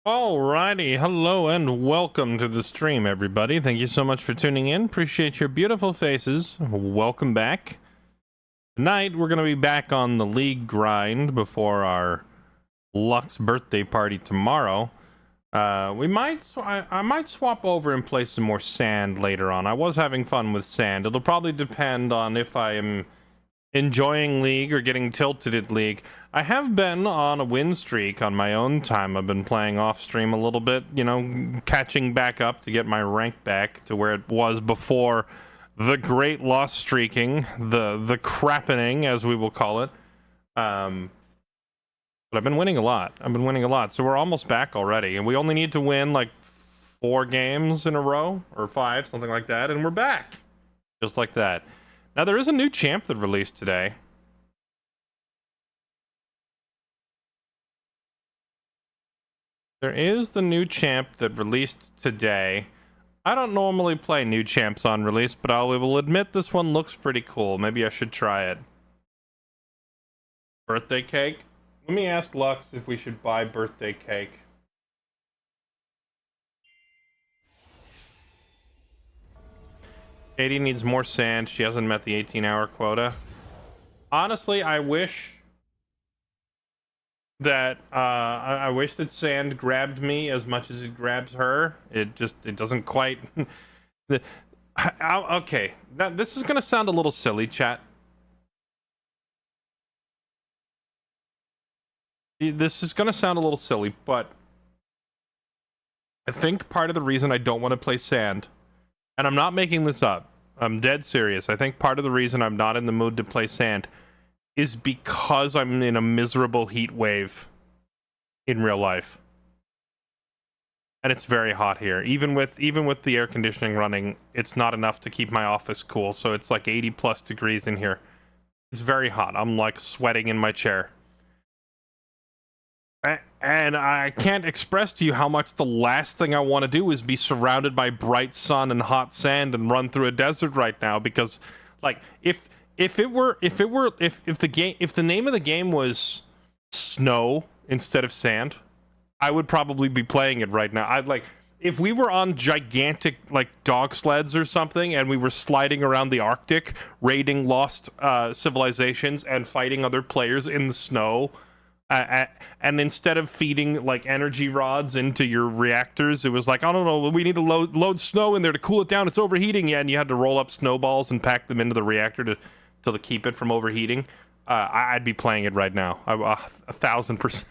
Alrighty, hello and welcome to the stream, everybody. Thank you so much for tuning in. Appreciate your beautiful faces. Welcome back. Tonight, we're going to be back on the league grind before our Lux birthday party tomorrow. I might swap over and play some more sand later on. I was having fun with sand. It'll probably depend on if I am enjoying League or getting tilted at League. I have been on a win streak on my own time. I've been playing off stream a little bit, you know, catching back up to get my rank back to where it was before the great loss streaking, the crappening, as we will call it. But I've been winning a lot. So we're almost back already, and we only need to win like 4 games in a row or 5, something like that, and we're back. Just like that. Now, there is a new champ that released today. There is the new champ that released today. I don't normally play new champs on release, but I will admit this one looks pretty cool. Maybe I should try it. Birthday cake? Let me ask Lux if we should buy birthday cake. Katie needs more sand. She hasn't met the 18-hour quota. Honestly, I wish that I wish that sand grabbed me as much as it grabs her. It doesn't quite. Okay, this is gonna sound a little silly, chat. This is gonna sound a little silly, but I think part of the reason I don't want to play sand, and I'm not making this up, I'm dead serious. I think part of the reason I'm not in the mood to play sand is because I'm in a miserable heat wave in real life. And it's very hot here. Even with the air conditioning running, it's not enough to keep my office cool. So it's like 80 plus degrees in here. It's very hot. I'm like sweating in my chair. And I can't express to you how much the last thing I want to do is be surrounded by bright sun and hot sand and run through a desert right now, because like if the name of the game was snow instead of sand, I would probably be playing it right now. I'd like, if we were on gigantic like dog sleds or something and we were sliding around the Arctic raiding lost civilizations and fighting other players in the snow, and instead of feeding like energy rods into your reactors, it was like, oh no, we need to load snow in there to cool it down, it's overheating. Yeah, and you had to roll up snowballs and pack them into the reactor to keep it from overheating. I'd be playing it right now. 1,000%.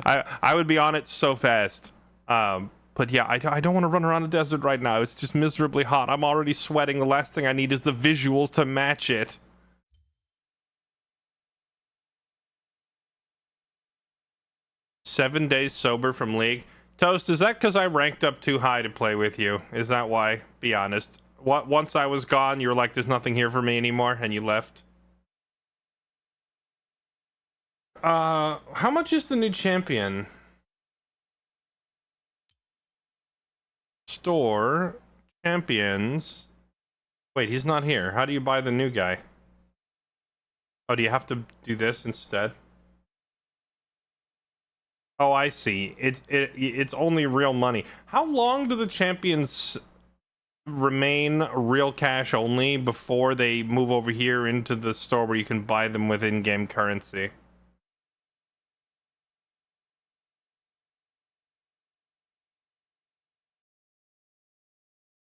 I would be on it so fast. But yeah, I don't want to run around a desert right now. It's just miserably hot. I'm already sweating. The last thing I need is the visuals to match it. "7 days sober from League." Toast, is that because I ranked up too high to play with you? Is that why? Be honest. Once I was gone, you were like, there's nothing here for me anymore, and you left. How much is the new champion? Store champions. Wait, he's not here. How do you buy the new guy? Oh, do you have to do this instead? Oh, I see. It's only real money. How long do the champions remain real cash only before they move over here into the store where you can buy them with in-game currency?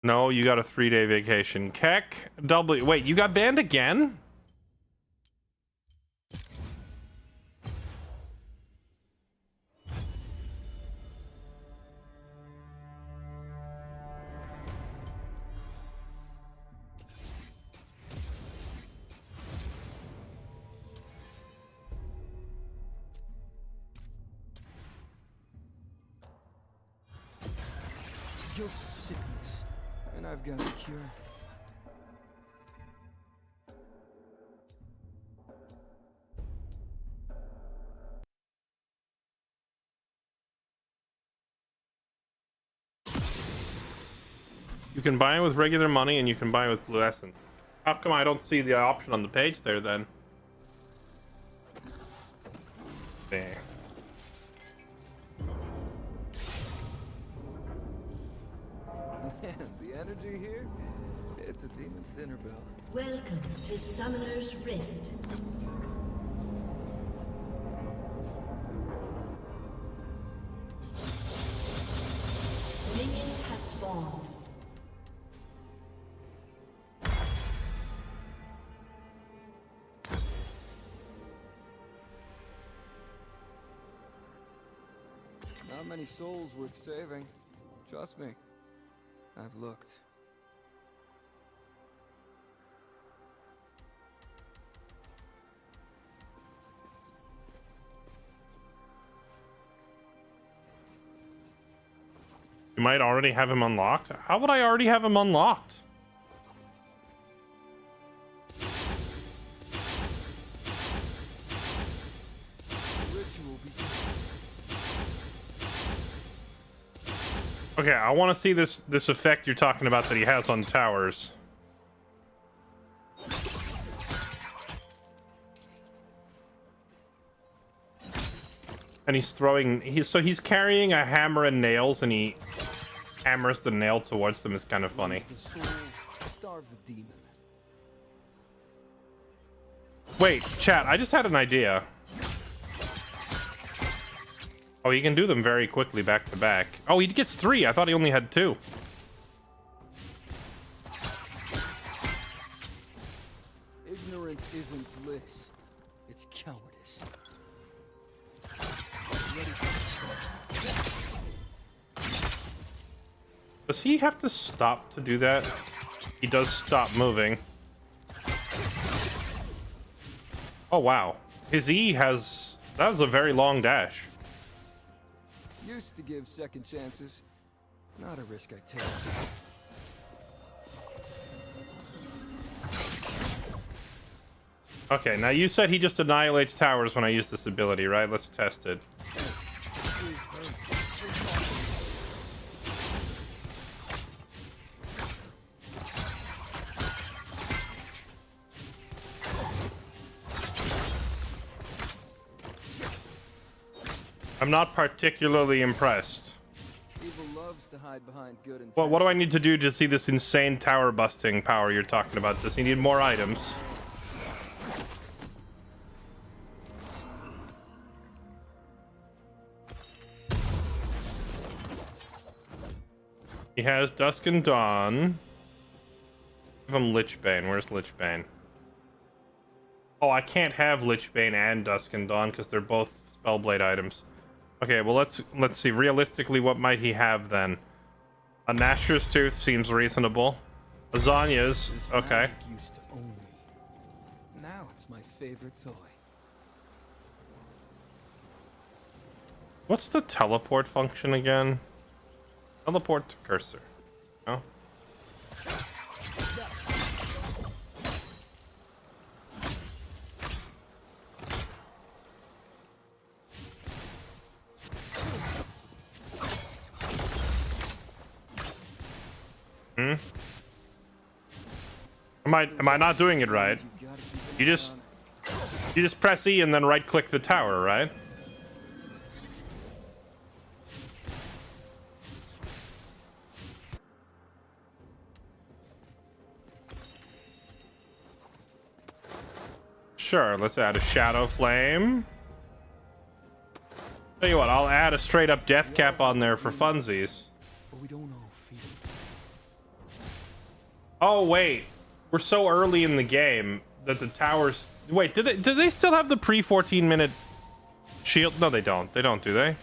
No, you got a 3-day vacation. Keck, W. Wait, you got banned again? Guilt's a sickness, and I've got a cure. You can buy it with regular money, and you can buy it with blue essence. How come I don't see the option on the page there, then? There. Man, the energy here, it's a demon's dinner bell. Welcome to Summoner's Rift. Minions have spawned. Not many souls worth saving. Trust me, I've looked. You might already have him unlocked. How would I already have him unlocked? The ritual begins. Okay, I want to see this effect you're talking about that he has on towers. And he's throwing, he's carrying a hammer and nails, and he hammers the nail towards them. Is kind of funny. The soul, starve the demon. Wait, chat, I just had an idea. Oh, you can do them very quickly back to back. Oh, he gets 3. I thought he only had 2. Ignorance isn't bliss, it's cowardice. Does he have to stop to do that? He does stop moving. Oh, wow. His E has... That was a very long dash. Used to give second chances. Not a risk I take. Okay, now you said he just annihilates towers when I use this ability, right? Let's test it. I'm not particularly impressed. Evil loves to hide behind good intentions. Well, what do I need to do to see this insane tower busting power you're talking about? Does he need more items? He has Dusk and Dawn. Give him Lichbane. Where's Lichbane? Oh, I can't have Lichbane and Dusk and Dawn because they're both Spellblade items. Okay, well let's see. Realistically, what might he have then? A Nashor's Tooth seems reasonable. Lasagna's okay. Magic used to own me. Now it's my favorite toy. What's the teleport function again? Teleport to cursor. Oh. Am I not doing it right? You just press E and then right click the tower, right? Sure, let's add a Shadow Flame. Tell you what, I'll add a straight up Death Cap on there for funsies. But we don't all feel it. Oh wait, we're so early in the game that the towers. Wait, do they still have the pre 14-minute shield? No, they don't. They don't, do they?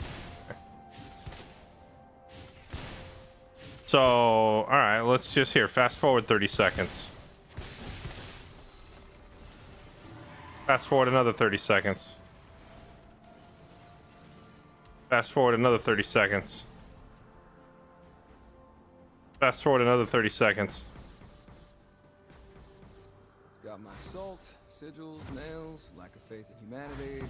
So, all right, let's just fast forward 30 seconds. Fast forward another 30 seconds. Fast forward another 30 seconds. Fast forward another 30 seconds. Got my salt, sigils, nails, lack of faith in humanity.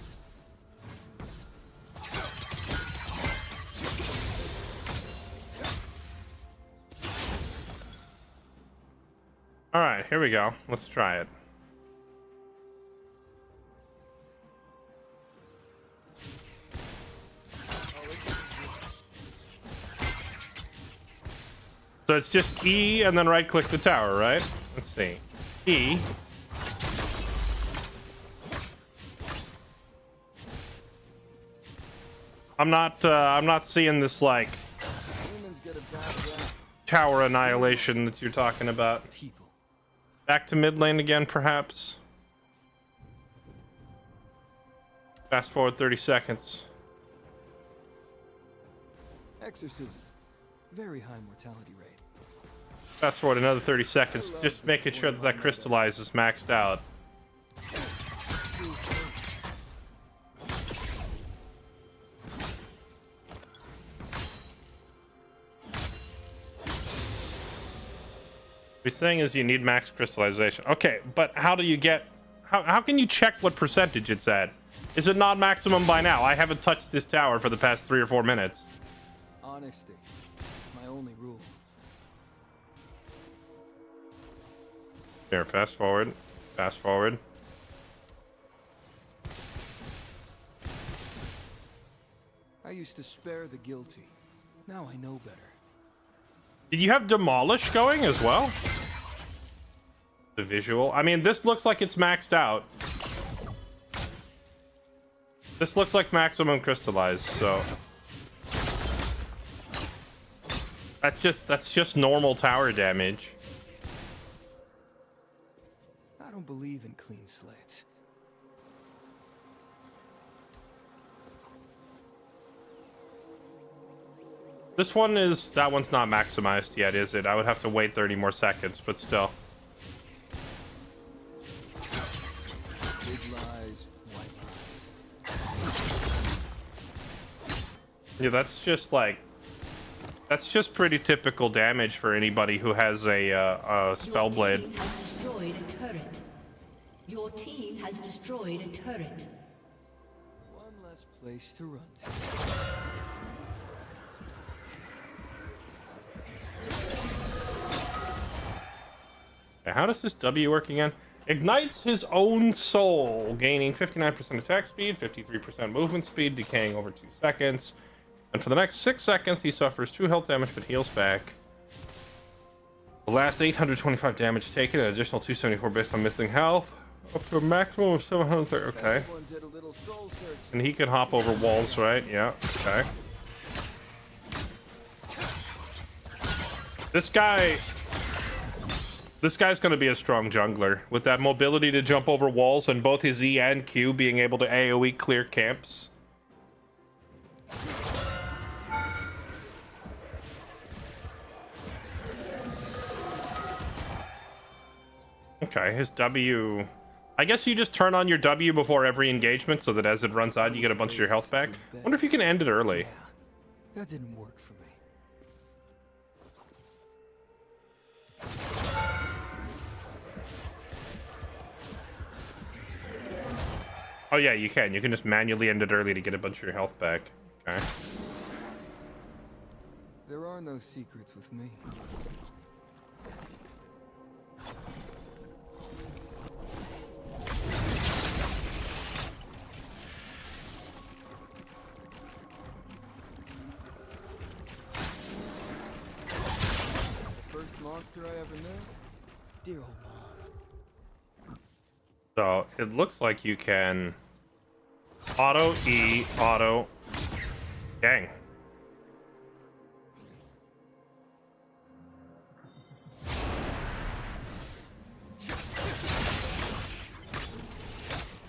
All right, here we go. Let's try it. So it's just E and then right click the tower, right? Let's see. E. I'm not seeing this like Humans get a bad rap. tower annihilation that you're talking about. People. Back to mid lane again, perhaps. Fast forward 30 seconds. Exorcism. Very high mortality rate. Fast forward another 30 seconds. Just making sure that that crystallize is maxed out. What he's saying is you need max crystallization. Okay, but how do you get... How can you check what percentage it's at? Is it not maximum by now? I haven't touched this tower for the past 3 or 4 minutes. Honesty. My only rule. Here, fast forward. Fast forward. I used to spare the guilty. Now I know better. Did you have Demolish going as well? The visual. I mean, this looks like it's maxed out. This looks like maximum crystallized, so... That's just normal tower damage. I don't believe in clean slates. This one is... That one's not maximized yet, is it? I would have to wait 30 more seconds, but still. Big lies, white lies. Yeah, that's just like... That's just pretty typical damage for anybody who has a Spellblade. Your team has destroyed a turret. Your team has destroyed a turret. One less place to run to. How does this W work again? Ignites his own soul, gaining 59% attack speed, 53% movement speed, decaying over 2 seconds. And for the next 6 seconds, he suffers 2 health damage but heals back. The last 825 damage taken, an additional 274 based on missing health, up to a maximum of 730. Okay. Everyone did a little soul search. And he can hop over walls, right? Yeah, okay. This guy's going to be a strong jungler with that mobility to jump over walls and both his E and Q being able to AoE clear camps. Okay, his W... I guess you just turn on your W before every engagement so that as it runs out, you get a bunch of your health back. Wonder if you can end it early. Yeah, that didn't work for me. Oh yeah, you can. You can just manually end it early to get a bunch of your health back. Okay. There are no secrets with me. Monster I ever knew? Dear old mom. So it looks like you can auto E, auto. Dang.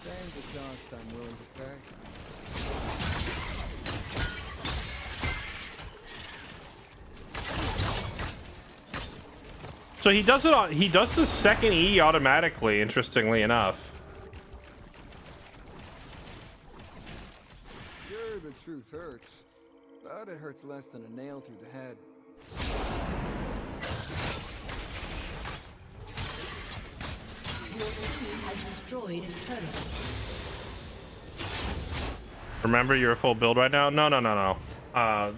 There's the cost I'm willing to pay. So he does it. He does the second E automatically. Interestingly enough. Sure, the truth hurts, but it hurts less than a nail through the head. Your team has destroyed a turret. Remember, you're a full build right now. No.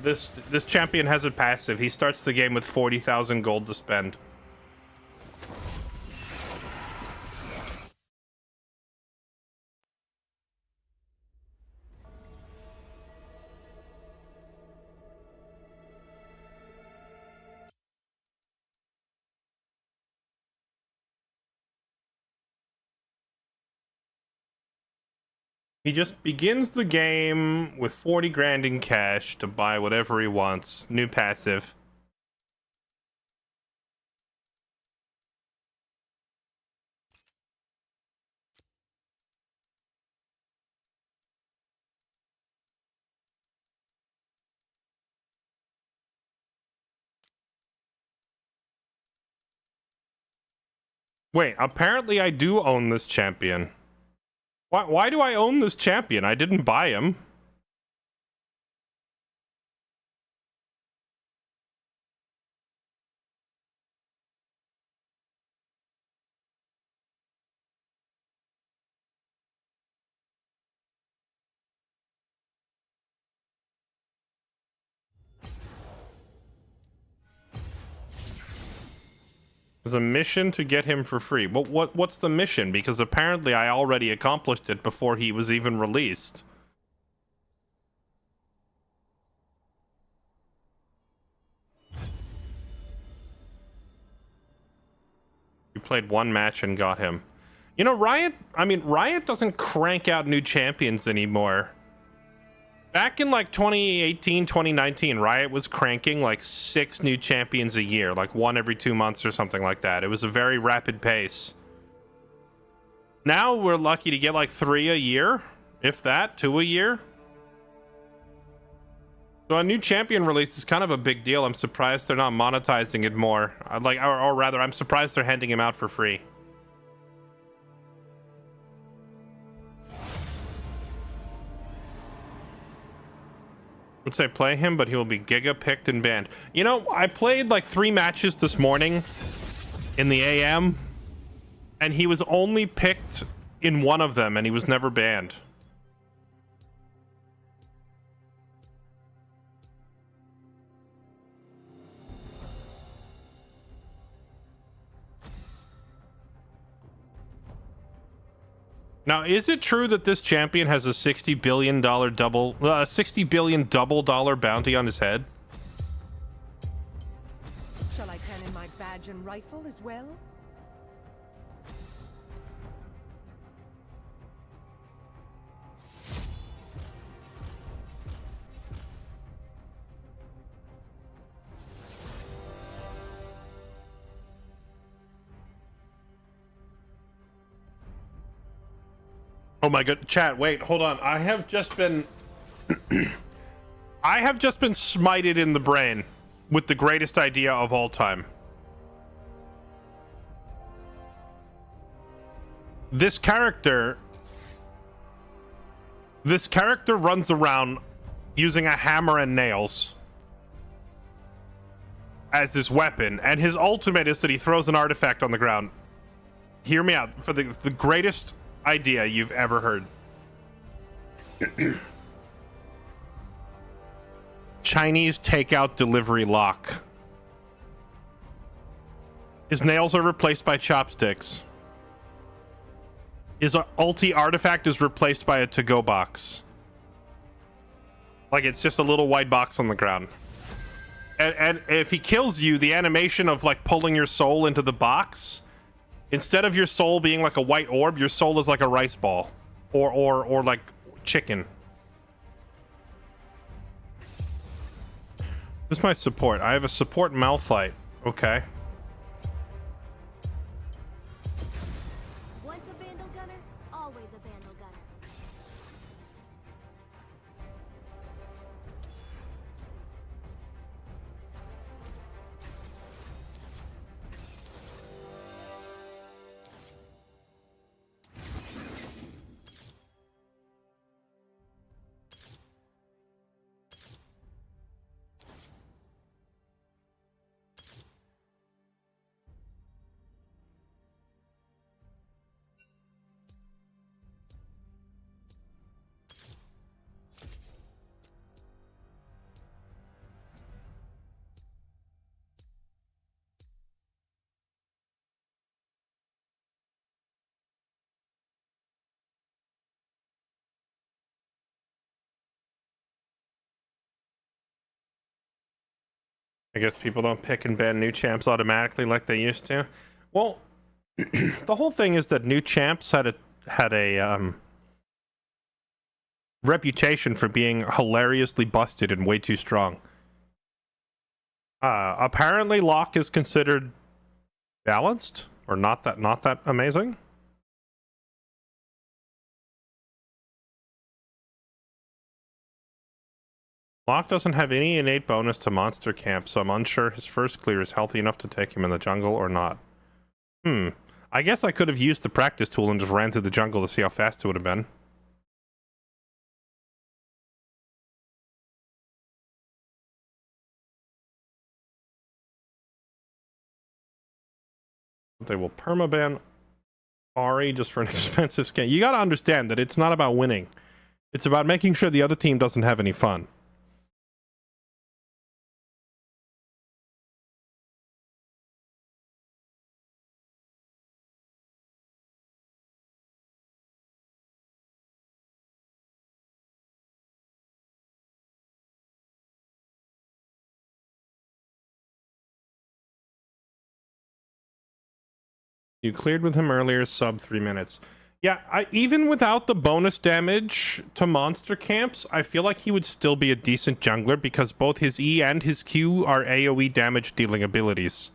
This champion has a passive. He starts the game with 40,000 gold to spend. He just begins the game with 40 grand in cash to buy whatever he wants. New passive. Wait, apparently I do own this champion. Why do I own this champion? I didn't buy him. There's a mission to get him for free. But what's the mission? Because apparently I already accomplished it before he was even released. You played one match and got him. You know, Riot doesn't crank out new champions anymore. Back in like 2018, 2019, Riot was cranking like 6 new champions a year, like 1 every 2 months or something like that. It was a very rapid pace. Now we're lucky to get like 3 a year, if that, 2 a year. So a new champion release is kind of a big deal. I'm surprised they're not monetizing it more. Or rather, I'm surprised they're handing him out for free. Would say play him, but he will be giga picked and banned. You know, I played like 3 matches this morning in the AM, and he was only picked in one of them, and he was never banned. Now, is it true that this champion has a $60 billion double dollar bounty on his head? Shall I turn in my badge and rifle as well? Oh my god, chat, wait, hold on. I have just been smited in the brain with the greatest idea of all time. This character runs around using a hammer and nails as his weapon, and his ultimate is that he throws an artifact on the ground. Hear me out for the greatest idea you've ever heard. Chinese takeout delivery lock. His nails are replaced by chopsticks. His ulti artifact is replaced by a to-go box. Like it's just a little white box on the ground. And if he kills you, the animation of like pulling your soul into the box, instead of your soul being like a white orb, your soul is like a rice ball, or like chicken. Who's my support? I have a support Malphite. Okay. Once a Vandal Gunner, always a Vandal Gunner. I guess people don't pick and ban new champs automatically like they used to. Well, the whole thing is that new champs had a reputation for being hilariously busted and way too strong. Apparently Locke is considered balanced, or not that amazing. Locke doesn't have any innate bonus to monster camp, so I'm unsure his first clear is healthy enough to take him in the jungle or not. I guess I could have used the practice tool and just ran through the jungle to see how fast it would have been. They will permaban Ari just for an expensive scan. You gotta understand that it's not about winning. It's about making sure the other team doesn't have any fun. You cleared with him earlier, sub 3 minutes. Yeah, even without the bonus damage to monster camps, I feel like he would still be a decent jungler because both his E and his Q are AoE damage dealing abilities.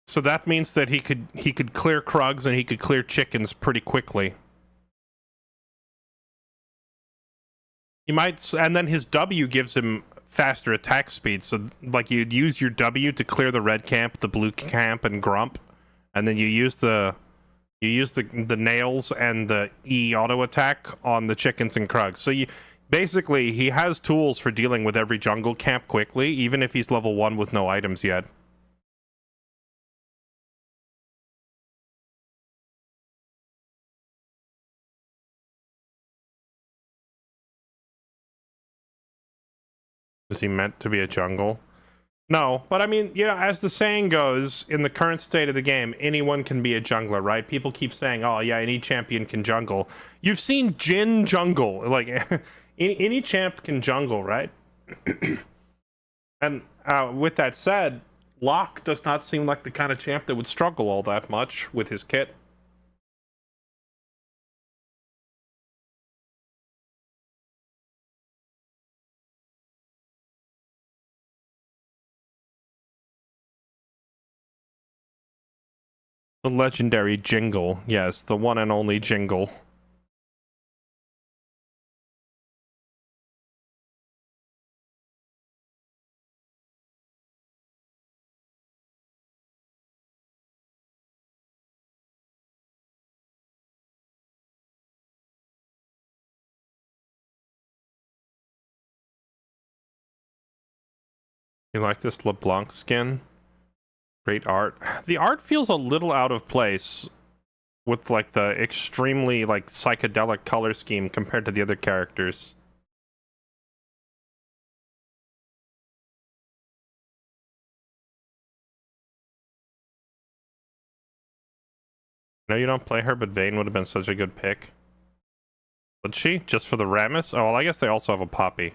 So that means that he could clear Krugs and he could clear chickens pretty quickly. He might, and then his W gives him faster attack speed, so like you'd use your W to clear the red camp, the blue camp, and Grump, and then you use the nails and the E auto attack on the chickens and Krugs. So you basically, he has tools for dealing with every jungle camp quickly, even if he's level 1 with no items yet. Is he meant to be a jungle? No, but I mean, yeah, as the saying goes, in the current state of the game, anyone can be a jungler, right? People keep saying, oh yeah, any champion can jungle. You've seen Jhin jungle. Like, any champ can jungle, right? And with that said, Locke does not seem like the kind of champ that would struggle all that much with his kit. The legendary Jingle. Yes, the one and only Jingle. You like this LeBlanc skin? Great art. The art feels a little out of place with like the extremely like psychedelic color scheme compared to the other characters. I know you don't play her, but Vayne would have been such a good pick. Would she? Just for the Rammus? Oh, well, I guess they also have a Poppy.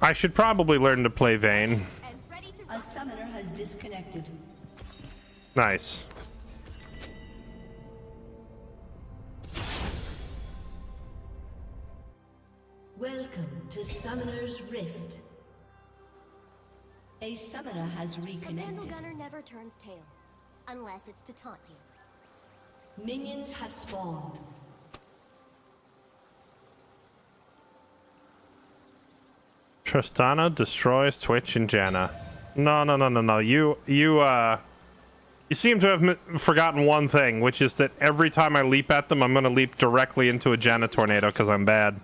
I should probably learn to play Vayne. A summoner has disconnected. Nice. Welcome to Summoner's Rift. A summoner has The Vandal reconnected. Gunner never turns tail, unless it's to taunt you. Minions have spawned. Tristana destroys Twitch and Janna. No. You seem to have forgotten one thing, which is that every time I leap at them, I'm going to leap directly into a Janna tornado because I'm bad.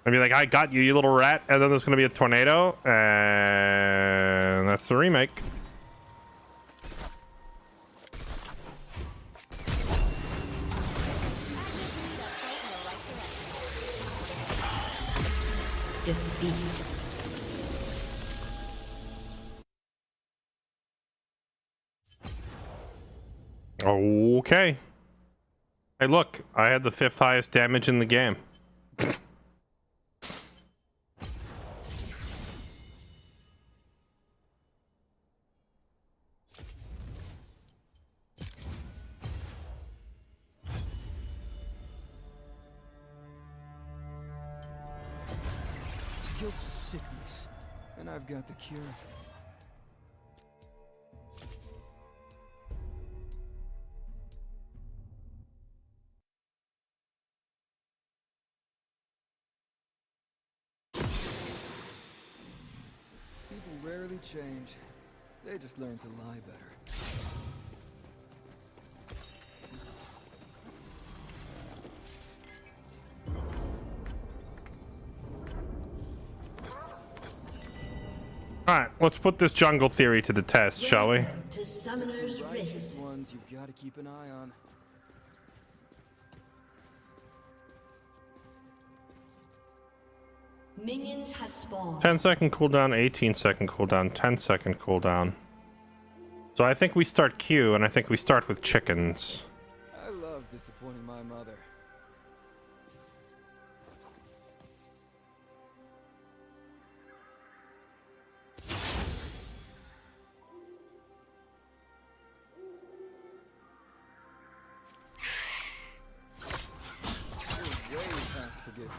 I'd be like, I got you, you little rat, and then there's going to be a tornado, and that's the remake. Defeat. Okay. Hey, look, I had the 5th highest damage in the game. Guilt's a sickness, and I've got the cure. People rarely change. They just learn to lie better. Alright, let's put this jungle theory to the test, shall we? To Summoner's Righteous Rift. ones you've got to keep an eye on. Minions have spawned. 10-second cooldown, 18-second cooldown, 10-second cooldown. So I think we start Q, and I think we start with chickens. I love disappointing my mother. You're way past forgiveness.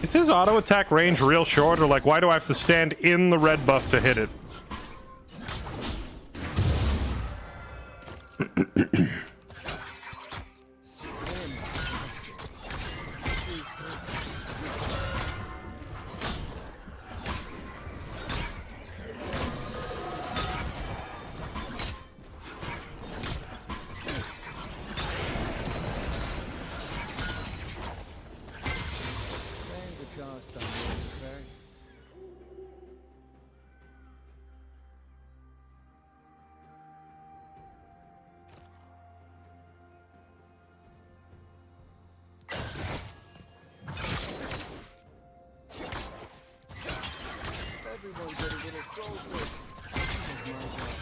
Is his auto attack range real short, or like, why do I have to stand in the red buff to hit it? The cost I'm willing to pay. Everyone get a little soul food. This is my job.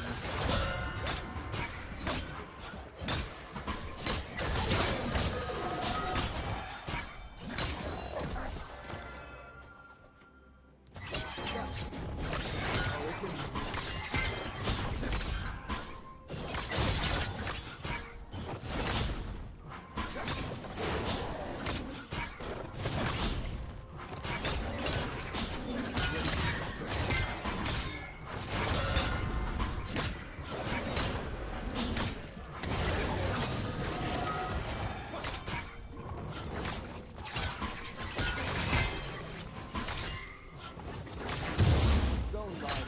Don't lie to me.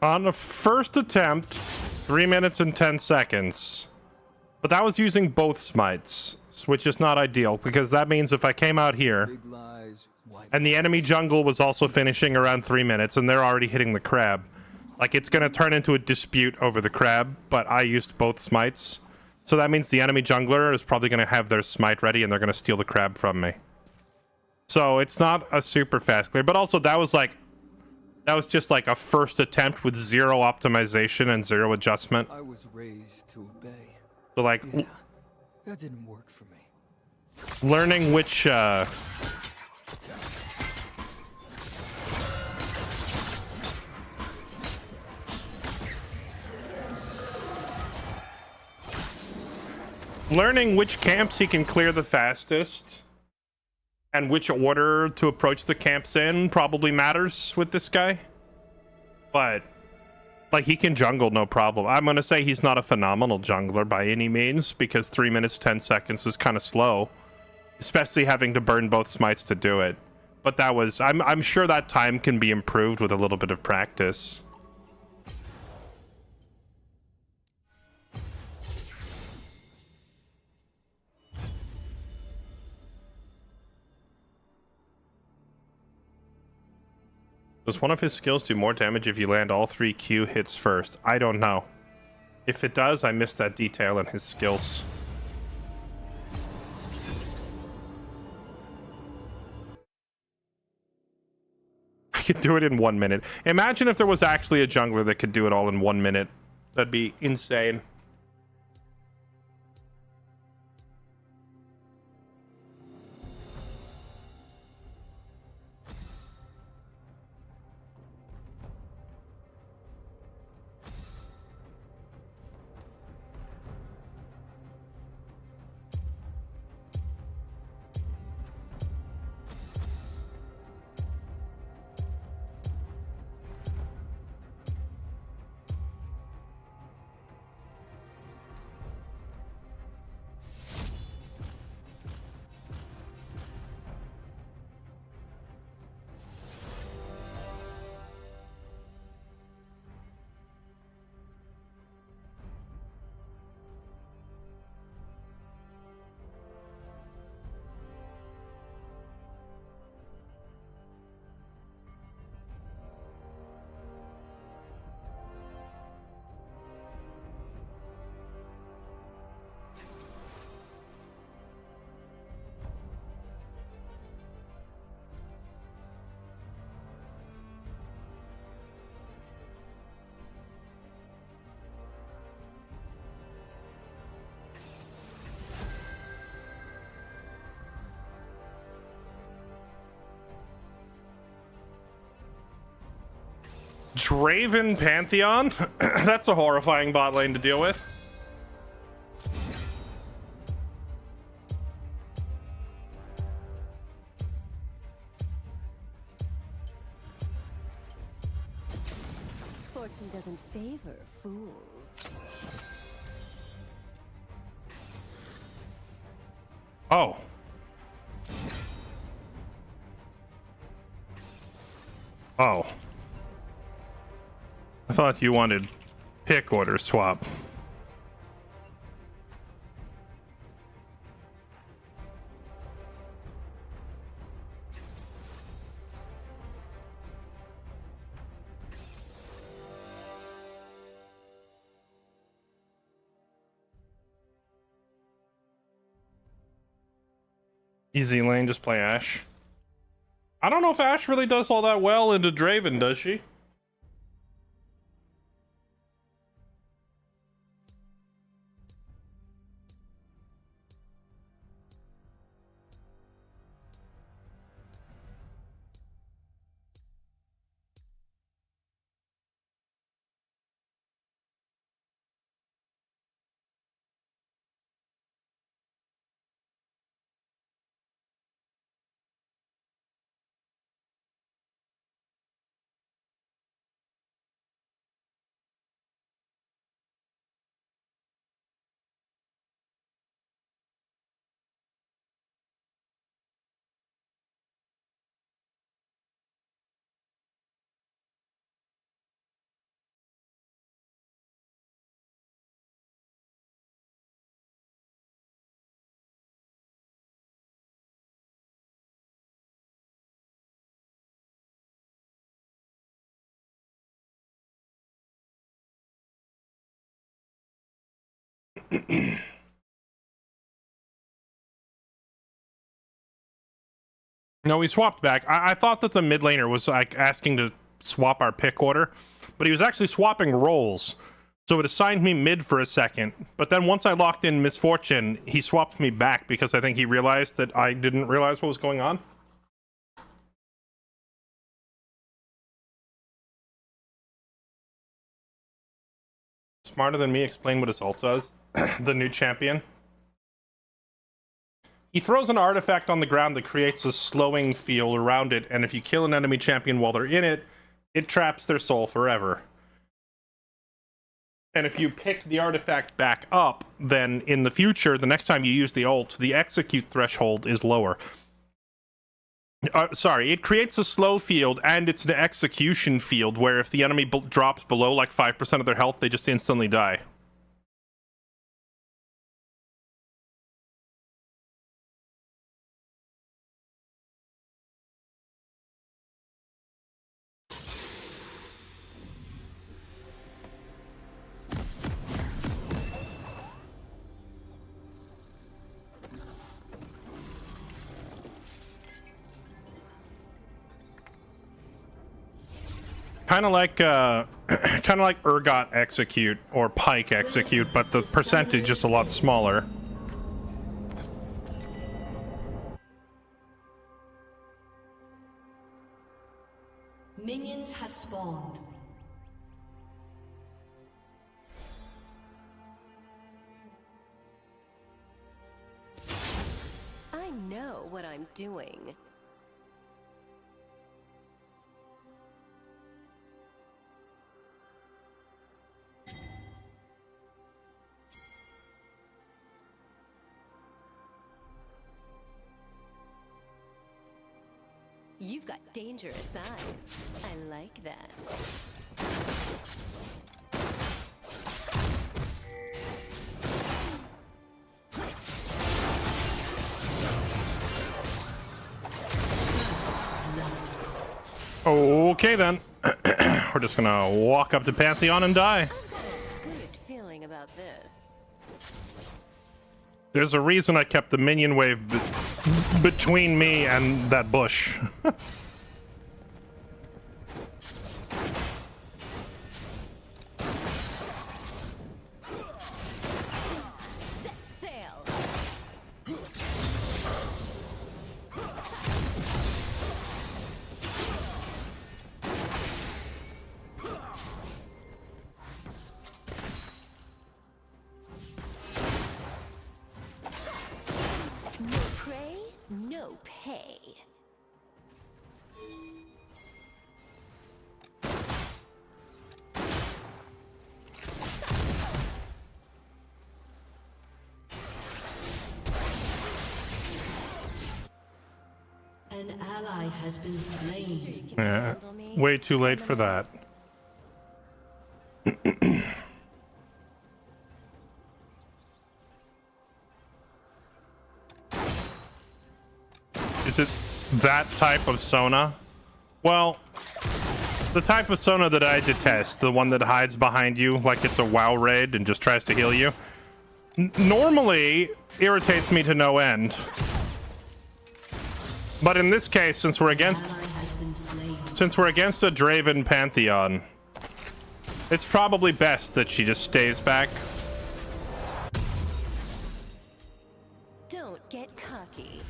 On the first attempt, 3 minutes and 10 seconds. But that was using both smites, which is not ideal, because that means if I came out here, Big lies, white and the enemy jungle was also finishing around 3 minutes, and they're already hitting the crab, like, it's gonna turn into a dispute over the crab, but I used both smites. So that means the enemy jungler is probably gonna have their smite ready, and they're gonna steal the crab from me. So it's not a super fast clear, but also that was just like a first attempt with 0 optimization and 0 adjustment. I was raised to obey. So like Yeah, that didn't work for me. learning which learning which camps he can clear the fastest and which order to approach the camps in probably matters with this guy. But like, he can jungle no problem. I'm gonna say he's not a phenomenal jungler by any means, because 3 minutes 10 seconds is kind of slow, especially having to burn both smites to do it. But that was, I'm sure that time can be improved with a little bit of practice. Does one of his skills do more damage if you land all 3 Q hits first? I don't know. If it does, I missed that detail in his skills. I could do it in 1 minute. Imagine if there was actually a jungler that could do it all in 1 minute. That'd be insane. Draven Pantheon? That's a horrifying bot lane to deal with. Fortune doesn't favor fools. Oh. Oh. I thought you wanted pick order swap. Easy lane, just play Ashe. I don't know if Ashe really does all that well into Draven, does she? No, he swapped back. I thought that the mid laner was like asking to swap our pick order, but he was actually swapping roles. So it assigned me mid for a second, but then once I locked in Misfortune, he swapped me back because I think he realized that I didn't realize what was going on. Smarter than me, explain what his ult does. The new champion. He throws an artifact on the ground that creates a slowing field around it, and if you kill an enemy champion while they're in it, it traps their soul forever. And if you pick the artifact back up, then in the future, the next time you use the ult, the execute threshold is lower. Sorry, it creates a slow field, and it's an execution field where if the enemy drops below like 5% of their health, they just instantly die. Kind of like Urgot execute or Pike execute, but the percentage is a lot smaller. Minions have spawned. I know what I'm doing. You've got dangerous eyes. I like that. Okay then. We're just gonna walk up to Pantheon and die. I've got a good feeling about this. There's a reason I kept the minion wave between me and that bush. Set sail. No prey, no pay. An ally has been slain. Yeah, way too late for that. Is it that type of Sona? Well, the type of Sona that I detest, the one that hides behind you like it's a WoW raid and just tries to heal you, normally irritates me to no end. But in this case, since we're against Ally has been slain. a Draven Pantheon, it's probably best that she just stays back. Don't get cocky.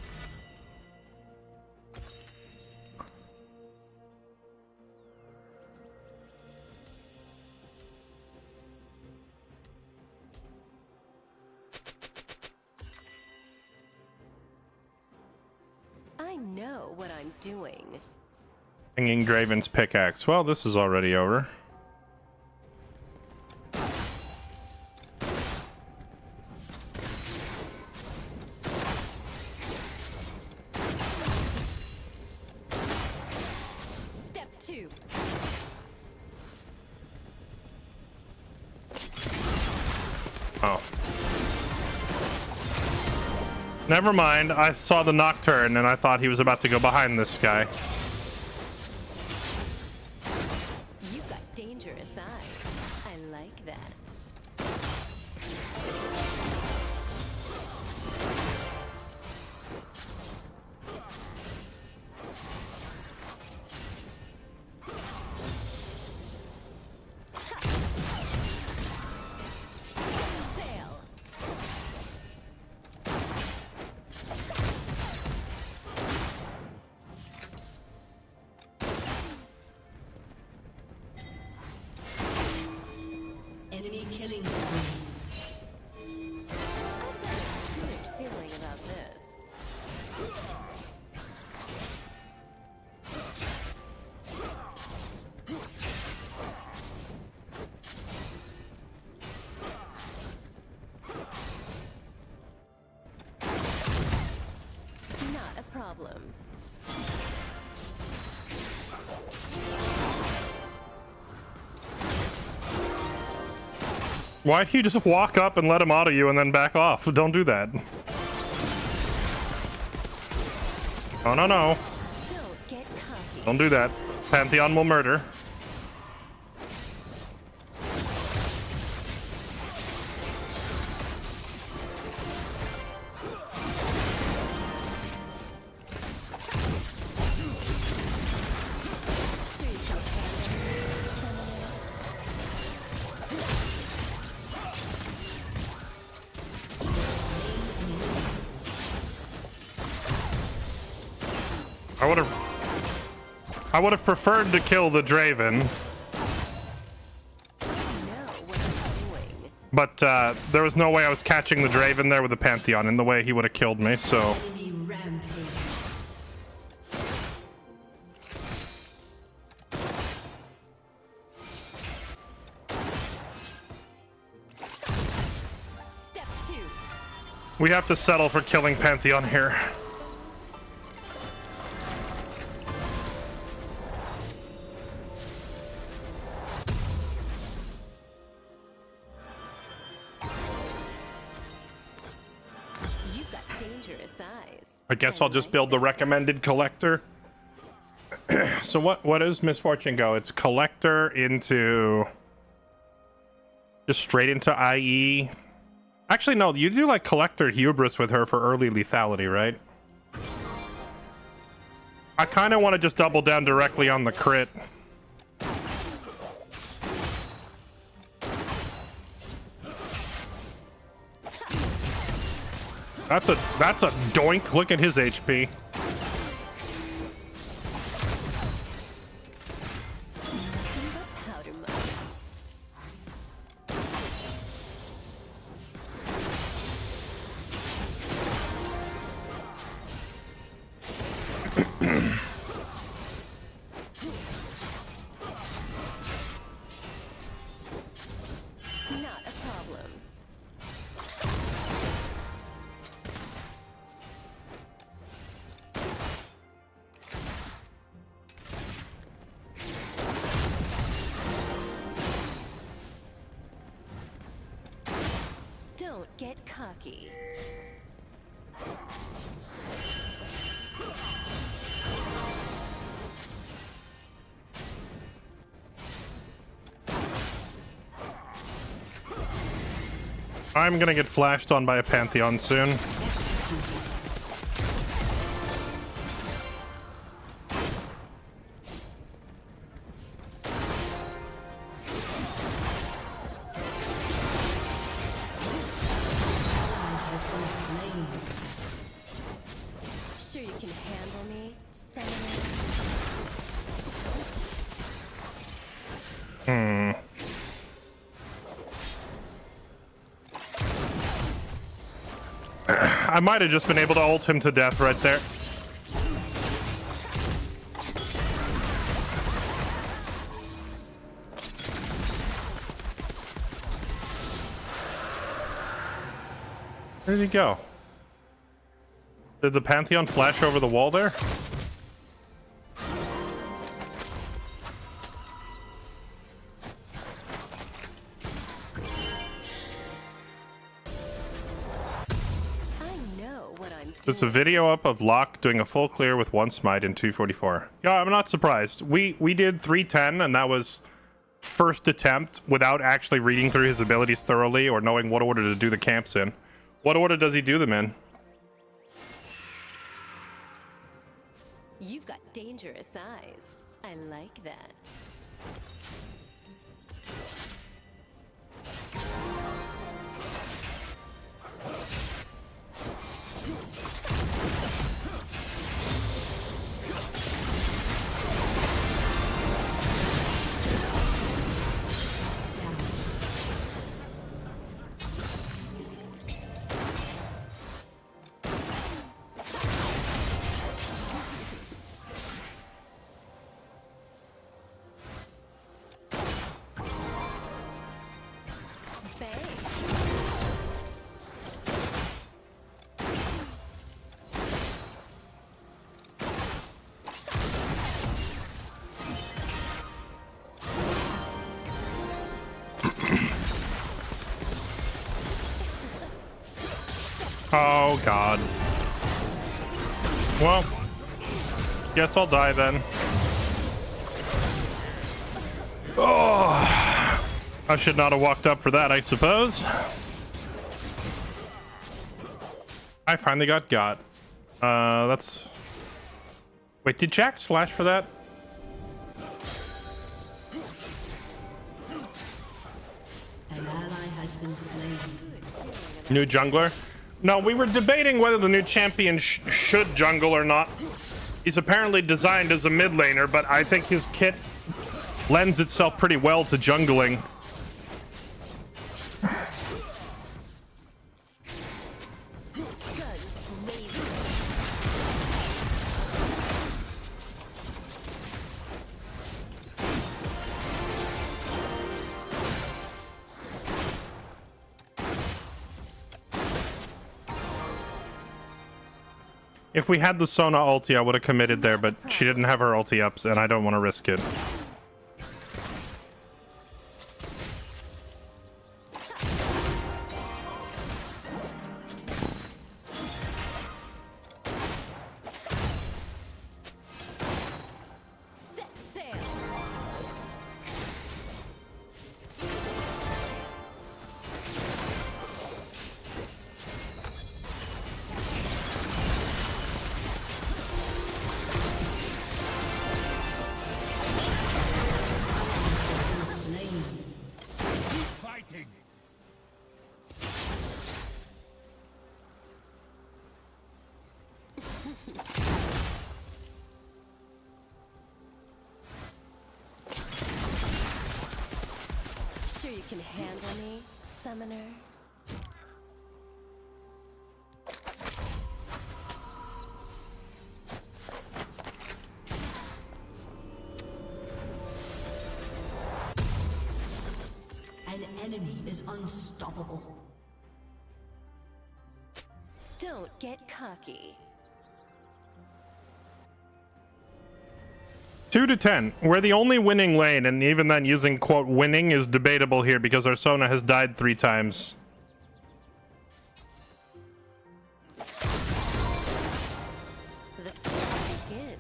I know what I'm doing. Hanging Draven's pickaxe. Well, this is already over. Step 2. Oh. Never mind. I saw the Nocturne and I thought he was about to go behind this guy. You've got dangerous eyes. I like that. Sail. Enemy killing spree. I've got a good feeling about this. Not a problem. Why do you just walk up and let him auto you and then back off? Don't do that. Oh, no, no. Don't get cocky. Don't do that. Pantheon will murder. I would have preferred to kill the Draven. But there was no way I was catching the Draven there with the Pantheon in the way he would have killed me, so... Enemy rampage. Step 2. We have to settle for killing Pantheon here. You've got dangerous eyes. I guess I'll just build the recommended collector. So what does Misfortune go? It's collector into... just straight into IE. Actually, no, you do like collector hubris with her for early lethality, right? I kind of want to just double down directly on the crit. That's a doink. Look at his HP. Powder mugs. Not a problem. Don't get cocky. I'm gonna get flashed on by a Pantheon soon. Sure you can handle me, Summoner? I might have just been able to ult him to death right there. Where did he go? Did the Pantheon flash over the wall there? There's a video up of Locke doing a full clear with one smite in 244. Yeah, I'm not surprised. We did 310, and that was first attempt without actually reading through his abilities thoroughly or knowing what order to do the camps in. What order does he do them in? You've got dangerous eyes. I like that. Oh god. Well, guess I'll die then. Oh, I should not have walked up for that, I suppose. I finally got. That's... Wait, did Jack slash for that? An ally has been slain. New jungler? No, we were debating whether the new champion should jungle or not. He's apparently designed as a mid laner, but I think his kit lends itself pretty well to jungling. If we had the Sona ulti, I would have committed there, but she didn't have her ulti up, and I don't want to risk it. Set sail. Slain. Fighting. Sure you can handle me, summoner? An enemy is unstoppable. Don't get cocky. 2 to 10. We're the only winning lane, and even then using quote winning is debatable here because our Sona has died 3 times. The fun begins.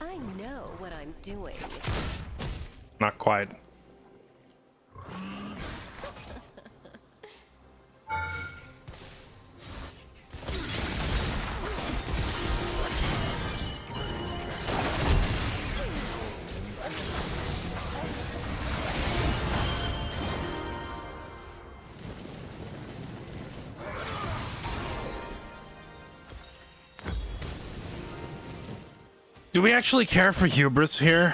I know what I'm doing. Not quite. Do we actually care for hubris here?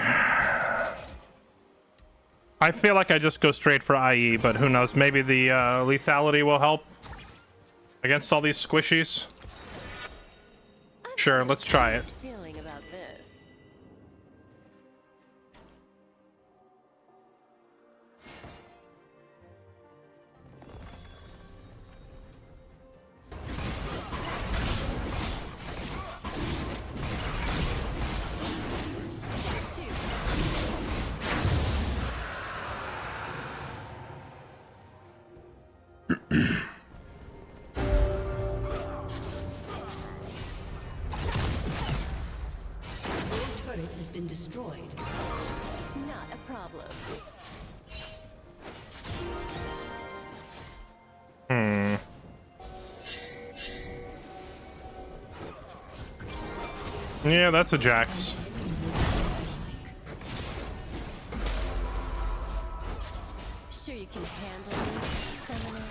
I feel like I just go straight for IE, but who knows? Maybe the lethality will help against all these squishies. Sure, let's try it. Feeling about this. Turret has been destroyed. Not a problem. Yeah, that's a Jax. Sure you can handle me, summoner?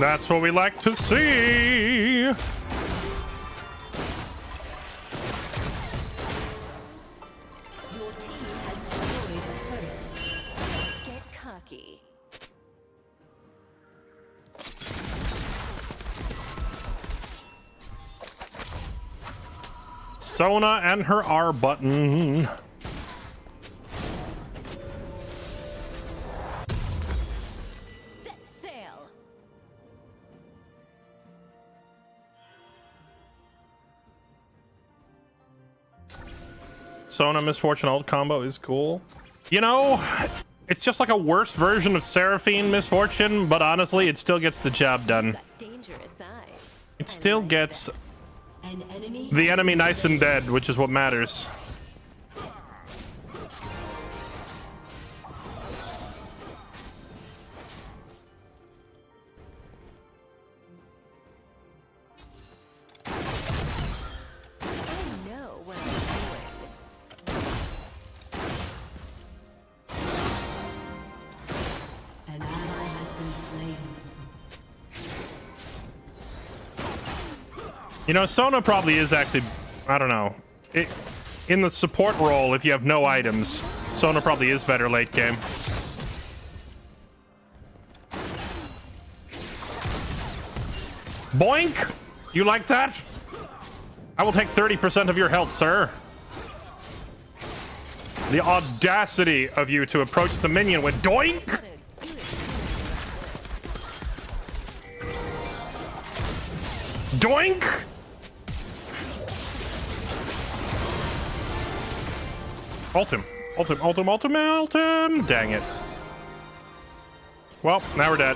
That's what we like to see. Your team has destroyed a turret. Get cocky. Sona and her R button. Set sail. Sona Misfortune ult combo is cool. You know, it's just like a worse version of Seraphine Misfortune, but honestly, it still gets the job done. Got dangerous eyes. It still gets An enemy the enemy nice and dead, which is what matters. I know what I'm doing. An ally has been slain. You know, Sona probably is actually, I don't know. In the support role, if you have no items, Sona probably is better late game. Boink! You like that? I will take 30% of your health, sir. The audacity of you to approach the minion with doink! Gotta do it. Doink! Ult him. Ult him, ult him, ult him, ult him! Dang it. Well, now we're dead.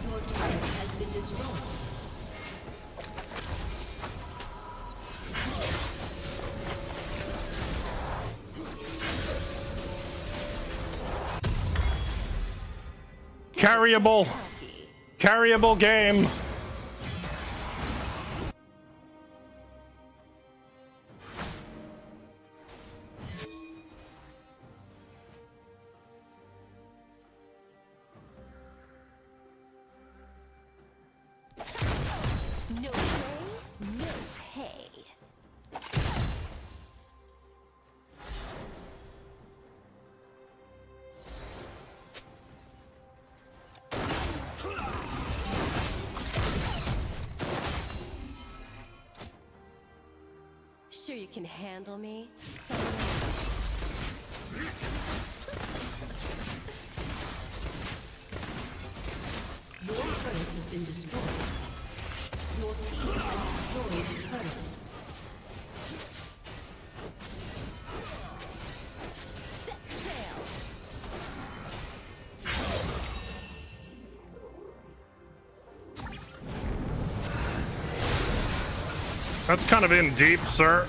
Your turret has been destroyed. Carryable. Cocky. Carryable game. No play, no pay. Sure you can handle me? Your turret has been destroyed. Your team has destroyed a turret. Set sail. That's kind of in deep, sir.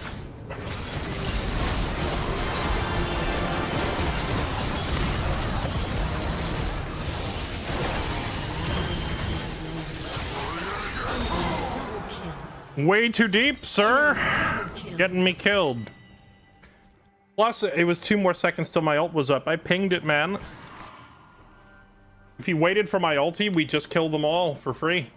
Way too deep, sir. Getting me killed. Plus, it was 2 more seconds till my ult was up. I pinged it, man. If he waited for my ulti, we just killed them all for free.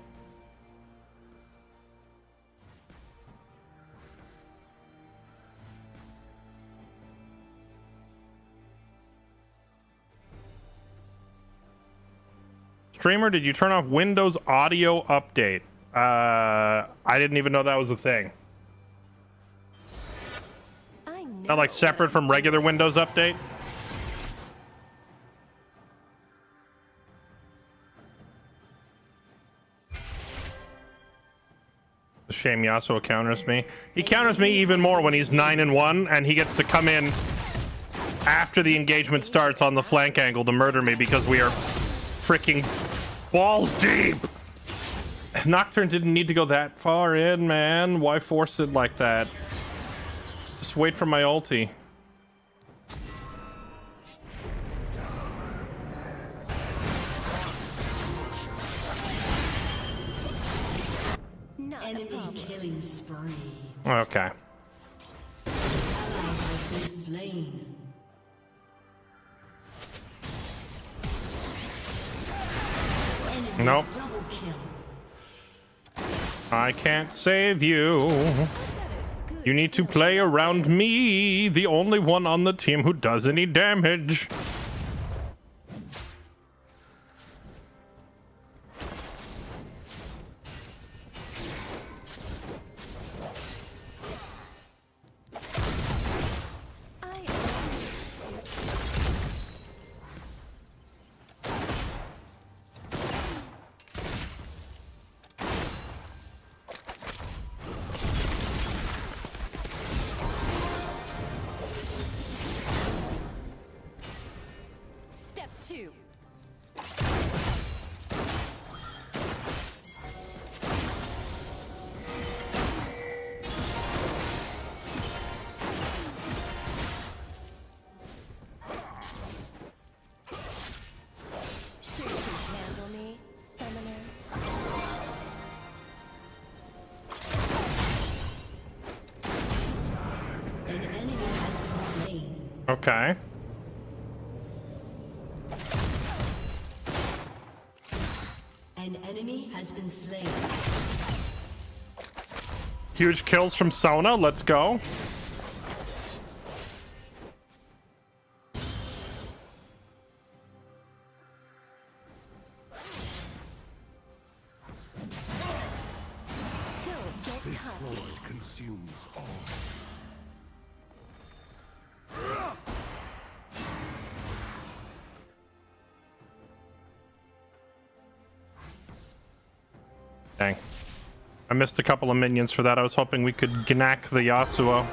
Streamer, did you turn off Windows Audio Update? I didn't even know that was a thing. I know. Not like separate from regular Windows Update? Shame Yasuo counters me. He counters me even more when he's 9-1 and he gets to come in after the engagement starts on the flank angle to murder me because we are freaking balls deep. Nocturne didn't need to go that far in, man. Why force it like that? Just wait for my ulti. Not a Enemy problem. killing spree. Okay. Ally has been slain. Enemy Nope. double kill. I can't save you. You need to play around me, the only one on the team who does any damage. Step 2. Sure you can handle me, summoner. An enemy has been slain. Okay. An enemy has been slain. Huge kills from Sona. Let's go. Don't get This cocky. void consumes all. Dang. I missed a couple of minions for that. I was hoping we could gnack the Yasuo.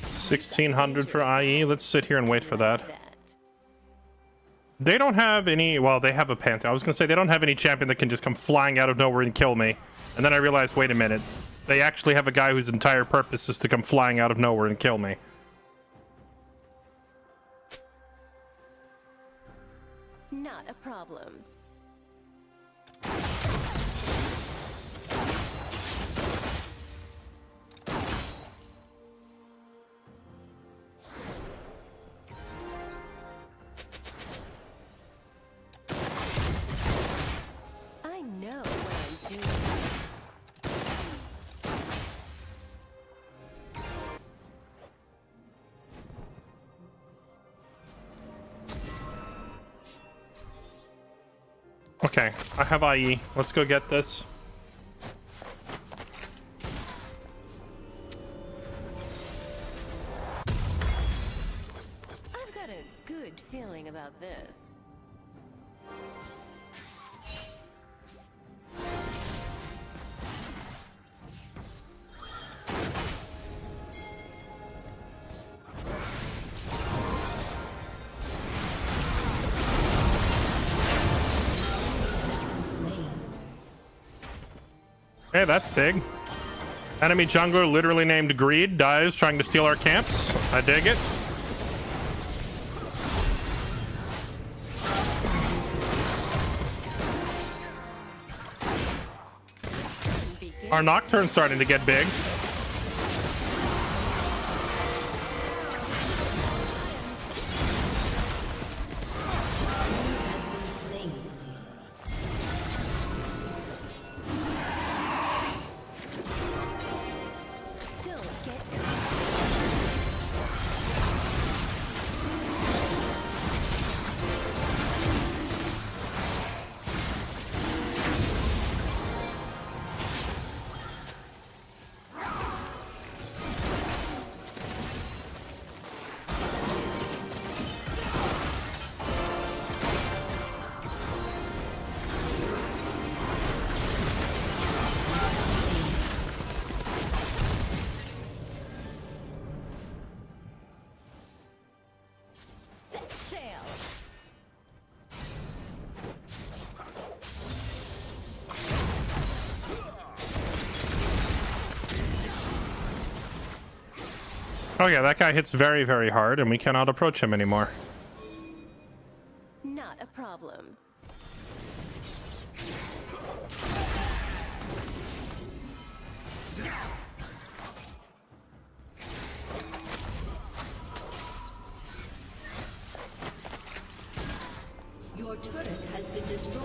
$1,600 for IE. Let's sit here and wait for that. They don't have any... Well, they have a Pantheon. I was going to say, they don't have any champion that can just come flying out of nowhere and kill me. And then I realized, wait a minute. They actually have a guy whose entire purpose is to come flying out of nowhere and kill me. Not a problem. I know what I'm doing. Okay, I have IE. Let's go get this. I've got a good feeling about this. Hey, that's big. Enemy jungler literally named Greed dies trying to steal our camps. I dig it. Our Nocturne's starting to get big. Has been slain. Don't get Oh yeah, that guy hits very, very hard, and we cannot approach him anymore. Not a problem. Your turret has been destroyed.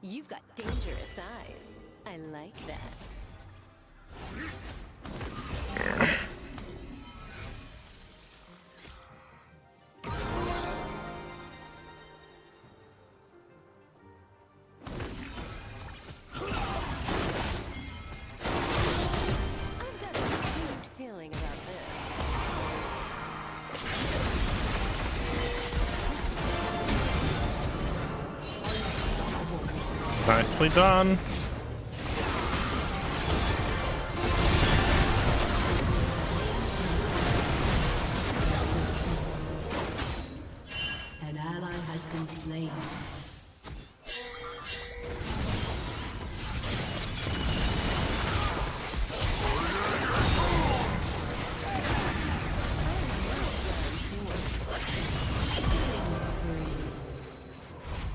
You've got dangerous eyes. I like that. I've got a good feeling about this. Nicely done. An ally has been slain.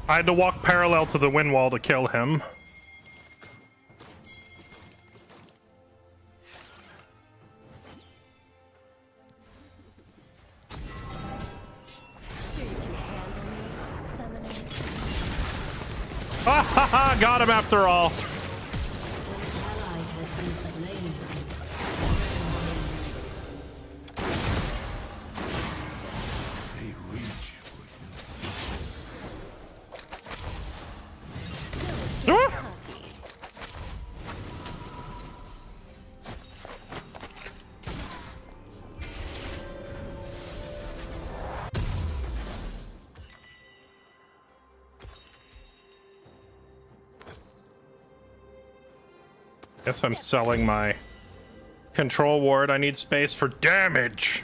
I had to walk parallel to the wind wall to kill him. Sure you can handle me, summoner? Ah ha ha! Got him after all. An ally has been slain. They reach for Ah! Cocky. Guess I'm selling my control ward. I need space for damage.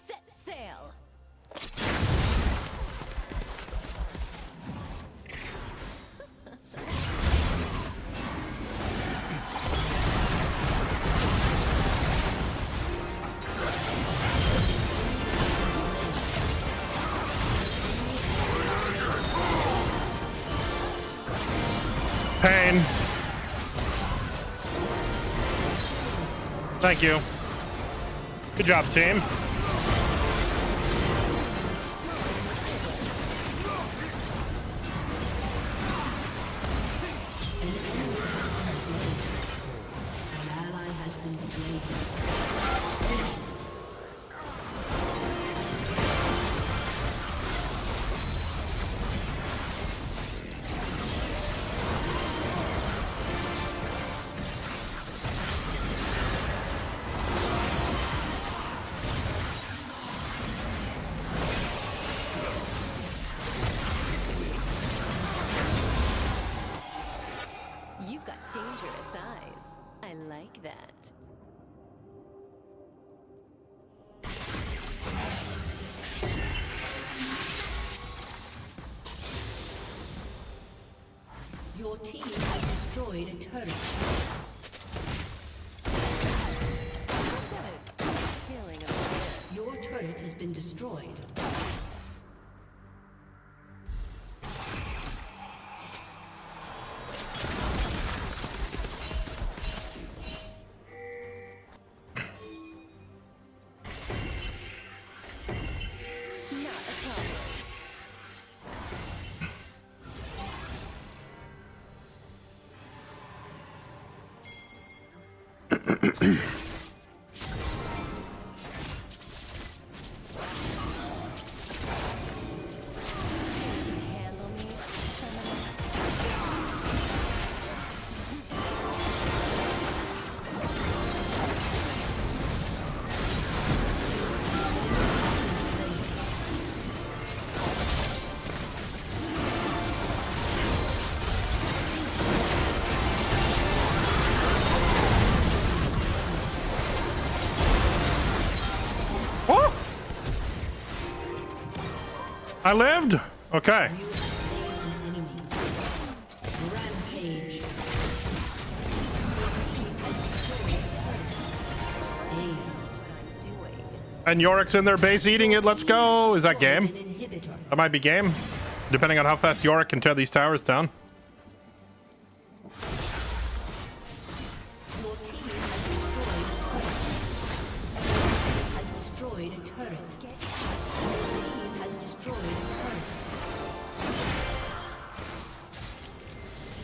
Set sail. Pain. Thank you. Good job, team. An ally has been slain. You've got dangerous eyes. I like that. Your team has destroyed a turret. I've got a good feeling about this. Your turret has been destroyed. Not a problem. Handle me, summoner. I lived. Okay. You have slain an enemy. Rampage. Your team has destroyed a turret. Aced. And Yorick's in their base eating it. Let's go. Is that game? An inhibitor. That might be game, depending on how fast Yorick can tear these towers down. Your team has destroyed a turret. Your team has destroyed a turret.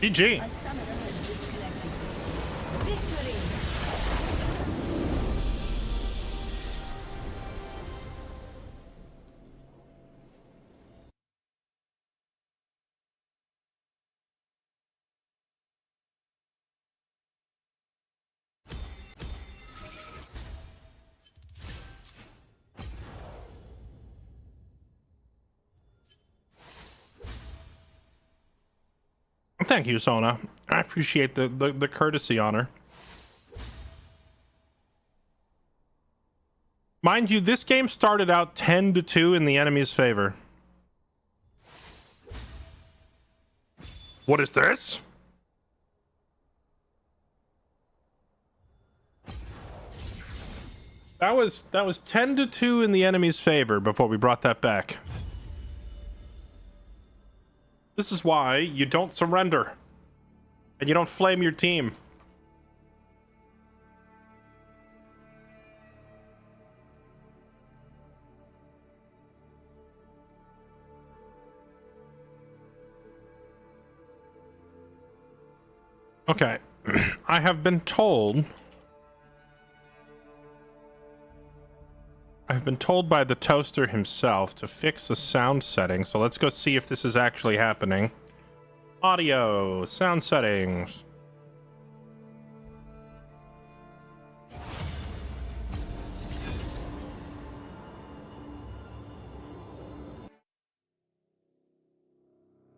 GG. A summoner has disconnected. Victory! Thank you, Sona. I appreciate the courtesy honor. Mind you, this game started out 10-2 in the enemy's favor. What is this? That was 10-2 in the enemy's favor before we brought that back. This is why you don't surrender. And you don't flame your team. Okay. I have been told... I've been told by the toaster himself to fix the sound setting, so let's go see if this is actually happening. Audio, sound settings.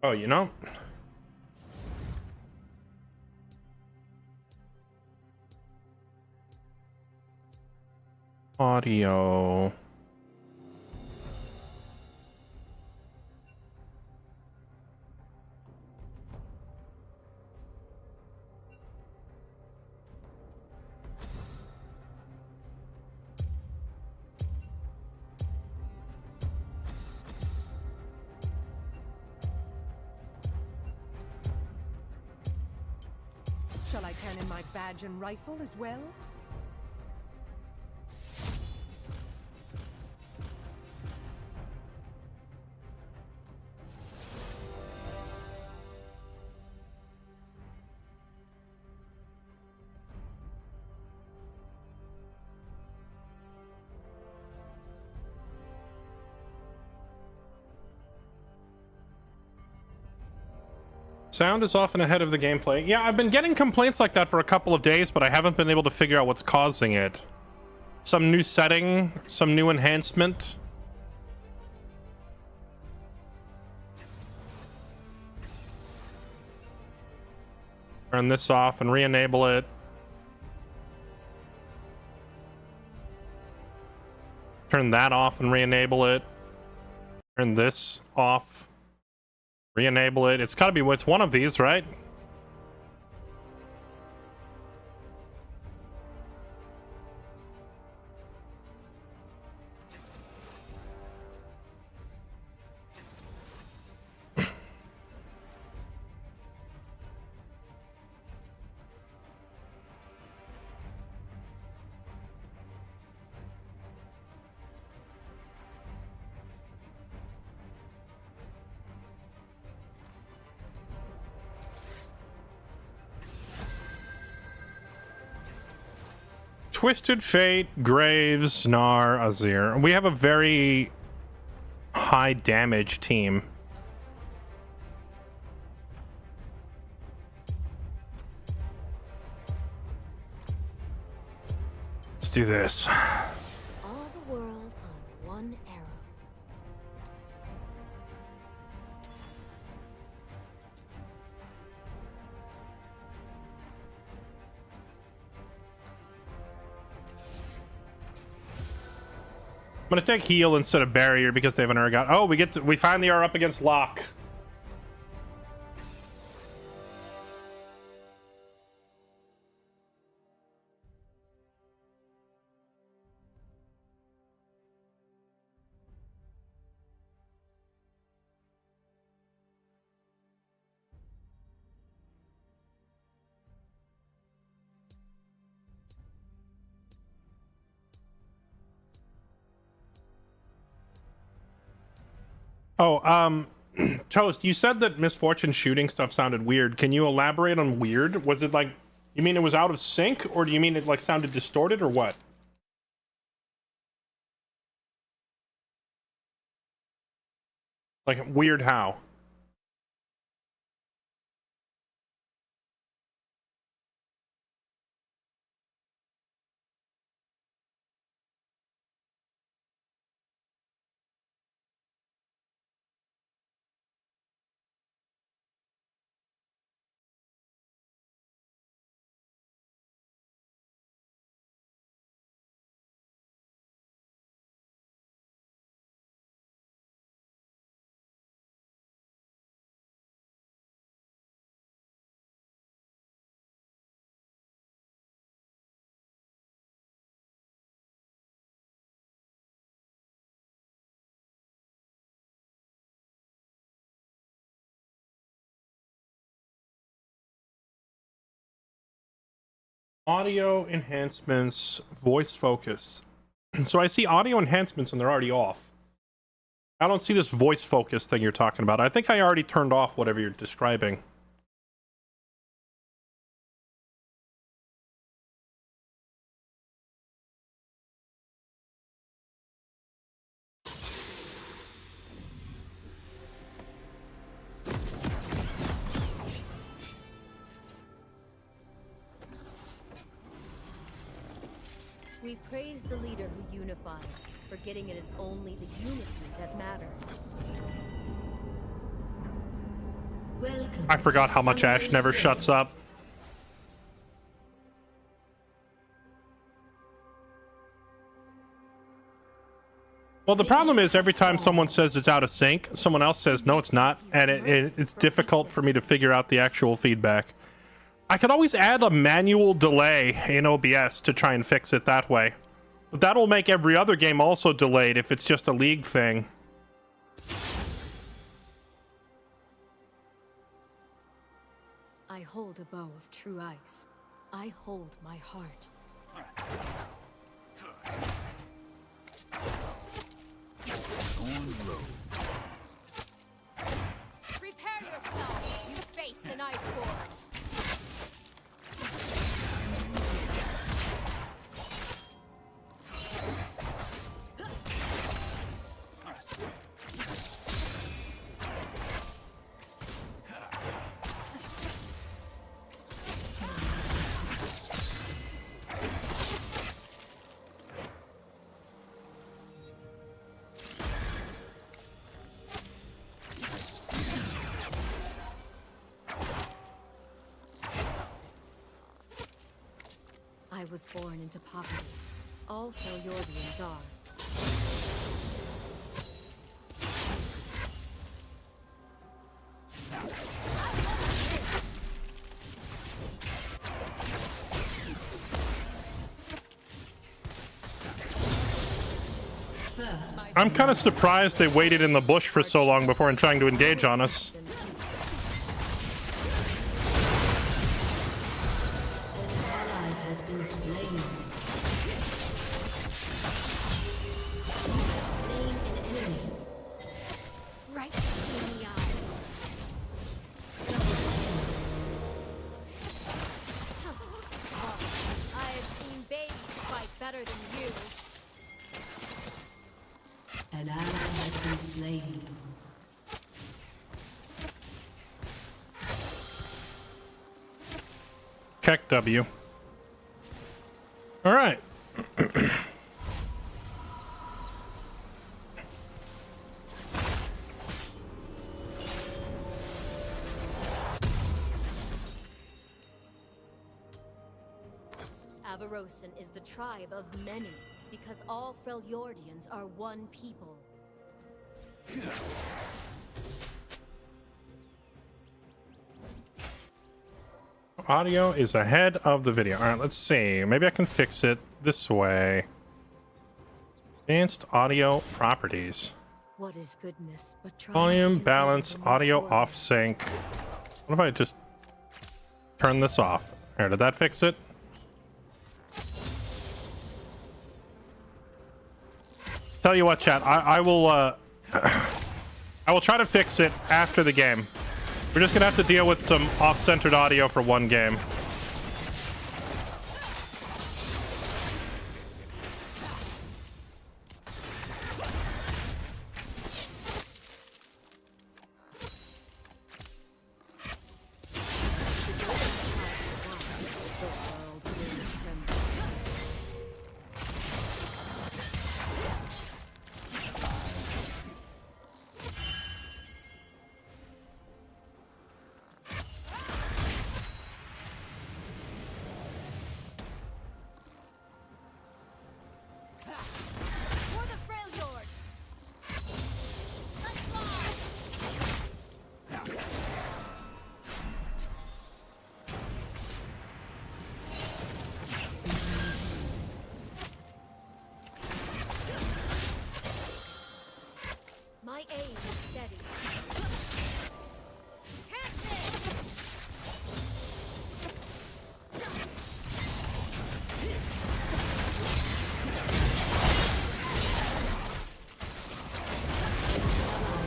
Oh, you know? Audio. Shall I turn in my badge and rifle as well? Sound is often ahead of the gameplay. Yeah, I've been getting complaints like that for a couple of days, but I haven't been able to figure out what's causing it. Some new setting, some new enhancement. Turn this off and re-enable it. Turn that off and re-enable it. Turn this off. Re-enable it. It's got to be with one of these, right? Twisted Fate, Graves, Gnar, Azir. We have a very high damage team. Let's do this. All the world on one arrow. gonna take heal instead of barrier because they have an Urgot. Oh, we finally are up against Locke. Oh, Toast, you said that Misfortune shooting stuff sounded weird. Can you elaborate on weird? Was it like, you mean it was out of sync, or do you mean it like sounded distorted, or what? Like weird how? Audio Enhancements, voice focus. So I see audio enhancements and they're already off. I don't see this voice focus thing you're talking about. I think I already turned off whatever you're describing. We praise the leader who unifies, forgetting it is only the unity that matters. Welcome. I forgot how much Ash never shuts up. Well, the problem is every time someone says it's out of sync, someone else says no, it's not, and it's difficult for me to figure out the actual feedback. I could always add a manual delay in OBS to try and fix it that way. But that'll make every other game also delayed if it's just a League thing. I hold a bow of true ice. I hold my heart. Prepare yourself, you face an ice war. I was born into poverty. All Fairlightians are. First, I'm kind of surprised they waited in the bush for so long before trying to engage on us. ally has been slain. Slain an enemy. Right between the eyes. I have seen babies fight better than you. An ally has been slain. Keck W. All right. Avarosan is the tribe of many, Because all Freljordians are one people. Audio is ahead of the video. All right, let's see. Maybe I can fix it this way. Advanced audio properties. What is goodness but trying Volume, to balance, live audio among off foreigners? sync. What if I just turn this off? Here, did that fix it? Tell you what, chat. I will I will try to fix it after the game. We're just gonna have to deal with some off-centered audio for one game. The world will tremble. For the Freljord! Let's fly! My aim is steady. Catch this!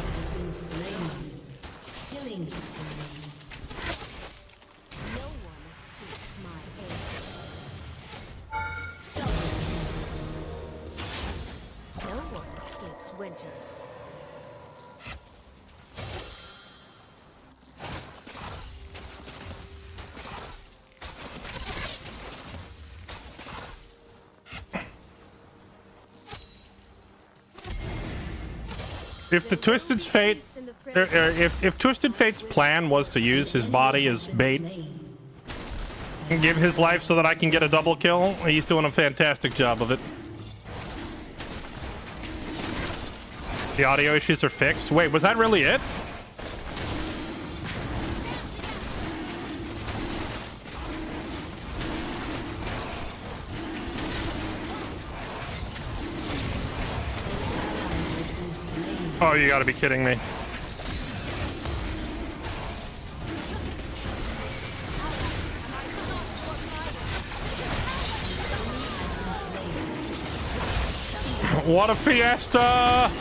Has been slain. Killing spree. No one escapes my aim. No one escapes winter. If the Twisted Fate, if Twisted Fate's plan was to use his body as bait and give his life so that I can get a double kill, he's doing a fantastic job of it. The audio issues are fixed. Wait, was that really it? Oh, you gotta be kidding me. What a fiesta!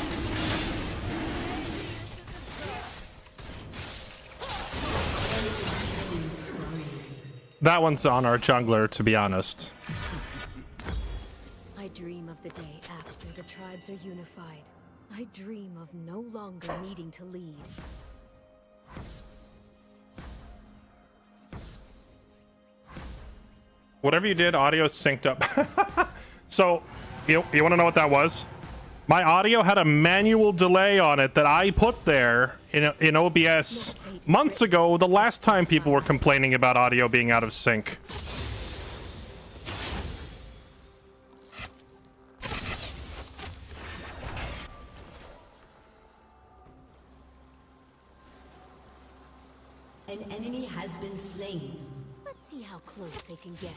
That one's on our jungler, to be honest. I dream of the day after the tribes are unified. I dream of no longer needing to lead. Whatever you did, audio synced up. So, you want to know what that was? My audio had a manual delay on it that I put there in OBS months ago, the last time people were complaining about audio being out of sync. An enemy has been slain. Let's see how close they can get.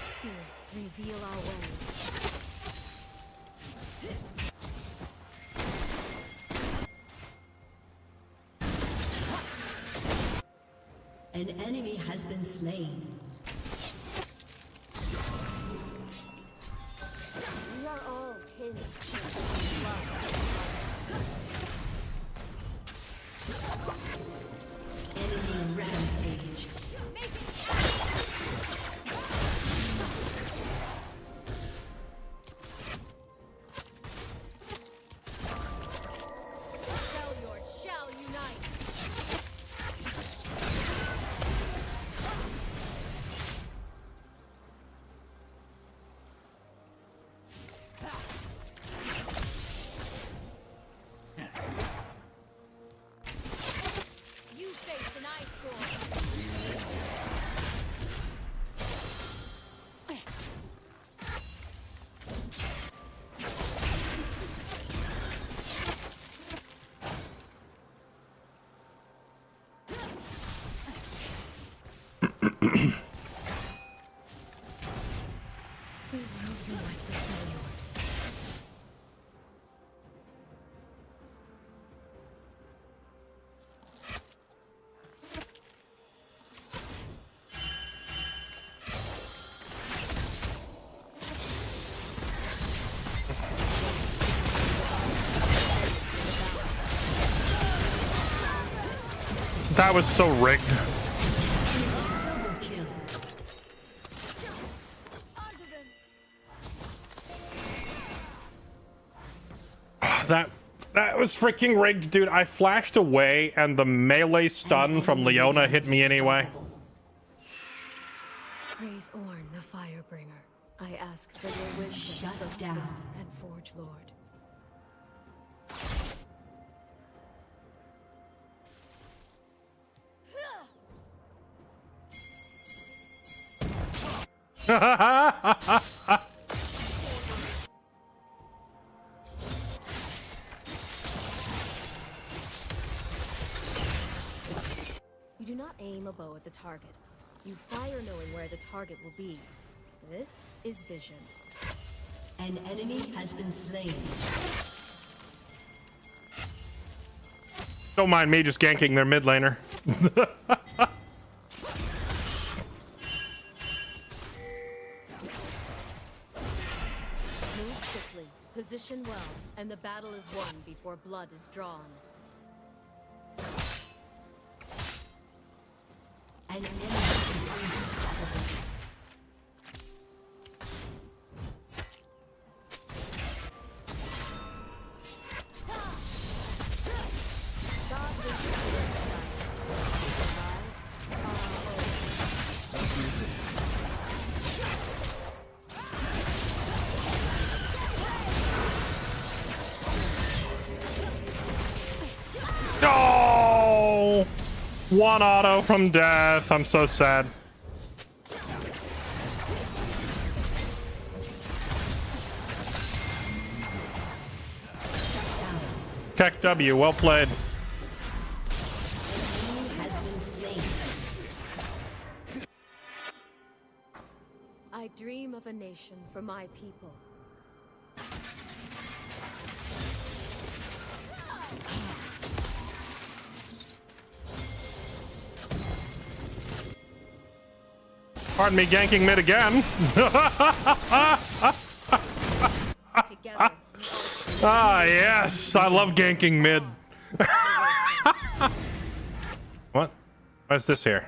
Spirit, reveal our way. An enemy has been slain. We are all kin. Enemy rampage. Freljord shall unite. That was so rigged. That was freaking rigged, dude. I flashed away and the melee stun from Leona hit me anyway. Praise Orn, the Firebringer. I ask for your wisdom. Shut down. And Forge Lord. You do not aim a bow at the target. You fire knowing where the target will be. This is vision. An enemy has been slain. Don't mind me just ganking their mid laner. Move quickly, position well, and the battle is won before blood is drawn. An enemy is unstoppable. Oh! One auto from death. I'm so sad. Keck W, well played. Has been slain. I dream of a nation for my people. Pardon me, ganking mid again. Together, Ah, yes. I love ganking mid. What? What's this here?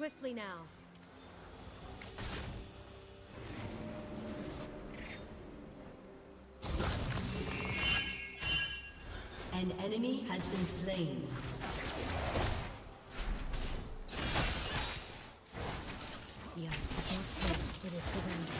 swiftly now. An enemy has been slain. The ice is not thin, it is surrender.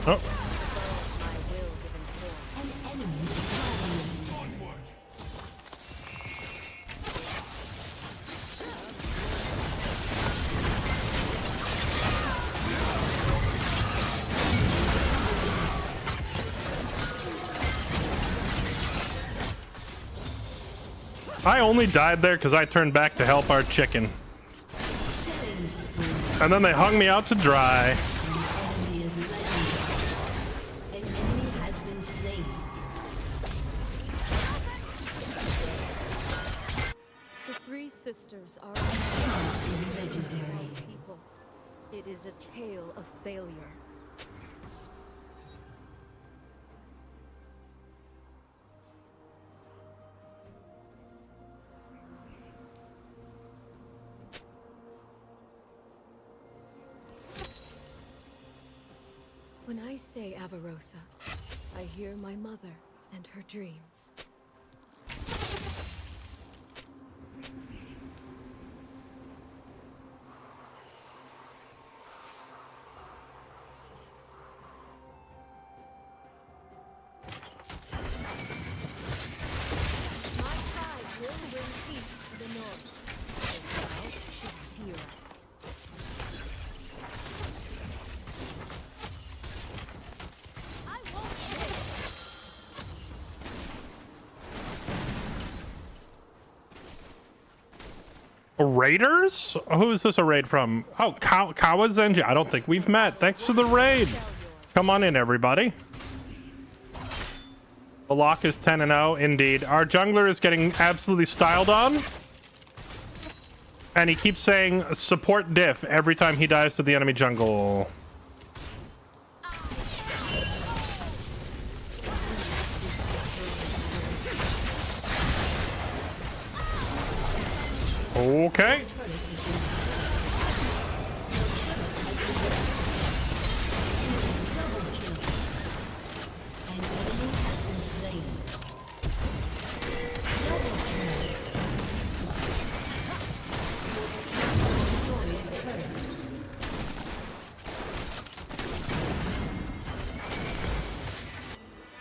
Oh. My will given form. An enemy slain. Onward. I only died there because I turned back to help our chicken. And then they hung me out to dry. Enemy is legendary. An enemy has been slain. The three sisters are Legendary. people. It is a tale of failure. When I say Avarosa, I hear my mother and her dreams. Raiders? Who is this a raid from? Oh, Kawazenji. I don't think we've met. Thanks for the raid. Come on in, everybody. The lock is 10-0, indeed. Our jungler is getting absolutely styled on. And he keeps saying support diff every time he dives to the enemy jungle. Okay.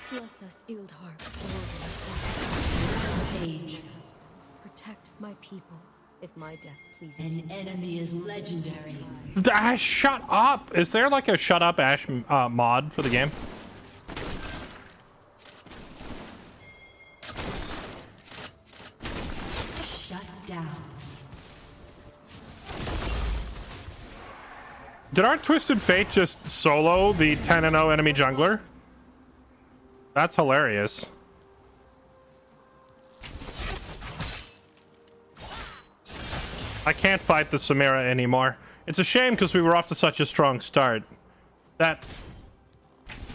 Bless us, Ildar. Page. Protect my people, if my death pleases you. An enemy is legendary. Ash, shut up! Is there like a shut up Ash mod for the game? Shut down. Did our Twisted Fate just solo the 10-0 enemy jungler? That's hilarious. I can't fight the Samira anymore. It's a shame because we were off to such a strong start. That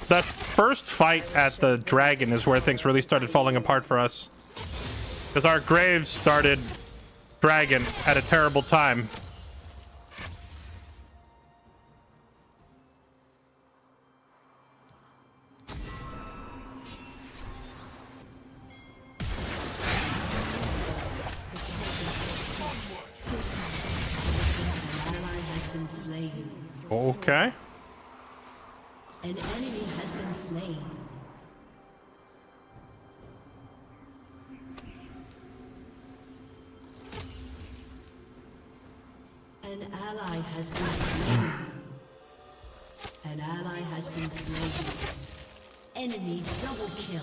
first fight at the dragon is where things really started falling apart for us. Because our Graves started dragon at a terrible time. Okay. An enemy has been slain. An ally has been slain. An ally has been slain. Enemy double kill.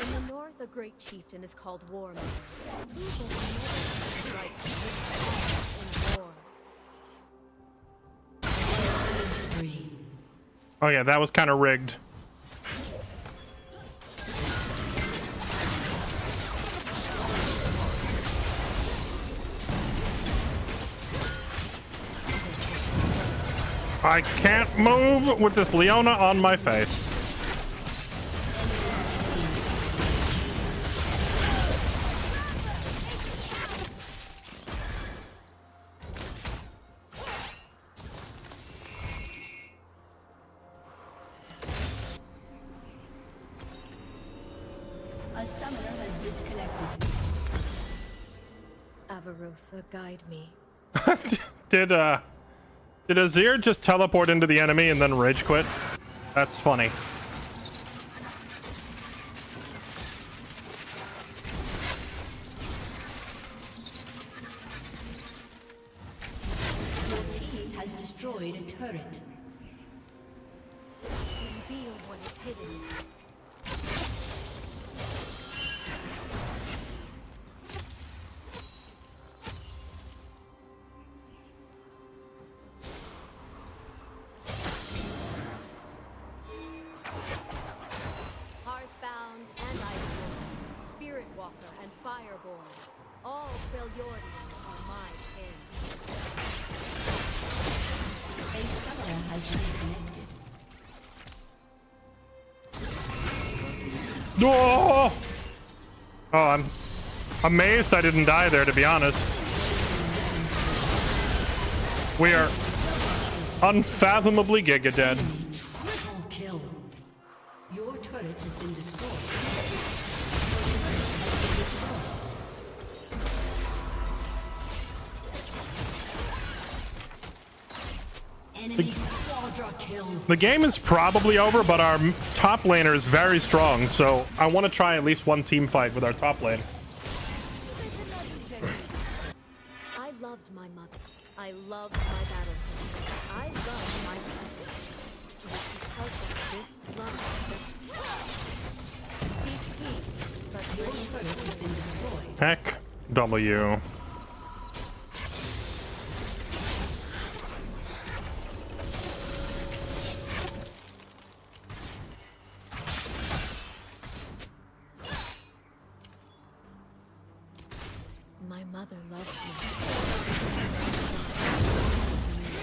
In the north, a great chieftain is called War Man. Who will never right in war? Free. Oh yeah, that was kind of rigged. I can't move with this Leona on my face. A summoner has disconnected. Avarosa, guide me. Did Azir just teleport into the enemy and then rage quit? That's funny. Your team has destroyed a turret. Reveal what is hidden. Hearthbound and Iceborne, Spirit Walker and Fireborn, all Freljordians are my kin. A summoner has reconnected. Oh! Oh, I'm amazed I didn't die there, to be honest. We are unfathomably giga dead. Triple kill. Your turret has been destroyed. Enemy quadra kill. The game is probably over, but our top laner is very strong, so I want to try at least one team fight with our top lane. I loved my mother. I loved my battle system. I loved my people. It was because of this love that seek peace, but Your turret has been destroyed. Heck, W. my mother loved me.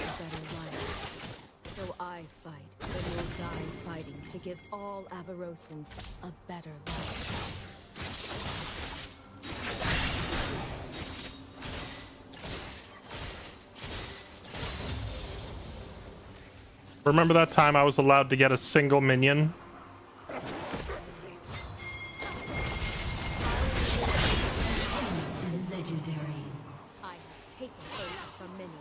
A better life. So I fight and will die fighting to give all Avarosans a better life. Remember that time I was allowed to get a single minion? Is legendary. I have taken oaths from many.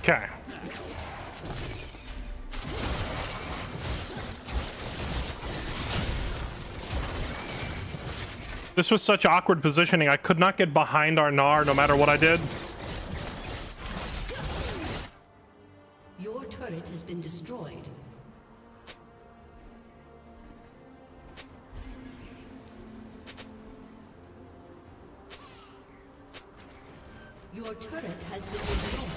Okay. This was such awkward positioning. I could not get behind our Gnar no matter what I did. Your turret has been destroyed. Your turret has been destroyed.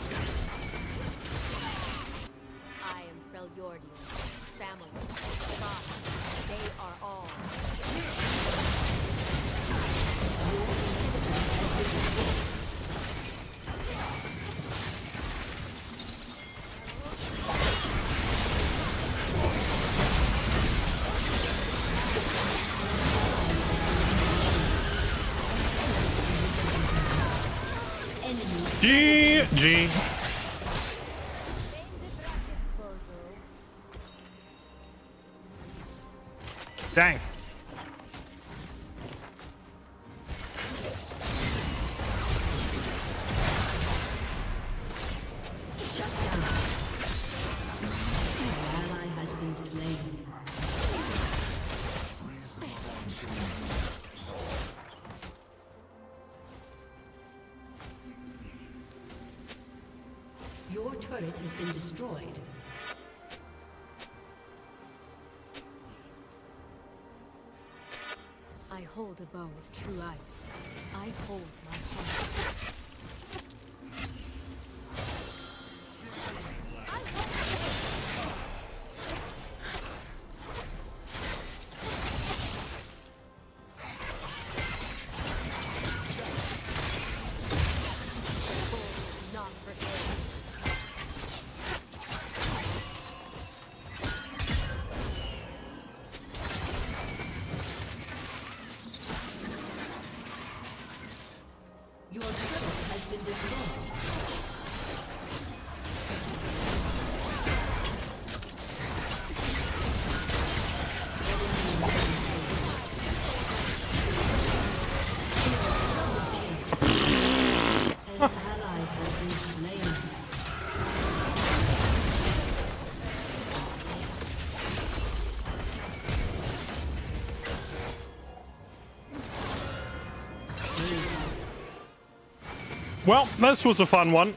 I am Freljordian, family, God. They are all. GG. Dang. Shut down. An ally has been slain. Your turret has been destroyed. I hold a bow of true ice. I hold my heart. Not forgiven. Your turret has been destroyed. An ally has been slain. Well, this was a fun one.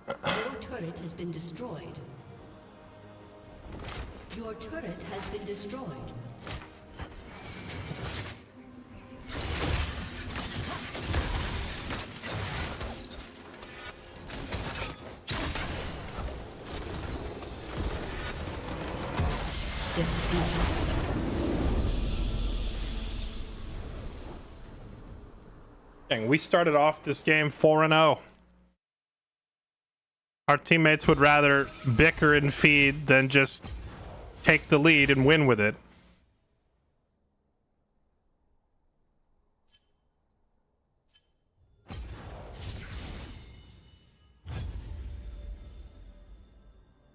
Your turret has been destroyed. Your turret has been destroyed. Dang, we started off this game 4-0. Our teammates would rather bicker and feed than just take the lead and win with it.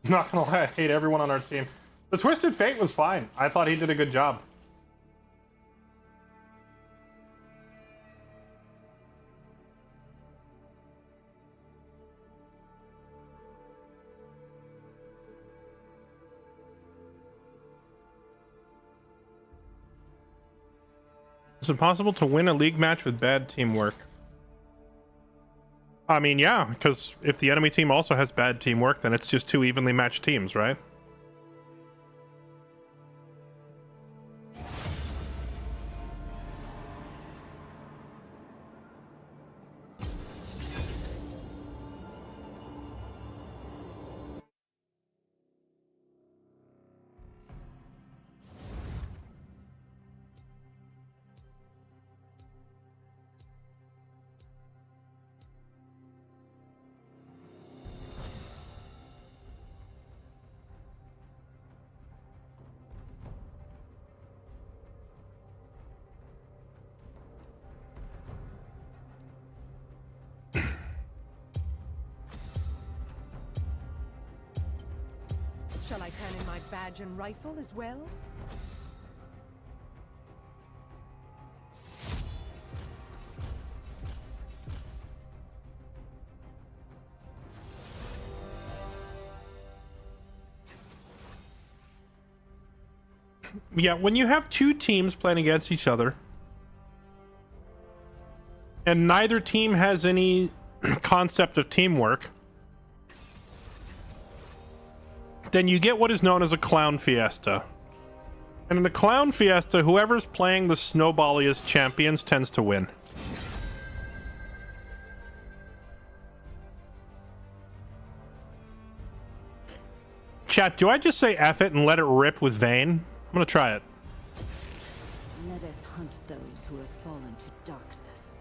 Not gonna lie, I hate everyone on our team. The Twisted Fate was fine. I thought he did a good job. Is it possible to win a league match with bad teamwork? I mean, yeah, because if the enemy team also has bad teamwork, then it's just two evenly matched teams, right? Shall I turn in my badge and rifle as well? Yeah, when you have two teams playing against each other, and neither team has any concept of teamwork, then you get what is known as a clown fiesta. And in a clown fiesta, whoever's playing the snowballiest champions tends to win. Chat, do I just say F it and let it rip with Vayne? I'm gonna try it. Let us hunt those who have fallen to darkness.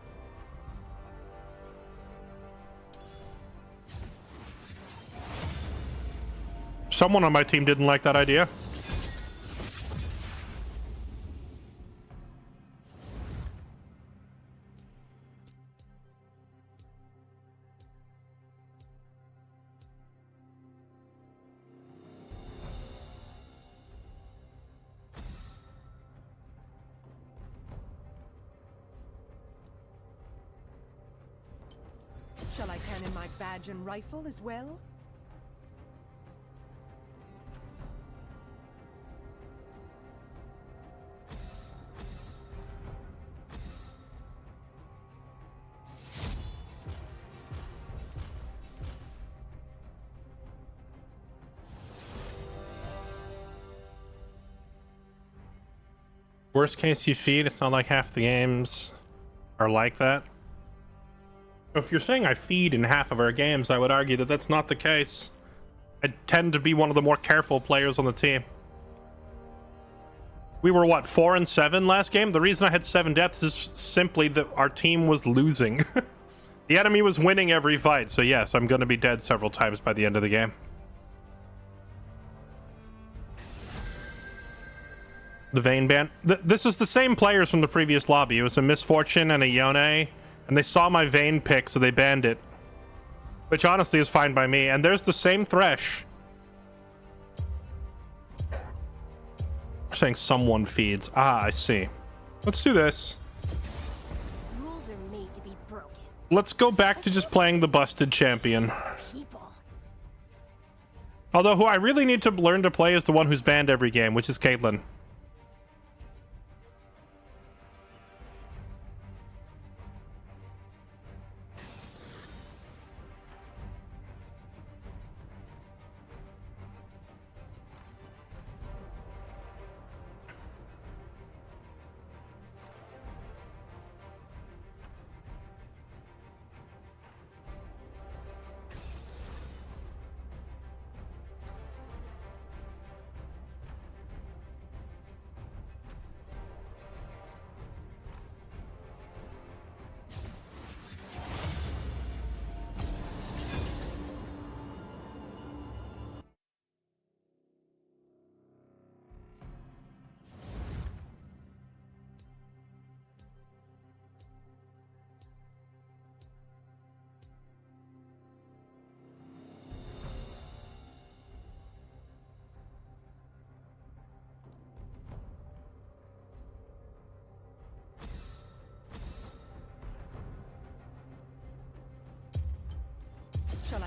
Someone on my team didn't like that idea. Shall I turn in my badge and rifle as well? Worst case you feed, it's not like half the games are like that. If you're saying I feed in half of our games, I would argue that that's not the case. I tend to be one of the more careful players on the team. We were, what, 4 and 7 last game? The reason I had 7 deaths is simply that our team was losing. The enemy was winning every fight, so yes, I'm going to be dead several times by the end of the game. The Vayne ban. This is the same players from the previous lobby. It was a Misfortune and a Yone, and they saw my Vayne pick, so they banned it. Which honestly is fine by me. And there's the same Thresh. We're saying someone feeds. Ah, I see. Let's do this. Rules are made to be broken. Let's go back to just playing the busted champion. People. Although who I really need to learn to play is the one who's banned every game, which is Caitlyn.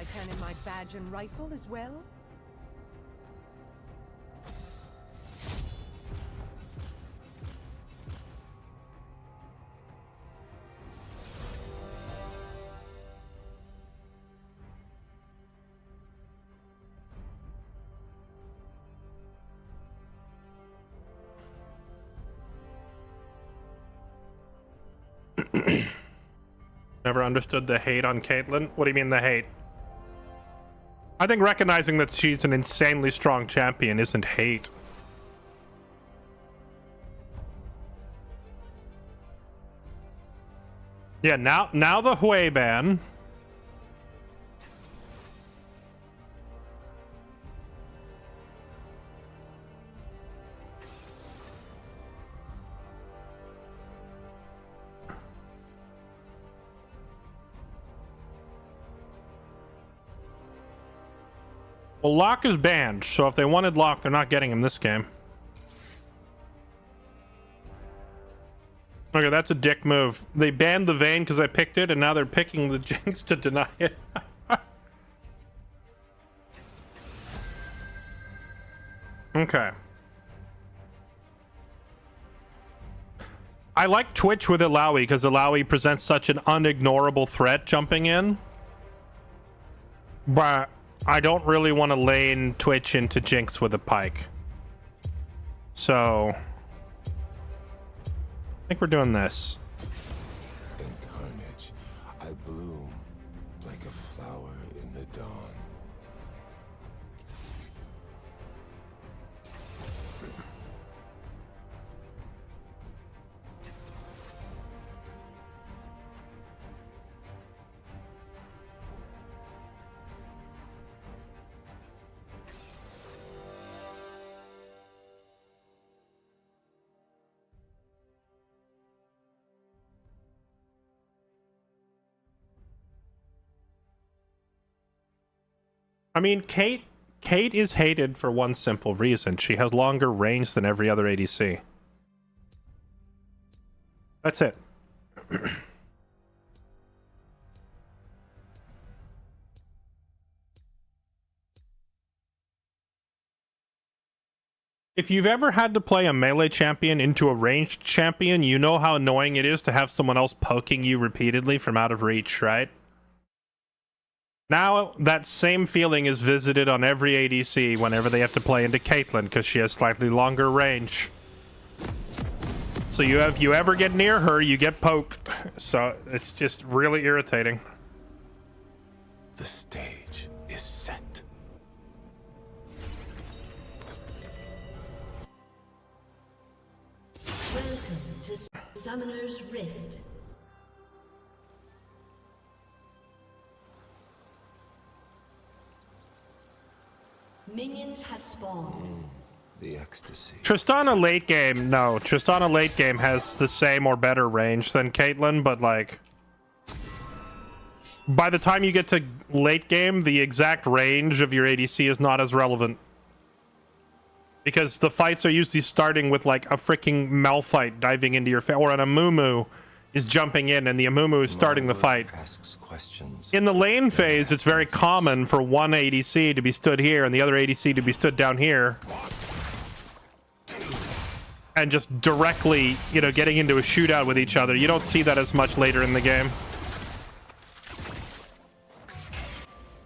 I turn in my badge and rifle as well? Never understood the hate on Caitlyn. What do you mean the hate? I think recognizing that she's an insanely strong champion isn't hate. Yeah, now the Hui ban. Well, Locke is banned, so if they wanted Locke, they're not getting him this game. Okay, that's a dick move. They banned the Vayne because I picked it, and now they're picking the Jinx to deny it. Okay. I like Twitch with Illaoi because Illaoi presents such an unignorable threat jumping in. But I don't really want to lane Twitch into Jinx with a Pyke. So I think we're doing this. In carnage, I bloom like a flower in the dawn. I mean, Kate is hated for one simple reason. She has longer range than every other ADC. That's it. If you've ever had to play a melee champion into a ranged champion, you know how annoying it is to have someone else poking you repeatedly from out of reach, right? Now, that same feeling is visited on every ADC whenever they have to play into Caitlyn, because she has slightly longer range. So you ever get near her, you get poked. So it's just really irritating. The stage is set. Welcome to Summoner's Rift. Minions have spawned. The ecstasy. Tristana late game, no. Tristana late game has the same or better range than Caitlyn, but like, by the time you get to late game, the exact range of your ADC is not as relevant. Because the fights are usually starting with like a freaking Malphite diving into your face, or an Amumu is jumping in and the Amumu is starting the fight. Asks questions. In the lane phase, it's very common for one ADC to be stood here and the other ADC to be stood down here. And just directly, you know, getting into a shootout with each other. You don't see that as much later in the game.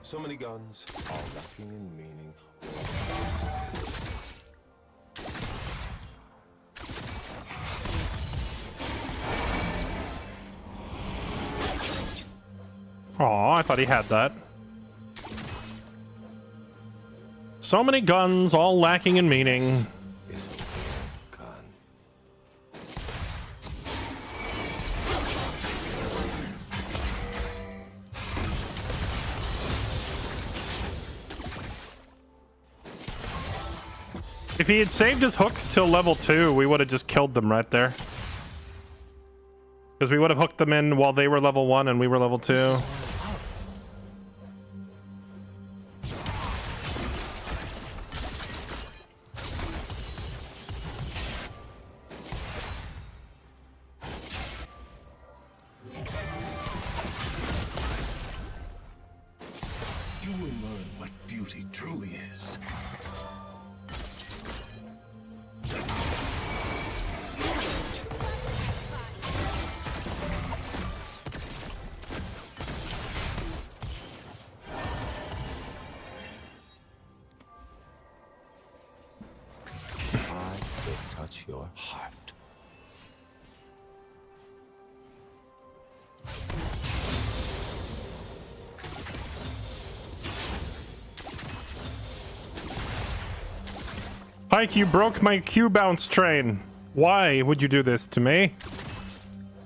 So many guns, all lacking in meaning. Aw, I thought he had that. So many guns, all lacking in meaning. Is a gun. If he had saved his hook till level 2, we would have just killed them right there. Because we would have hooked them in while they were level 1 and we were level 2. touch your heart. Pike, you broke my Q bounce train. Why would you do this to me?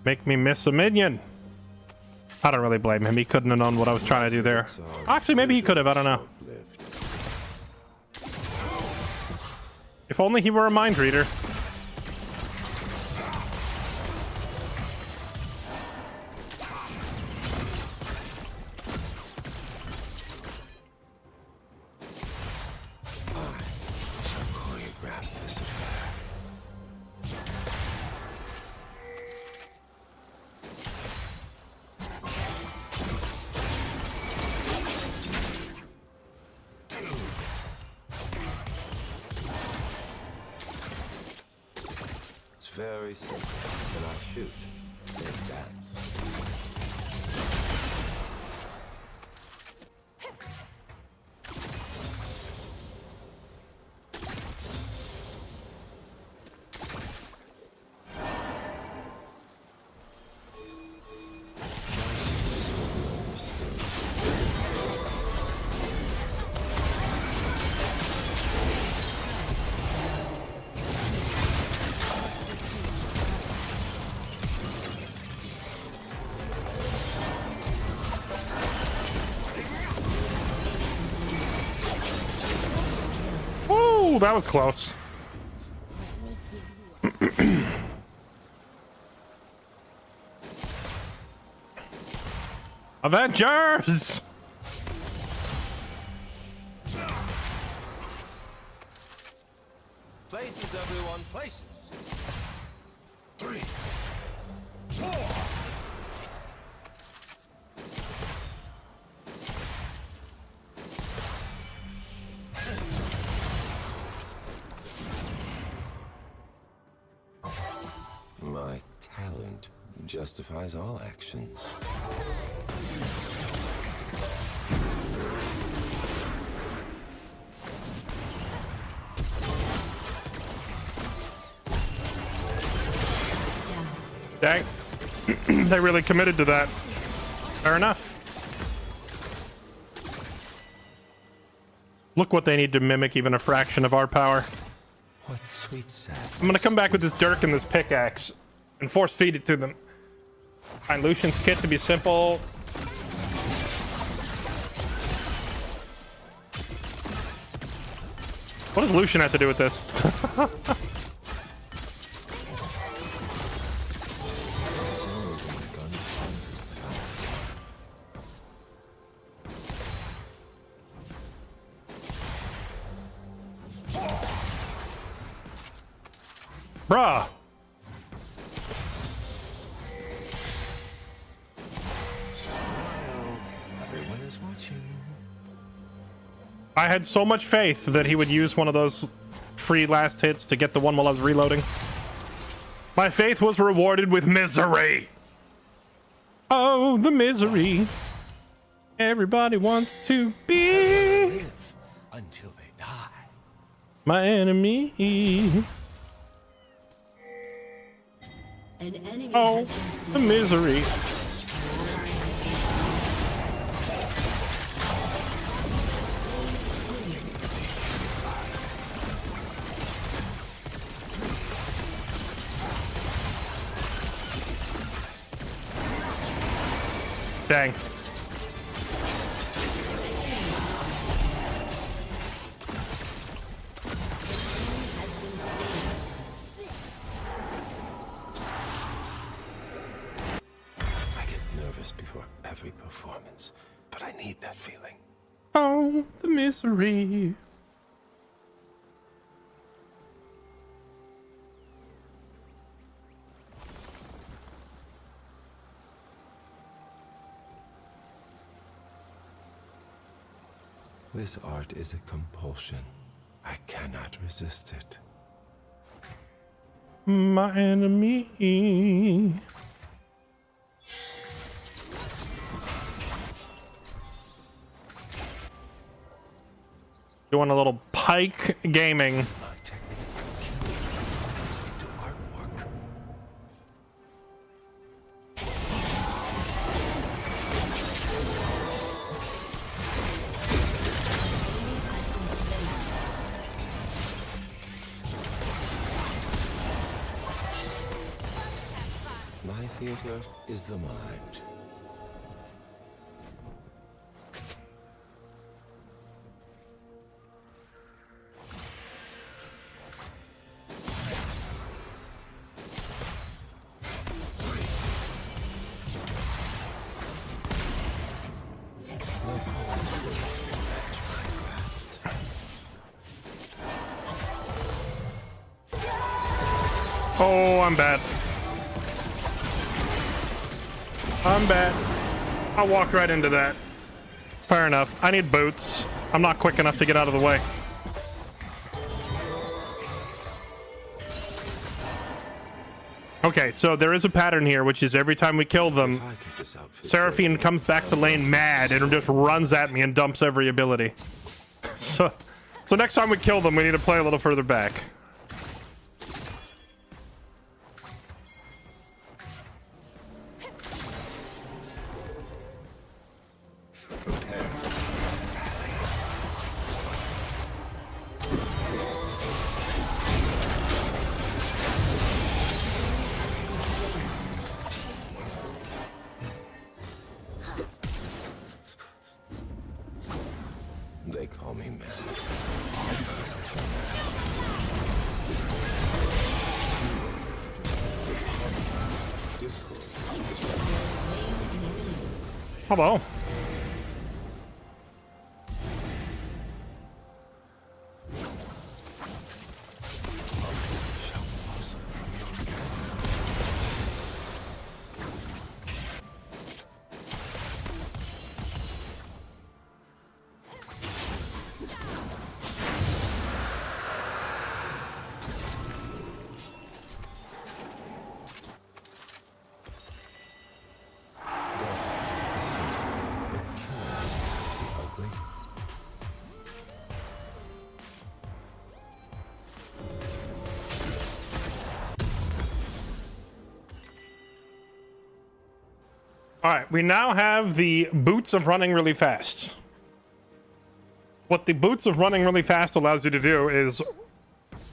Make me miss a minion. I don't really blame him. He couldn't have known what I was trying to do there. Actually, maybe he could have. I don't know. If only he were a mind reader. Choreograph this affair. It's very simple. When I shoot, they dance. Ooh, that was close. Avengers! Places, everyone, places. 3, 4. My talent justifies all actions. Dang. They really committed to that. Fair enough. Look what they need to mimic even a fraction of our power. What sweet sadness. I'm gonna come back with this dirk and this pickaxe and force feed it to them. Find Lucian's kit to be simple. What does Lucian have to do with this? Bruh. Everyone is watching. I had so much faith that he would use one of those free last hits to get the one while I was reloading. My faith was rewarded with misery. Oh, the misery. Everybody wants to be Live until they die. my enemy. An enemy Oh, has been the slain. misery. Dang. I get nervous before every performance, but I need that feeling. Oh, the misery. This art is a compulsion. I cannot resist it. My enemy. Doing a little Pike gaming. My technique. theater is the mind. Oh, I'm bad. I'm bad. I walked right into that. Fair enough. I need boots. I'm not quick enough to get out of the way. Okay, so there is a pattern here, which is every time we kill them, Seraphine comes back to lane mad and just runs at me and dumps every ability. So next time we kill them, we need to play a little further back. They call me mad. Hello. All right, we now have the boots of running really fast. What the boots of running really fast allows you to do is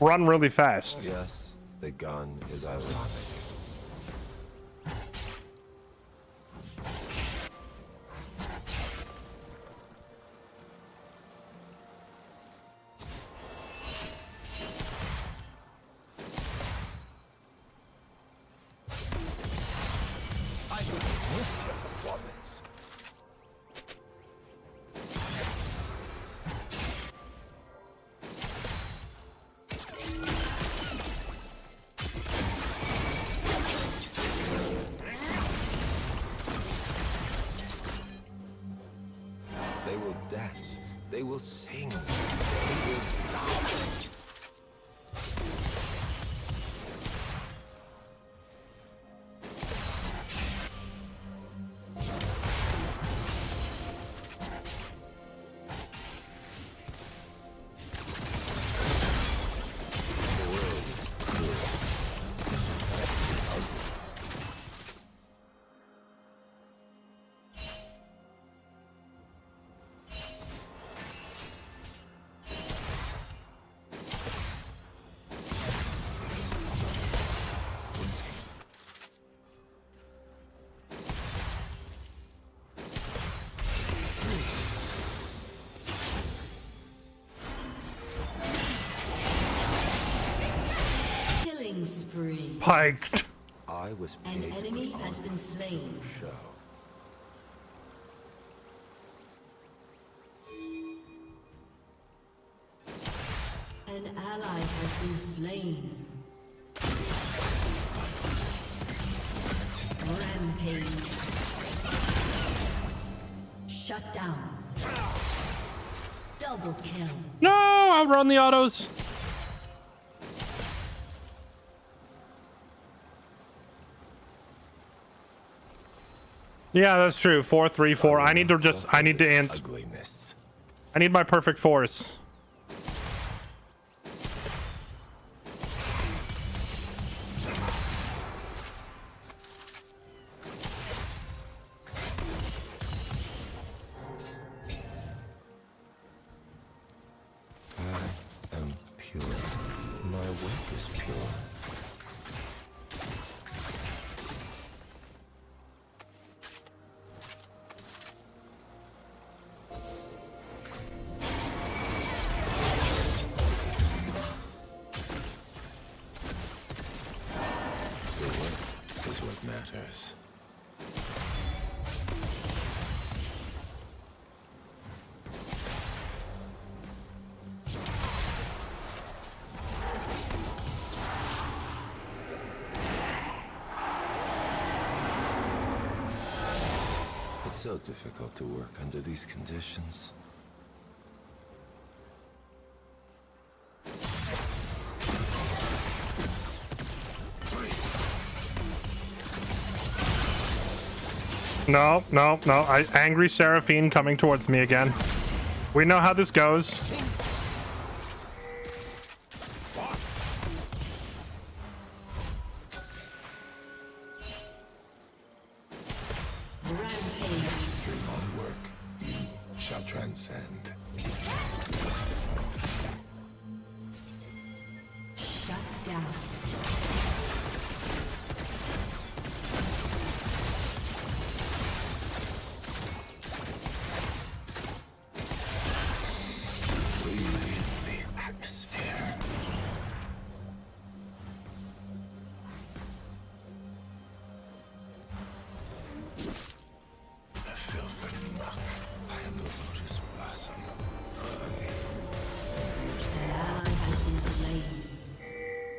run really fast. Yes, the gun is ironic. They will dance. They will sing. They will dance. Killing spree. Piked. I was An paid enemy for has been slain. show. An ally has been slain. Rampage. Shut down. Double kill. No, outrun the autos. Yeah, that's true. 4, 3, 4. I need to int. Ugliness. I need my perfect force. I am pure. My work is pure. matters. It's so difficult to work under these conditions. No, no, no. Angry Seraphine coming towards me again. We know how this goes. Through my work, you shall transcend. Shut down. Breathe the atmosphere. The filth and muck. I am the lotus blossom.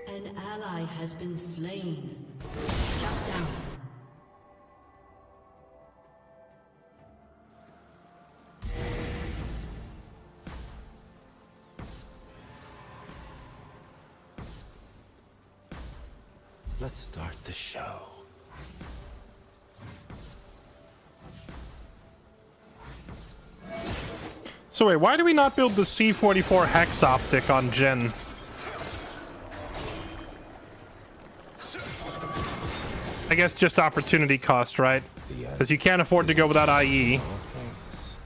An ally has been slain. Shut down. Let's start the show. So wait, why do we not build the C44 Hex Optic on Jin? I guess just opportunity cost, right? Because you can't afford to go without IE. All thanks.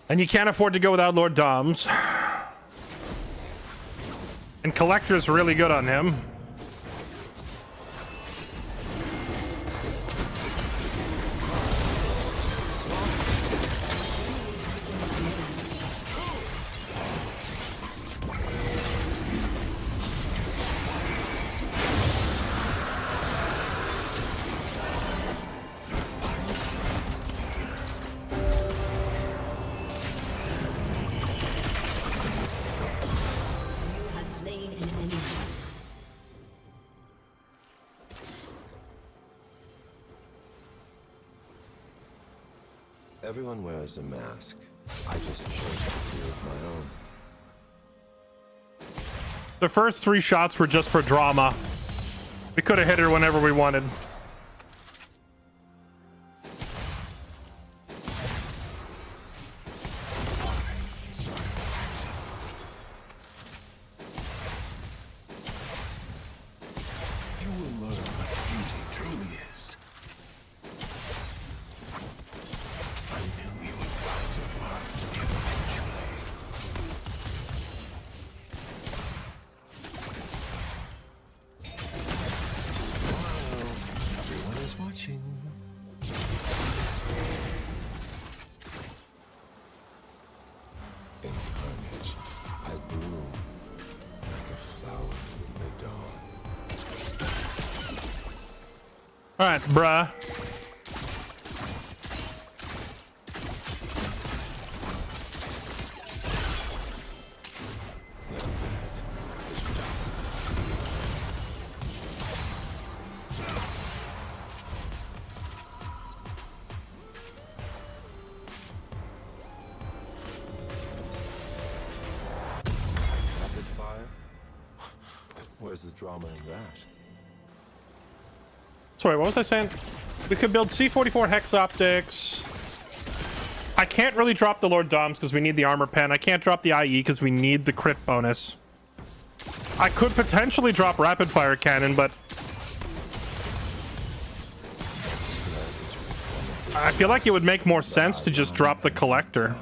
And you can't afford to go without Lord Doms. And Collector's really good on him. You have slain an enemy. Everyone wears a mask. I just chose a few of my own. The first 3 shots were just for drama. We could have hit her whenever we wanted. You will learn what beauty truly is. I knew you would find your mark eventually. Smile. Everyone is watching. In carnage, I bloom like a flower in the dawn. Alright, bruh. Now that is what I want to see. Rapid fire? Where's the drama in that? Sorry, what was I saying? We could build C44 Hex Optics. I can't really drop the Lord Doms because we need the armor pen. I can't drop the IE because we need the crit bonus. I could potentially drop rapid fire cannon, but I feel like it would make more sense to just drop the collector.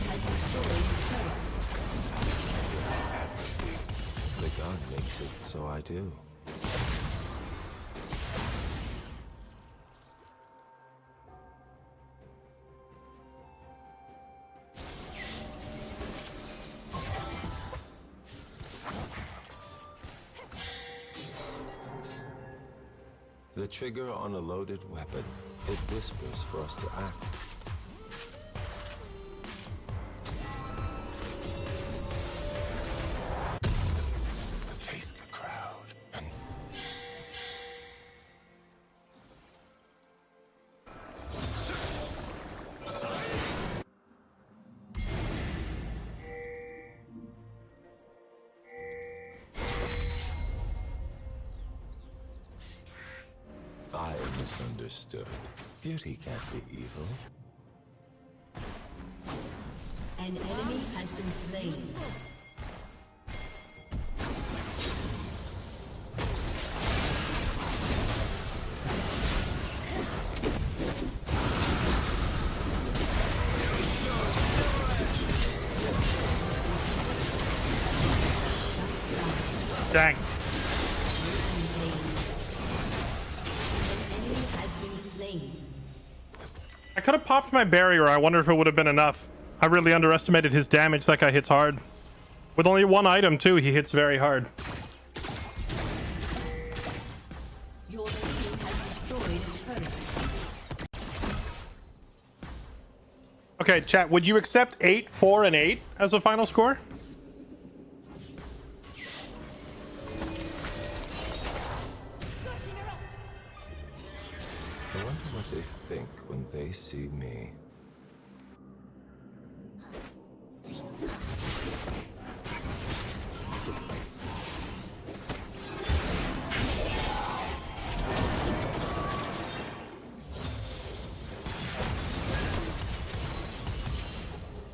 Has do. The trigger on a loaded weapon, it whispers for us to act. Face the crowd and I misunderstood. Beauty can't be evil. An enemy has been slain. Dang. An enemy has been slain. I could have popped my barrier. I wonder if it would have been enough. I really underestimated his damage. That guy hits hard. With only one item, too, he hits very hard. Your team has destroyed a turret. Okay, chat, would you accept 8, 4, and 8 as a final score? I wonder what they think when they see me.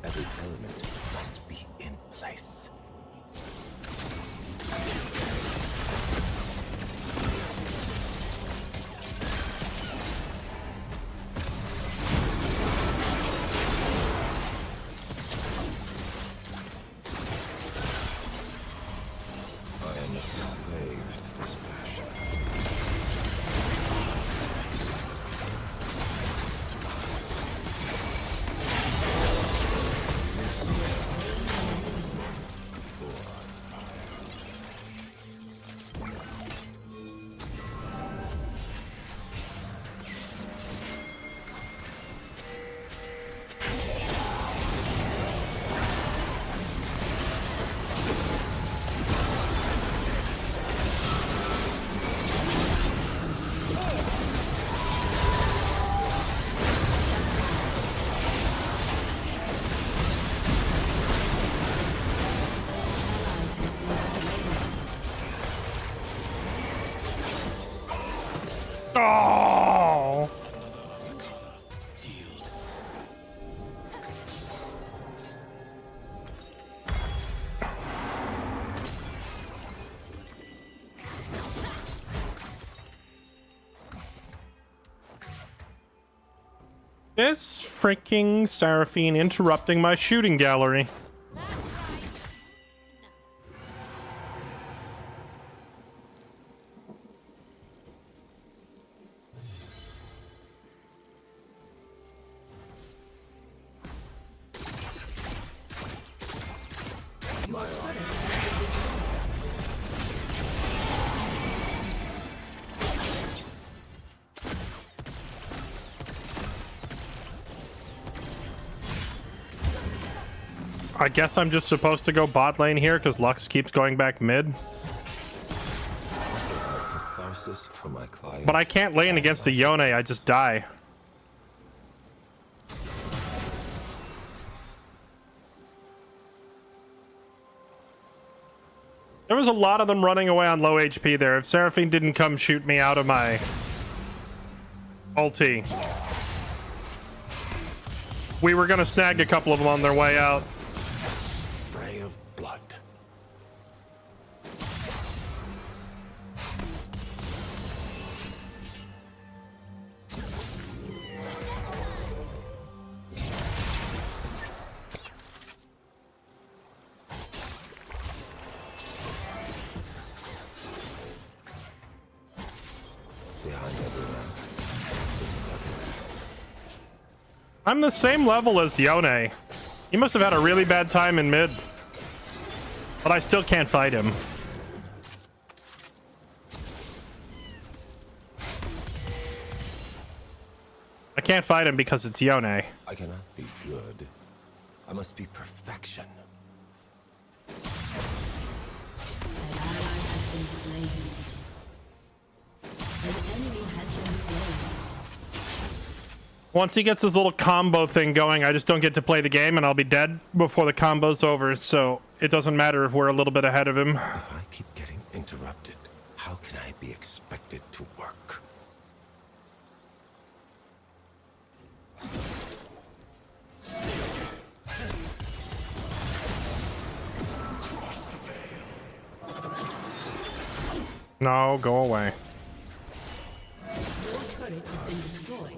Every element must be in place. I am a slave to this passion. Oh! This freaking Seraphine interrupting my shooting gallery. I guess I'm just supposed to go bot lane here because Lux keeps going back mid. Catharsis for my clients. But I can't lane against a Yone, I just die. There was a lot of them running away on low HP there. If Seraphine didn't come shoot me out of my ulti, we were gonna snag a couple of them on their way out. Ray of blood. I'm the same level as Yone. He must have had a really bad time in mid. But I still can't fight him. I can't fight him because it's Yone. I cannot be good. I must be perfection. An ally has been slain. An enemy has been slain. Once he gets his little combo thing going, I just don't get to play the game and I'll be dead before the combo's over, so it doesn't matter if we're a little bit ahead of him. If I keep getting interrupted, how can I be expected to work? No, go away. Your turret has been destroyed.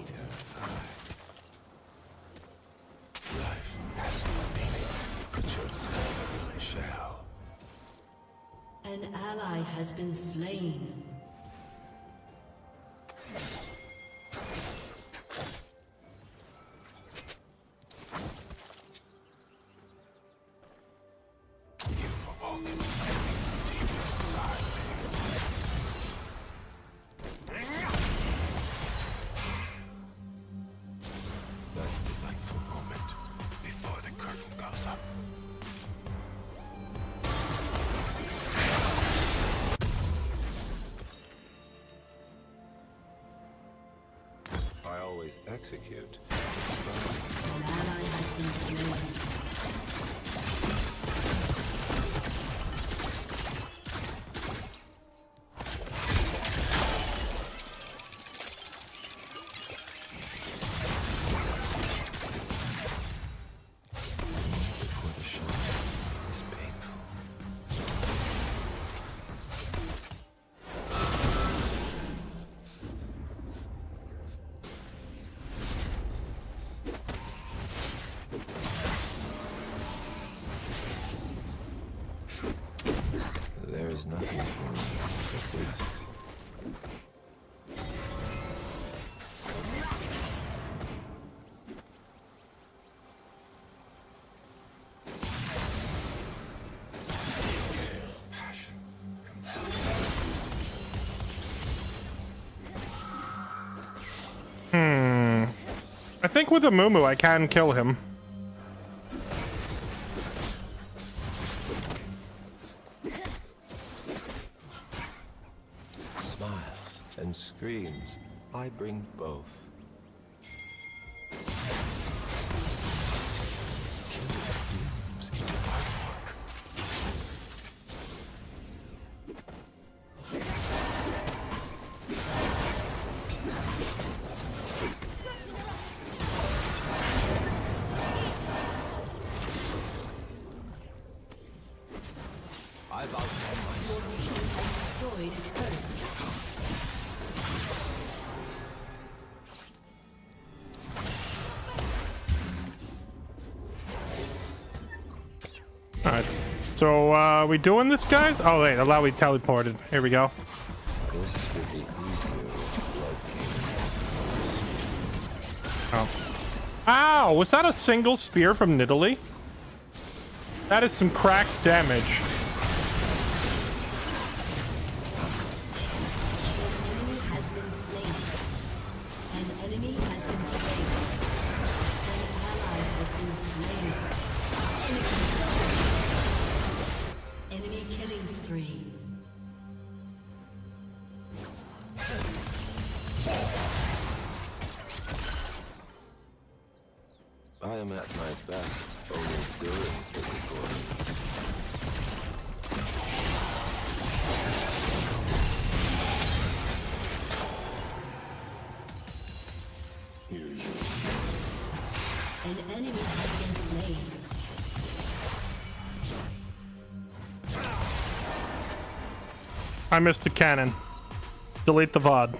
Life has no meaning, but your death shall. An ally has been slain. You've awoken something deep inside me. That delightful moment before the curtain goes up. I always execute. An ally has been slain. Before the shock is painful. There is nothing for me but this. Passion I think with a Mumu I can kill him. smiles and screams. I bring both. Killer blooms into artwork. I've outdone myself. Destroyed a turret. Alright. So, we doing this, guys? Oh, wait. Allow me teleported. Here we go. This would be easier if blood came. Oh. Ow! Was that a single spear from Nidalee? That is some cracked damage. Enemy has been slain. An enemy has been slain. An ally has been slain. Enemy killing spree. I am at my best only during physical illness. An enemy has been slain. I missed a cannon. Delete the VOD.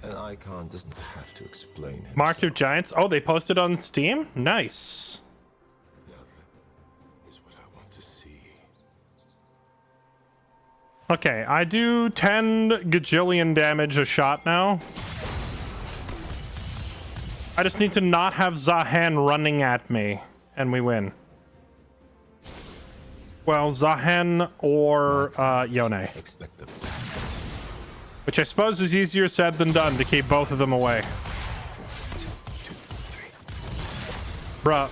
An icon doesn't have to explain himself. March of Giants. Oh, they posted on Steam? Nice. Now that is what I want to see. Okay, I do 10 gajillion damage a shot now. I just need to not have Zahan running at me, and we win. Well, Zahan or Yone. Expect the Which I suppose is easier said than done to keep both of them away. Bruh.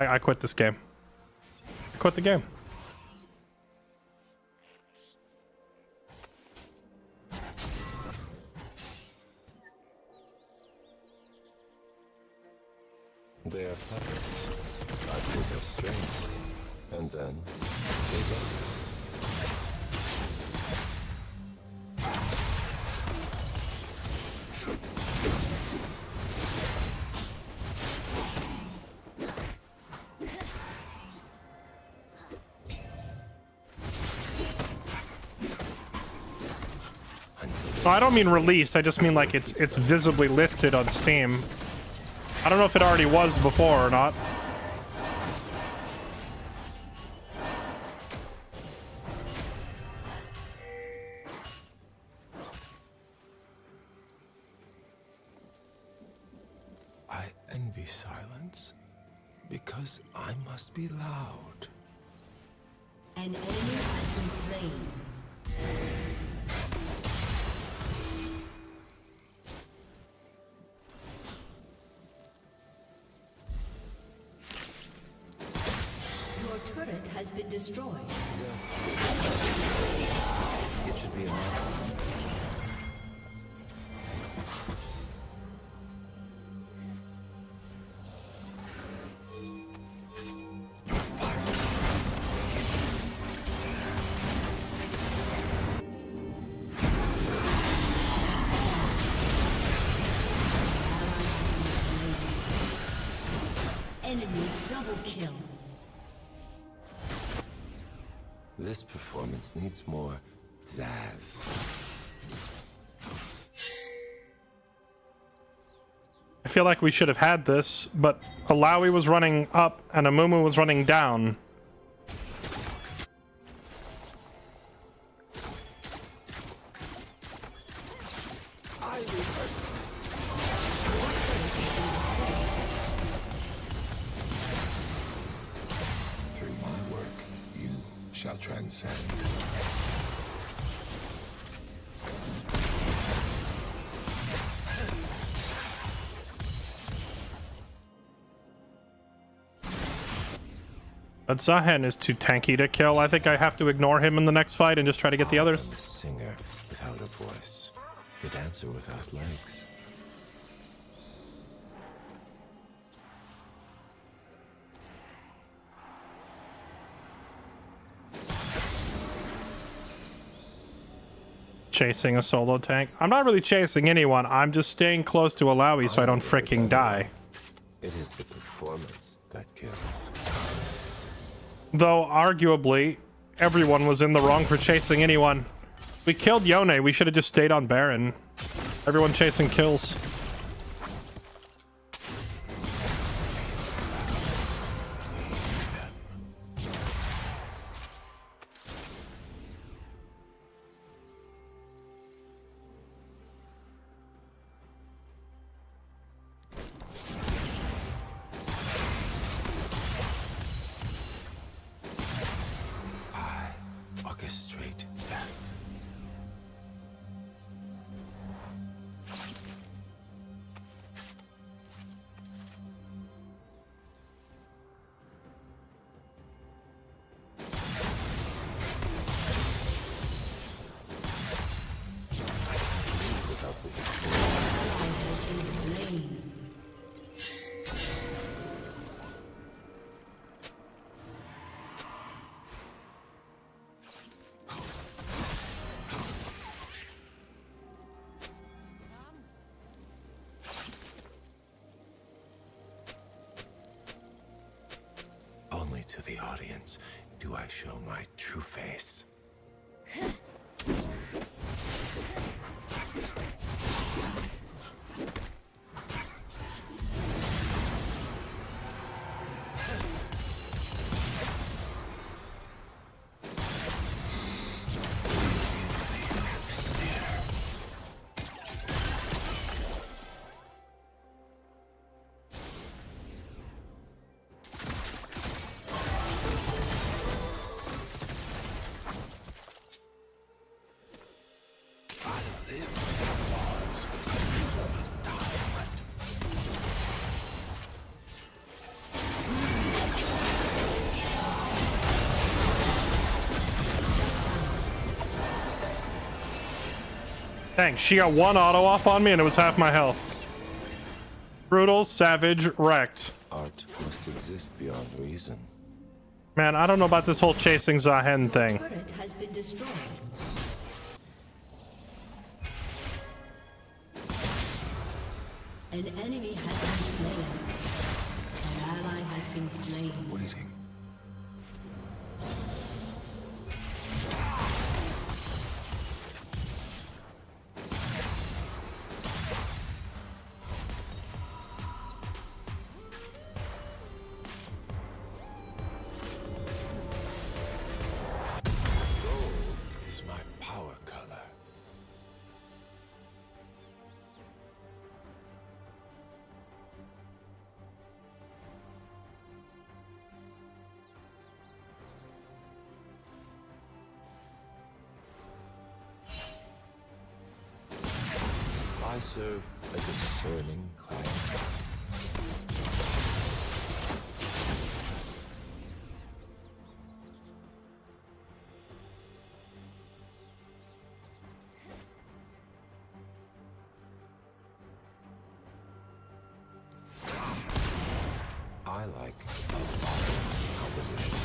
I quit this game. I quit the game. They are puppets, but with their strength. And then they go. No, I don't mean released, I just mean like it's visibly listed on Steam. I don't know if it already was before or not. I envy silence because I must be loud. An enemy has been slain. Your turret has been destroyed. It should be on. Enemy double kill. This performance needs more zazz. I feel like we should have had this, but Alawi was running up and Amumu was running down. Through my work, you shall transcend. But Zahan is too tanky to kill. I think I have to ignore him in the next fight and just try to get the others. The singer without a voice, the dancer without legs. Chasing a solo tank. I'm not really chasing anyone. I'm just staying close to Alawi so I don't freaking die. It is the performance that kills. Though, arguably, everyone was in the wrong for chasing anyone. We killed Yone. We should have just stayed on Baron. Everyone chasing kills. Orchestrate death. Without the Has been slain. only to the audience do I show my true face. Dang, she got one auto off on me and it was half my health. Brutal, savage, wrecked. Art must exist beyond reason. Man, I don't know about this whole chasing Zahen thing. Turret has been destroyed. An enemy has been slain. An ally has been slain. Waiting. Is my power color. I serve a discerning class. I like a balanced composition.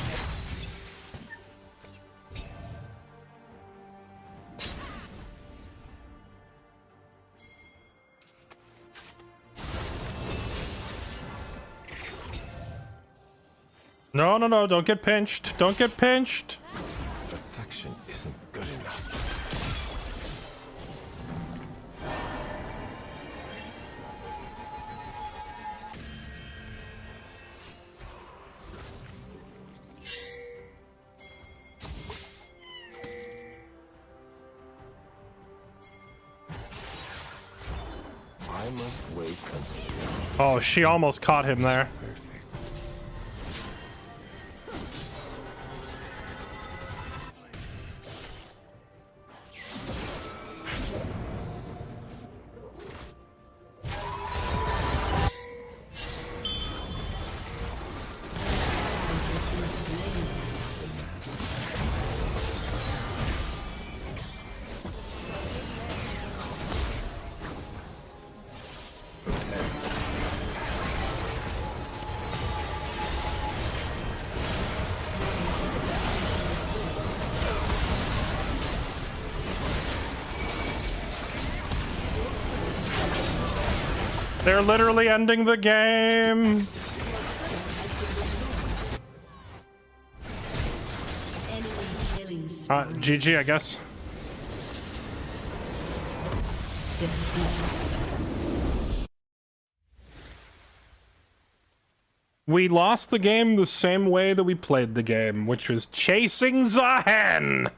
No, no, no, don't get pinched. Don't get pinched. Perfection isn't good enough. I must wait until Oh, she almost caught him there. perfect. They're literally ending the game. Enemy killing spree. GG, I guess. We lost the game the same way that we played the game, which was chasing Zahen.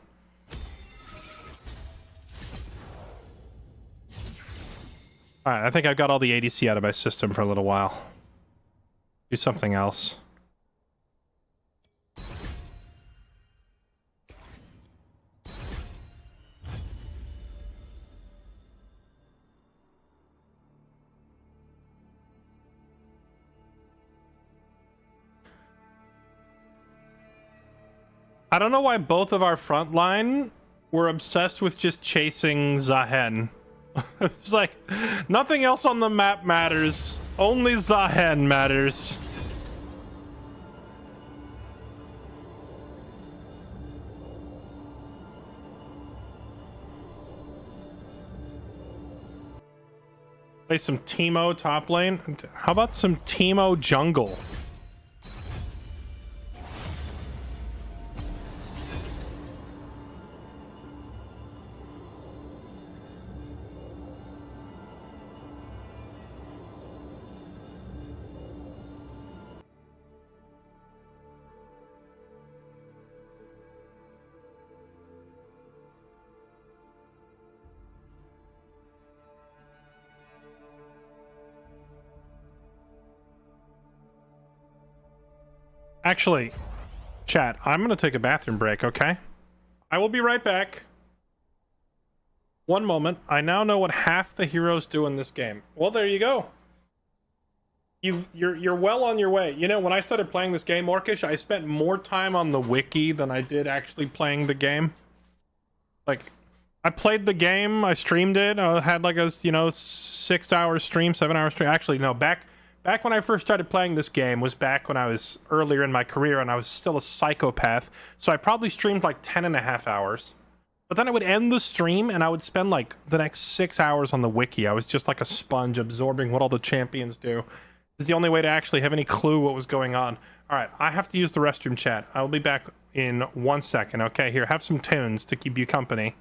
Alright, I think I've got all the ADC out of my system for a little while. Do something else. I don't know why both of our front line were obsessed with just chasing Zahen. It's like, nothing else on the map matters. Only Zahen matters. Play some Teemo top lane. How about some Teemo jungle? Actually, chat, I'm gonna take a bathroom break, okay? I will be right back. One moment. I now know what half the heroes do in this game. Well, there you go. You're well on your way. You know, when I started playing this game, Orcish, I spent more time on the wiki than I did actually playing the game. Like, I played the game, I streamed it, I had like a, you know, 6-hour stream, 7-hour stream. Actually, no, back when I first started playing this game was back when I was earlier in my career and I was still a psychopath. So I probably streamed like 10.5 hours. But then I would end the stream and I would spend like the next 6 hours on the wiki. I was just like a sponge absorbing what all the champions do. It's the only way to actually have any clue what was going on. All right, I have to use the restroom, chat. I'll be back in 1 second. Okay, here, have some tunes to keep you company.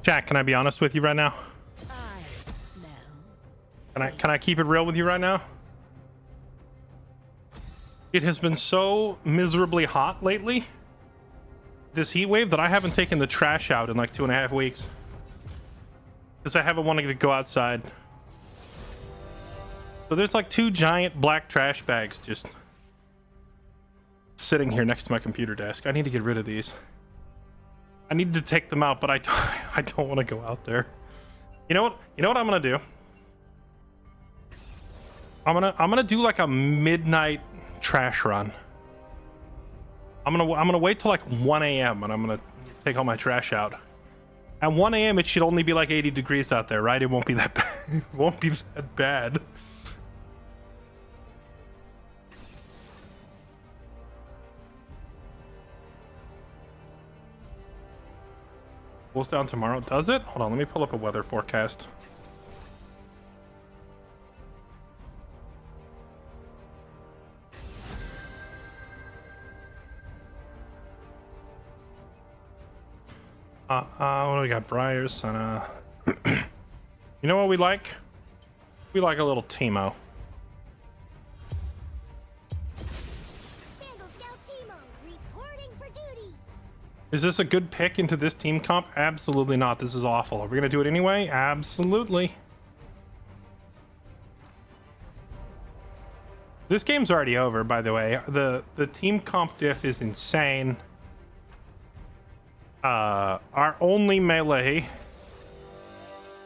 Jack, can I be honest with you right now? I smell. Can I keep it real with you right now? It has been so miserably hot lately, this heat wave, that I haven't taken the trash out in like 2.5 weeks. Because I haven't wanted to go outside. So there's like 2 giant black trash bags just sitting here next to my computer desk. I need to get rid of these. I need to take them out, but I don't want to go out there. You know what I'm gonna do? I'm gonna do like a midnight trash run. I'm gonna wait till like 1 a.m. and I'm gonna take all my trash out. At 1 a.m. it should only be like 80 degrees out there, right? It won't be that bad. It won't be that bad. Cools down tomorrow, does it? Hold on, let me pull up a weather forecast. What do we got? Briars and you know what we like? We like a little Teemo. Sandal Scout Timo, reporting for duty. Is this a good pick into this team comp? Absolutely not. This is awful. Are we gonna do it anyway? Absolutely. This game's already over, by the way. The team comp diff is insane. Our only melee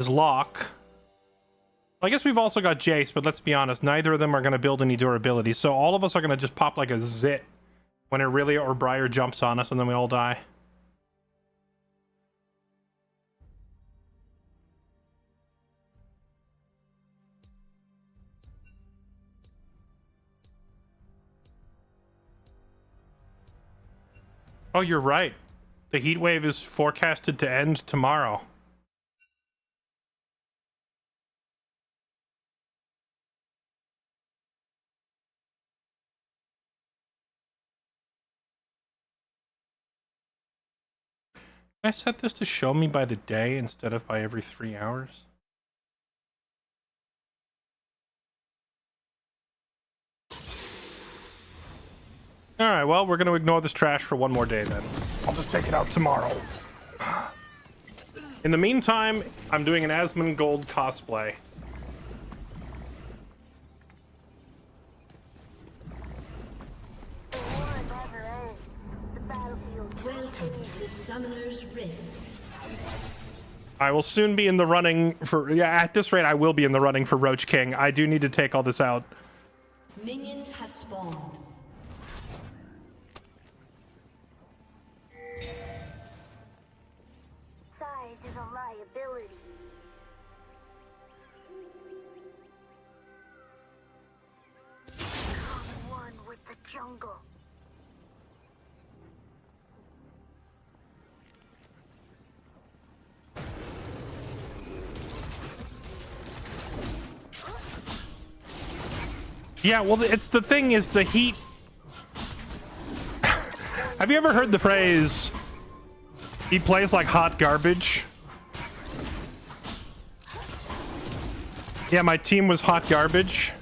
is Locke. I guess we've also got Jace, but let's be honest, neither of them are going to build any durability. So all of us are going to just pop like a zit when Aurelia or Briar jumps on us, and then we all die. Oh, you're right. The heat wave is forecasted to end tomorrow. Can I set this to show me by the day instead of by every 3 hours? Alright, well, we're going to ignore this trash for 1 more day then. I'll just take it out tomorrow. In the meantime, I'm doing an Asmongold cosplay. Welcome to Summoner's Rift. I will soon be in the running for... Yeah, at this rate, I will be in the running for Roach King. I do need to take all this out. Minions have spawned. Size is a liability. Become one with the jungle. Yeah, well, it's the thing is the heat... Have you ever heard the phrase, he plays like hot garbage? Yeah, my team was hot garbage.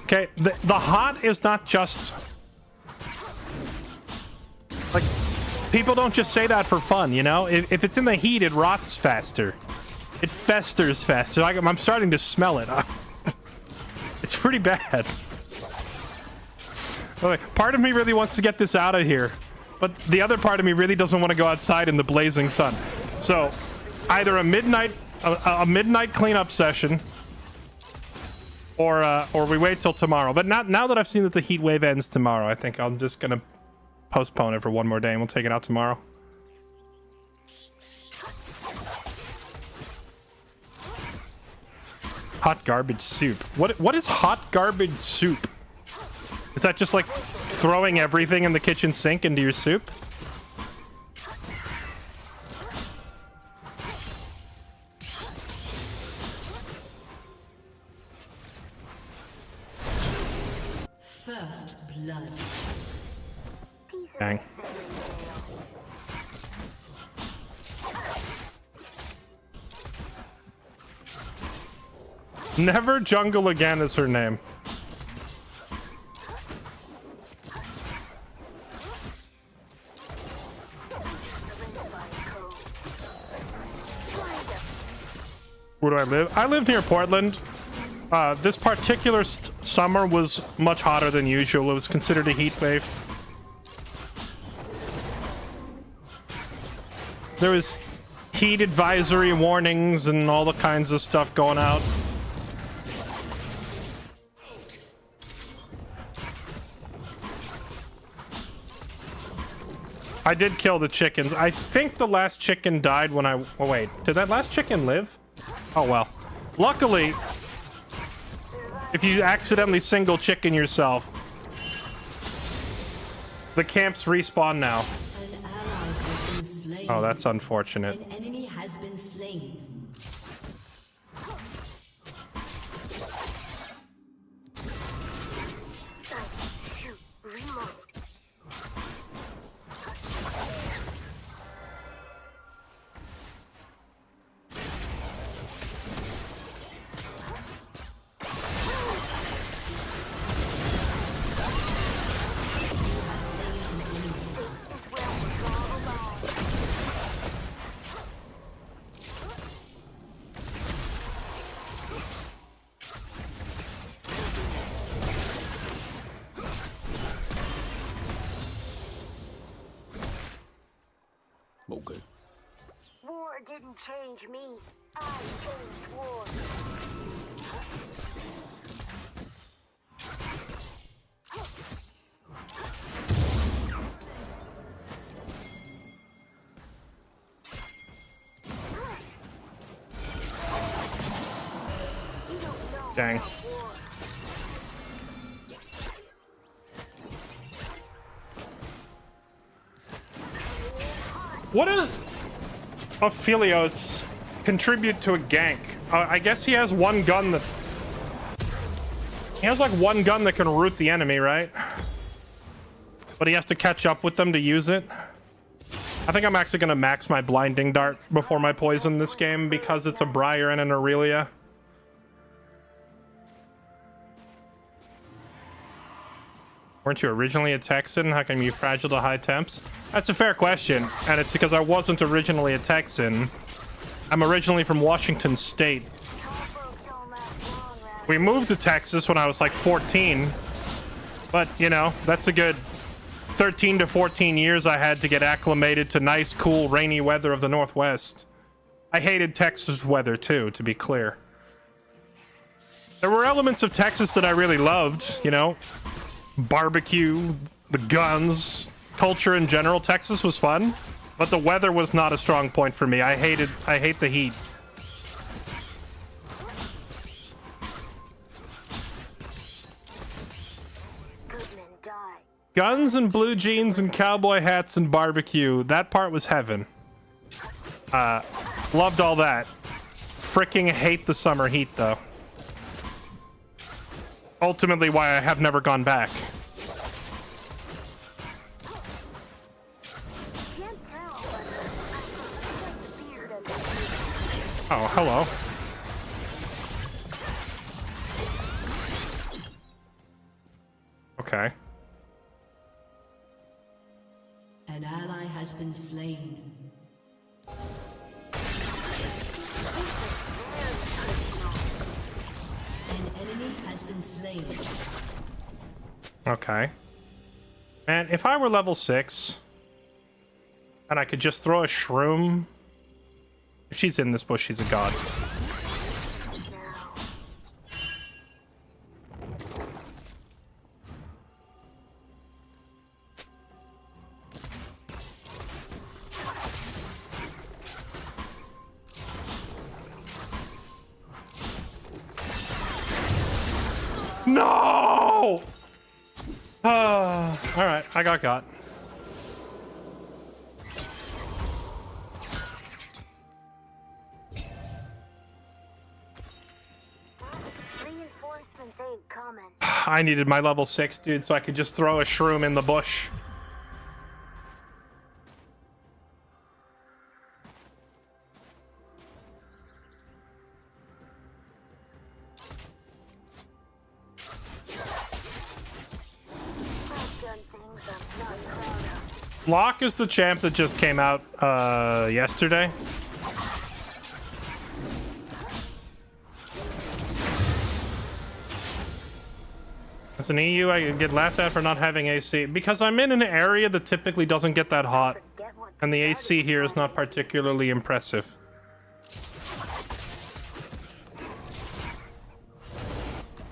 Okay, the hot is not just... Like, people don't just say that for fun, you know? If it's in the heat, it rots faster. It festers faster. I'm starting to smell it. It's pretty bad. Okay, part of me really wants to get this out of here, but the other part of me really doesn't want to go outside in the blazing sun. So, either a midnight cleanup session, or we wait till tomorrow. But now that I've seen that the heat wave ends tomorrow, I think I'm just gonna postpone it for 1 more day, and we'll take it out tomorrow. Hot garbage soup. What is hot garbage soup? Is that just like throwing everything in the kitchen sink into your soup? First blood. Pieces Dang. of fairy tale. Never Jungle Again is her name. Where do I live? I live near Portland. This particular summer was much hotter than usual. It was considered a heat wave. There was heat advisory warnings and all the kinds of stuff going out. I did kill the chickens. I think the last chicken died when I... Oh, wait. Did that last chicken live? Oh, well. Luckily, if you accidentally single chicken yourself, the camps respawn now. An ally has been slain. Oh, that's unfortunate. An enemy has been slain. Okay. War didn't change me. I changed war. Dang. What does Ophelios contribute to a gank? I guess he has one gun that... He has like one gun that can root the enemy, right? But he has to catch up with them to use it. I think I'm actually going to max my blinding dart before my poison this game because it's a Briar and an Aurelia. Weren't you originally a Texan? How come you fragile to high temps? That's a fair question, and it's because I wasn't originally a Texan. I'm originally from Washington State. We moved to Texas when I was like 14, but you know, that's a good 13 to 14 years I had to get acclimated to nice, cool, rainy weather of the Northwest. I hated Texas weather too, to be clear. There were elements of Texas that I really loved, you know, barbecue, the guns, culture in general. Texas was fun, but the weather was not a strong point for me. I hate the heat. Guns and blue jeans and cowboy hats and barbecue. That part was heaven. Loved all that. Freaking hate the summer heat though. Ultimately why I have never gone back. Oh, hello. Okay. An ally has been slain. An enemy has been slain. Okay. Man, if I were level 6 and I could just throw a shroom. If she's in this bush, she's a god. No! Alright, I got. Reinforcements ain't coming. I needed my level 6, dude, so I could just throw a shroom in the bush. Locke is the champ that just came out yesterday. As an EU, I get laughed at for not having AC because I'm in an area that typically doesn't get that hot, and the AC here is not particularly impressive.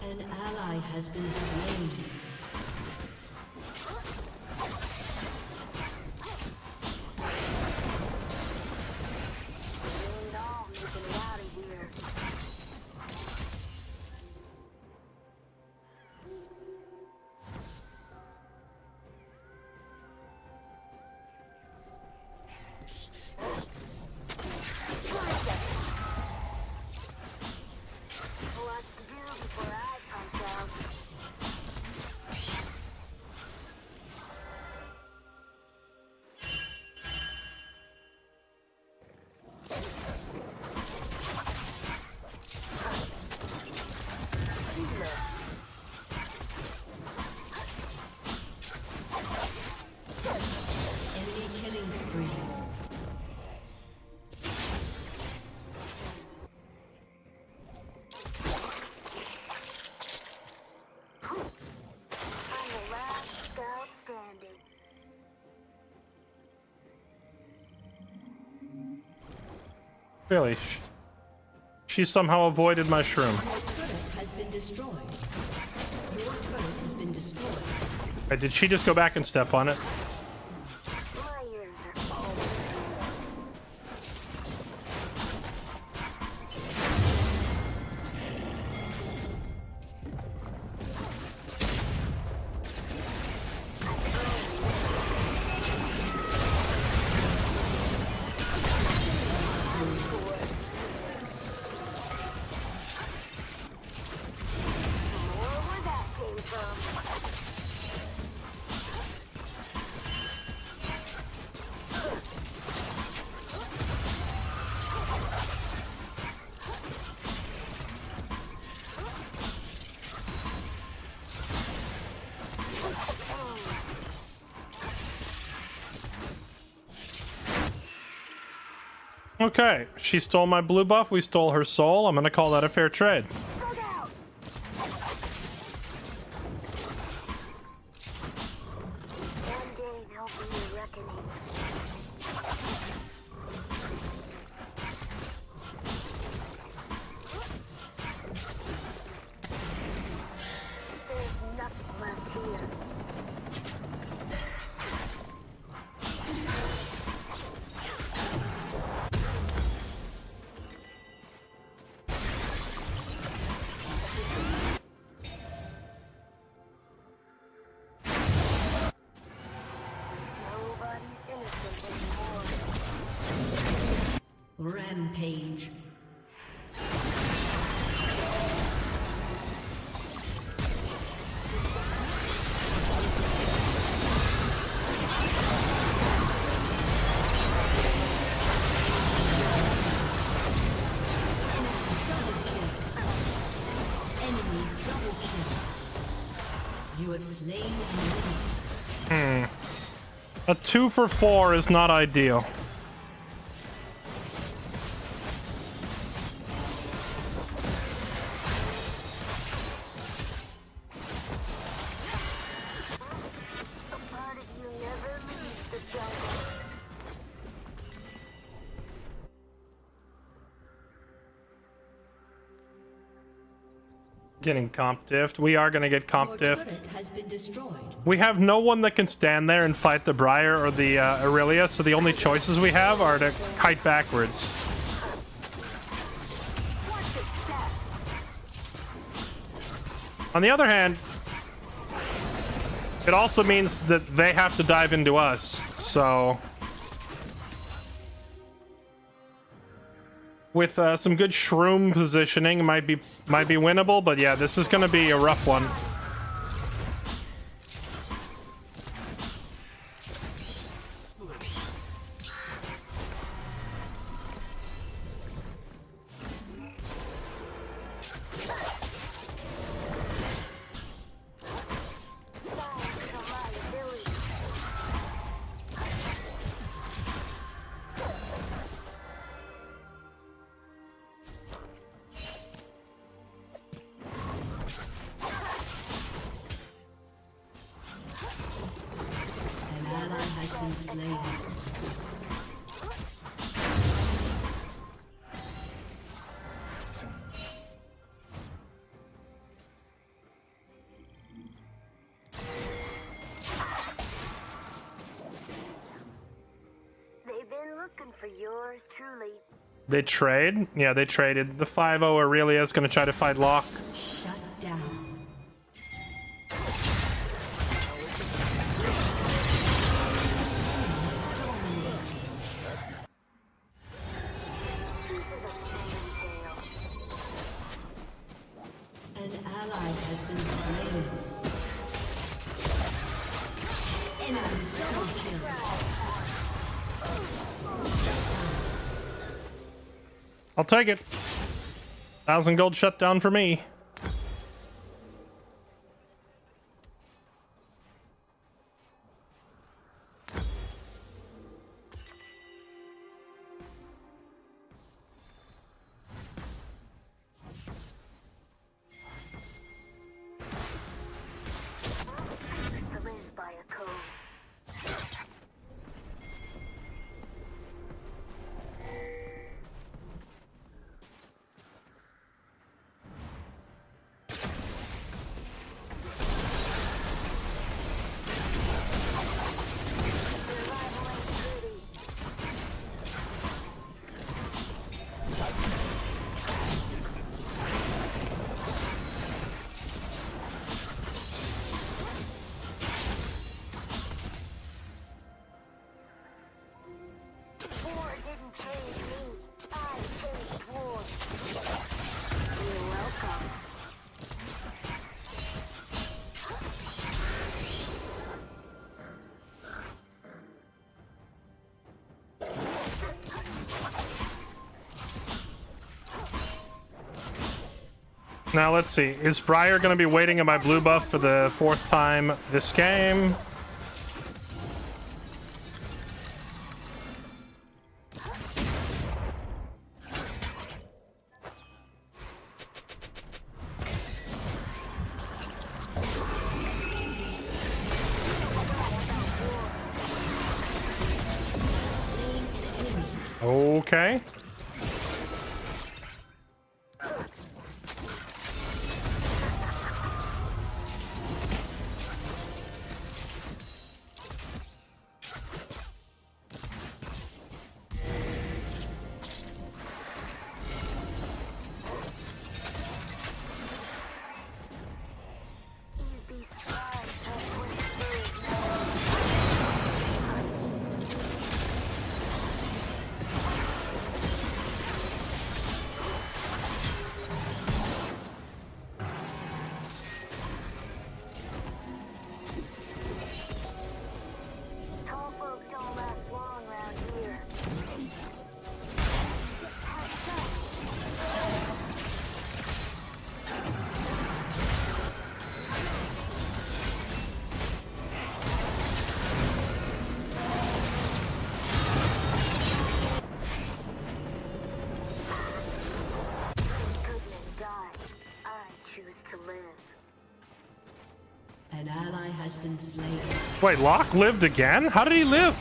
An ally has been slain. Really? She somehow avoided my shroom. Your turret has been destroyed. Your turret has been destroyed. Wait, did she just go back and step on it? Okay, she stole my blue buff, we stole her soul. I'm gonna call that a fair trade. Rampage. Enemy double kill. You have slain an enemy. A 2 for 4 is not ideal. Getting comp diffed. We are gonna get comp Your diffed. turret has been destroyed. We have no one that can stand there and fight the Briar or the Aurelia, so the only choices we have are to kite backwards. On the other hand, it also means that they have to dive into us, so... With some good shroom positioning, might be winnable, but yeah, this is gonna be a rough one. slain. They've been looking for yours truly. They trade? Yeah, they traded. The 5-0 Aurelia is going to try to fight Locke. Shut down. An ally has been slain. Enemy double kill. I'll take it. 1,000 gold shutdown for me. Used to live by a code. War didn't change me. I changed war. You're welcome. Now let's see. Is Briar going to be waiting on my blue buff for the 4th time this game? Okay. You'd be surprised how quick tall folk don't last long around here. Goodman dies. I choose to live. An ally has been slain. Wait, Locke lived again? How did he live?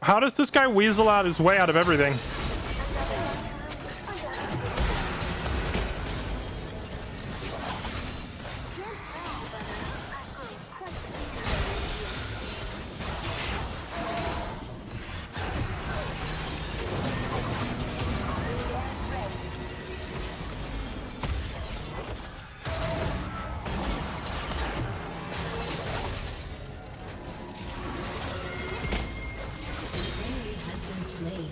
How does this guy weasel out his way out of everything? Enemy has been slain.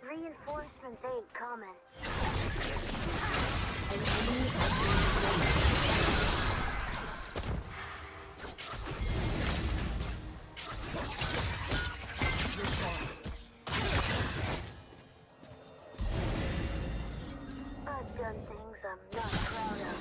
Reinforcements ain't coming. An enemy has been slain. I've done things I'm not proud of.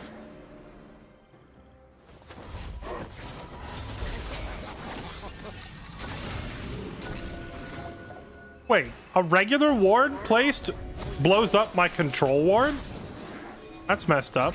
Wait, a regular ward placed blows up my control ward? That's messed up.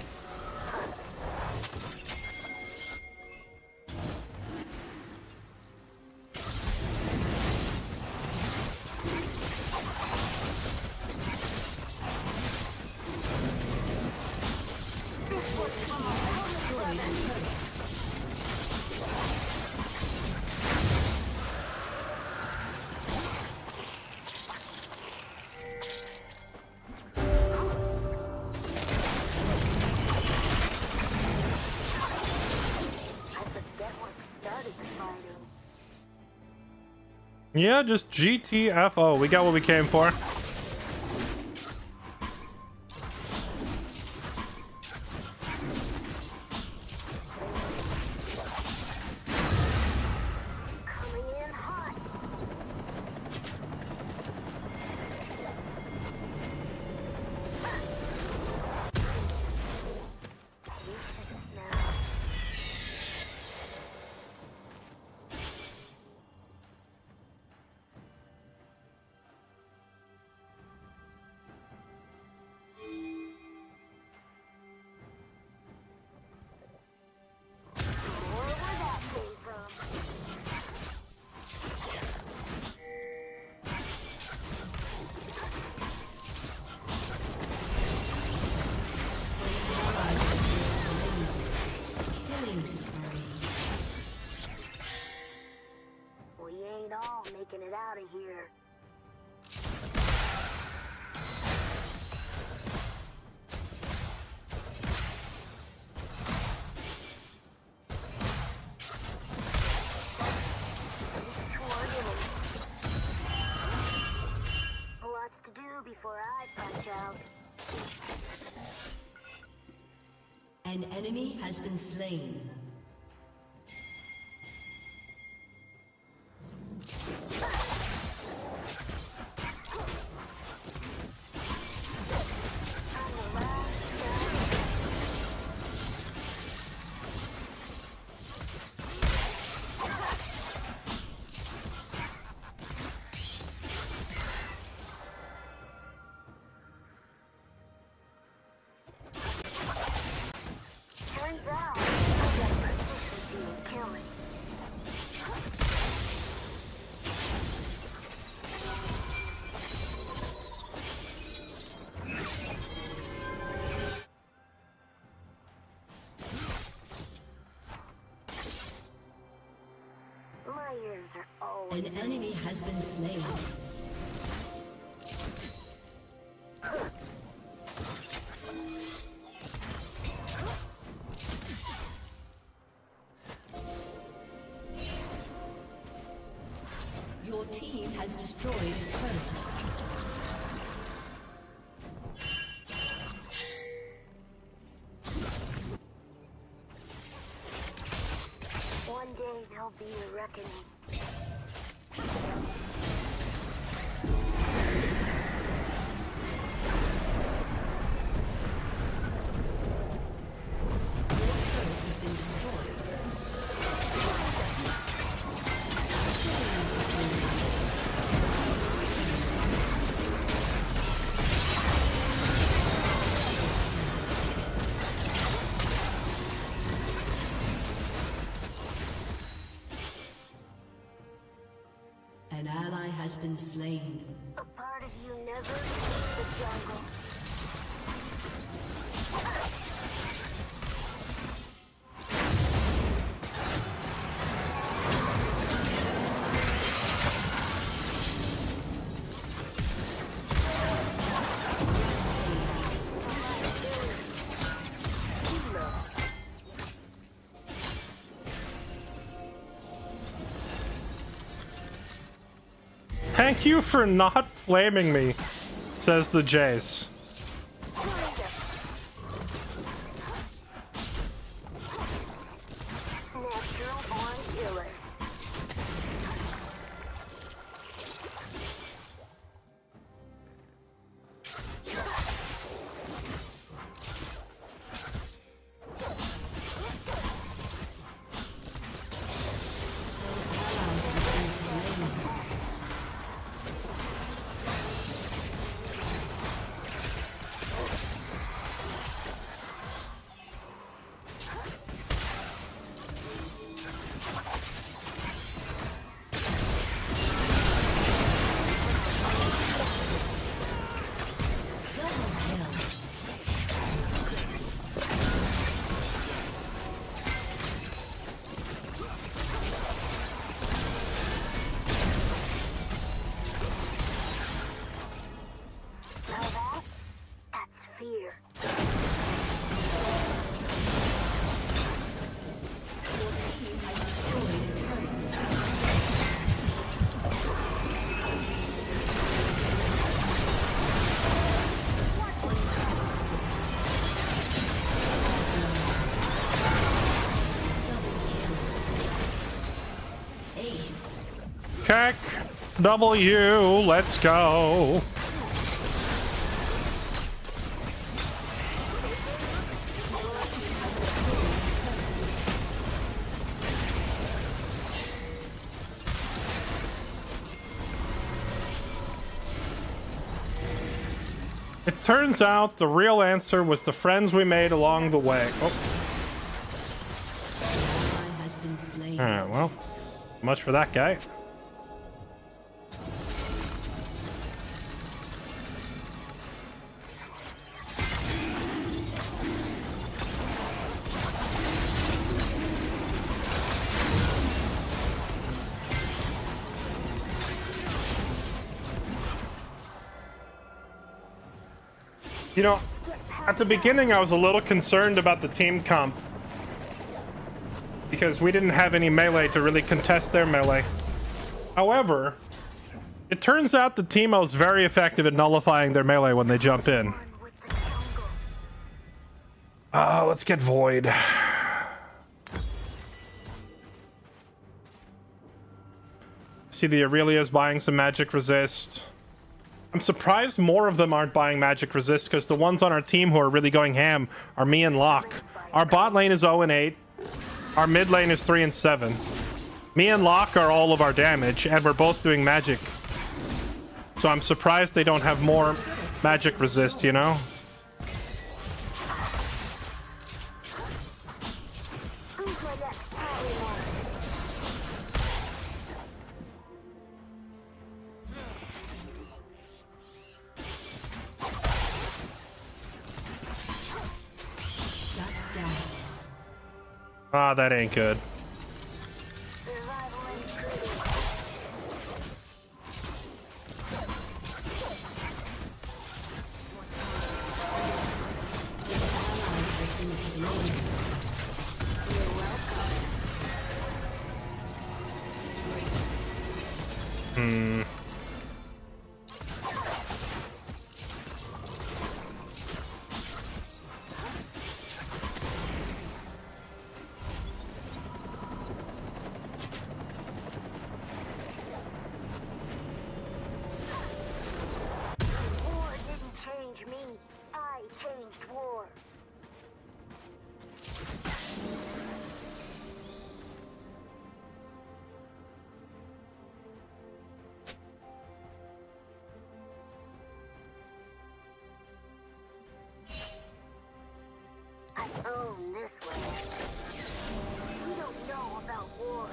the fighting. Yeah, just GTFO. We got what we came for. Coming in hot. Patience now. More where that came from. Killing spree. We ain't all making it out of here. This toward him. Lots to do before I punch out. An enemy has been slain. I'm the last guy. Turns out, I got proficiency in killing. My ears are always An enemy has been slain. Your team has destroyed a turret. One day there'll be a reckoning. Your turret has been destroyed. An ally has been slain. A part of you never leaves the jungle. Thank you for not flaming me, says the Jace. Natural born killer. Ace. Keck W, let's go. It turns out the real answer was the friends we made along the way. Oh. Ally has been slain. Alright, well, much for that guy. You know, at the beginning I was a little concerned about the team comp because we didn't have any melee to really contest their melee. However, it turns out the Teemo is very effective at nullifying their melee when they jump in. Let's get Void. See, the Aurelia's buying some magic resist. I'm surprised more of them aren't buying magic resist because the ones on our team who are really going ham are me and Locke. Our bot lane is 0 and 8. Our mid lane is 3 and 7. Me and Locke are all of our damage, and we're both doing magic. So I'm surprised they don't have more magic resist, you know? Who's my next Padawan? Ah, that ain't good. Survival and freedom. War didn't change me. I changed war. I own this land. We don't know about war.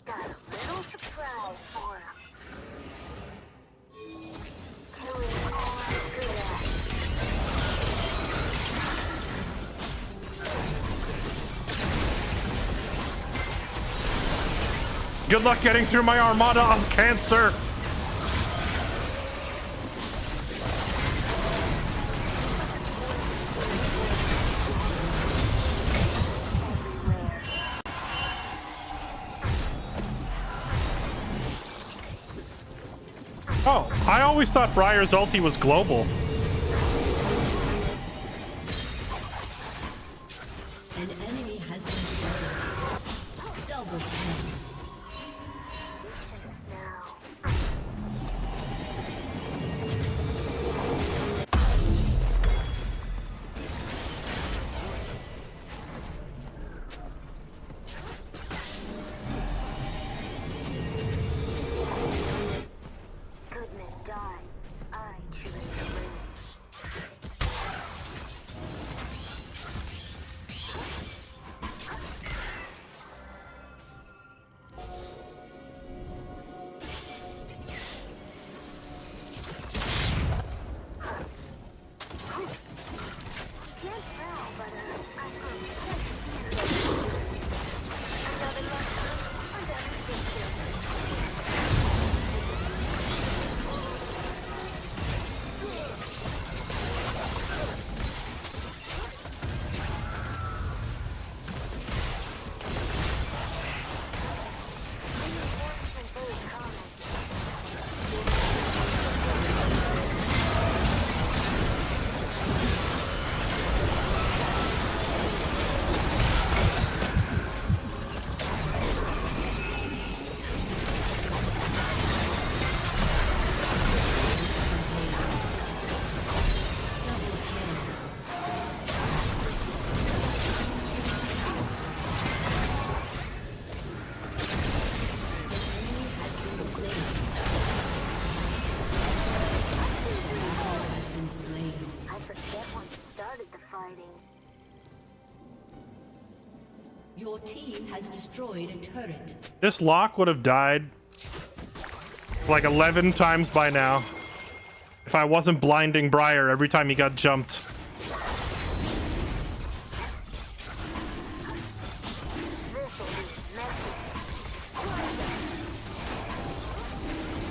Got a little surprise for him. Killing all I'm good at. Good luck getting through my armada of cancer. Oh, I always thought Briar's ulti was global. An enemy has been slain. Double kill. Now. Your team has destroyed a turret. This lock would have died like 11 times by now if I wasn't blinding Briar every time he got jumped.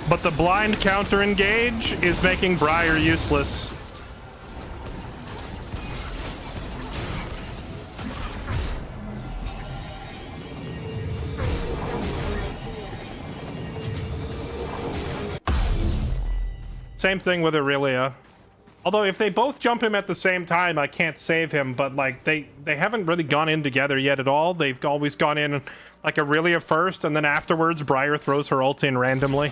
But the blind counter engage is making Briar useless. Same thing with Aurelia. Although if they both jump him at the same time, I can't save him, but like they haven't really gone in together yet at all. They've always gone in like Aurelia first, and then afterwards Briar throws her ult in randomly.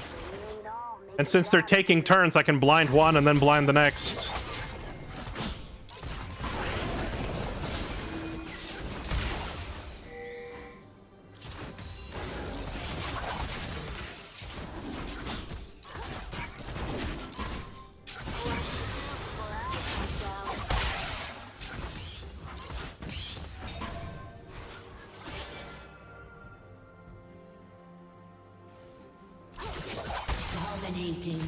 And since they're taking turns, I can blind one and then blind the next. Dominating.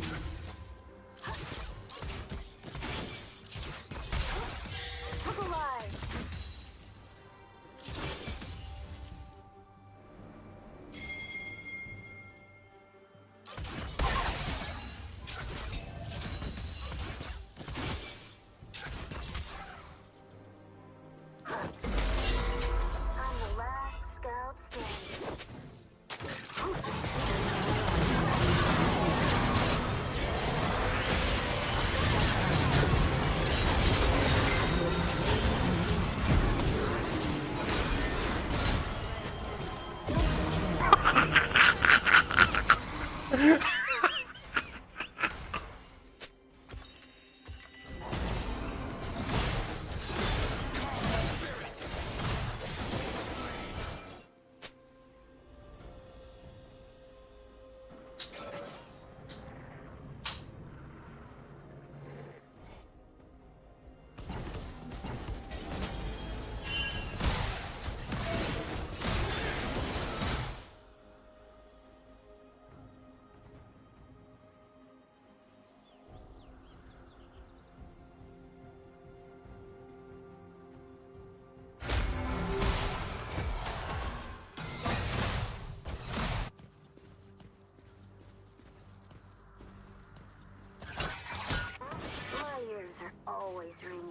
Always ringing.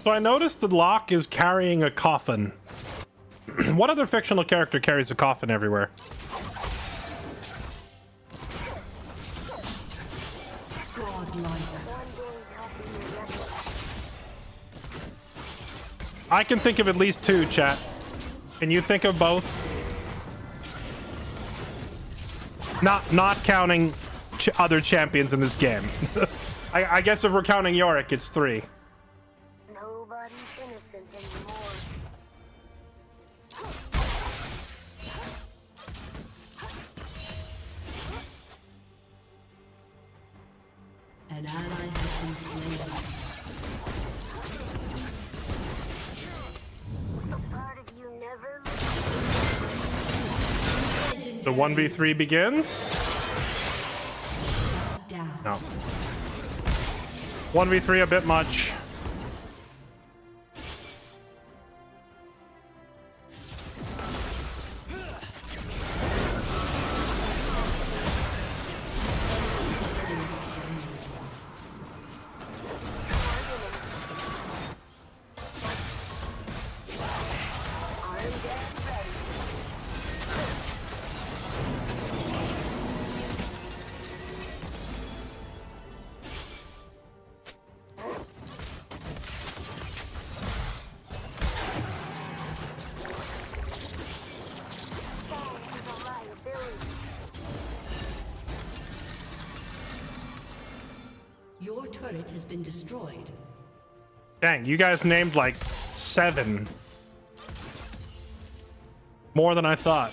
So I noticed the lock is carrying a coffin. What other fictional character carries a coffin everywhere? I can think of at least two, chat. Can you think of both? Not counting other champions in this game. I guess if we're counting Yorick, it's 3. Nobody's innocent anymore. An ally has been slain. A part of you never The 1v3 begins. Down. No. 1v3 a bit much. Your turret has been destroyed. Dang, you guys named like 7. More than I thought.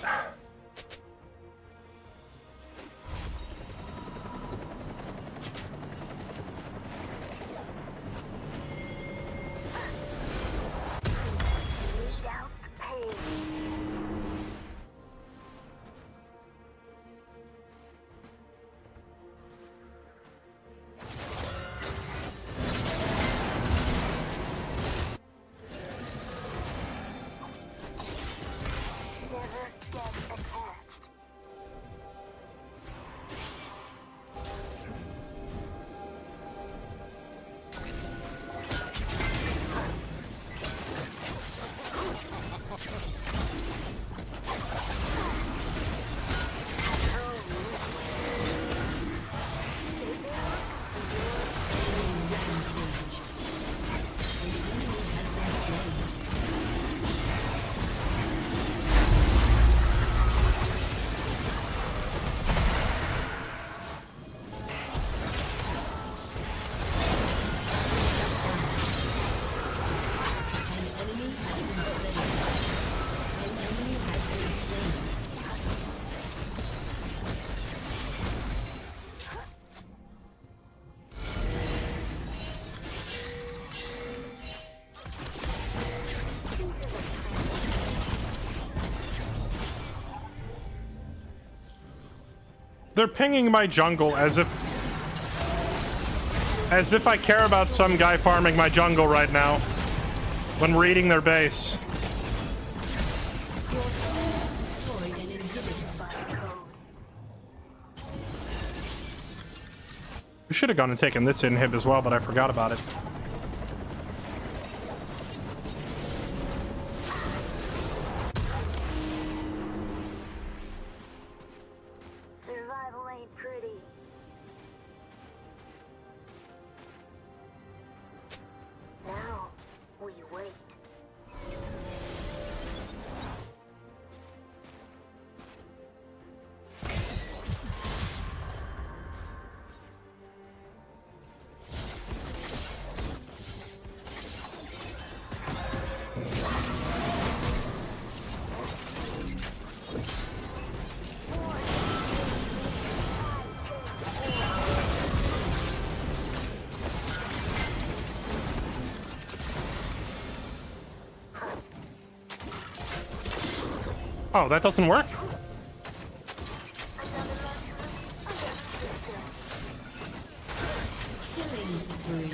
They're pinging my jungle as if I care about some guy farming my jungle right now when raiding their base. Your team has destroyed an inhibitor. We should have gone and taken this inhib as well, but I forgot about it. Survival ain't pretty. Now, we wait. Oh, that doesn't work? Killing spree.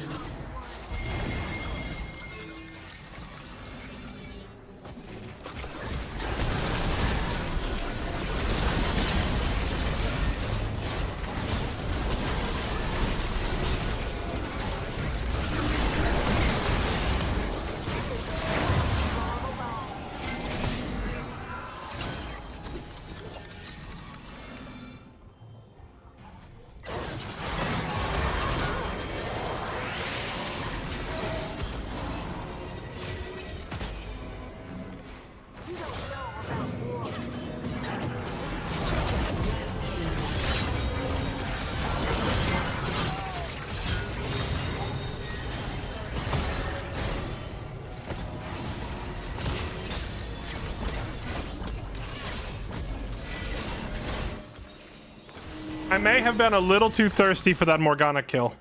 I may have been a little too thirsty for that Morgana kill.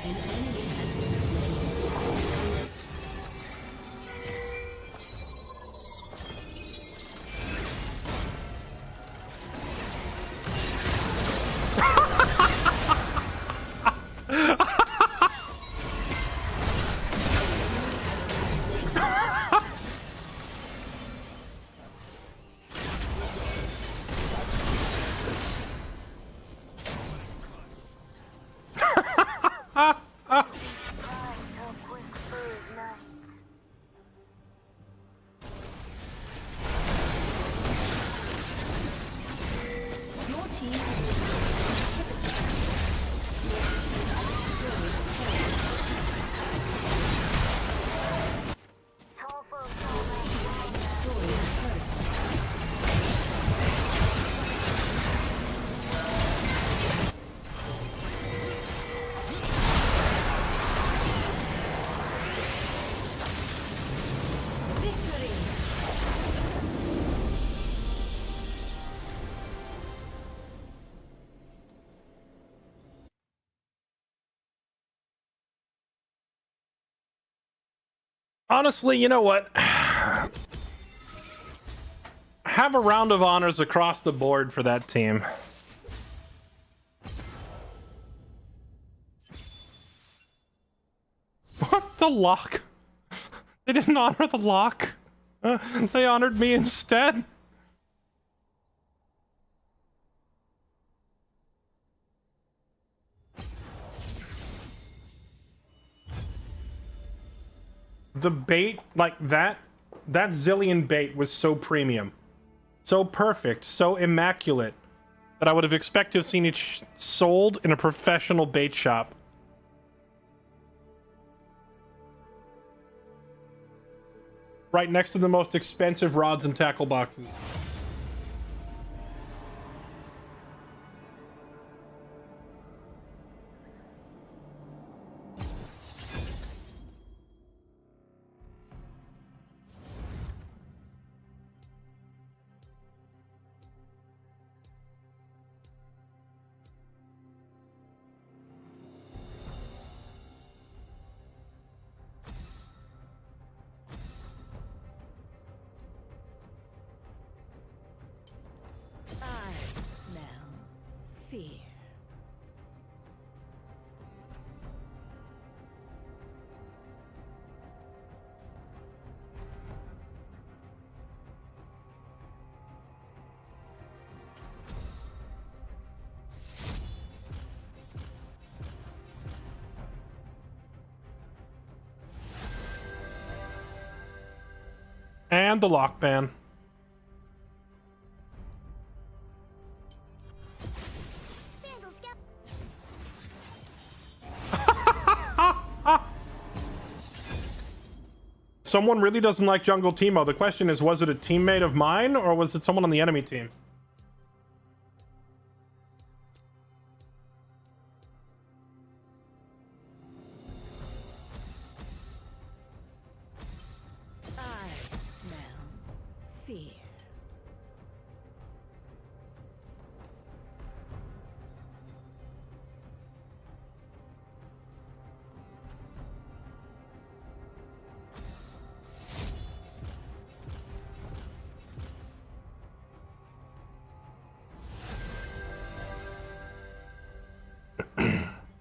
An enemy has been slain. Your team has Tall folks all around. destroyed a turret. Victory! Honestly, you know what? Have a round of honors across the board for that team. What? The lock? They didn't honor the lock. They honored me instead. The bait, like that Zillion bait was so premium, so perfect, so immaculate that I would have expected to have seen it sold in a professional bait shop. Right next to the most expensive rods and tackle boxes. fear. And the lock ban. Someone really doesn't like Jungle Teemo. The question is, was it a teammate of mine or was it someone on the enemy team? I smell fear.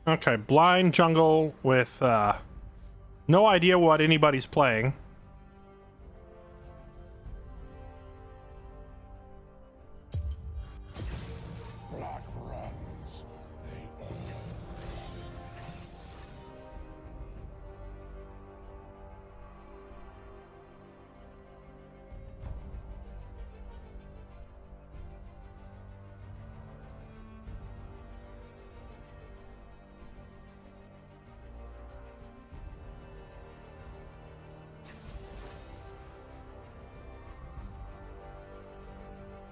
Okay, blind jungle with no idea what anybody's playing.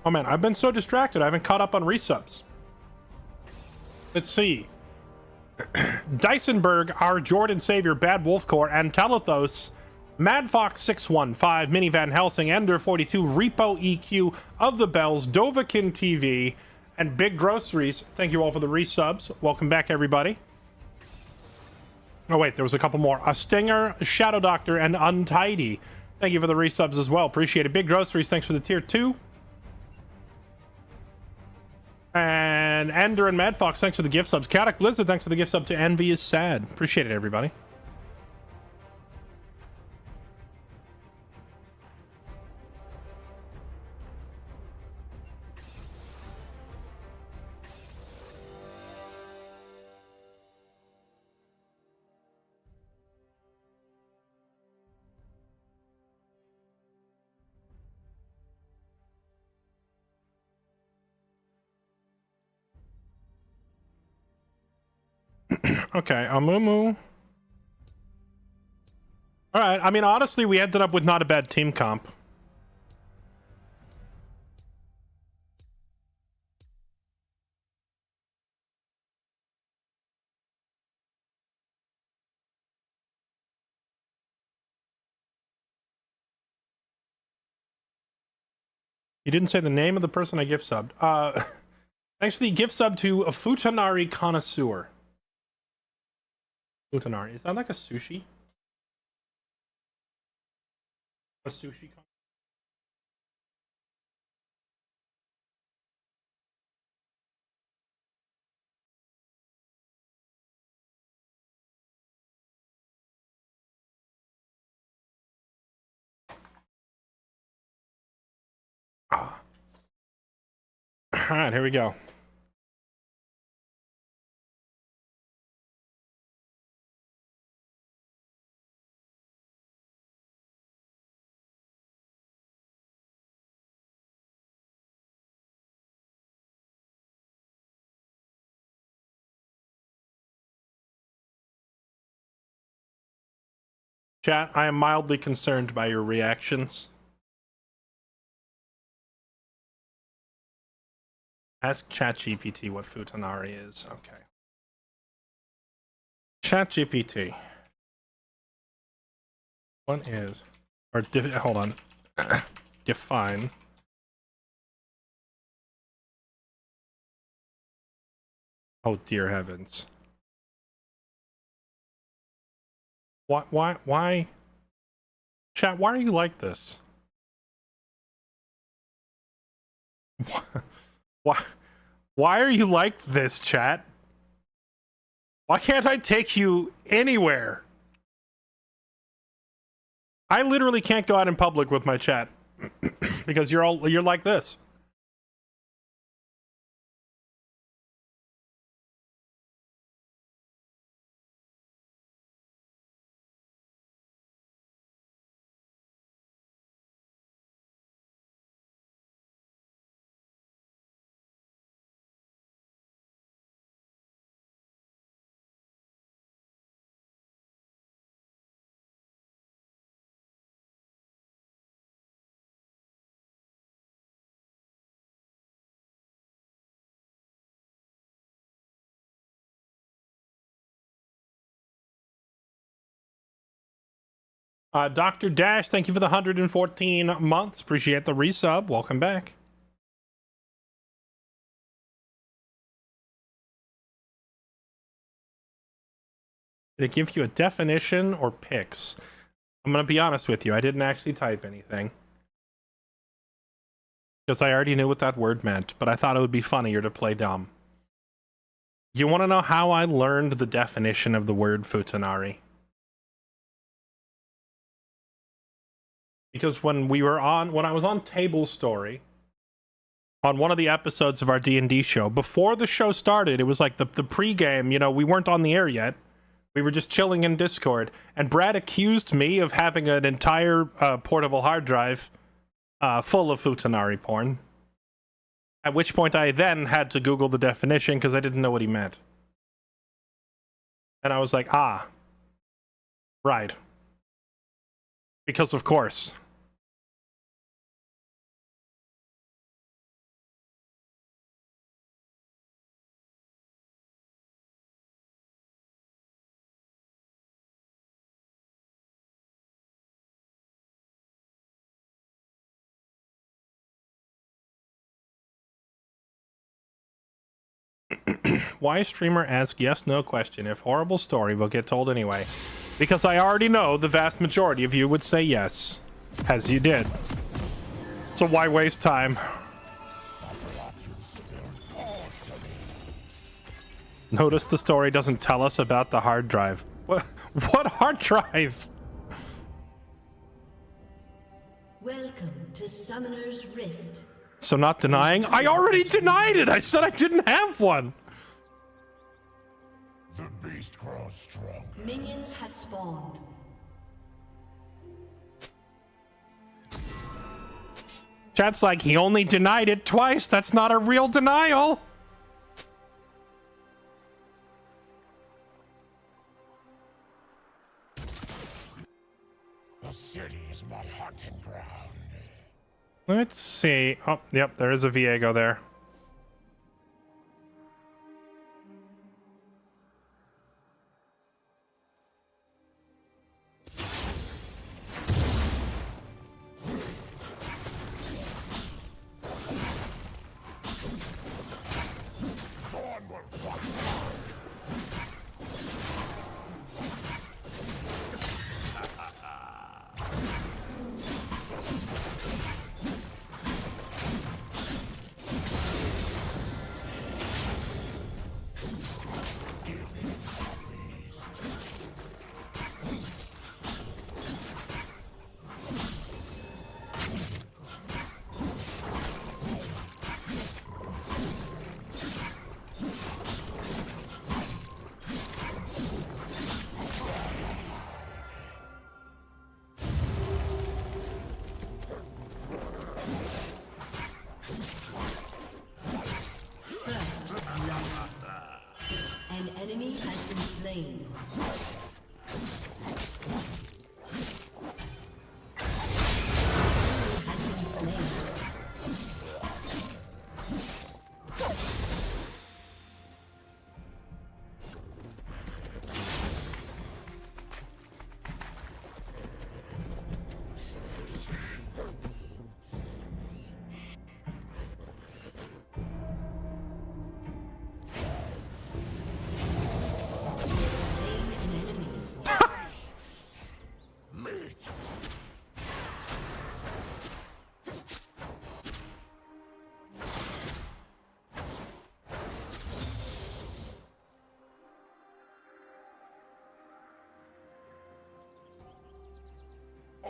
Oh man, I've been so distracted. I haven't caught up on resubs. Let's see. Dysonberg, our Jordan Savior, Bad Wolfcore, and Telethos, Madfox615, Mini Van Helsing, Ender42, Repo EQ, Of the Bells, Dovakin TV, and Big Groceries. Thank you all for the resubs. Welcome back, everybody. Oh wait, there was a couple more. A Stinger, Shadow Doctor, and Untidy. Thank you for the resubs as well. Appreciate it. Big Groceries, thanks for the tier 2. And Ender and Madfox, thanks for the gift subs. Chaotic Blizzard, thanks for the gift sub to Envy is Sad. Appreciate it, everybody. Okay, Amumu. Alright, I mean, honestly, we ended up with not a bad team comp. You didn't say the name of the person I gift subbed. Thanks for the gift sub to a Futanari Connoisseur. Futanari. Is that like a sushi? A sushi Ah. Alright, here we go. Chat, I am mildly concerned by your reactions. Ask ChatGPT what Futanari is. Okay. ChatGPT. What is... Or, hold on. Define. Oh, dear heavens. Why? Chat, why are you like this? Why Why are you like this, chat? Why can't I take you anywhere? I literally can't go out in public with my chat because you're like this. Dr. Dash, thank you for the 114 months. Appreciate the resub. Welcome back. Did it give you a definition or pics? I'm going to be honest with you. I didn't actually type anything. Because I already knew what that word meant, but I thought it would be funnier to play dumb. You want to know how I learned the definition of the word futanari? Because when I was on Table Story, on one of the episodes of our D&D show, before the show started, it was like the pregame, you know, we weren't on the air yet. We were just chilling in Discord, and Brad accused me of having an entire portable hard drive full of futanari porn. At which point I then had to Google the definition because I didn't know what he meant. And I was like, ah, right. Because of course. Why streamer ask yes no question if horrible story will get told anyway? Because I already know the vast majority of you would say yes, as you did. So why waste time? Notice the story doesn't tell us about the hard drive. What hard drive? Welcome to Summoner's Rift. So not denying? I already denied it! I said I didn't have one! The beast grows stronger. Minions have spawned. Chat's like, he only denied it twice. That's not a real denial. The city is my hunting ground. Let's see. Oh, yep, there is a Viego there.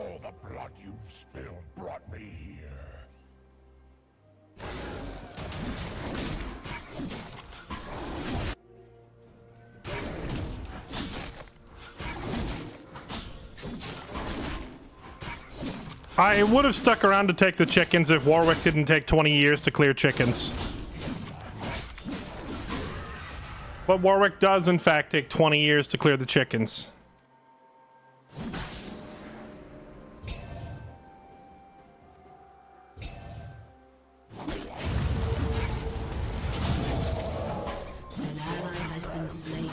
All the blood you've spilled brought me here. I would have stuck around to take the chickens if Warwick didn't take 20 years to clear chickens. But Warwick does, in fact, take 20 years to clear the chickens. An ally has been slain.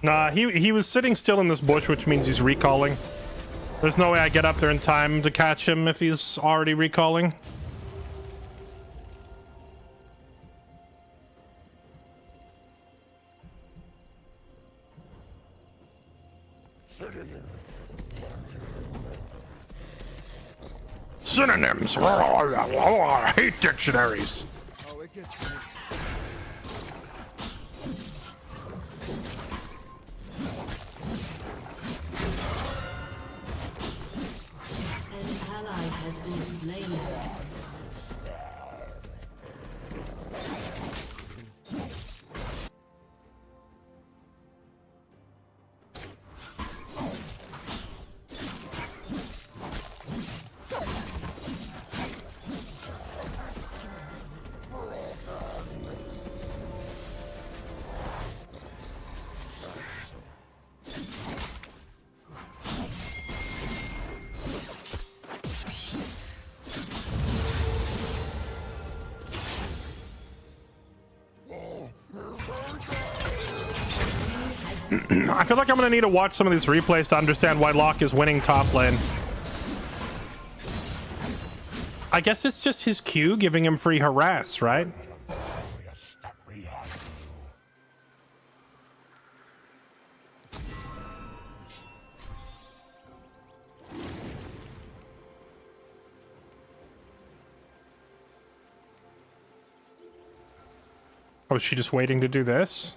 Nah, he was sitting still in this bush, which means he's recalling. There's no way I get up there in time to catch him if he's already recalling. Synonyms! I hate dictionaries! Oh, it gets worse. An ally has been slain. I feel like I'm gonna need to watch some of these replays to understand why Locke is winning top lane. I guess it's just his Q giving him free harass, right? Oh, is she just waiting to do this?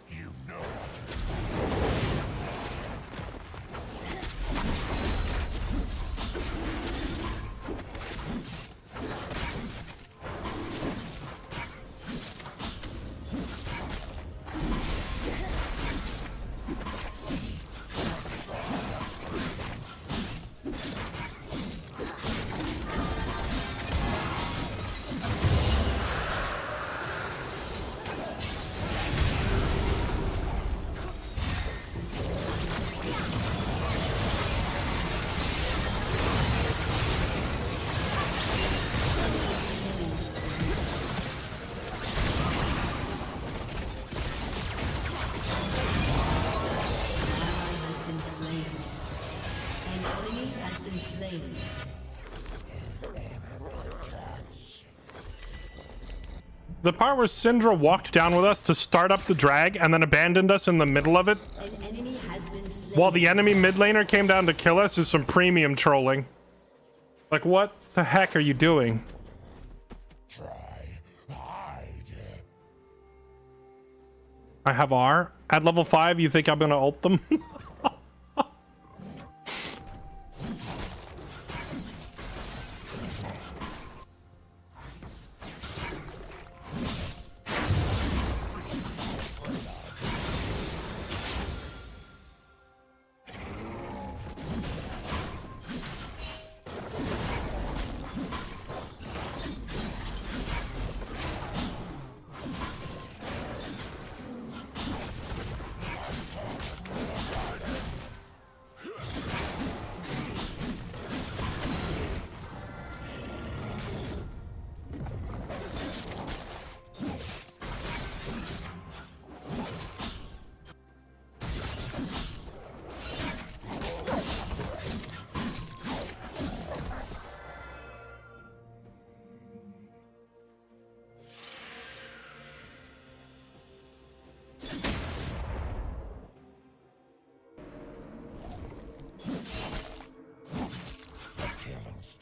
The part where Syndra walked down with us to start up the drag and then abandoned us in the middle of it An enemy has been slain. while the enemy mid laner came down to kill us is some premium trolling. Like, what the heck are you doing? I have R. At level 5, you think I'm gonna ult them?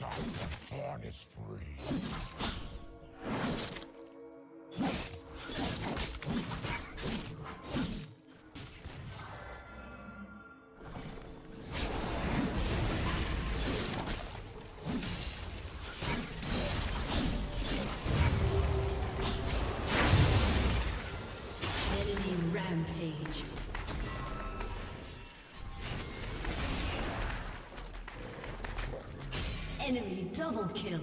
stop, the fawn is free. Enemy rampage. Enemy double kill.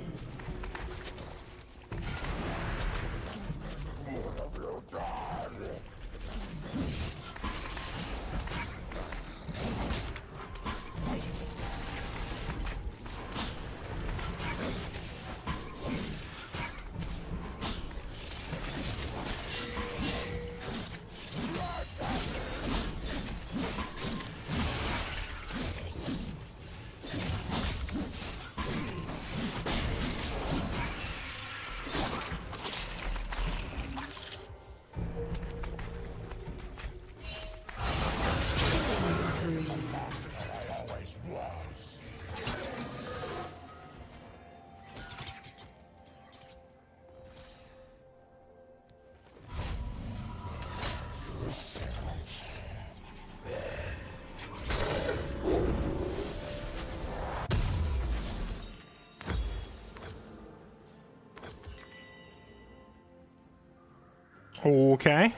Okay.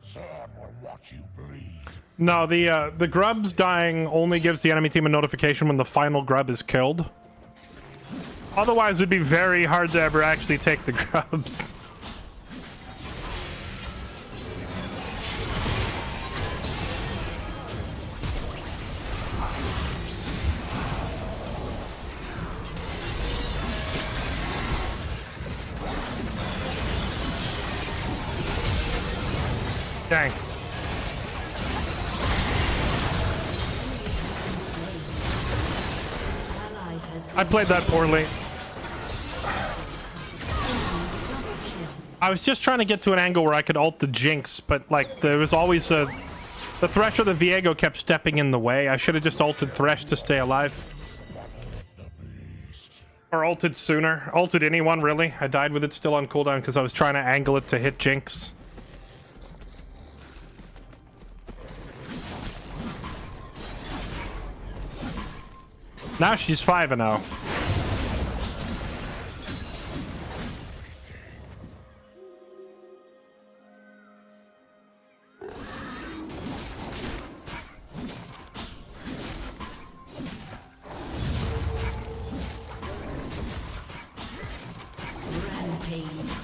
Son will watch you bleed. No, the grubs dying only gives the enemy team a notification when the final grub is killed. Otherwise, it would be very hard to ever actually take the grubs. Dang. I played that poorly. I was just trying to get to an angle where I could ult the Jinx, but like there was always the Thresh or the Viego kept stepping in the way. I should have just ulted Thresh to stay alive. Or ulted sooner. Ulted anyone, really. I died with it still on cooldown because I was trying to angle it to hit Jinx. Now she's 5-0. Rampage.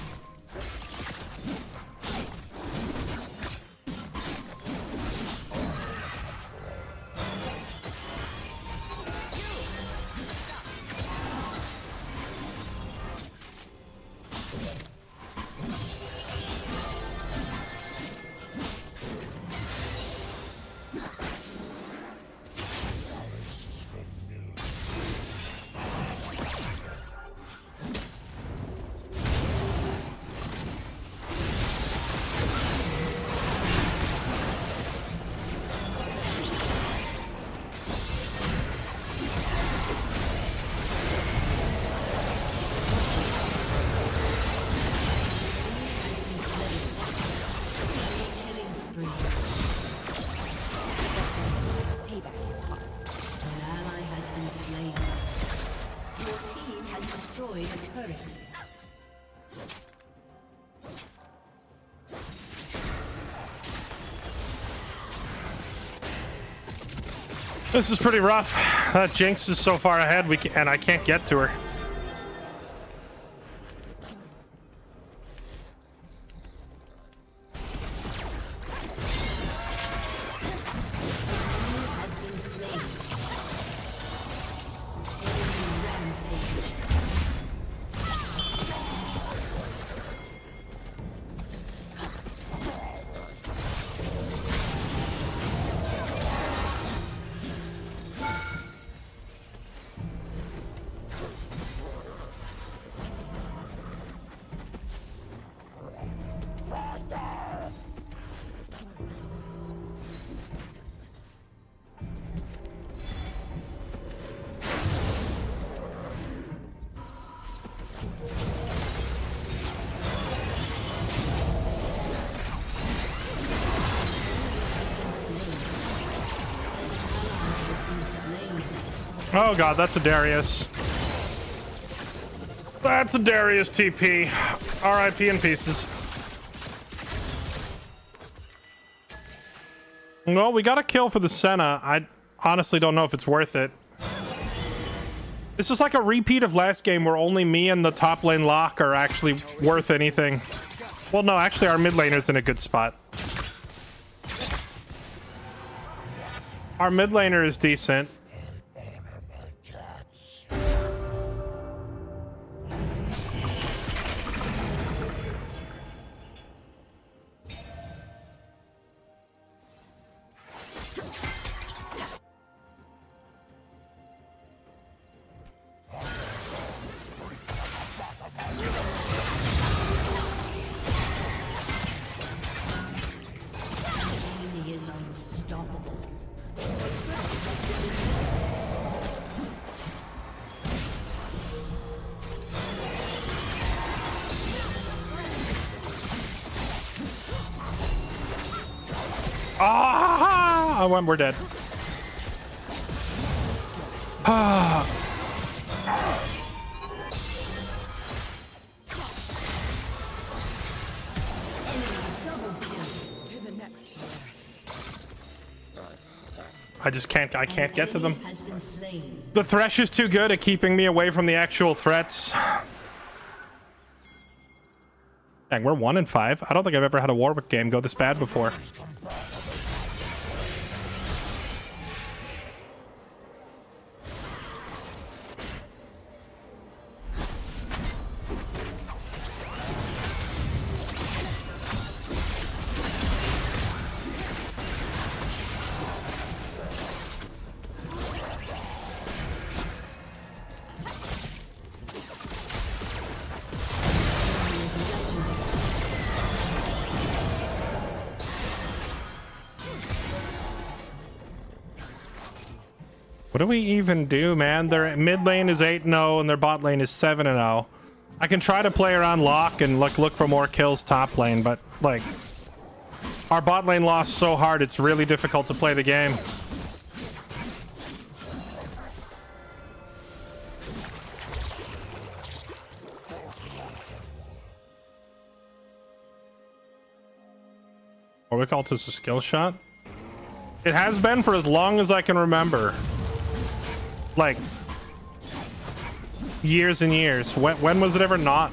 This is pretty rough. That Jinx is so far ahead, and I can't get to her. Oh god, that's a Darius. That's a Darius TP. RIP in pieces. Well, we got a kill for the Senna. I honestly don't know if it's worth it. This is like a repeat of last game where only me and the top lane Locke are actually worth anything. Well, no, actually our mid laner's in a good spot. Our mid laner is decent. He is unstoppable. Ah! Oh, we're dead. Ah. I can't get to them. Has been slain. The Thresh is too good at keeping me away from the actual threats. Dang, we're 1-5. I don't think I've ever had a Warwick game go this bad before. What do we even do, man? Their mid lane is 8-0 and their bot lane is 7-0. I can try to play around Locke and look for more kills top lane, but like our bot lane lost so hard it's really difficult to play the game. Warwick ult is a skill shot. It has been for as long as I can remember. Like years and years. When was it ever not?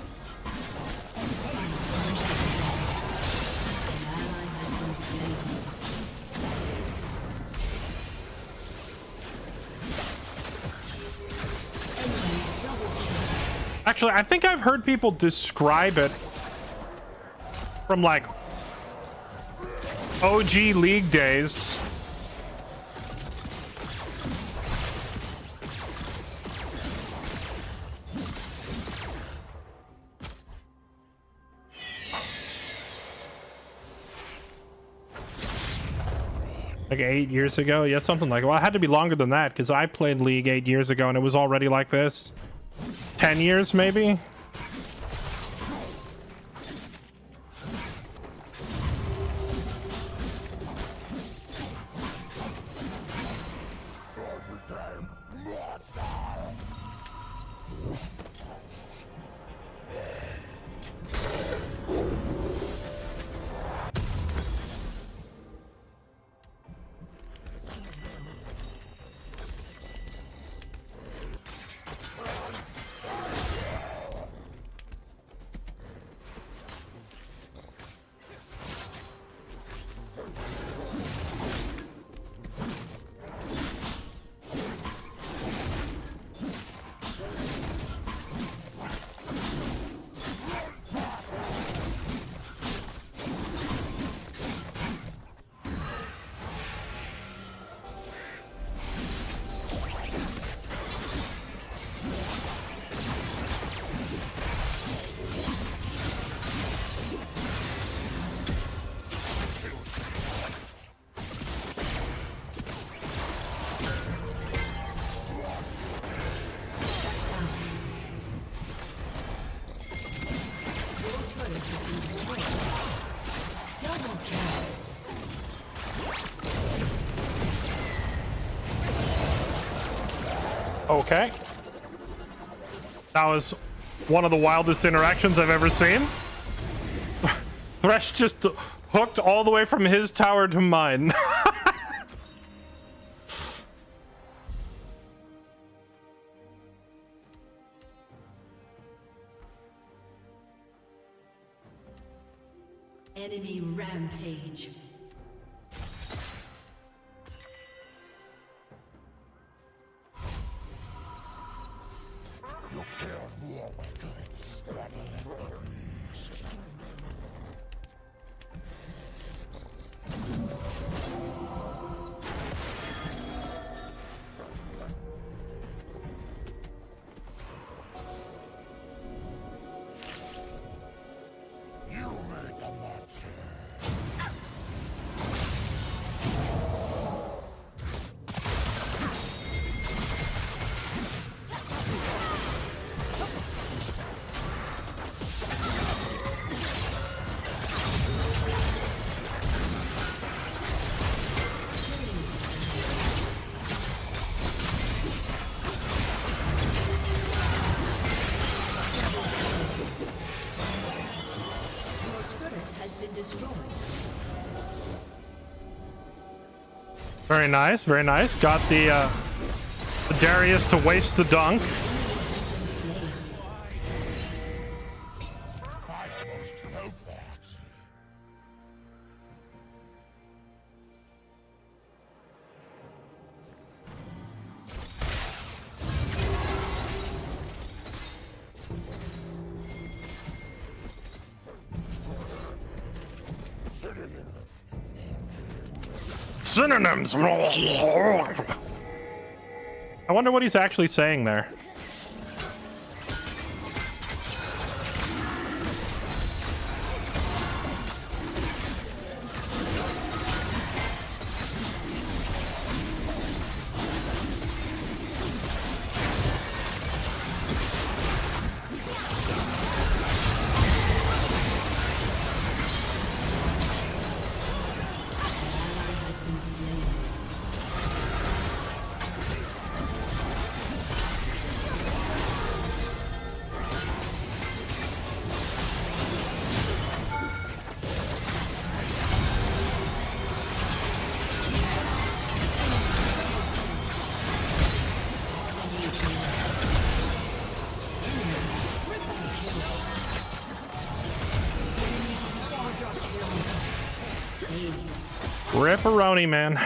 Actually, I think I've heard people describe it from like OG League days. Like 8 years ago? Yeah, something like, well, it had to be longer than that because I played League 8 years ago and it was already like this. 10 years, maybe? Okay. That was one of the wildest interactions I've ever seen. Thresh just hooked all the way from his tower to mine. Enemy rampage. You killed Warwick. Better let the beast. You made the monster. Very nice, very nice. Got the Darius to waste the dunk. I almost felt that. Synonyms. I wonder what he's actually saying there. Ripperoni, man.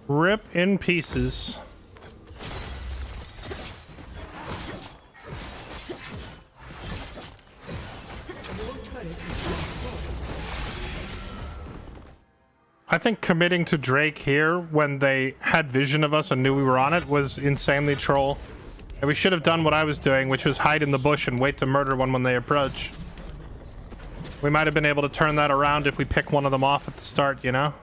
Rip in pieces. I think committing to Drake here when they had vision of us and knew we were on it was insanely troll. And we should have done what I was doing, which was hide in the bush and wait to murder one when they approach. We might have been able to turn that around if we pick one of them off at the start, you know?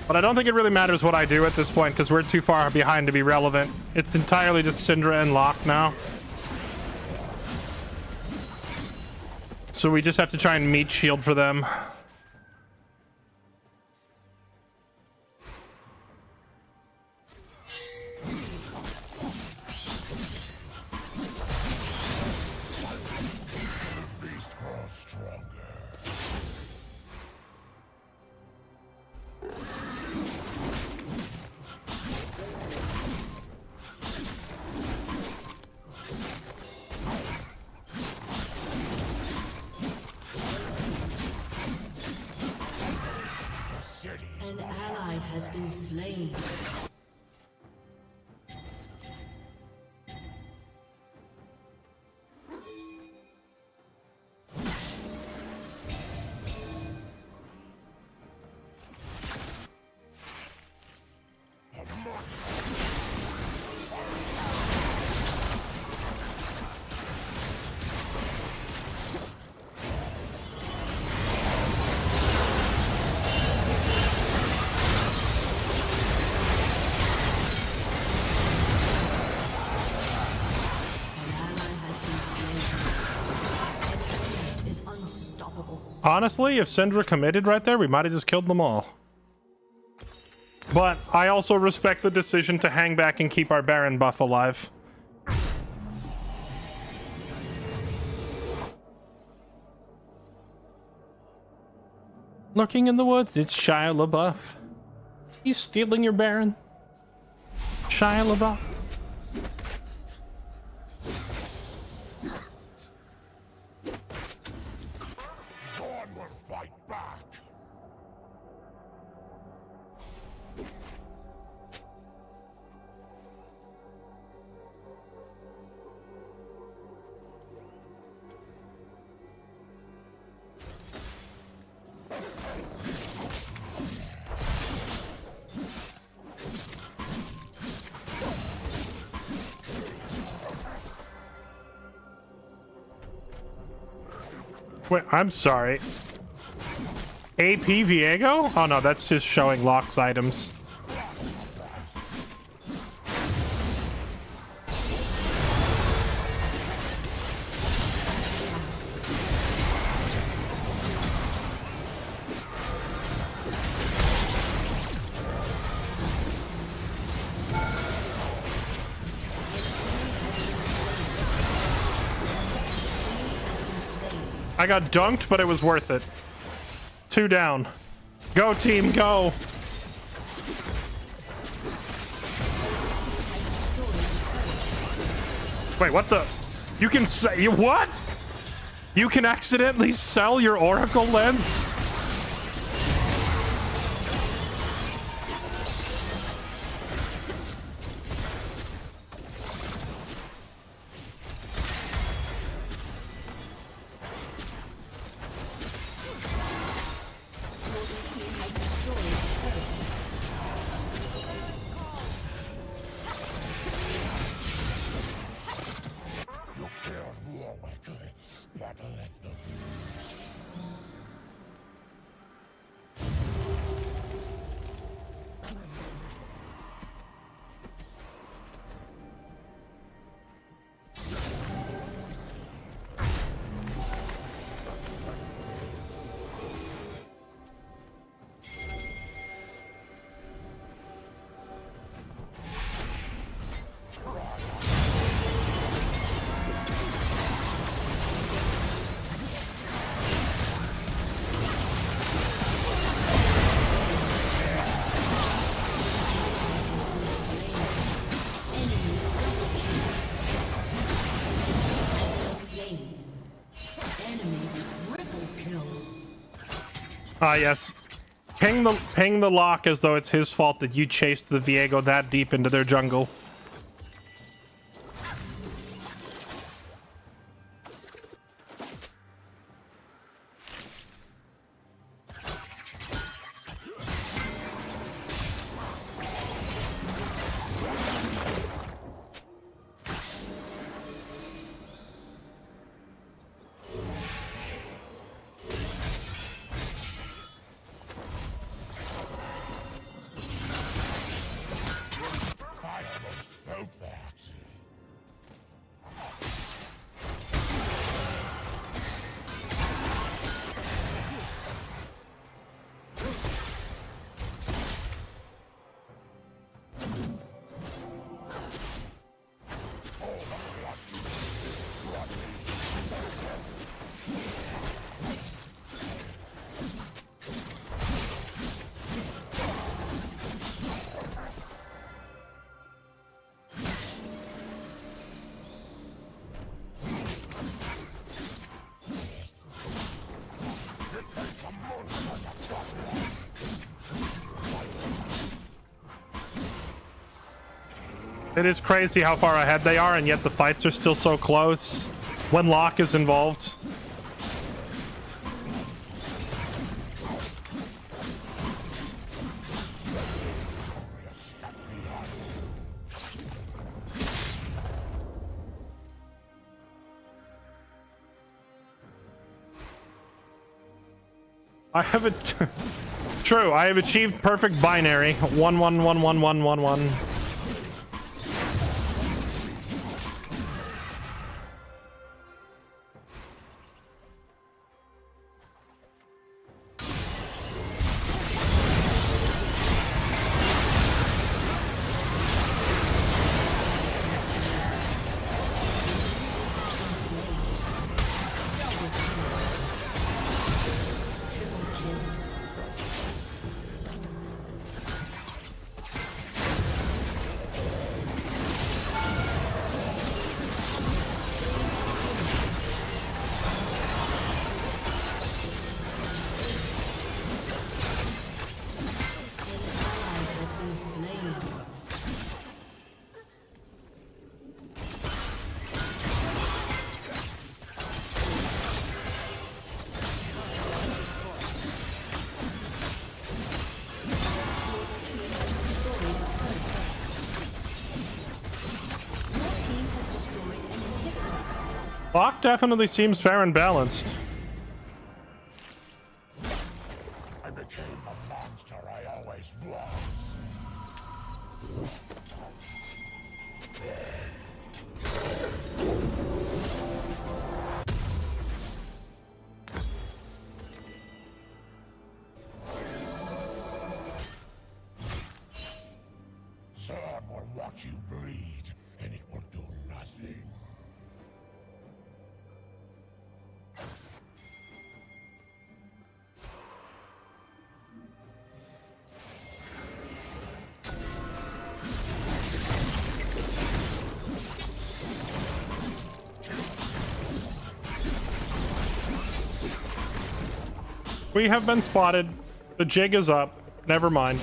But I don't think it really matters what I do at this point, because we're too far behind to be relevant. It's entirely just Syndra and Locke now. So we just have to try and meat shield for them. An ally has been slain. Honestly, if Syndra committed right there, we might have just killed them all. But I also respect the decision to hang back and keep our Baron buff alive. Lurking in the woods, it's Shia LaBeouf. He's stealing your Baron. Shia LaBeouf. Zorn will fight back. Wait, I'm sorry. AP Viego? Oh no, that's just showing Locke's items. I got dunked, but it was worth it. 2 down. Go team, go! Wait, what the? You can say what? You can accidentally sell your Oracle lens? Ah, yes. Ping the Lock as though it's his fault that you chased the Viego that deep into their jungle. It is crazy how far ahead they are, and yet the fights are still so close when Locke is involved. I have True, I have achieved perfect binary. 1 1 1 1 1 1 1. Lock definitely seems fair and balanced. I became a monster I always was. Someone will watch you bleed, and it will do nothing. We have been spotted. The jig is up. Never mind.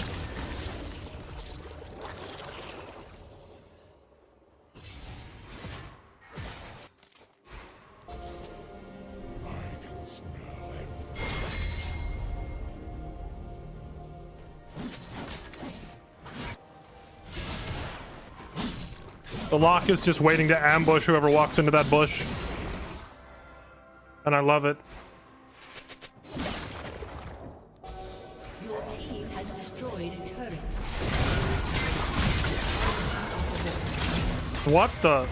The lock is just waiting to ambush whoever walks into that bush. And I love it. Your team has destroyed a turret. What the?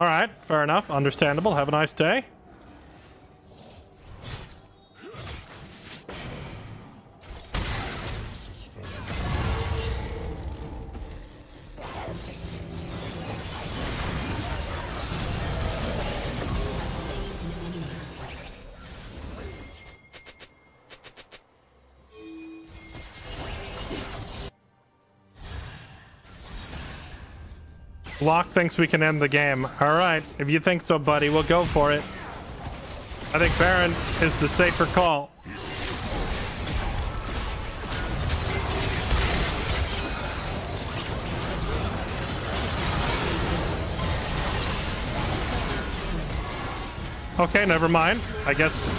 Alright, fair enough. Understandable. Have a nice day. Locke thinks we can end the game. Alright, if you think so, buddy, we'll go for it. I think Baron is the safer call. Okay, never mind. I guess...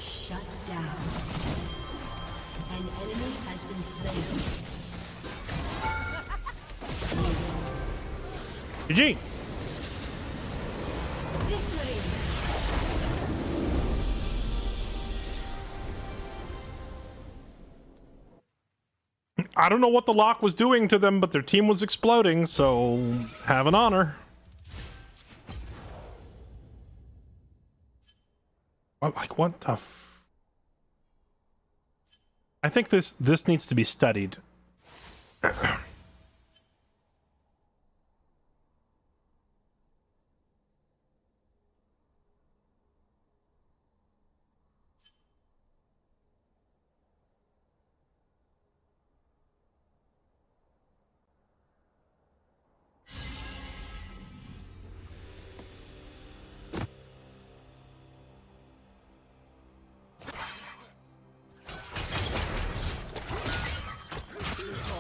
Shut down. An enemy has been slain. GG! Victory! I don't know what the lock was doing to them, but their team was exploding, so have an honor. Like, what the f... I think this needs to be studied.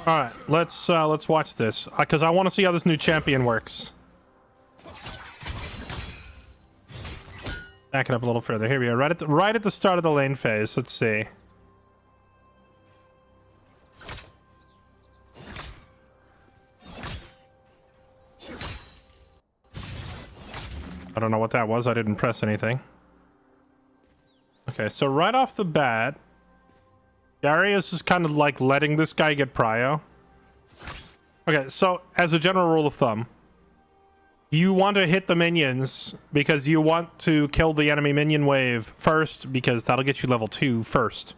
All right, let's watch this because I want to see how this new champion works. Back it up a little further. Here we are, right at the start of the lane phase. Let's see. I don't know what that was. I didn't press anything. Okay, so right off the bat, Darius is kind of like letting this guy get prio. Okay, so as a general rule of thumb, you want to hit the minions because you want to kill the enemy minion wave first because that'll get you level 2 first.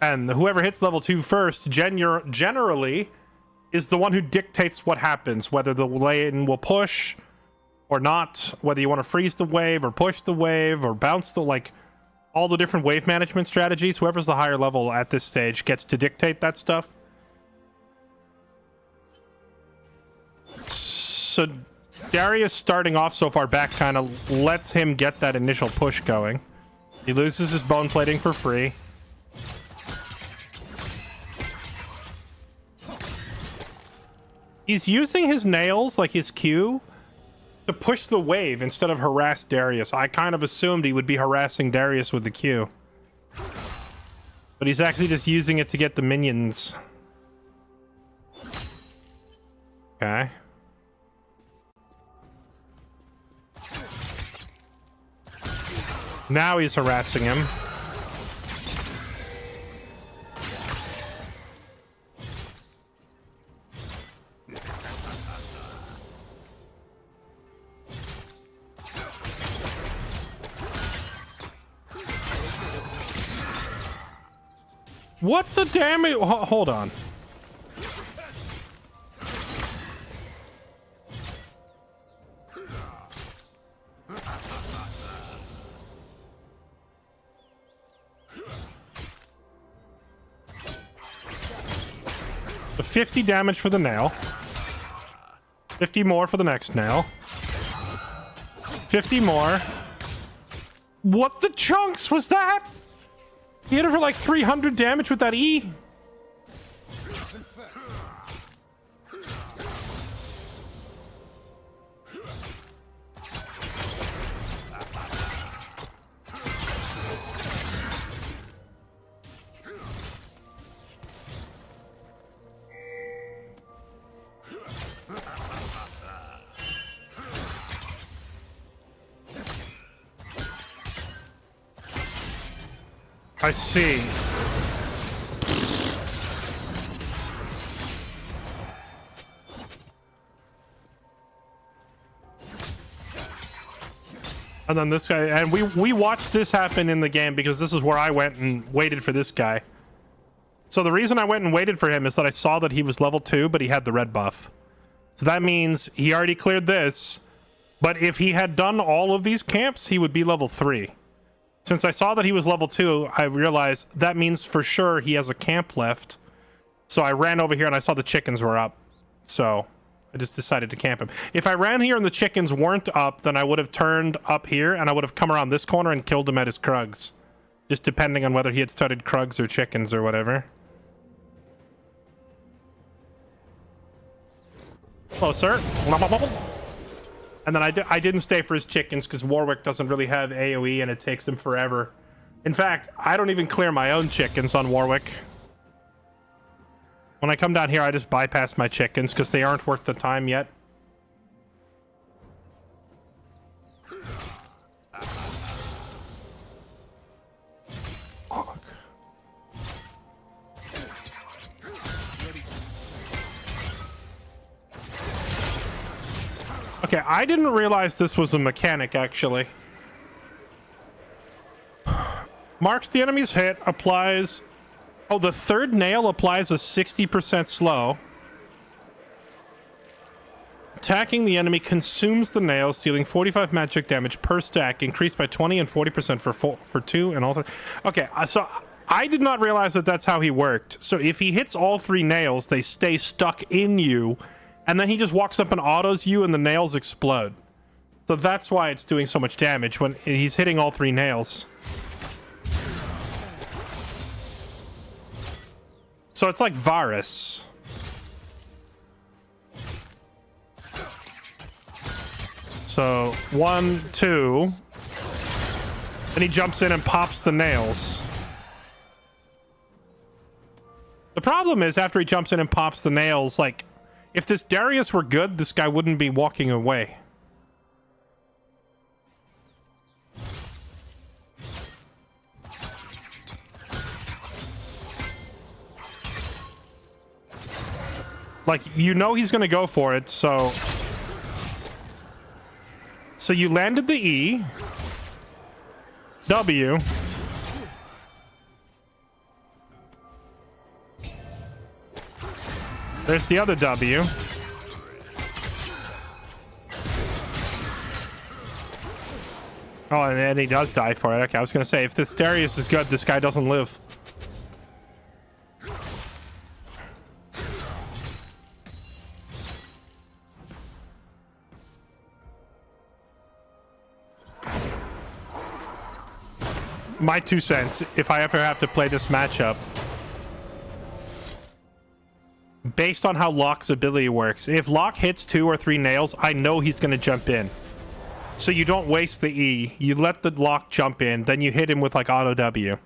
And whoever hits level 2 first generally is the one who dictates what happens, whether the lane will push or not, whether you want to freeze the wave or push the wave or bounce the, like, all the different wave management strategies. Whoever's the higher level at this stage gets to dictate that stuff. So Darius starting off so far back kind of lets him get that initial push going. He loses his bone plating for free. He's using his nails, like his Q, to push the wave instead of harass Darius. I kind of assumed he would be harassing Darius with the Q. But he's actually just using it to get the minions. Okay. Now he's harassing him. What the damage? Hold on. The 50 damage for the nail. 50 more for the next nail. 50 more. What the chunks was that? He hit her for like 300 damage with that E. I see. And then this guy, and we watched this happen in the game because this is where I went and waited for this guy. So the reason I went and waited for him is that I saw that he was level 2, but he had the red buff. So that means he already cleared this, but if he had done all of these camps, he would be level 3. Since I saw that he was level 2, I realized that means for sure he has a camp left. So I ran over here and I saw the chickens were up. So I just decided to camp him. If I ran here and the chickens weren't up, then I would have turned up here and I would have come around this corner and killed him at his Krugs. Just depending on whether he had started Krugs or chickens or whatever. Hello, sir. And then I didn't stay for his chickens because Warwick doesn't really have AoE and it takes him forever. In fact, I don't even clear my own chickens on Warwick. When I come down here, I just bypass my chickens because they aren't worth the time yet. Okay, I didn't realize this was a mechanic, actually. Marks the enemy's hit, applies... Oh, the third nail applies a 60% slow. Attacking the enemy consumes the nails, dealing 45 magic damage per stack, increased by 20 and 40% for 2 and all 3. Okay, so I did not realize that that's how he worked. So if he hits all 3 nails, they stay stuck in you, and then he just walks up and autos you and the nails explode. So that's why it's doing so much damage when he's hitting all 3 nails. So it's like Varus. So 1, 2, and he jumps in and pops the nails. The problem is after he jumps in and pops the nails, like, if this Darius were good, this guy wouldn't be walking away. Like, you know he's gonna go for it, so... So you landed the E. W. There's the other W. Oh, and then he does die for it. Okay, I was gonna say, if this Darius is good, this guy doesn't live. My 2 cents, if I ever have to play this matchup. based on how Locke's ability works. If Locke hits 2 or 3 nails, I know he's going to jump in. So you don't waste the E. You let the Locke jump in, then you hit him with like auto W,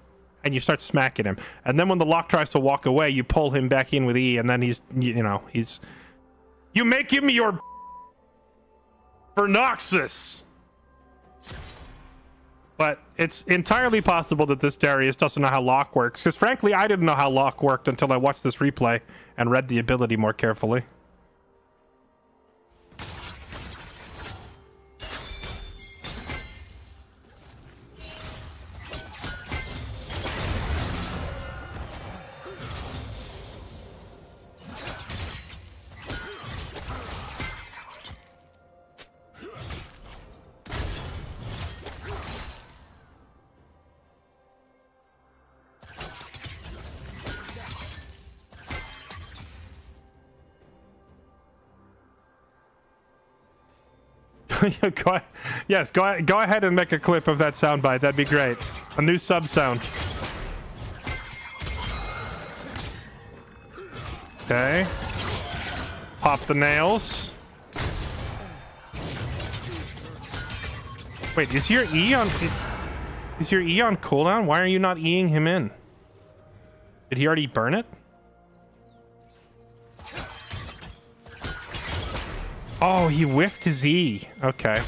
and you start smacking him. And then when the Locke tries to walk away, you pull him back in with E, and then he's, you know, he's... You make him your... Vernoxus! But it's entirely possible that this Darius doesn't know how Locke works, because frankly, I didn't know how Locke worked until I watched this replay and read the ability more carefully. Yes, go ahead and make a clip of that soundbite. That'd be great. A new sub sound. Okay. Pop the nails. Wait, is your E on cooldown? Why are you not Eing him in? Did he already burn it? Oh, he whiffed his E. Okay.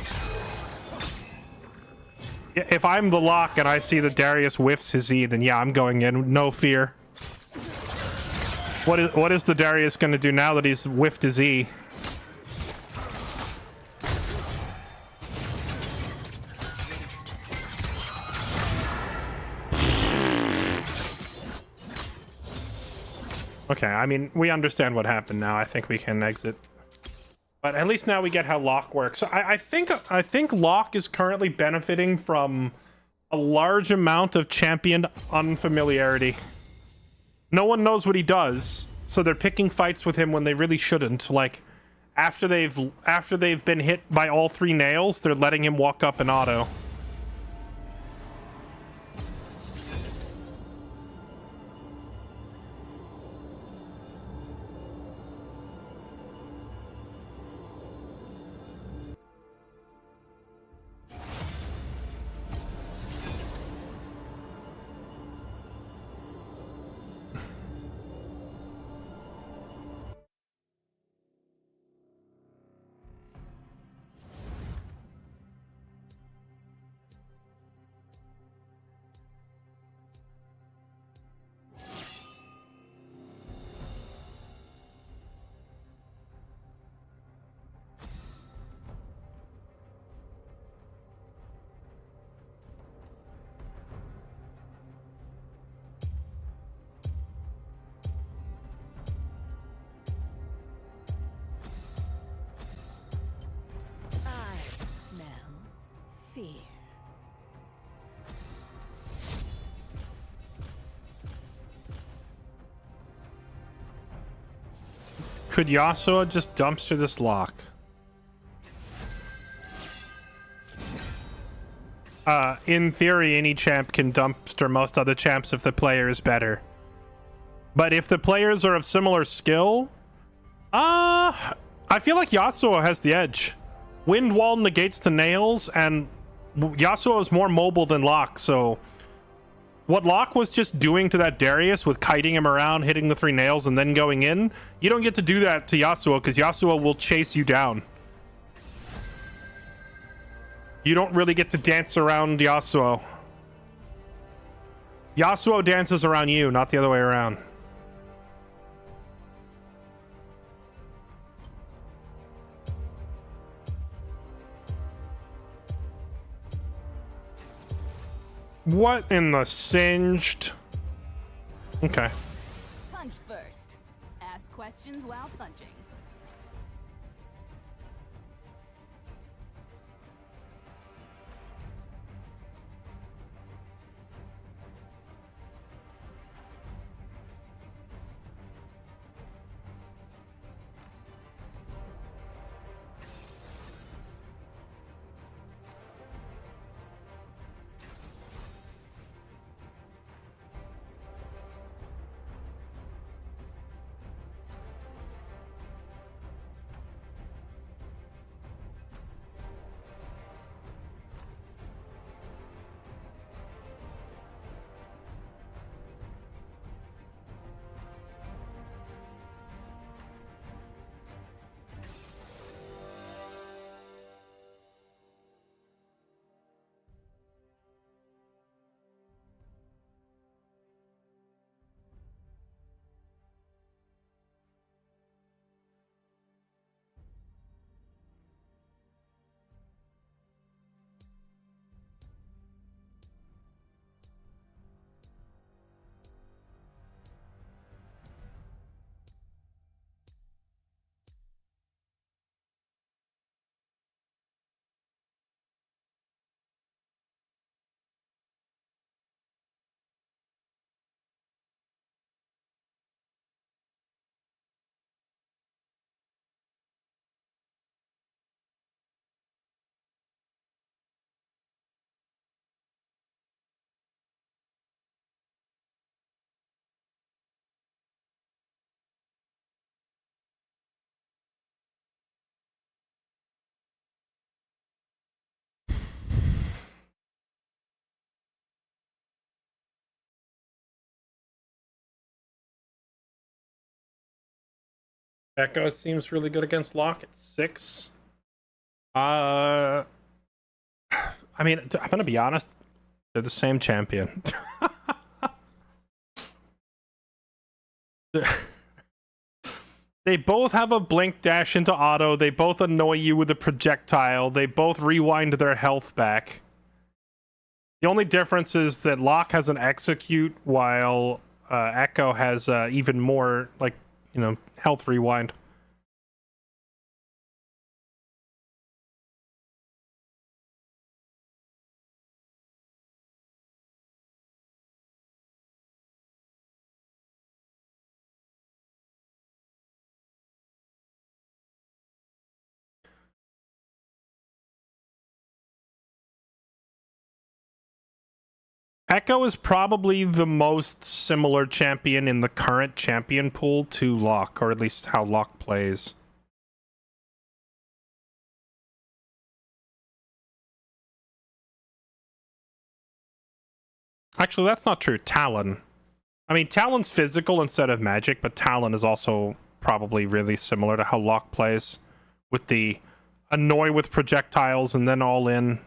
If I'm the Locke and I see that Darius whiffs his E, then yeah, I'm going in. No fear. What is the Darius going to do now that he's whiffed his E? Okay, I mean, we understand what happened now. I think we can exit. But at least now we get how Locke works. So I think Locke is currently benefiting from a large amount of championed unfamiliarity. No one knows what he does, so they're picking fights with him when they really shouldn't. Like after they've been hit by all 3 nails, they're letting him walk up in auto. Could Yasuo just dumpster this Locke? In theory, any champ can dumpster most other champs if the player is better. But if the players are of similar skill, I feel like Yasuo has the edge. Wind Wall negates the nails, and Yasuo is more mobile than Locke, so... What Locke was just doing to that Darius with kiting him around, hitting the 3 nails, and then going in, you don't get to do that to Yasuo, because Yasuo will chase you down. You don't really get to dance around Yasuo. Yasuo dances around you, not the other way around. What in the singed? Okay. Punch first. Ask questions while punching. Echo seems really good against Locke at 6. I mean, I'm gonna be honest. They're the same champion. They both have a blink dash into auto. They both annoy you with a projectile. They both rewind their health back. The only difference is that Locke has an execute while Echo has even more, like, you know, health rewind. Echo is probably the most similar champion in the current champion pool to Locke, or at least how Locke plays. Actually, that's not true. Talon. I mean, Talon's physical instead of magic, but Talon is also probably really similar to how Locke plays, with the annoy with projectiles and then all in.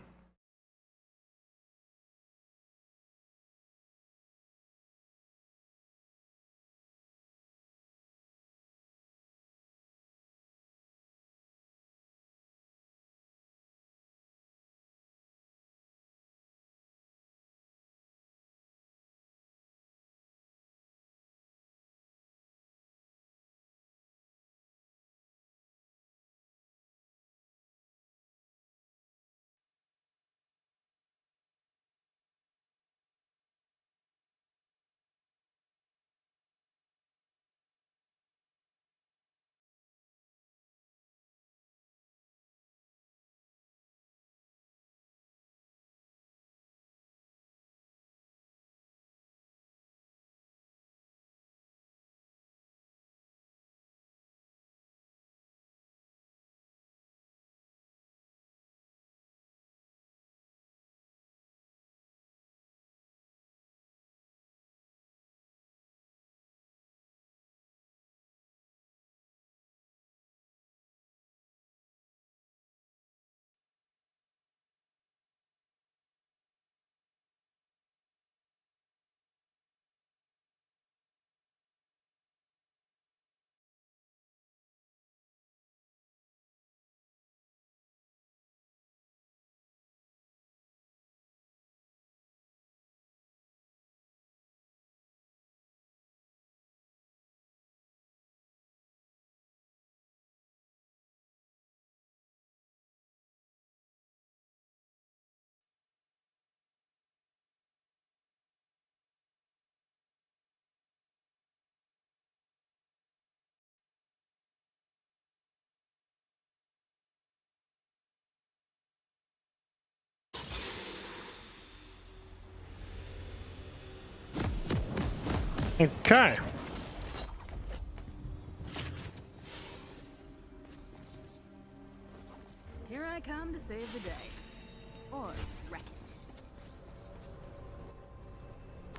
Okay. Here I come to save the day. Or wreck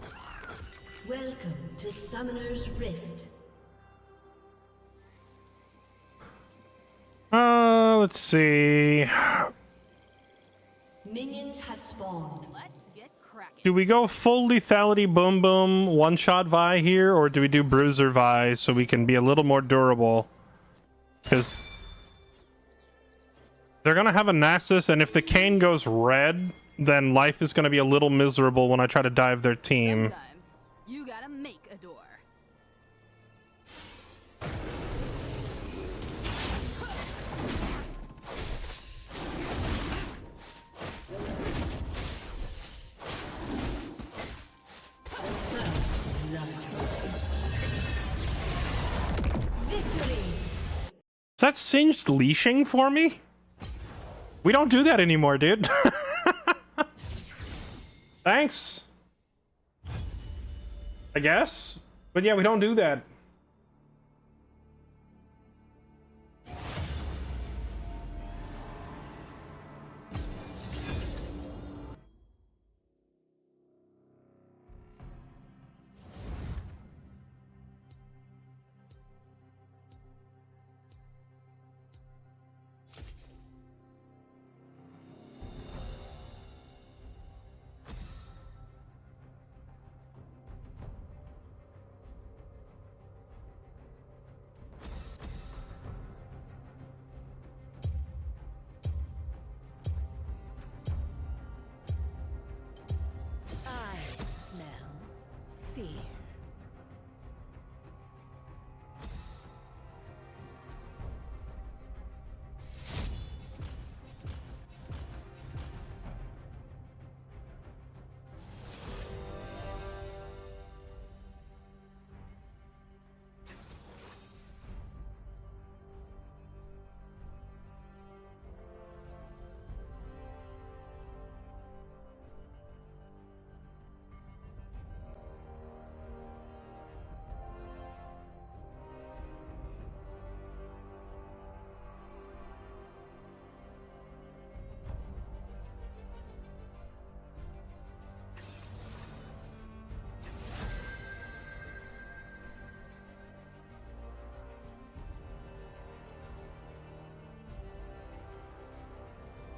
it. Welcome to Summoner's Rift. Let's see. Minions have spawned. Let's get cracking. Do we go full lethality boom boom one-shot Vi here, or do we do bruiser Vi so we can be a little more durable? Because they're gonna have a Nasus, and if the cane goes red, then life is gonna be a little miserable when I try to dive their team. Sometimes you gotta make a door. Is that singed leashing for me? We don't do that anymore, dude. Thanks. I guess. But yeah, we don't do that.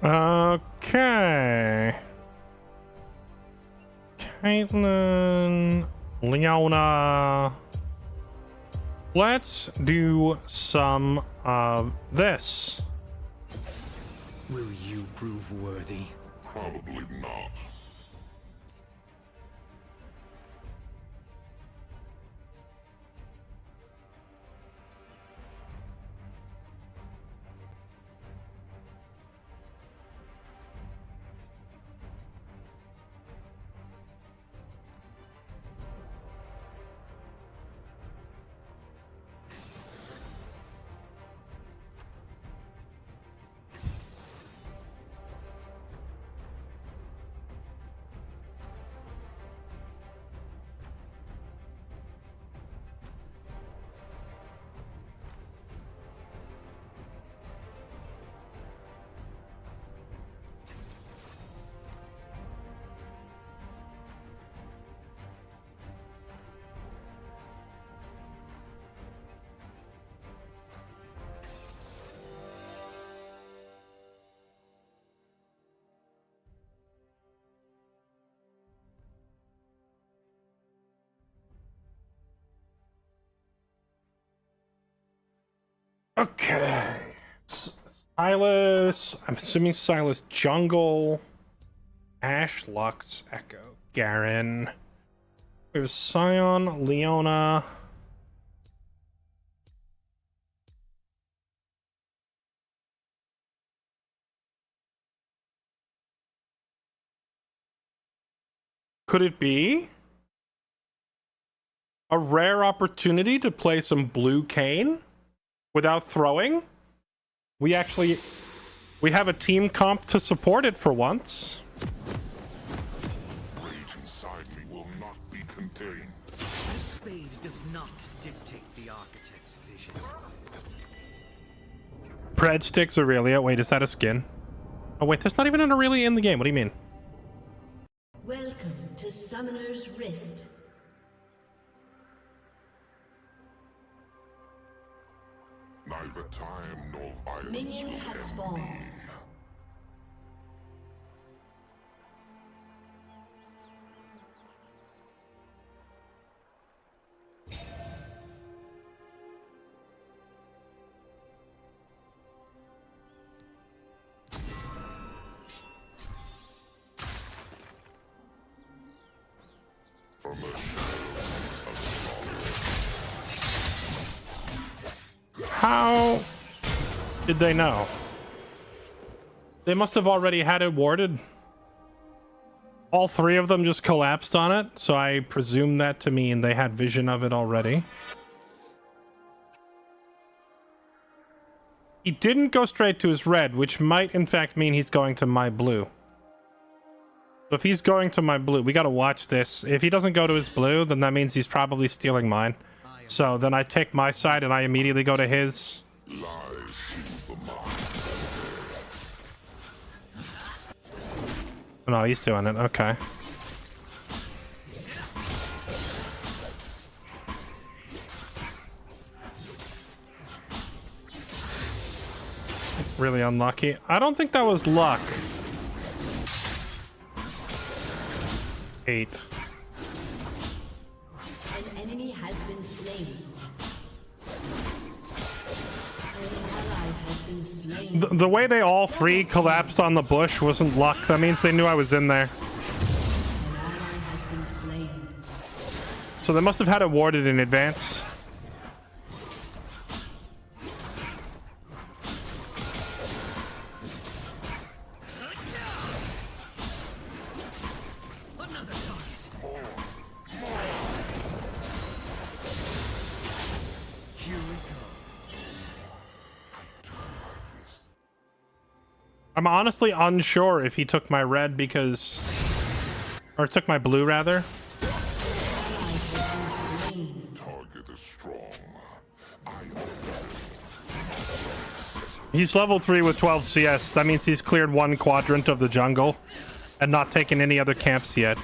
Okay. Caitlin, Leona. Let's do some of this. Will you prove worthy? Probably not. Okay. Silas. I'm assuming Silas Jungle. Ash, Lux, Echo, Garen. We have Scion, Leona. Could it be a rare opportunity to play some blue Kayn without throwing? We have a team comp to support it for once. Rage inside me will not be contained. This spade does not dictate the architect's vision. Breadsticks Aurelia. Wait, is that a skin? Oh wait, there's not even an Aurelia in the game. What do you mean? Welcome to Summoner's Rift. Neither time nor violence Minions will have end spawned. me. From the shadows of How did they know? They must have already had it warded. All three of them just collapsed on it, so I presume that to mean they had vision of it already. He didn't go straight to his red, which might in fact mean he's going to my blue. So if he's going to my blue, we gotta watch this. If he doesn't go to his blue, then that means he's probably stealing mine. So then I take my side and I immediately go to his. lies the mind. No, he's doing it. Okay. Really unlucky. I don't think that was luck. 8. An enemy has been slain. An ally has been slain. The way they all three collapsed on the bush wasn't luck. That means they knew I was in there. An ally has been slain. So they must have had it warded in advance. Another target. Here we go. I'm honestly unsure if he took my red because... Or took my blue, rather. Target is strong. He's level 3 with 12 CS. That means he's cleared one quadrant of the jungle and not taken any other camps yet.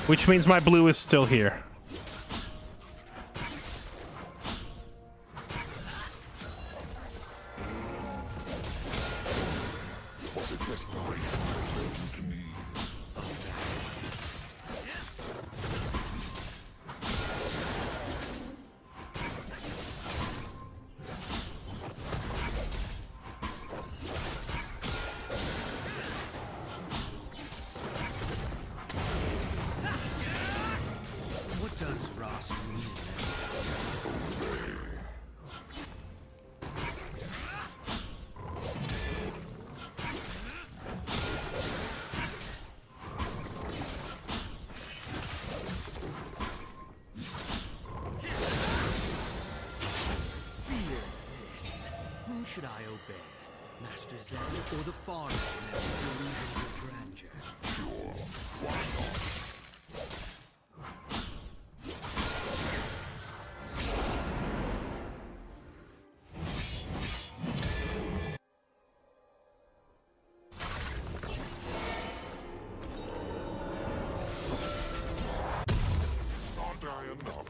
Which means my blue is still here. Was it should I obey? Master Zen or the Fairlight delusions of grandeur? Sure, why not? Aren't I enough?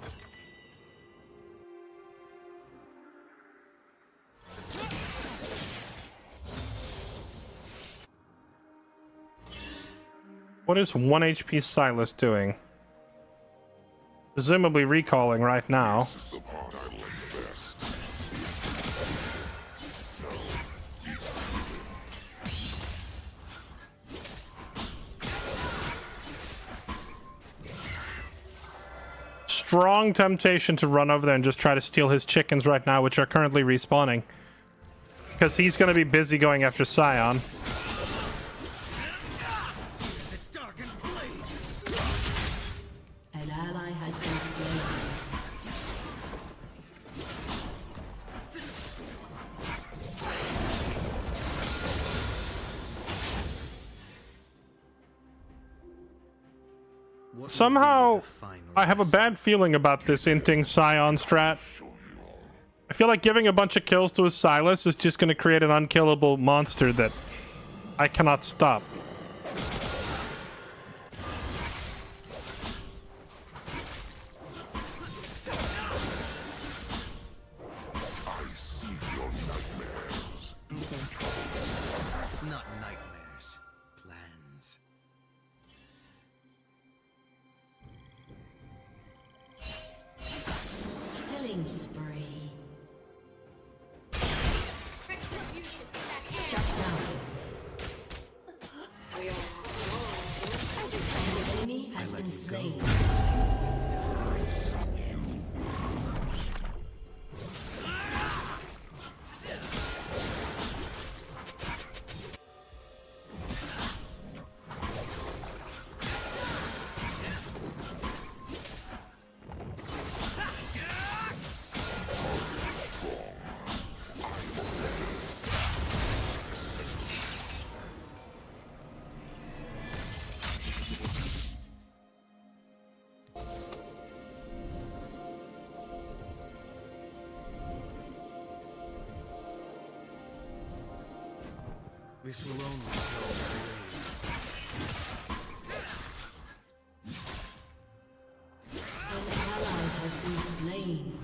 What is 1 HP Silas doing? Presumably recalling right now. This is the part I like best. Strong temptation to run over there and just try to steal his chickens right now, which are currently respawning. Because he's going to be busy going after Scion. An ally has been slain. Somehow, I have a bad feeling about this inting Scion strat. I feel like giving a bunch of kills to a Silas is just going to create an unkillable monster that I cannot stop. I see your nightmares. Do they trouble Not nightmares. Plans. Killing spree. Shut down. An enemy has been slain. This will only go away. An ally has been slain.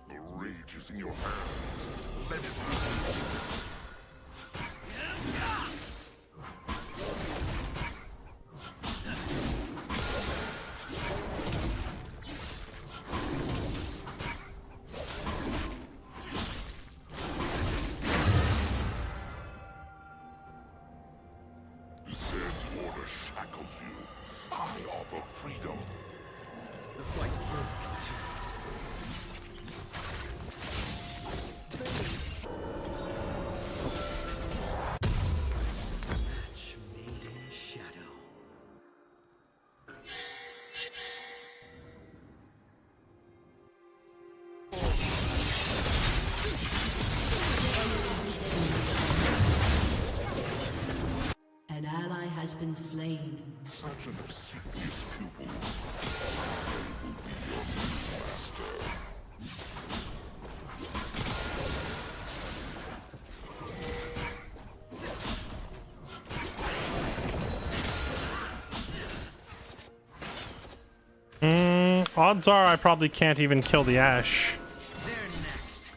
The rage is in your hands. Let it loose. Zed's order shackles you. I offer freedom. The fight will match made in shadow. An ally has been slain. Such an obsequious pupil. I will be your new master. Odds are I probably can't even kill the Ash. They're next.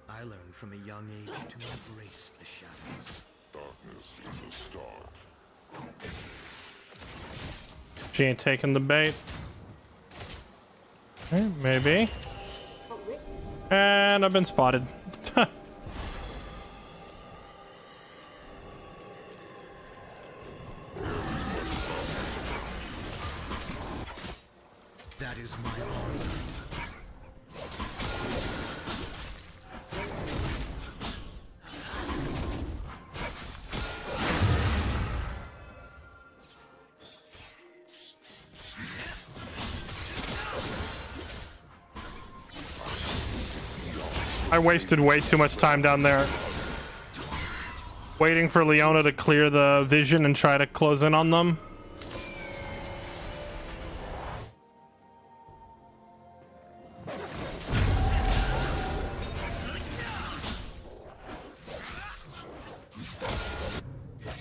I learned from a young age to embrace the shadows. Darkness is a start. She ain't taking the bait. Okay, maybe. And I've been spotted. That is my armor. I wasted way too much time down there waiting for Leona to clear the vision and try to close in on them.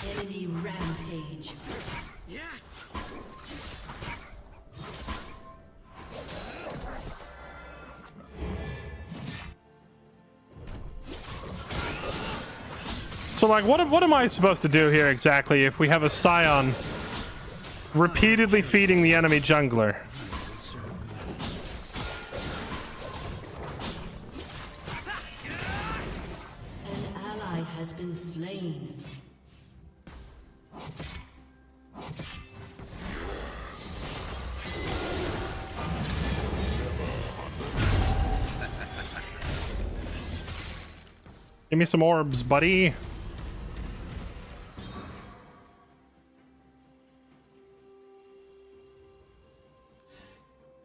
Enemy rampage. Yes. So, like, what am I supposed to do here exactly if we have a Scion repeatedly feeding the enemy jungler? An ally has been slain. Give me some orbs, buddy.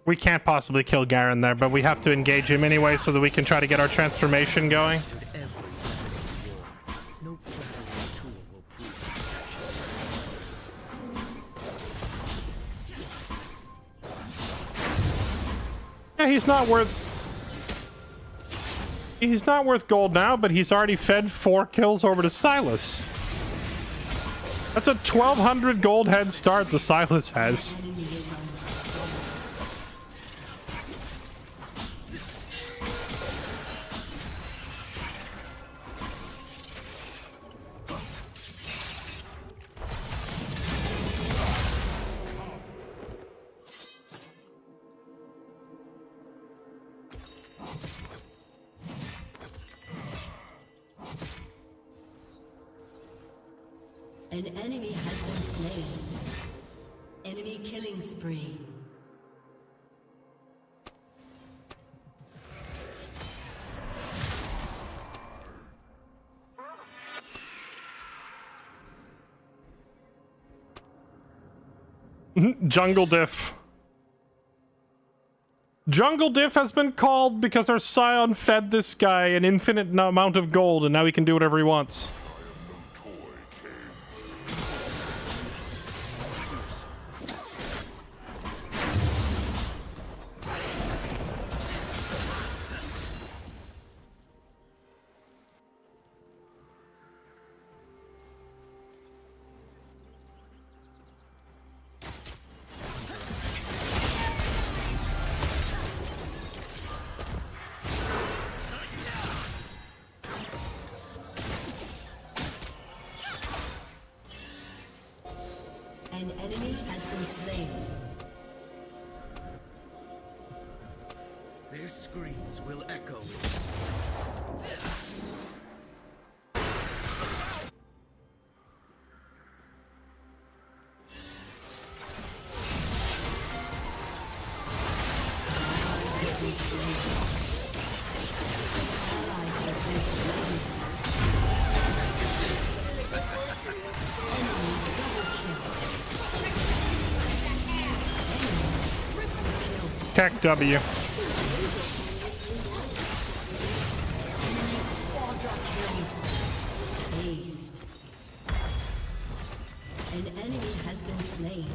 We can't possibly kill Garen there, but we have to engage him anyway so that we can try to get our transformation going. No clever tool will prove Yeah, he's not worth gold now, but he's already fed 4 kills over to Silas. That's a 1200 gold head start the Silas has. An enemy has been slain. Enemy killing spree. Jungle diff. Jungle diff has been called because our Scion fed this guy an infinite amount of gold and now he can do whatever he wants. An enemy has been slain. their screams will echo in space. Tech W. Aced. An enemy has been slain.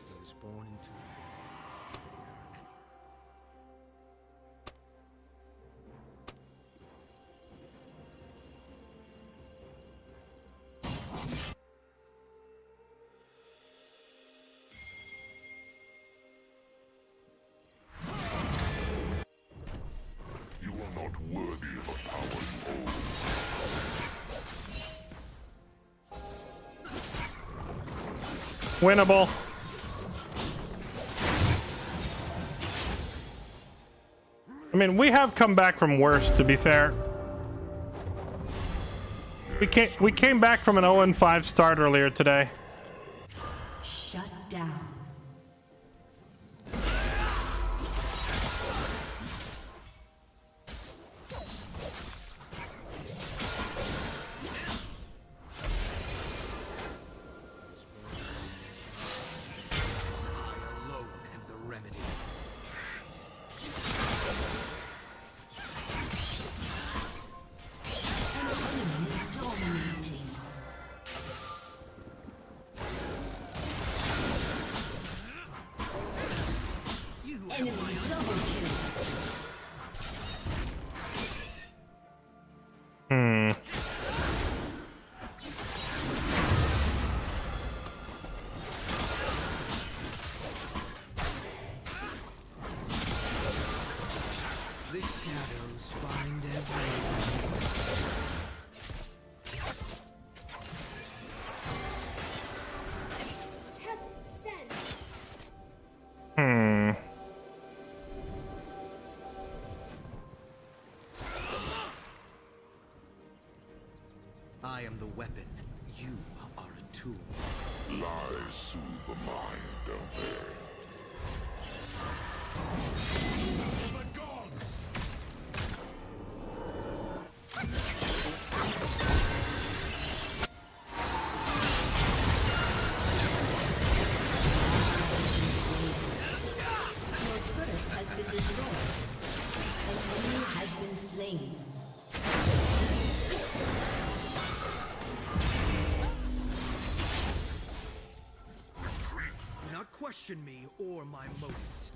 He was born into You are not worthy of a power you hold. Winnable. I mean, we have come back from worse, to be fair. We came back from an 0-5 start earlier today. Shut down. The shadows find everyone. I am the weapon. You are a tool. Lies soothe the mind, don't they? The gods! Your turret has been destroyed. An enemy has been slain. Do not question me or my motives.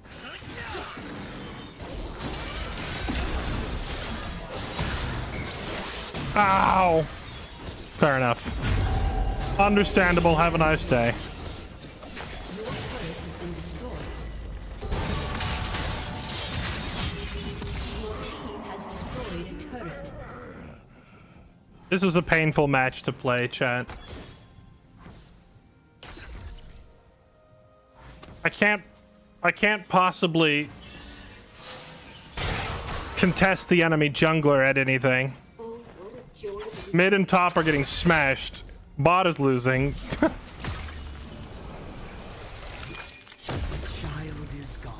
Ow! Fair enough. Understandable. Have a nice day. Your turret has been destroyed. Your team has destroyed a turret. This is a painful match to play, chat. I can't possibly contest the enemy jungler at anything. Mid and top are getting smashed. Bot is losing. The child is gone.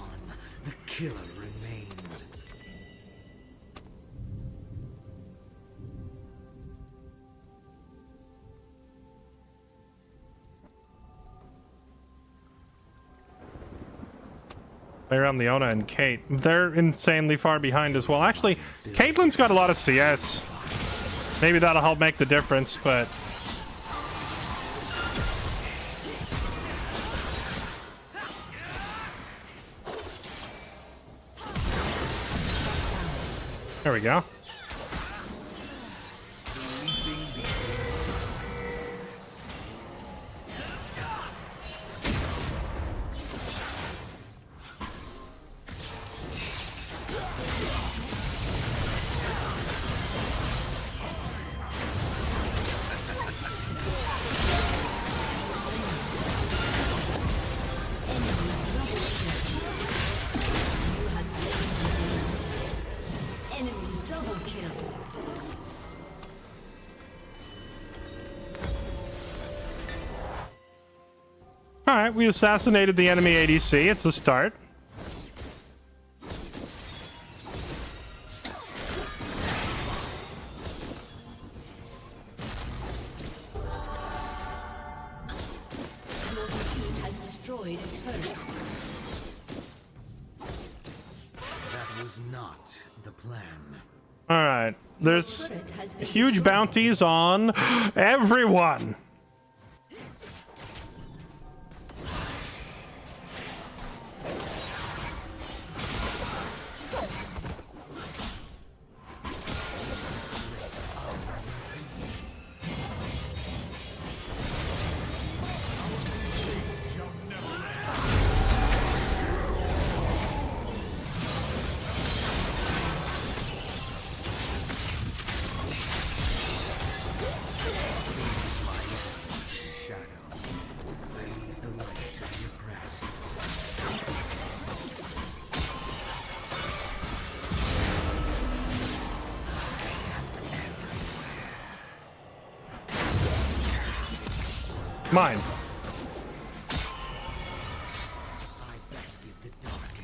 The killer remains. Around Leona and Kate. They're insanely far behind as well. Actually, Caitlyn's got a lot of CS. Maybe that'll help make the difference, but... There we go. Alright, we assassinated the enemy ADC. It's a start. Your team has destroyed a turret. That was not the plan. Alright, there's huge bounties on everyone. Mine. I bested the dark.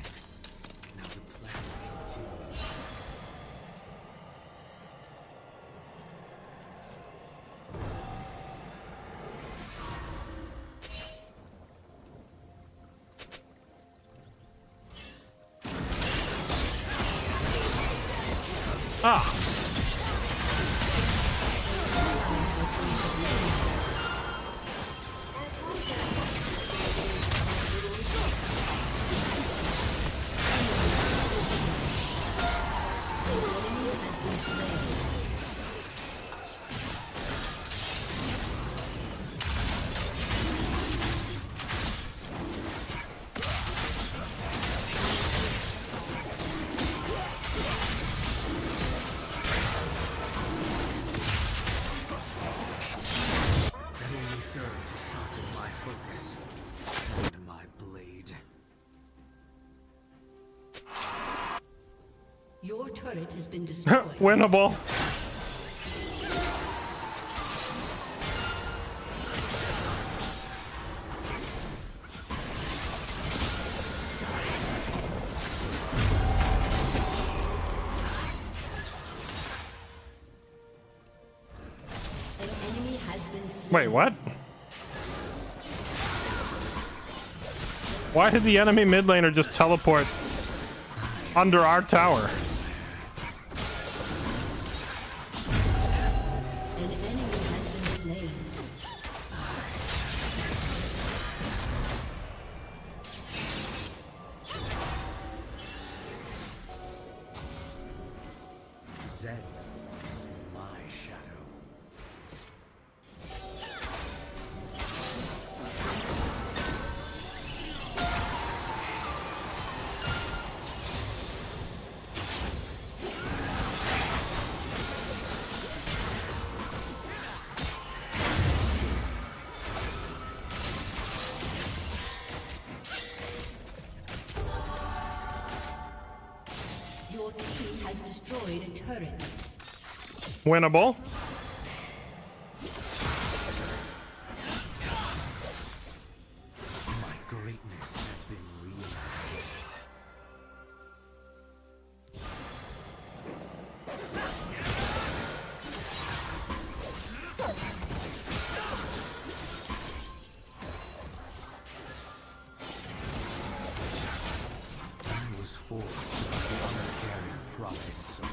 Now the plan continues. Ah. That only served to sharpen my focus and my blade. Your turret has been destroyed. Winnable. An enemy has been slain. Wait, what? Why did the enemy mid laner just teleport under our tower? An enemy has been slain. Zen is my shadow. Your team has destroyed a turret. Winnable. My greatness has been realized. I was forced by the uncaring province of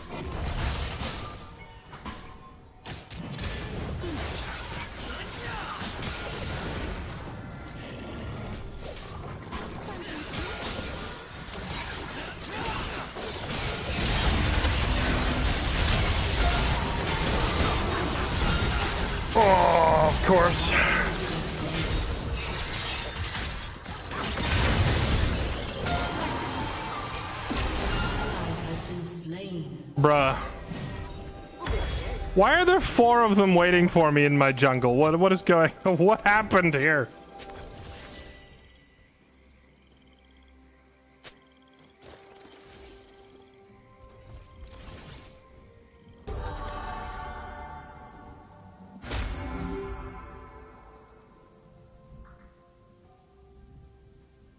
Oh, of course. Has been slain. Bruh. Why are there 4 of them waiting for me in my jungle? What is going on? What happened here?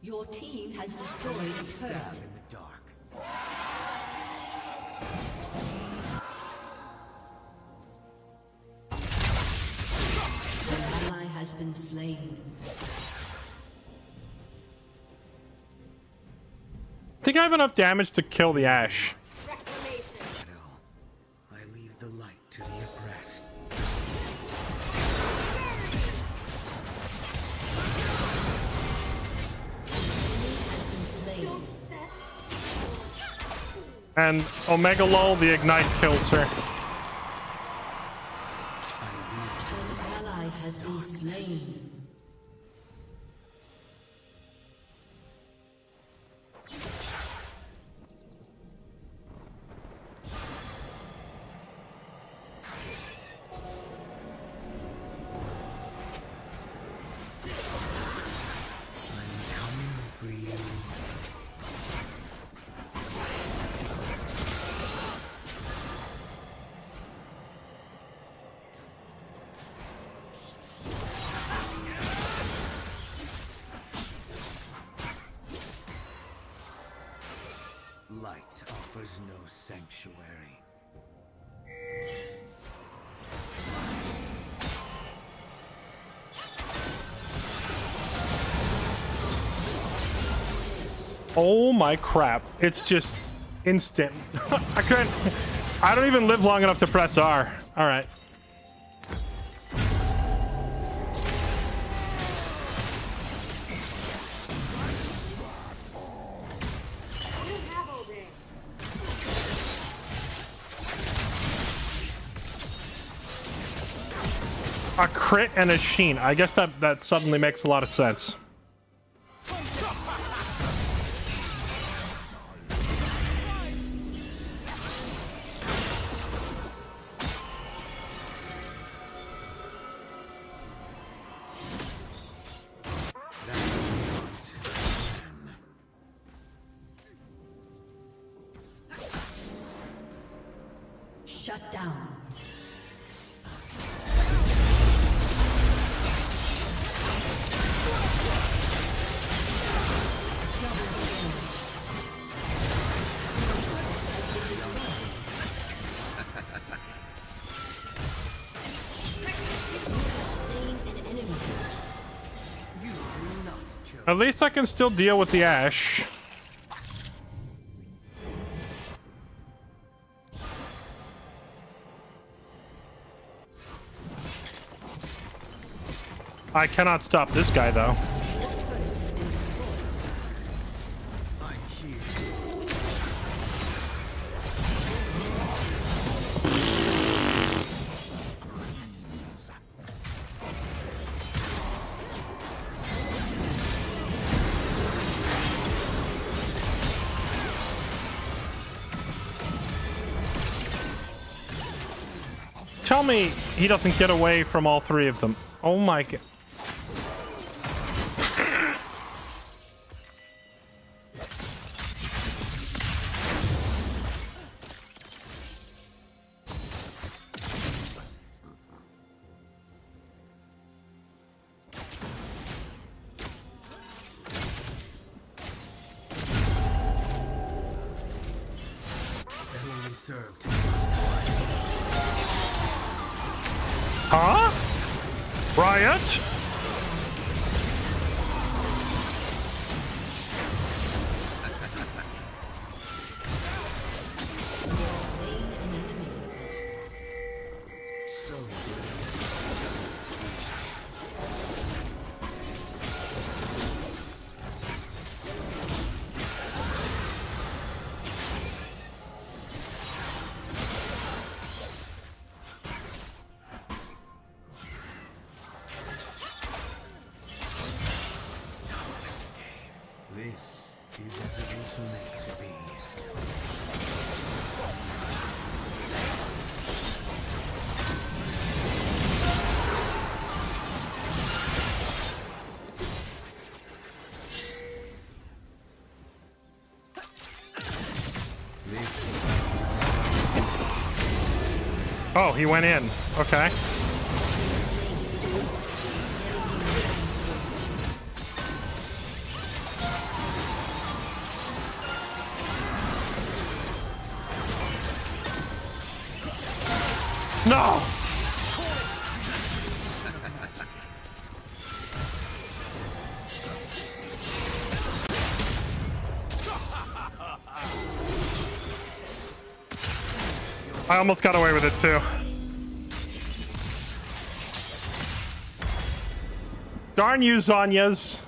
Your team has destroyed a stab turret. in the dark. An ally has been slain. Think I have enough damage to kill the Ash. Shadow. I leave the light to the oppressed. Has been slain. And Omega Lol, the Ignite kills her. An ally has been slain. I'm coming for you. sanctuary. Oh my crap. It's just instant. I don't even live long enough to press R. All right. A crit and a sheen. I guess that suddenly makes a lot of sense. Shut down. At least I can still deal with the Ash. I cannot stop this guy, though. Tell me he doesn't get away from all three of them. Oh my god. Only served. Huh? Riot? This is as it was meant to be. Oh, he went in. Okay. No! I almost got away with it too. Darn you, Zanyas.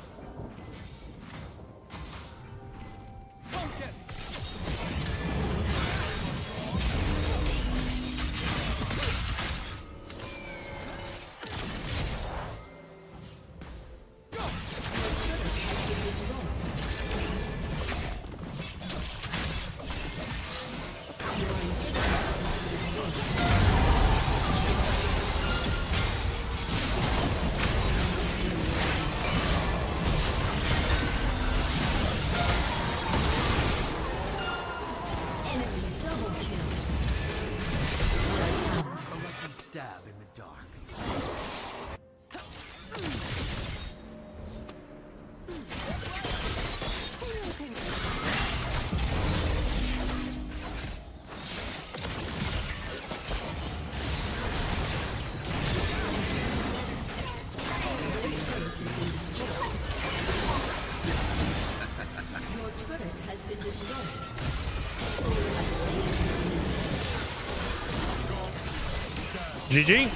GG.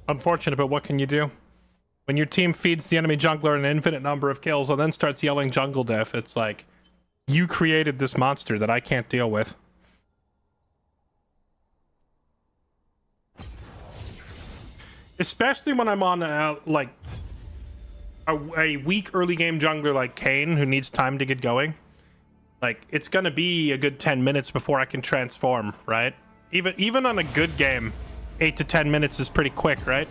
Unfortunate, but what can you do? When your team feeds the enemy jungler an infinite number of kills and then starts yelling jungle death, it's like, you created this monster that I can't deal with. Especially when I'm on like a weak early game jungler like Kayn who needs time to get going. Like, it's gonna be a good 10 minutes before I can transform, right? Even on a good game, 8 to 10 minutes is pretty quick, right?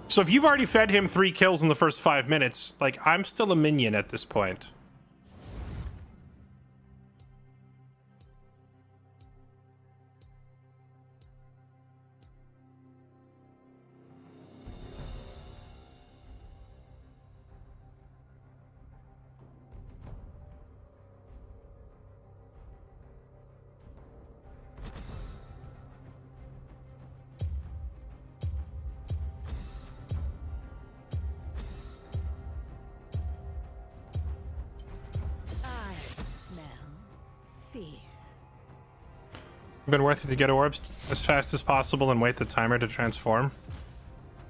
So if you've already fed him 3 kills in the first 5 minutes, like, I'm still a minion at this point. Been worth it to get orbs as fast as possible and wait the timer to transform.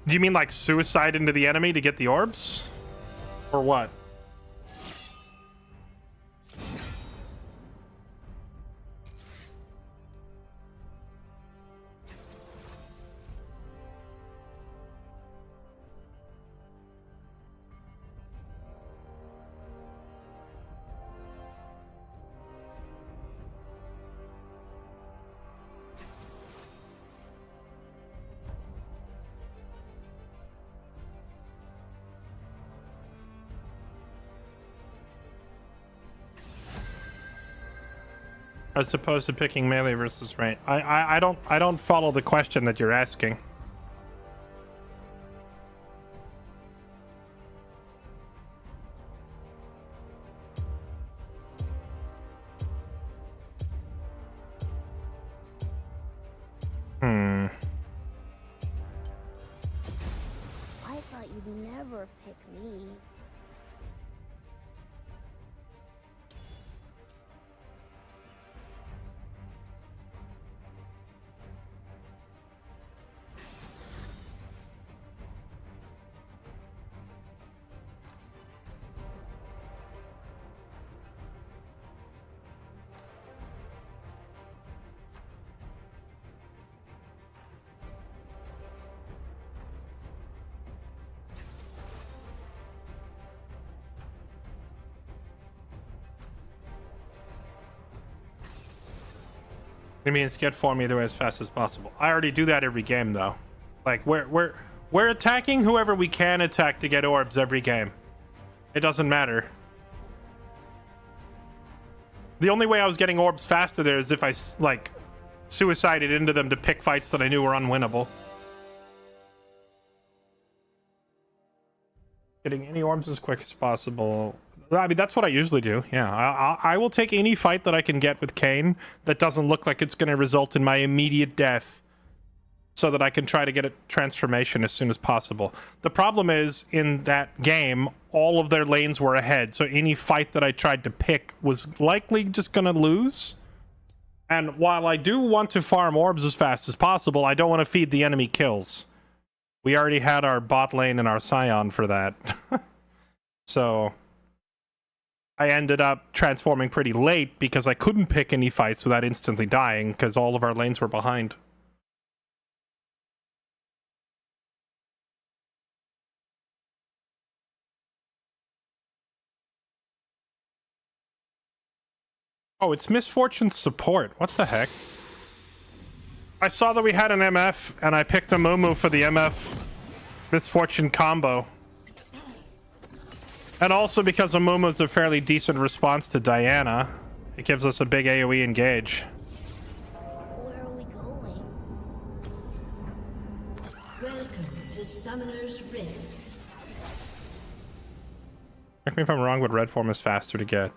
Do you mean like suicide into the enemy to get the orbs? Or what? As opposed to picking melee versus range. I don't follow the question that you're asking. I thought you'd never pick me. It means get form either way as fast as possible. I already do that every game though. Like we're attacking whoever we can attack to get orbs every game. It doesn't matter. The only way I was getting orbs faster there is if I like suicided into them to pick fights that I knew were unwinnable. Getting any orbs as quick as possible. I mean, that's what I usually do. Yeah, I will take any fight that I can get with Kayn that doesn't look like it's going to result in my immediate death so that I can try to get a transformation as soon as possible. The problem is, in that game, all of their lanes were ahead, so any fight that I tried to pick was likely just going to lose. And while I do want to farm orbs as fast as possible, I don't want to feed the enemy kills. We already had our bot lane and our Scion for that. So I ended up transforming pretty late because I couldn't pick any fights without instantly dying because all of our lanes were behind. Oh, it's Misfortune support. What the heck? I saw that we had an MF and I picked a Mumu for the MF Misfortune combo. And also because Amumu is a fairly decent response to Diana, it gives us a big AoE engage. Where are we going? Welcome to Summoner's Rift. Correct me if I'm wrong, but red form is faster to get.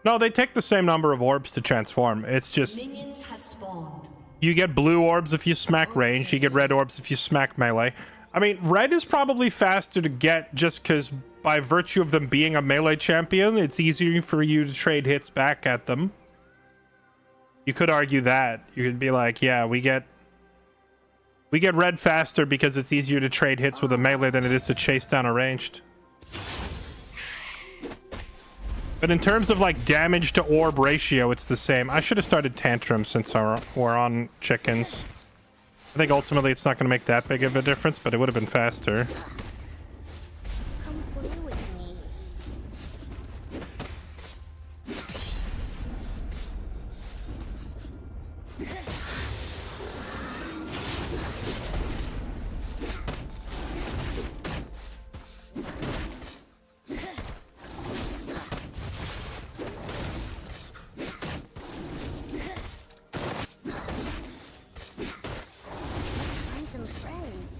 No, they take the same number of orbs to transform. It's just... Minions have spawned. You get blue orbs if you smack range. You get red orbs if you smack melee. I mean, red is probably faster to get just because by virtue of them being a melee champion, it's easier for you to trade hits back at them. You could argue that. You could be like, yeah, we get red faster because it's easier to trade hits with a melee than it is to chase down a ranged. But in terms of like damage to orb ratio, it's the same. I should have started Tantrum since we're on chickens. I think ultimately it's not going to make that big of a difference, but it would have been faster. Come play with me. Find some friends.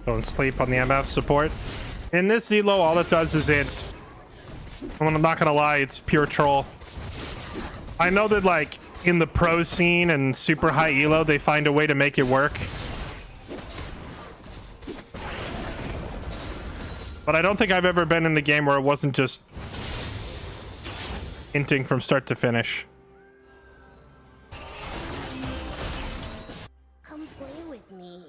Don't sleep on the MF support. In this elo, all it does is it... I'm not gonna lie, it's pure troll. I know that, like, in the pro scene and super high elo, they find a way to make it work. But I don't think I've ever been in the game where it wasn't just hinting from start to finish. Come play with me.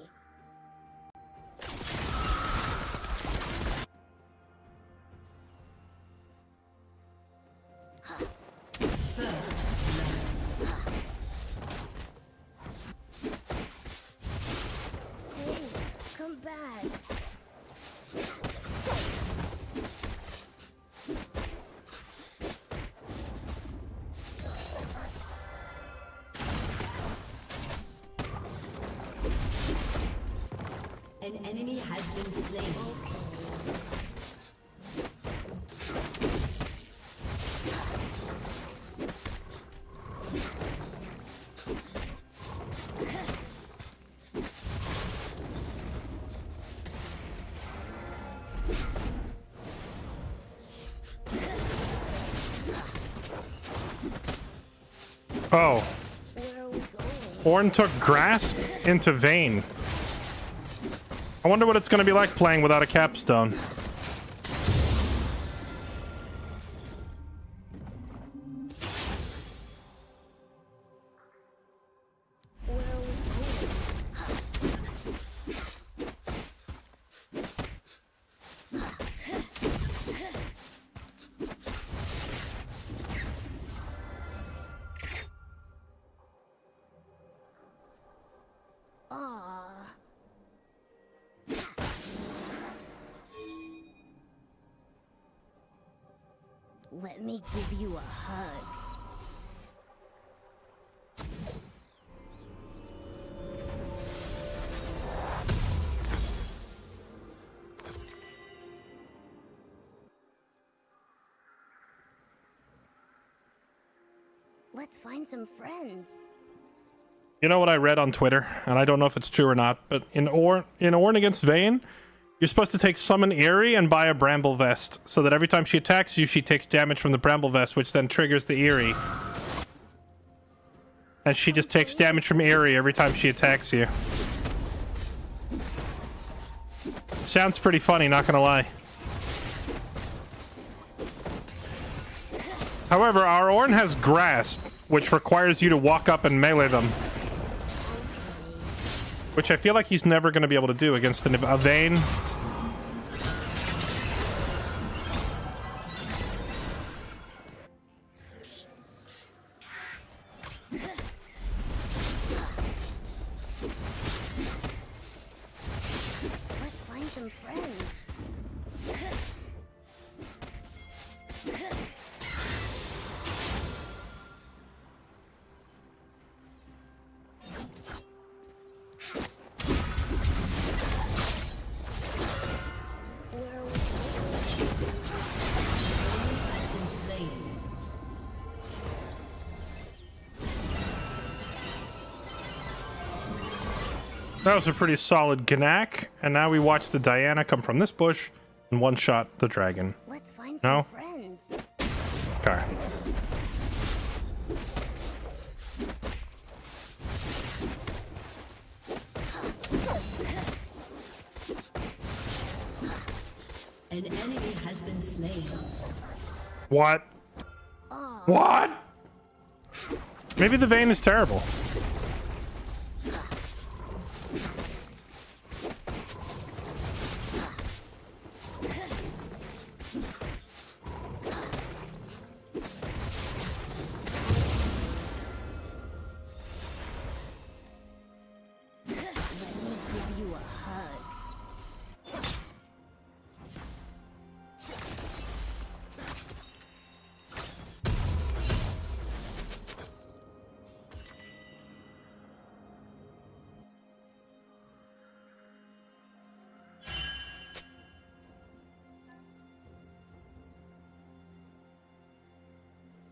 First, Hey, come back. an enemy has been slain. Oh. Ornn took Grasp into Vayne. I wonder what it's going to be like playing without a capstone. Let me give you a hug. Let's find some friends. You know what I read on Twitter, and I don't know if it's true or not, but in Ornn against Vayne, you're supposed to take Summon Eerie and buy a Bramble Vest, so that every time she attacks you, she takes damage from the Bramble Vest, which then triggers the Eerie. And she just takes damage from Eerie every time she attacks you. Sounds pretty funny, not gonna lie. However, our Ornn has Grasp, which requires you to walk up and melee them. Which I feel like he's never going to be able to do against a Vayne. Let's find some friends. That was a pretty solid Gnak, and now we watch the Diana come from this bush and one-shot the dragon. Let's find No? some friends. Okay. slain. What? What? Maybe the vein is terrible.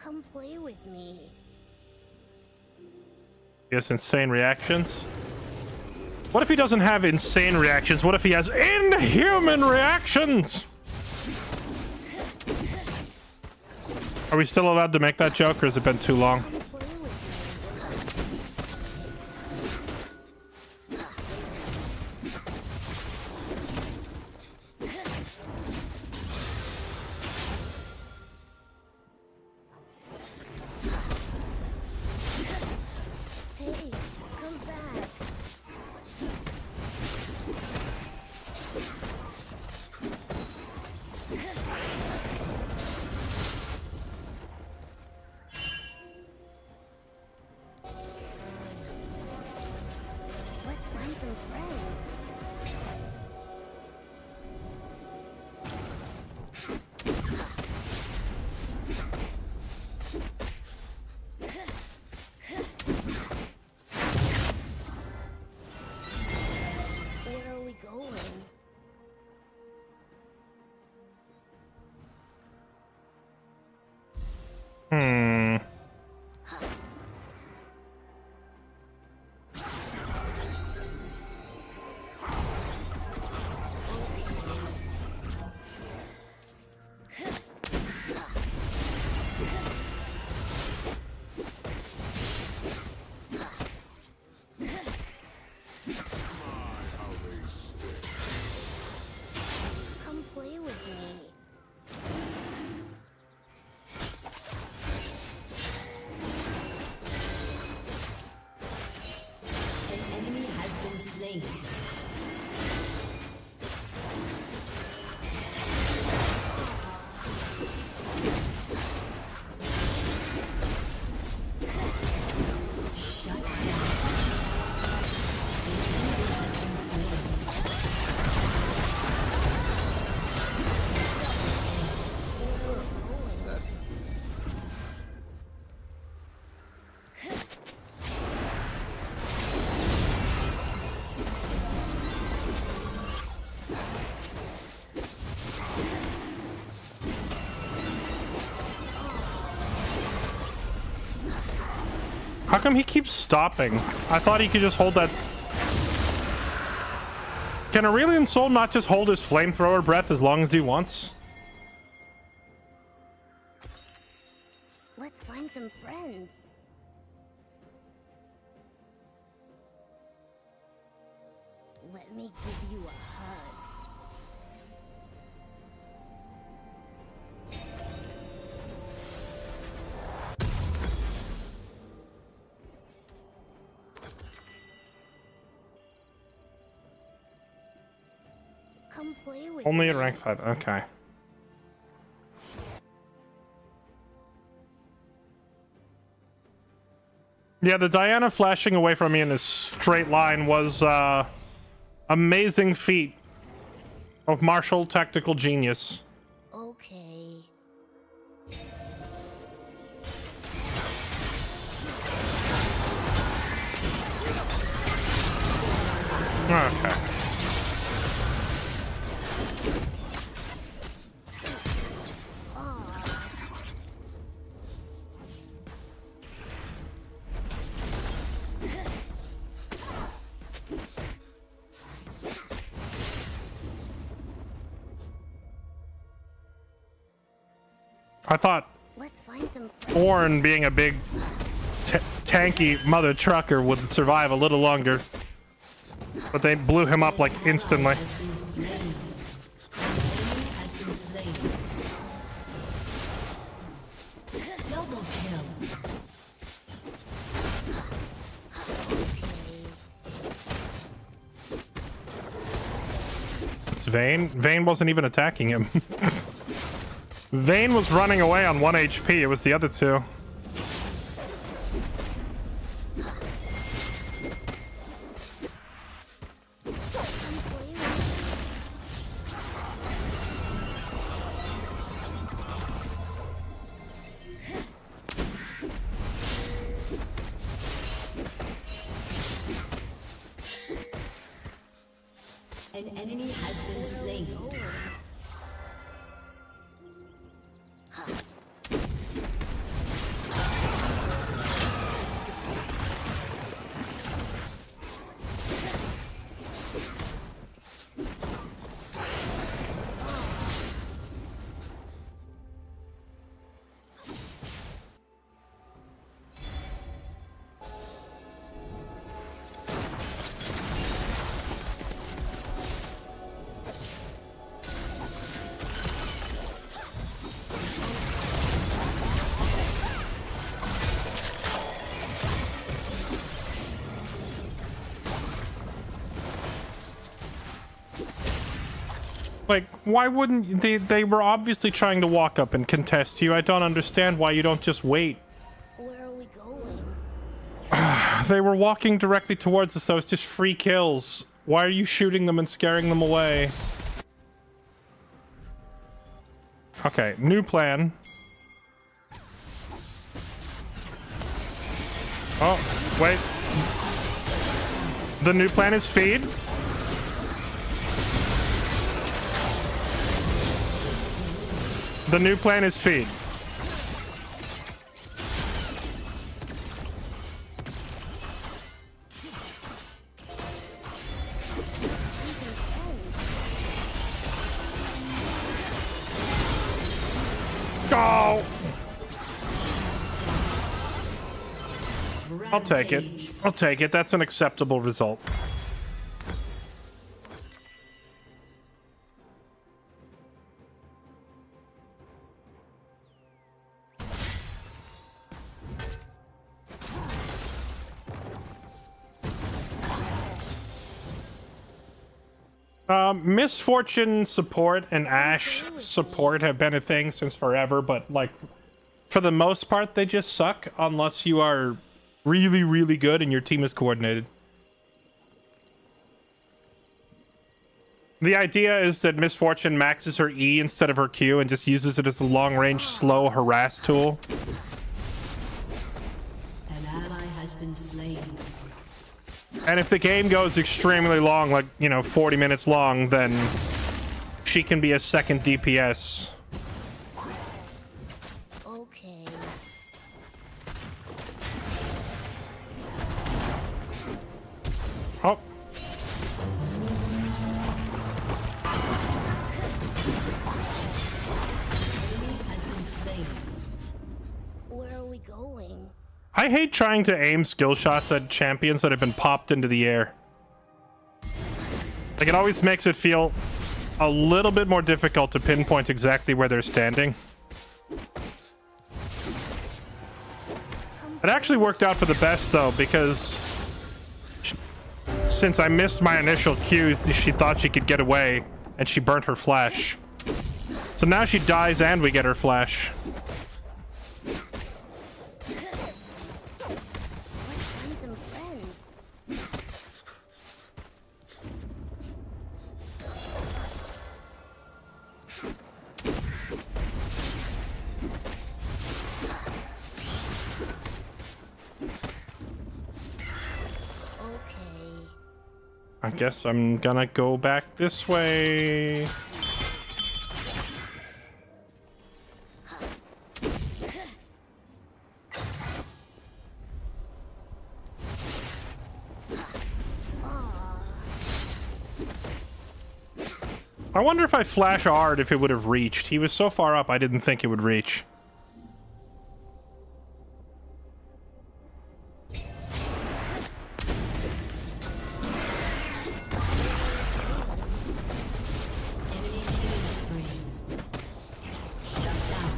Come play with me. Yes, insane reactions. What if he doesn't have insane reactions? What if he has inhuman reactions? Are we still allowed to make that joke, or has it been too long? Hey, come back. Let's find some friends. Where are we going? Hmm. Come play with me. An enemy has been slain. Shut down. How come he keeps stopping? I thought he could just hold that. Can Aurelian Soul not just hold his flamethrower breath as long as he wants? Let's find some friends. Let me give you a hug. Come play with Only me. at rank 5. Okay. Yeah, the Diana flashing away from me in a straight line was amazing feat of martial tactical genius. Okay. Okay. I thought Let's find some friends. Ornn, being a big tanky mother trucker, would survive a little longer. But they blew him up like instantly. Has been slain. An enemy has been slain. It's Vayne. Vayne wasn't even attacking him. Vayne was running away on 1 HP. It was the other two. An enemy has been slain. Like, why wouldn't they were obviously trying to walk up and contest you. I don't understand why you don't just wait. Where are we going? They were walking directly towards us, though. It's just free kills. Why are you shooting them and scaring them away? Okay, new plan. Oh, wait. The new plan is feed. The new plan is feed. Go! I'll take it. I'll take it. That's an acceptable result. Misfortune support and Ash support have been a thing since forever, but like for the most part they just suck unless you are really, really good and your team is coordinated. The idea is that Misfortune maxes her E instead of her Q and just uses it as a long-range slow harass tool. An ally has been slain. And if the game goes extremely long, like, you know, 40 minutes long, then she can be a second DPS. Okay. Oh. Has been slain. Where are we going? I hate trying to aim skill shots at champions that have been popped into the air. Like, it always makes it feel a little bit more difficult to pinpoint exactly where they're standing. It actually worked out for the best, though, because since I missed my initial Q, she thought she could get away, and she burnt her flash. So now she dies and we get her flash. Find some friends. Okay. I guess I'm gonna go back this way. I wonder if I flash Ard if it would have reached. He was so far up I didn't think it would reach. Enemy killing spree. Shut down.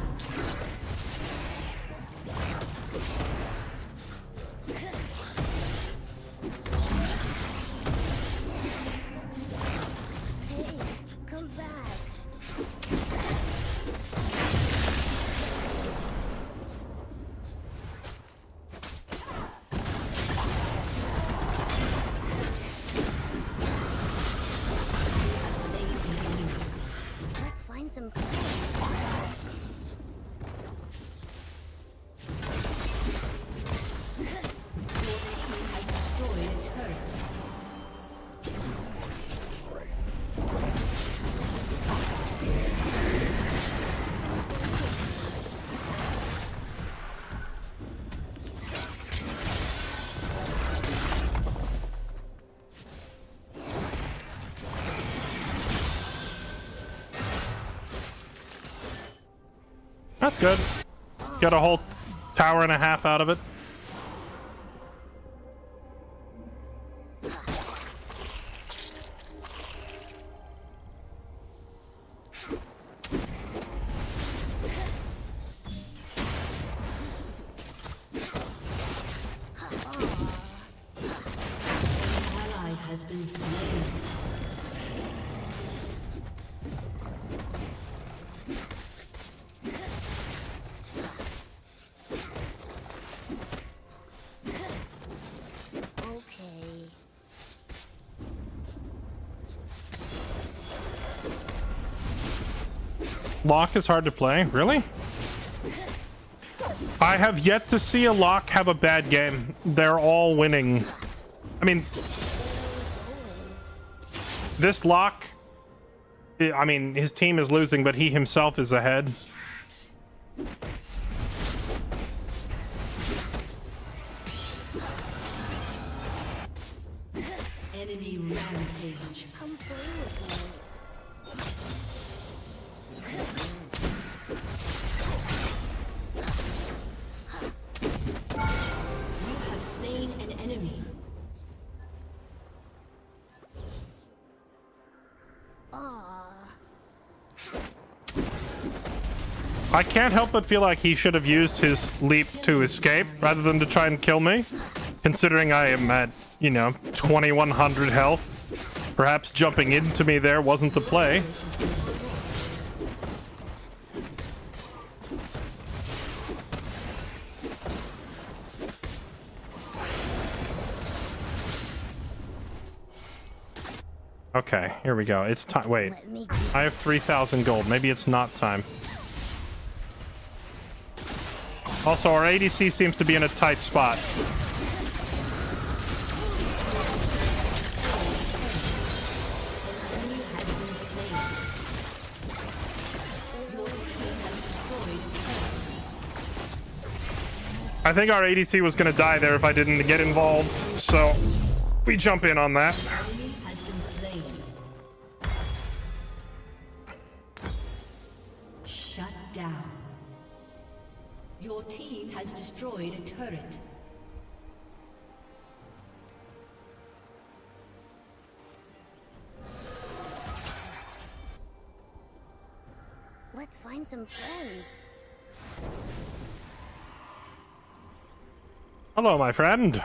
That's good. Got a whole tower and a half out of it. Ally has been slain. Okay. Locke is hard to play. Really? I have yet to see a Locke have a bad game. They're all winning. I mean, this Locke, I mean, his team is losing, but he himself is ahead. Enemy rampage. Come play with me. You have slain an enemy. I can't help but feel like he should have used his leap to escape rather than to try and kill me. Considering I am at, you know, 2100 health. Perhaps jumping into me there wasn't the play. Okay, here we go. It's time. Wait, I have 3,000 gold. Maybe it's not time. Also, our ADC seems to be in a tight spot. I think our ADC was going to die there if I didn't get involved, so we jump in on that. Has been slain. Shut down. Your team has destroyed a turret. Let's find some friends. Hello, my friend.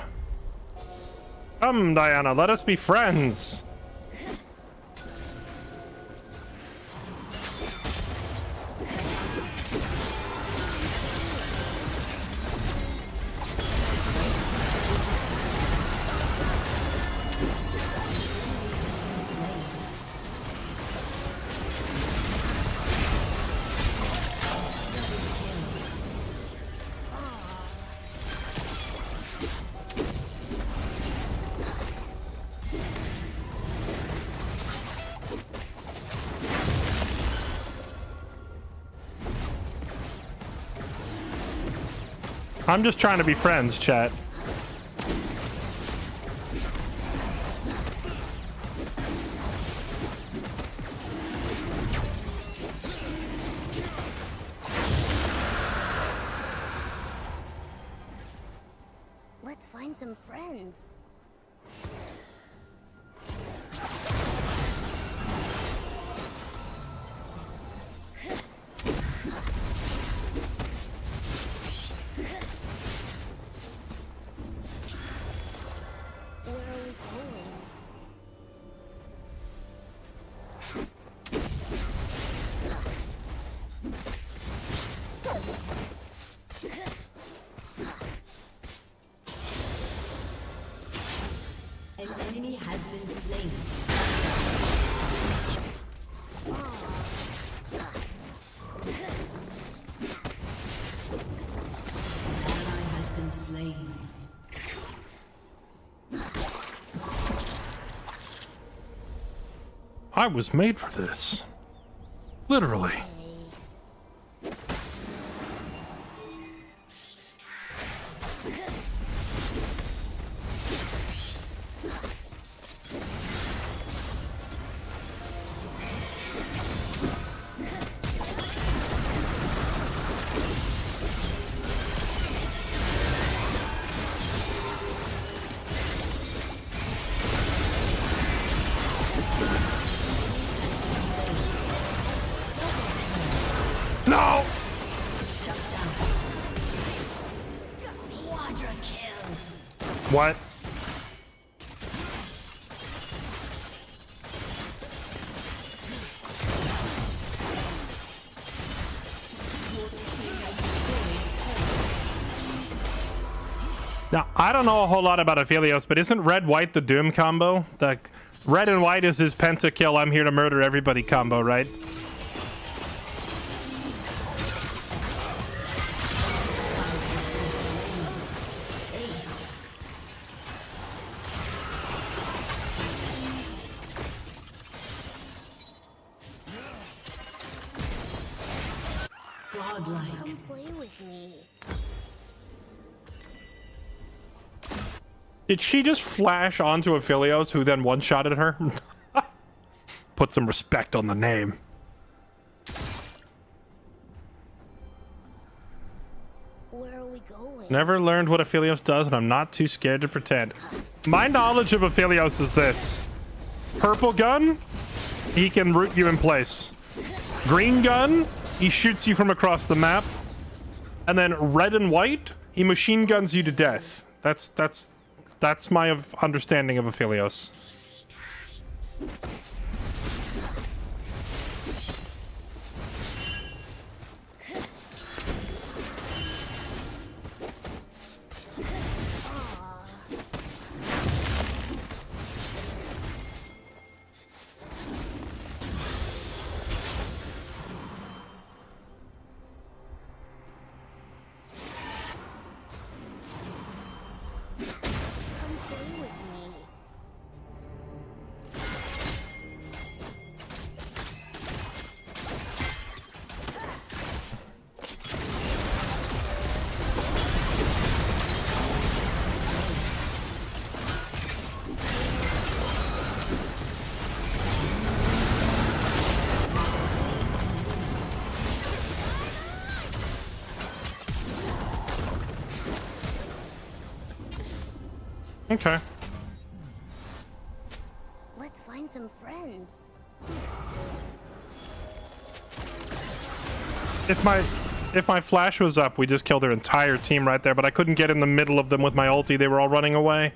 Come, Diana, let us be friends. I'm just trying to be friends, chat. Let's find some friends. Where are we going? An enemy has been slain. An ally has been slain. I was made for this. Literally. What? Now, I don't know a whole lot about Aphelios, but isn't red-white the Doom combo? The red and white is his pentakill, I'm here to murder everybody combo, right? Godlike. Come play with me. Did she just flash onto Aphelios, who then one-shotted her? Put some respect on the name. Where are we going? Never learned what Aphelios does, and I'm not too scared to pretend. My knowledge of Aphelios is this. Purple gun, he can root you in place. Green gun, he shoots you from across the map. And then red and white, he machine guns you to death. That's my understanding of Aphelios. Okay. Let's find some friends. If my flash was up, we just killed their entire team right there, but I couldn't get in the middle of them with my ulti. They were all running away.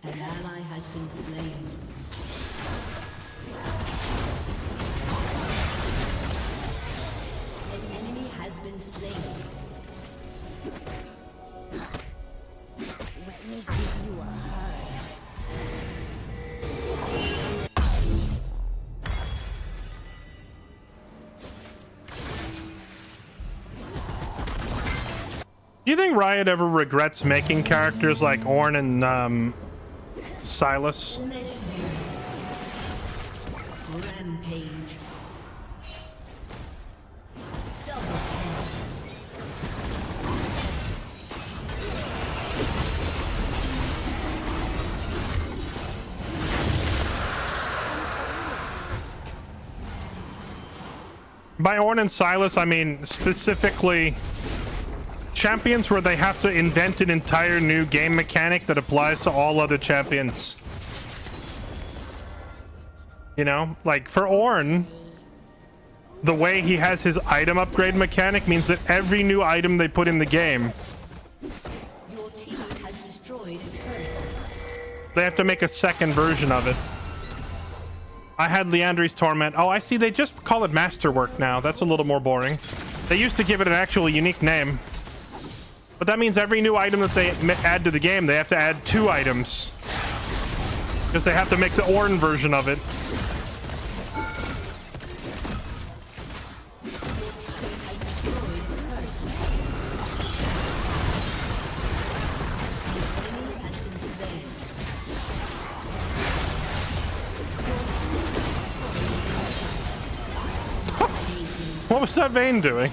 An ally has been slain. An enemy has been slain. Let me give you a hug. Do you think Riot ever regrets making characters like Ornn and Silas? Legendary. Rampage. Double kill. By Ornn and Silas, I mean specifically champions where they have to invent an entire new game mechanic that applies to all other champions. You know, like for Ornn, the way he has his item upgrade mechanic means that every new item they put in the game, Your team has destroyed a turret. they have to make a second version of it. I had Leandri's Torment. Oh, I see. They just call it Masterwork now. That's a little more boring. They used to give it an actual unique name. But that means every new item that they add to the game, they have to add 2 items. Because they have to make the Ornn version of it. What was that vein doing?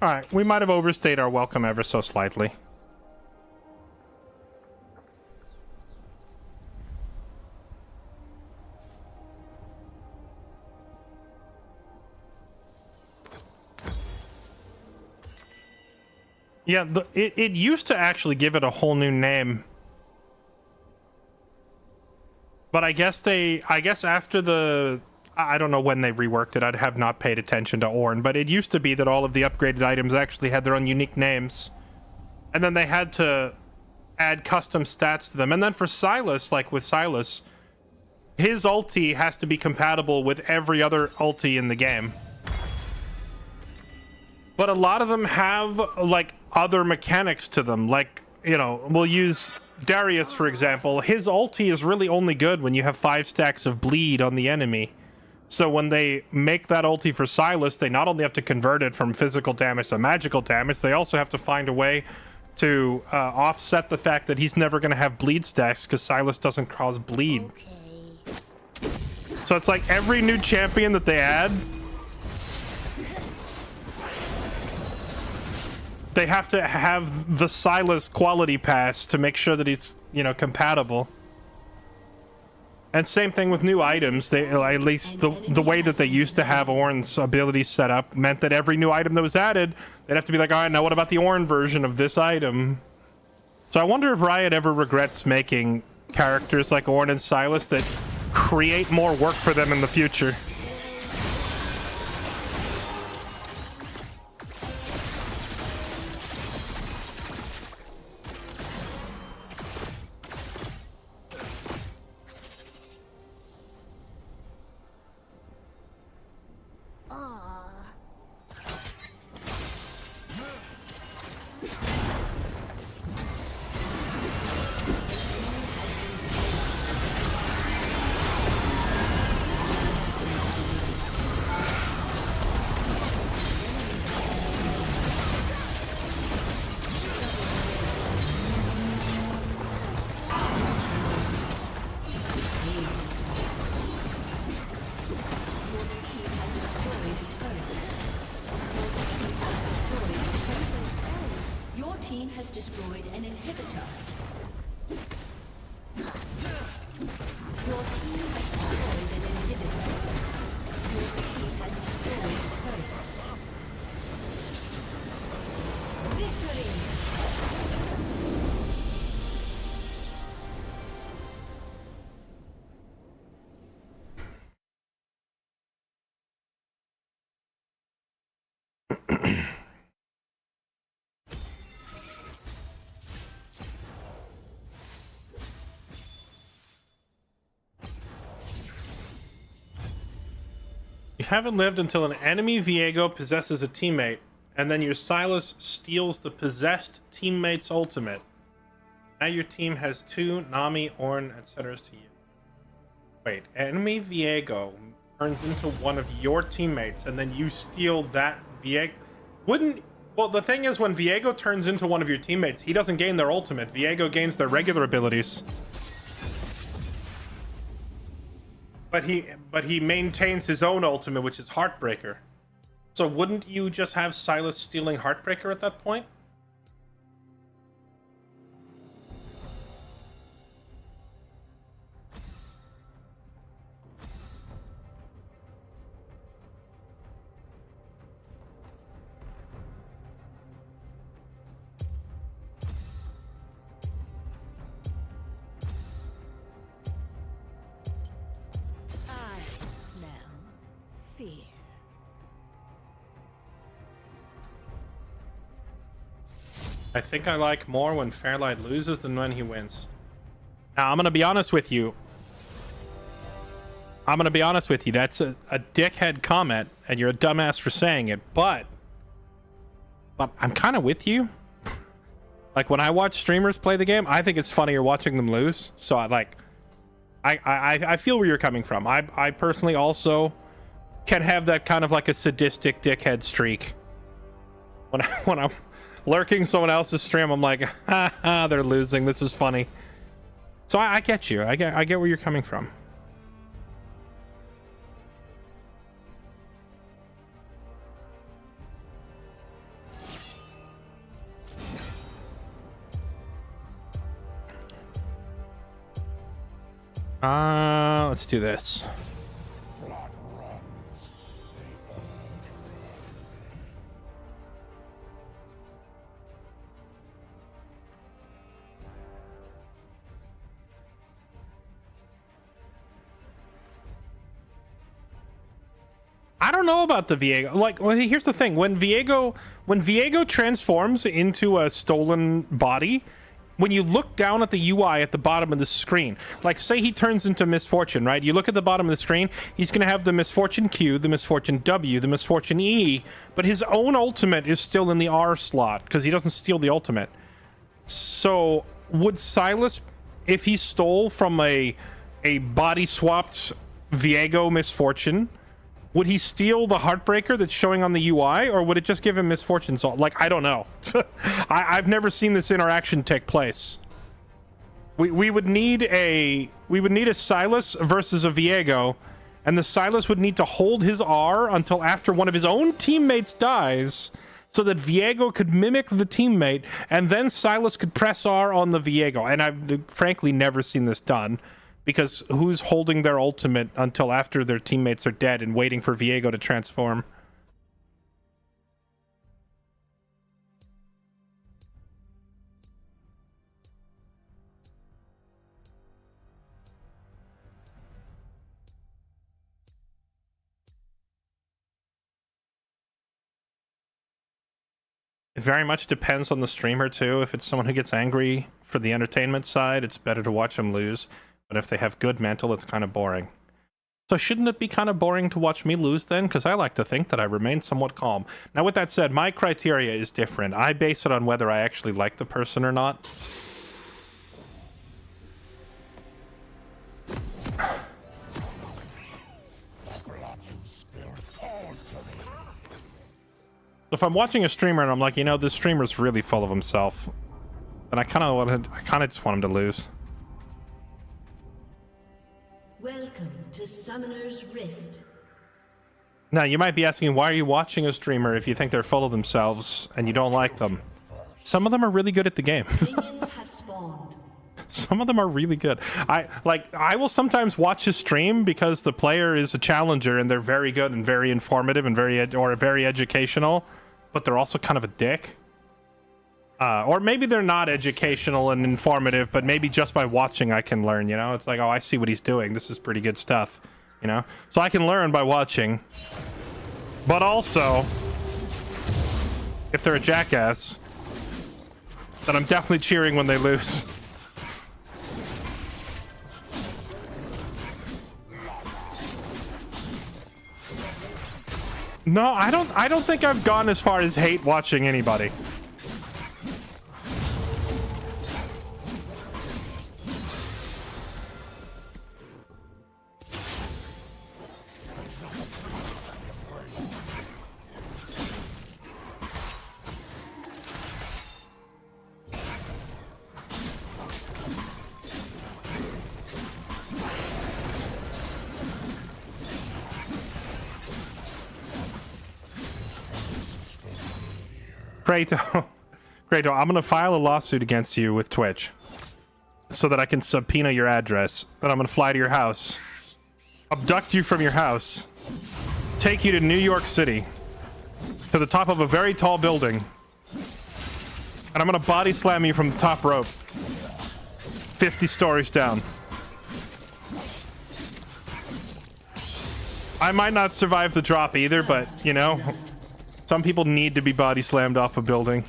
Alright, we might have overstayed our welcome ever so slightly. Yeah, it used to actually give it a whole new name. But I guess after the... I don't know when they reworked it. I have not paid attention to Ornn, but it used to be that all of the upgraded items actually had their own unique names. And then they had to add custom stats to them. And then for Silas, like with Silas, his ulti has to be compatible with every other ulti in the game. But a lot of them have, like, other mechanics to them. Like, you know, we'll use Darius, for example. His ulti is really only good when you have 5 stacks of bleed on the enemy. So when they make that ulti for Silas, they not only have to convert it from physical damage to magical damage, they also have to find a way to offset the fact that he's never going to have bleed stacks because Silas doesn't cause bleed. Okay. So it's like every new champion that they add, they have to have the Silas quality pass to make sure that he's, you know, compatible. And same thing with new items. They, at least the way that they used to have Ornn's abilities set up meant that every new item that was added, they'd have to be like, all right, now what about the Ornn version of this item? So I wonder if Riot ever regrets making characters like Ornn and Silas that create more work for them in the future. You haven't lived until an enemy Viego possesses a teammate, and then your Silas steals the possessed teammate's ultimate. Now your team has 2 Nami, Ornn, etc. to you. Wait, enemy Viego turns into one of your teammates, and then you steal that Viego? Well, the thing is, when Viego turns into one of your teammates, he doesn't gain their ultimate. Viego gains their regular abilities. But he maintains his own ultimate, which is Heartbreaker. So wouldn't you just have Silas stealing Heartbreaker at that point? I think I like more when Fairlight loses than when he wins. Now, I'm going to be honest with you. That's a dickhead comment, and you're a dumbass for saying it, but I'm kind of with you. Like, when I watch streamers play the game, I think it's funnier watching them lose. So, I feel where you're coming from. I personally also can have that kind of like a sadistic dickhead streak. When I'm lurking someone else's stream, I'm like, ha, they're losing. This is funny. So I get you. I get where you're coming from. Let's do this. I don't know about the Viego. Like, well, here's the thing: when Viego transforms into a stolen body, when you look down at the UI at the bottom of the screen, like say he turns into Misfortune, right? You look at the bottom of the screen, he's going to have the Misfortune Q, the Misfortune W, the Misfortune E, but his own ultimate is still in the R slot because he doesn't steal the ultimate. So would Silas, if he stole from a body swapped Viego Misfortune, would he steal the Heartbreaker that's showing on the UI, or would it just give him Misfortune? So, like, I don't know. I've never seen this interaction take place. We would need a Silas versus a Viego, and the Silas would need to hold his R until after one of his own teammates dies, so that Viego could mimic the teammate, and then Silas could press R on the Viego. And I've frankly never seen this done. Because who's holding their ultimate until after their teammates are dead and waiting for Viego to transform? It very much depends on the streamer, too. If it's someone who gets angry for the entertainment side, it's better to watch them lose. But if they have good mental, it's kind of boring. So shouldn't it be kind of boring to watch me lose then? Because I like to think that I remain somewhat calm. Now, with that said, my criteria is different. I base it on whether I actually like the person or not. If I'm watching a streamer and I'm like, you know, this streamer's really full of himself, then I kind of just want him to lose. Welcome to Summoner's Rift. Now, you might be asking, why are you watching a streamer if you think they're full of themselves and you don't like them? Some of them are really good at the game. Minions have spawned. Some of them are really good. I will sometimes watch a stream because the player is a challenger and they're very good and very informative and very educational, but they're also kind of a dick. Or maybe they're not educational and informative, but maybe just by watching I can learn, you know? It's like, oh, I see what he's doing. This is pretty good stuff, you know? So I can learn by watching. But also, if they're a jackass, then I'm definitely cheering when they lose. No, I don't think I've gone as far as hate watching anybody. Kratos, I'm gonna file a lawsuit against you with Twitch so that I can subpoena your address. Then I'm gonna fly to your house, abduct you from your house, take you to New York City, to the top of a very tall building, and I'm gonna body slam you from the top rope, 50 stories down. I might not survive the drop either, but, you know, some people need to be body slammed off a building.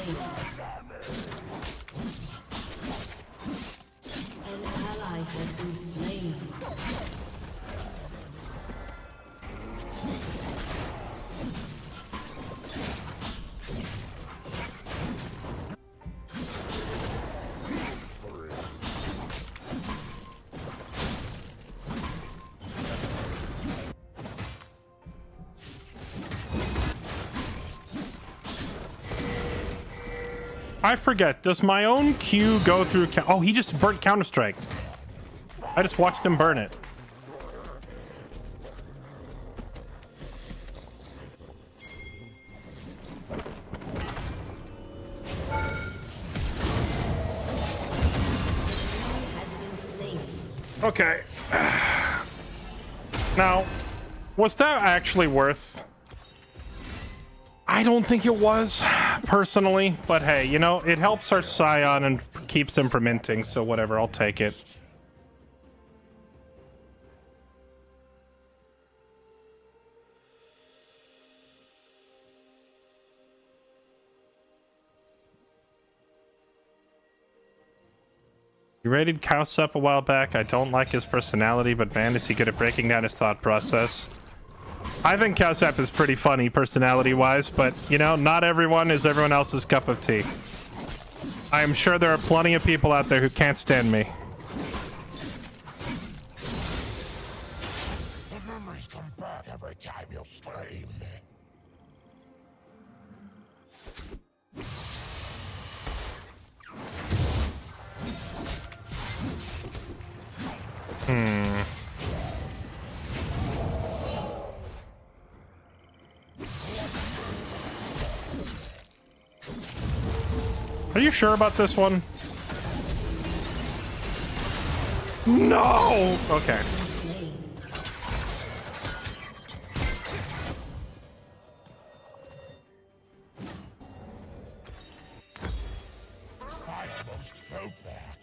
slain. An ally has been slain. I forget. Does my own Q go through? Oh, he just burnt Counter-Strike. I just watched him burn it. Okay. Now, was that actually worth? I don't think it was, personally, but hey, you know, it helps our Scion and keeps them from minting, so whatever, I'll take it. You rated Kaus up a while back. I don't like his personality, but man, is he good at breaking down his thought process. I think Kausap is pretty funny personality-wise, but, you know, not everyone is everyone else's cup of tea. I am sure there are plenty of people out there who can't stand me. The memories come back every time you stream. Are you sure about this one? No! Okay. I almost felt that.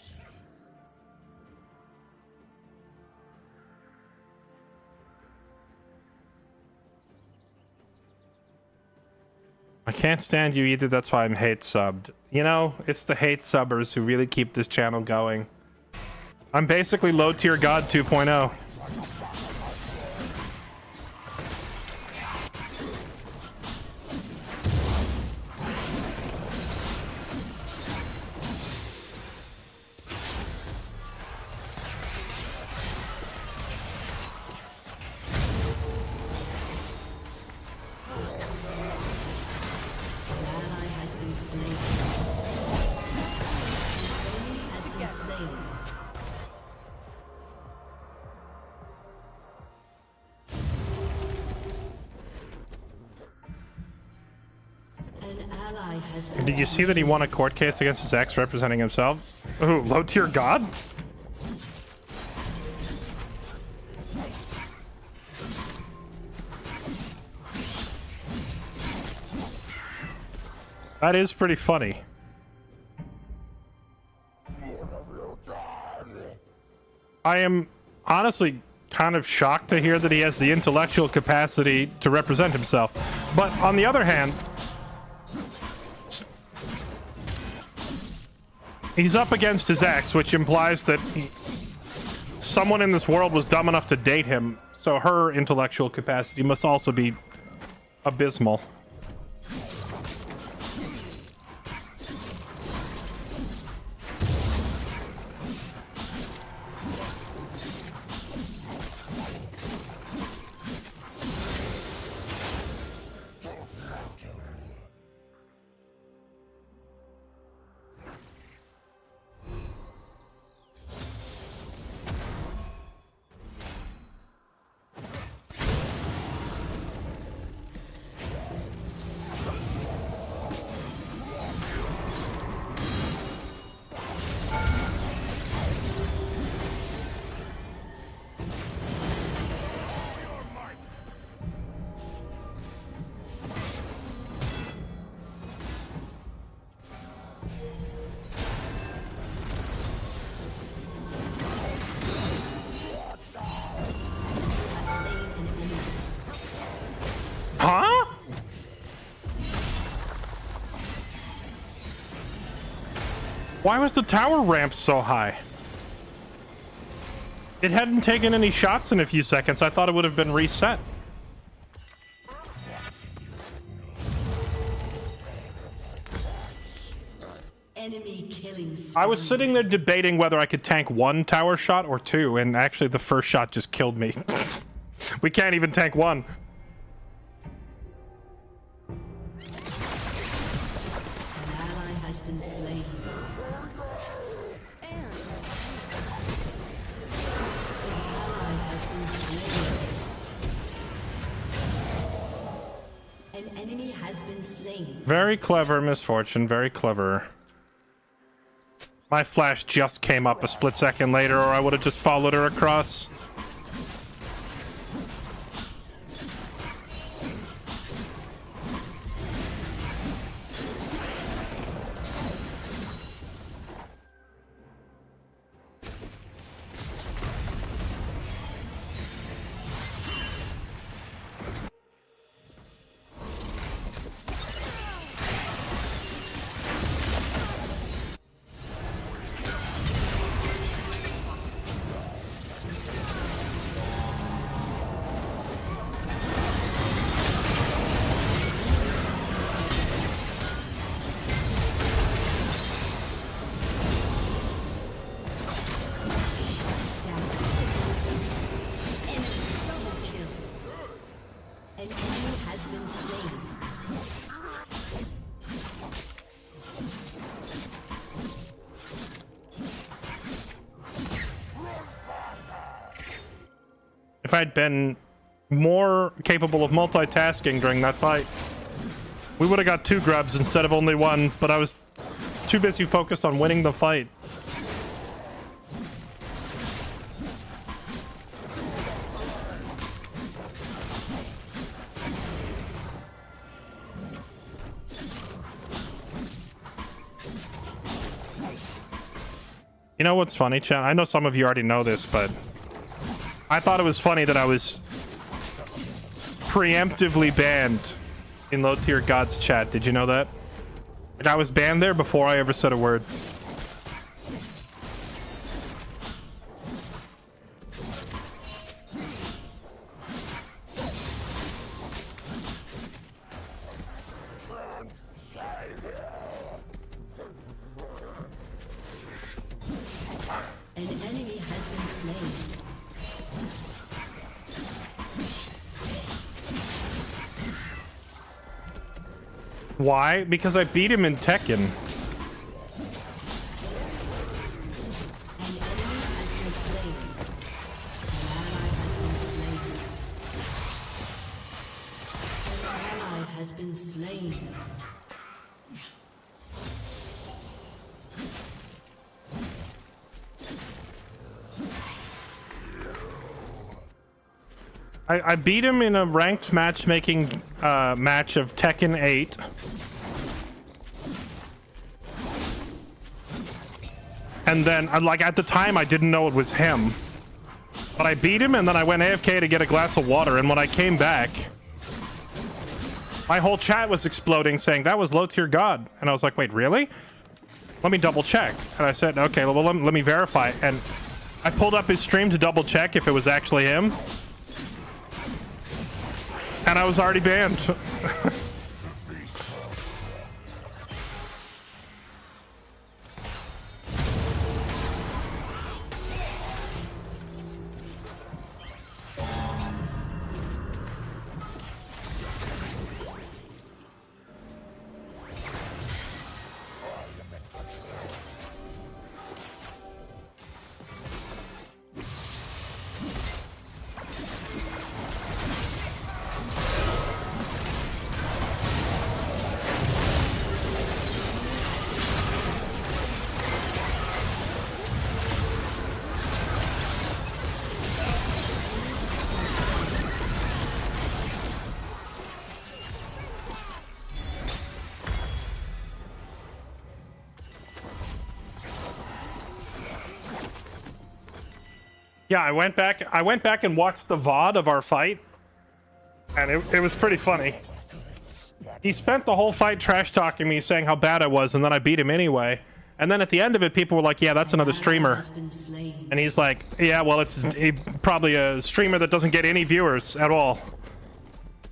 I can't stand you either, that's why I'm hate subbed. You know, it's the hate subbers who really keep this channel going. I'm basically low tier god 2.0. Did you see that he won a court case against his ex representing himself? Ooh, low tier god? That is pretty funny. I am honestly kind of shocked to hear that he has the intellectual capacity to represent himself. But on the other hand, he's up against his ex, which implies that someone in this world was dumb enough to date him, so her intellectual capacity must also be abysmal. Why was the tower ramp so high? It hadn't taken any shots in a few seconds. I thought it would have been reset. Enemy killing spree. I was sitting there debating whether I could tank one tower shot or two, and actually the first shot just killed me. We can't even tank one. An ally has been slain. An ally has been slain. An enemy has been slain. Very clever, Misfortune. Very clever. My flash just came up a split second later, or I would have just followed her across. An enemy has been slain. If I'd been more capable of multitasking during that fight, we would have got 2 grubs instead of only 1, but I was too busy focused on winning the fight. You know what's funny, chat? I know some of you already know this, but I thought it was funny that I was preemptively banned in low tier gods chat. Did you know that? Like, I was banned there before I ever said a word. An enemy has been slain. Why? Because I beat him in Tekken. An enemy has been slain. An ally has been slain. An ally has been slain. I beat him in a ranked matchmaking match of Tekken 8. And then, like, at the time, I didn't know it was him. But I beat him, and then I went AFK to get a glass of water, and when I came back, my whole chat was exploding, saying, that was low-tier god. And I was like, wait, really? Let me double-check. And I said, okay, well, let me verify. And I pulled up his stream to double-check if it was actually him. And I was already banned. Yeah, I went back and watched the VOD of our fight, and it was pretty funny. He spent the whole fight trash talking me, saying how bad I was, and then I beat him anyway. And then at the end of it, people were like, yeah, that's another streamer. Has been slain. And he's like, yeah, well, it's probably a streamer that doesn't get any viewers at all.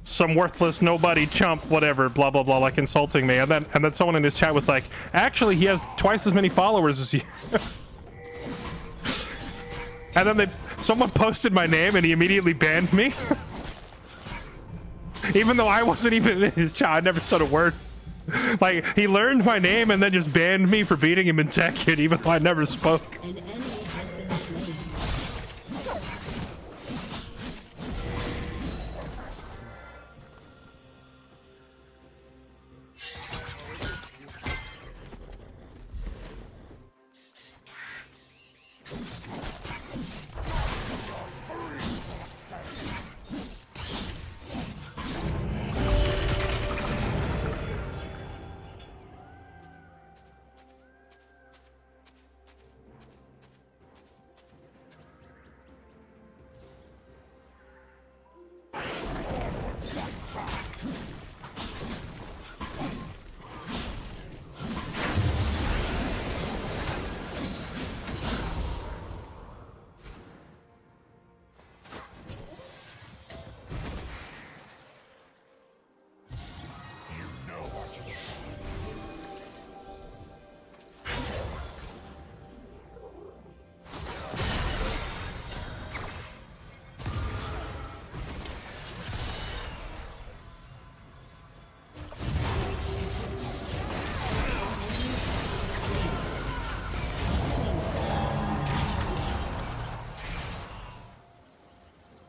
Some worthless nobody chump, whatever, blah, blah, blah, like insulting me. And then someone in his chat was like, actually, he has twice as many followers as you. And then someone posted my name and he immediately banned me. Even though I wasn't even in his chat, I never said a word. Like, he learned my name and then just banned me for beating him in Tekken, even though I never spoke. An enemy has been slain.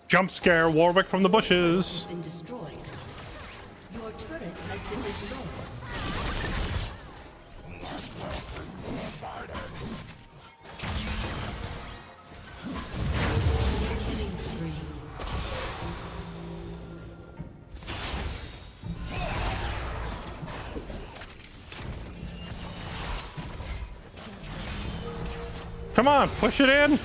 Jump scare Warwick from the bushes. Been destroyed. Your turret has been destroyed. Killing spree. Come on, push it in.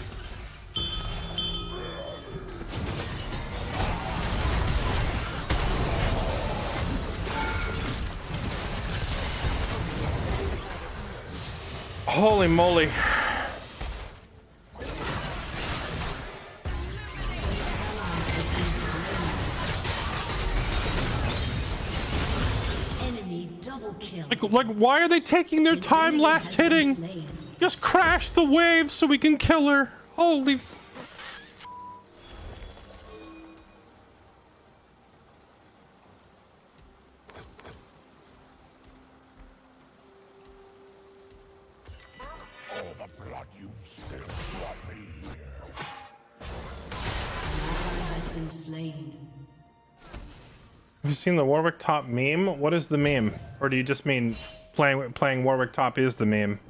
Holy moly. Enemy double kill. Like, why are they taking their time last hitting? Just crash the wave so we can kill her. Holy. All the blood you've spilled brought me here. Has been slain. Have you seen the Warwick top meme? What is the meme? Or do you just mean playing Warwick top is the meme?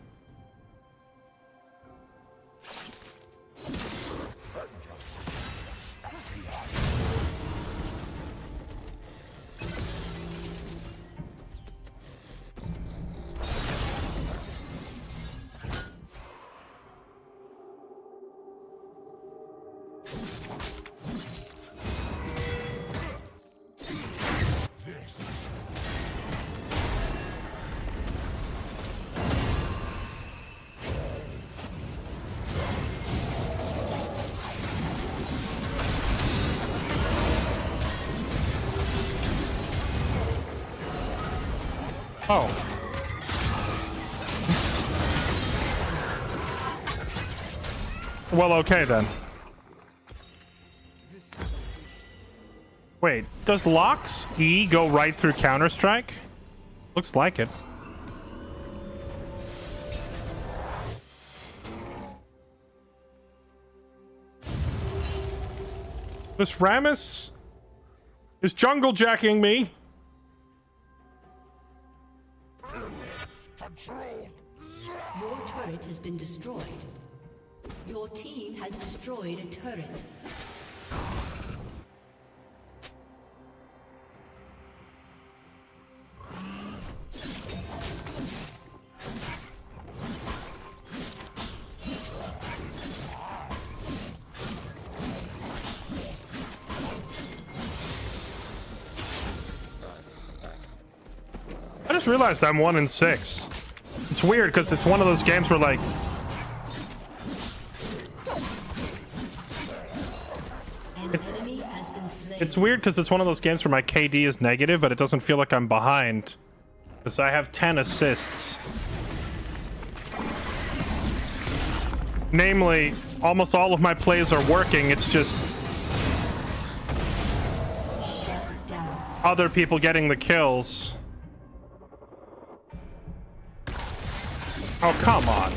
Oh. Well, okay then. Wait, does Locke's E go right through Counter-Strike? Looks like it. This Rammus is jungle jacking me. Your turret has been destroyed. Your team has destroyed a turret. I just realized I'm 1 in 6. It's weird because it's one of those games where like An enemy has been slain. it's weird because it's one of those games where my KD is negative, but it doesn't feel like I'm behind because I have 10 assists. Namely, almost all of my plays are working. It's just other people getting the kills. Oh, come on.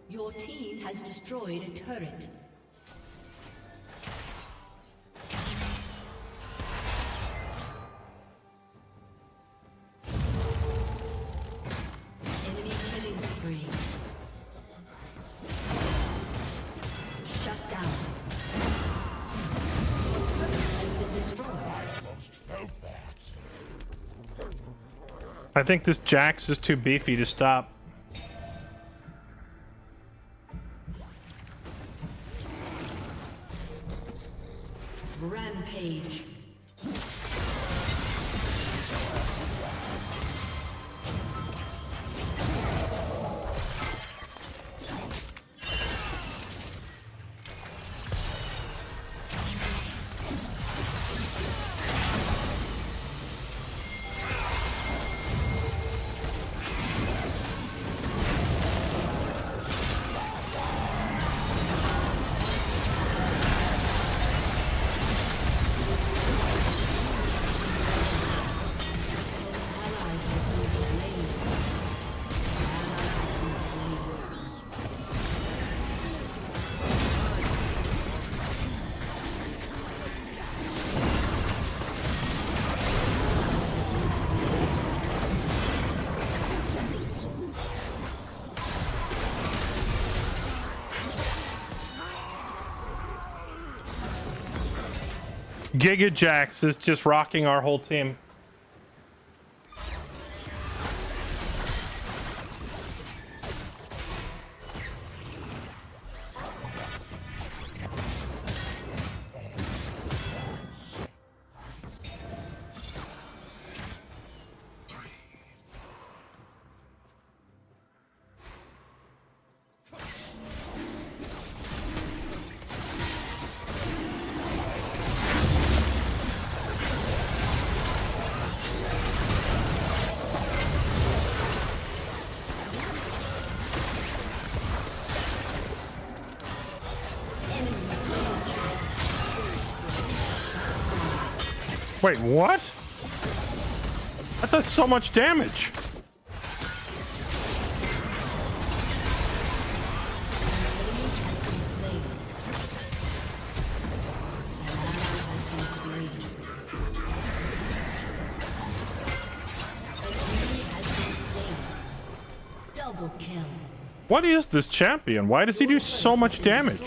Your team has destroyed a turret. Enemy killing spree. Shut down. Your turret has been destroyed. I think this Jax is too beefy to stop. Rampage. Giga Jax is just rocking our whole team. Wait, what? That does so much damage. Double kill. What is this champion? Why does he do so much damage?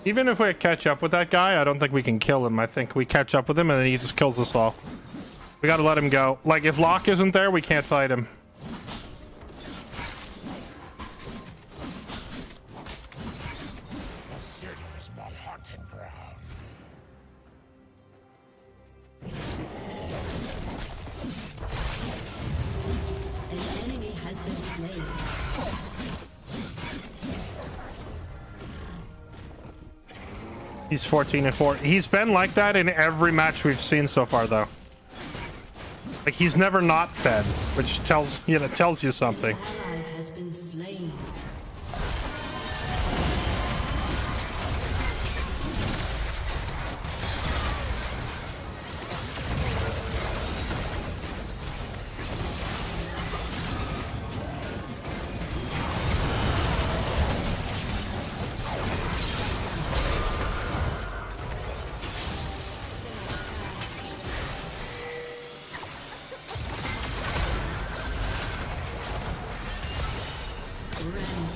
Even if we catch up with that guy, I don't think we can kill him. I think we catch up with him and then he just kills us all. We gotta let him go. Like, if Locke isn't there, we can't fight him. The city is my hunting ground. An enemy has been slain. He's 14-4. He's been like that in every match we've seen so far, though. Like, he's never not fed, which tells you something. Ally has been slain.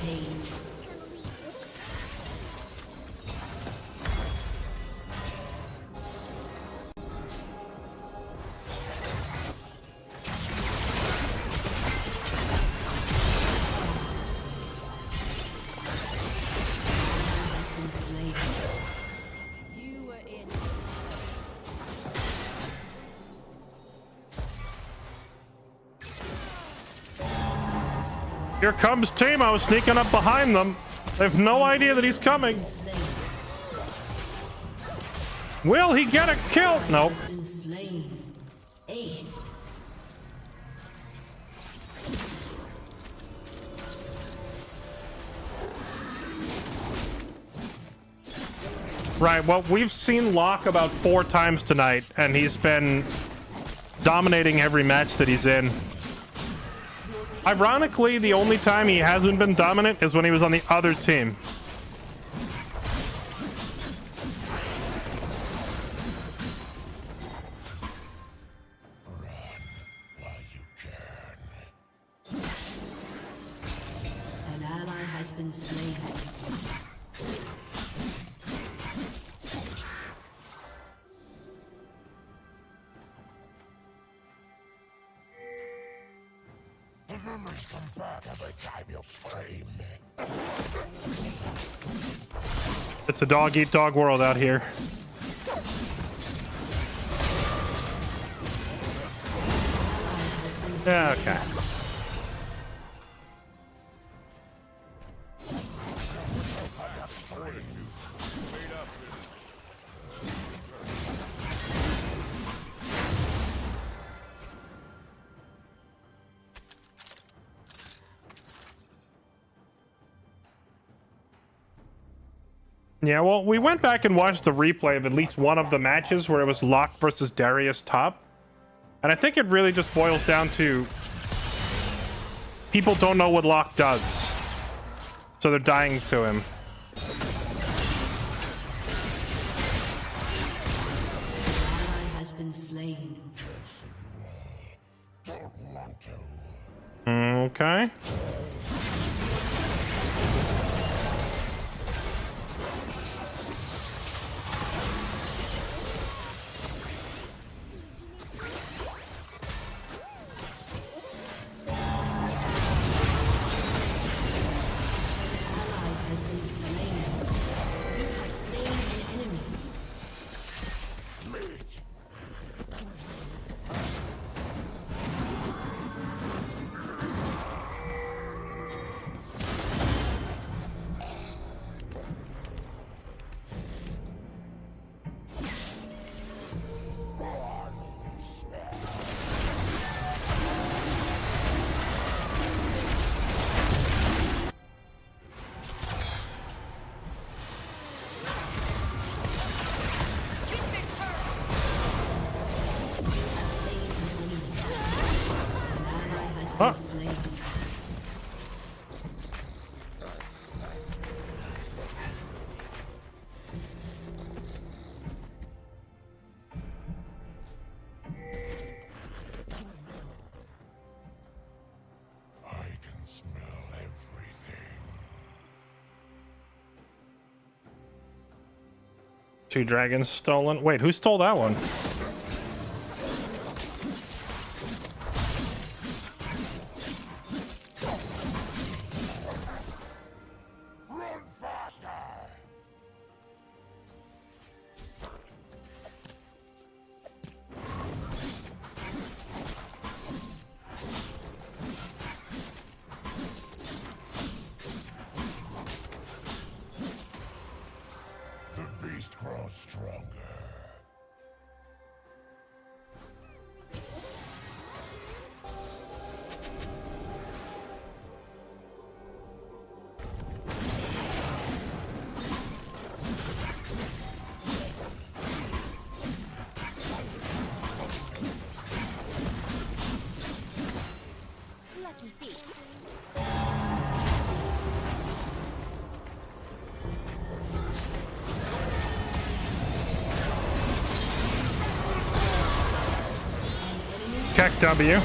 Rampage. You were in. Here comes Timo sneaking up behind them. They have no idea that he's coming. Will he get a kill? Nope. Been slain. Aced. Right, well, we've seen Locke about 4 times tonight, and he's been dominating every match that he's in. Ironically, the only time he hasn't been dominant is when he was on the other team. An ally has been slain. The memories come back every time you scream. It's a dog-eat-dog world out here. Yeah, okay. Yeah, well, we went back and watched the replay of at least one of the matches where it was Locke versus Darius top. And I think it really just boils down to people don't know what Locke does. So they're dying to him. Ally has been slain. Don't want to. Okay. Ally has been slain. You have slain an enemy. Huh. Slain. I can smell everything. 2 dragons stolen. Wait, who stole that one? Run faster! The beast grows stronger. Lucky feet. Keck W.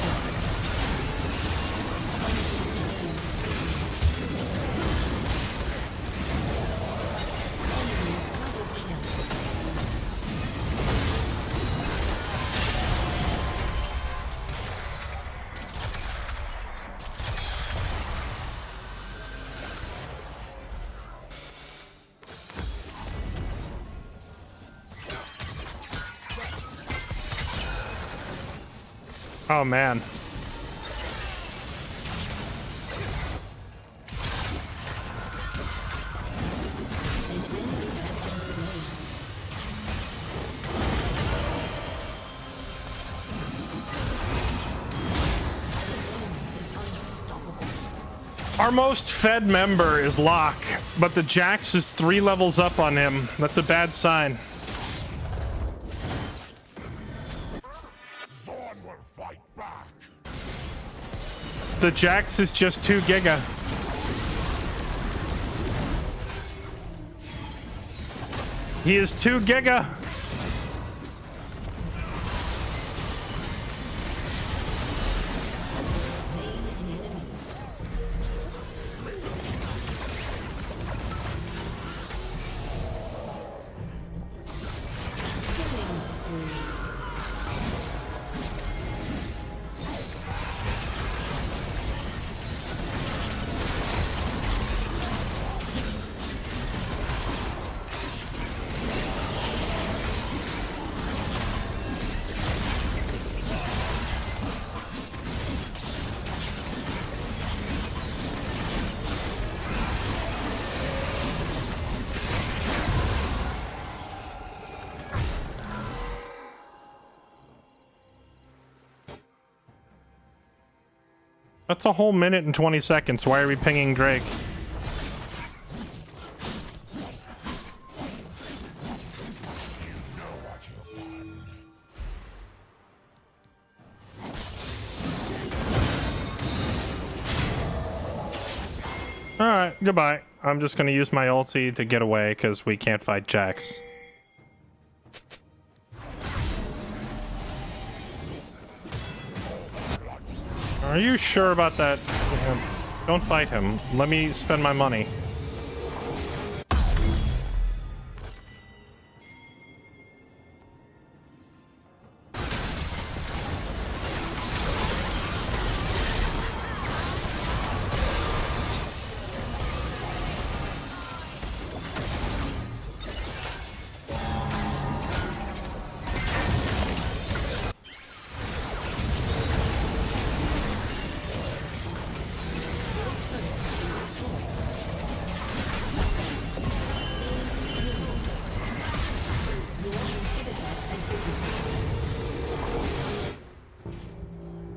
Oh man. Our most fed member is Locke, but the Jax is 3 levels up on him. That's a bad sign. Zorn will fight back. The Jax is just 2 giga. He is 2 giga. That's a whole minute and 20 seconds. Why are we pinging Drake? Alright, goodbye. I'm just gonna use my ulti to get away because we can't fight Jax. Are you sure about that? Don't fight him. Let me spend my money.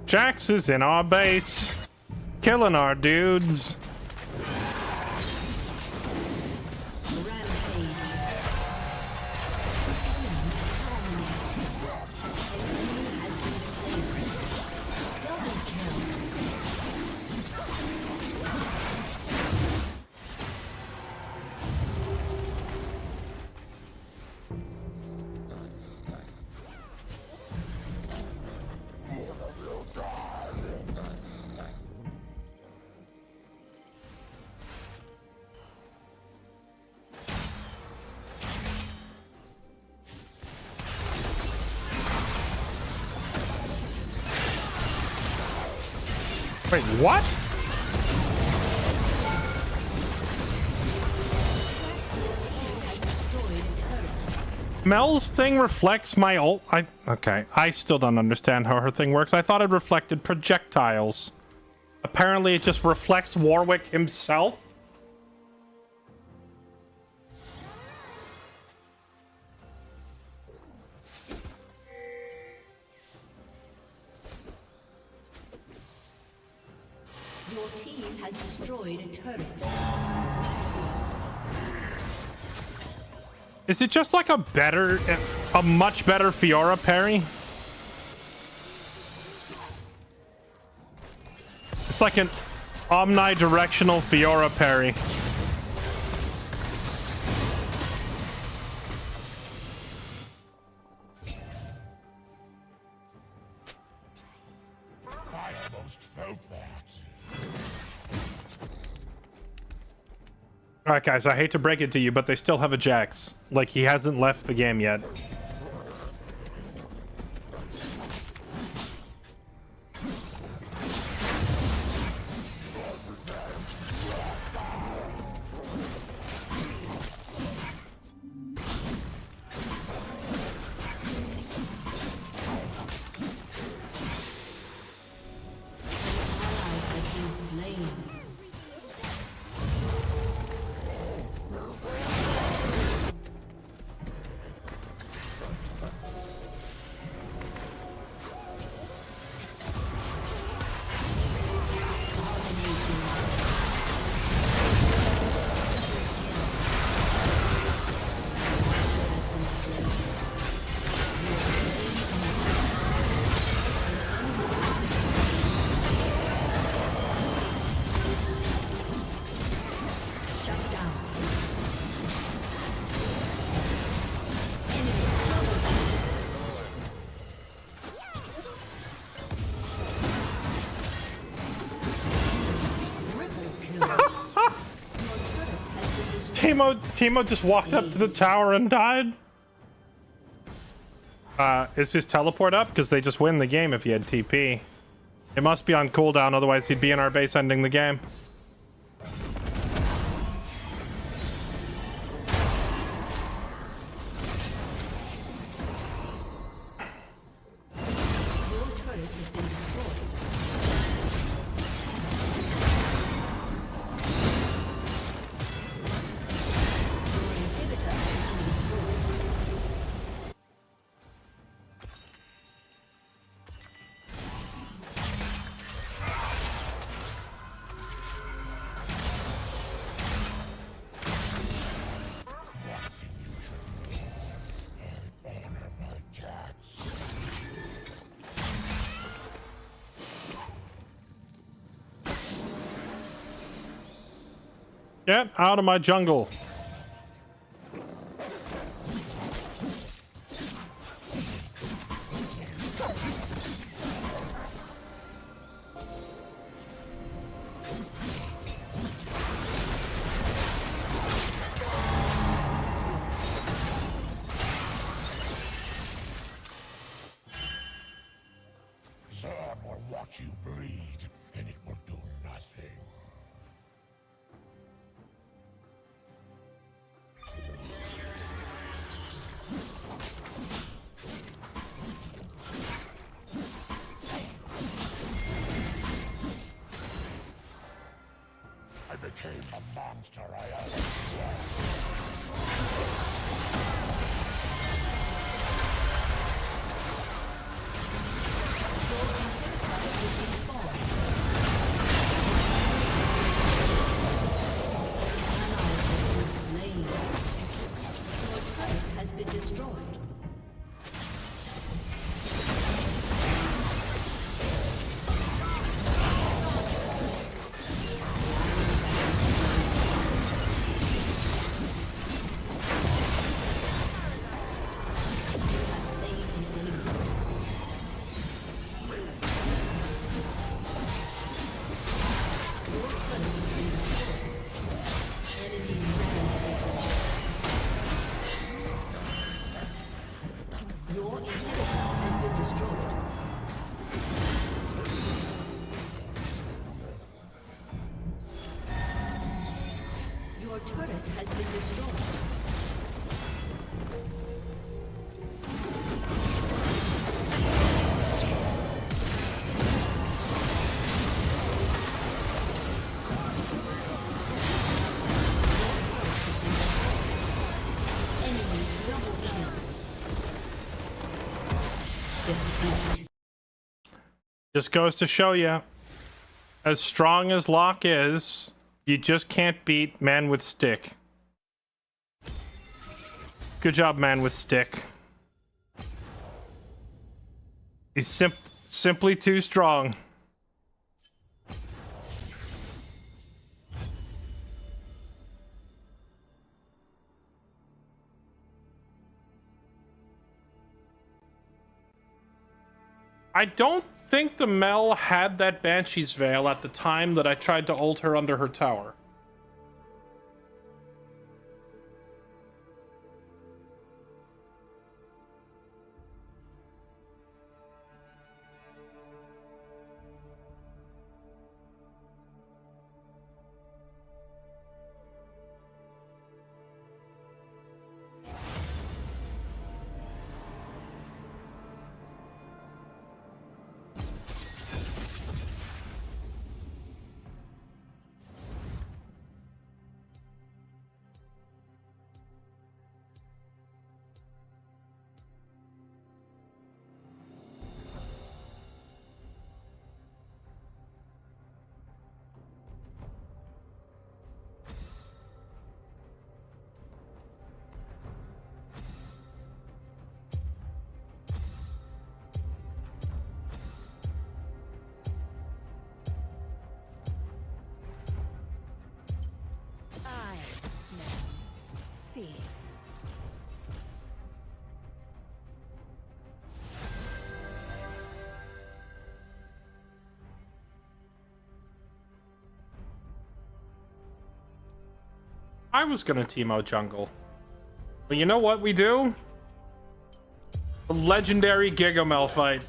Jax is in our base, killing our dudes. Wait, what? Mel's thing reflects my ult. Okay, I still don't understand how her thing works. I thought it reflected projectiles. Apparently it just reflects Warwick himself. Your team has destroyed a turret. Is it just like a much better Fiora parry? It's like an omnidirectional Fiora parry. I almost felt that. Alright guys, I hate to break it to you, but they still have a Jax. Like, he hasn't left the game yet. Timo just walked up to the tower and died. Is his teleport up? Because they just win the game if he had TP. It must be on cooldown, otherwise he'd be in our base ending the game. Get out of my jungle. Zord will watch you bleed, and it will do nothing. I became the monster I always was. Has been destroyed. Your inhibitor has been destroyed. Your turret has been destroyed. Enemy double kill. Just goes to show you, as strong as Locke is, you just can't beat Man with Stick. Good job, Man with Stick. He's simply too strong. I don't think the Mel had that Banshee's Veil at the time that I tried to ult her under her tower. I was gonna team out jungle. But you know what we do? The legendary Gigamel fight.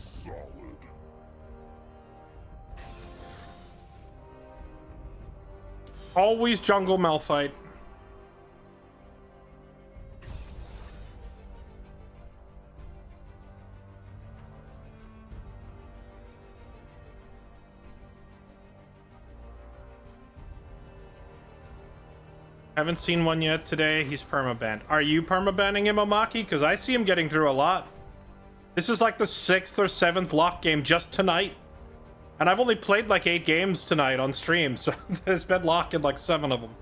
Always jungle Mel fight. Haven't seen one yet today. He's permabanned. Are you permabanning him, Omaki? Because I see him getting through a lot. This is like the 6th or 7th lock game just tonight. And I've only played like 8 games tonight on stream, so there's been lock in like 7 of them.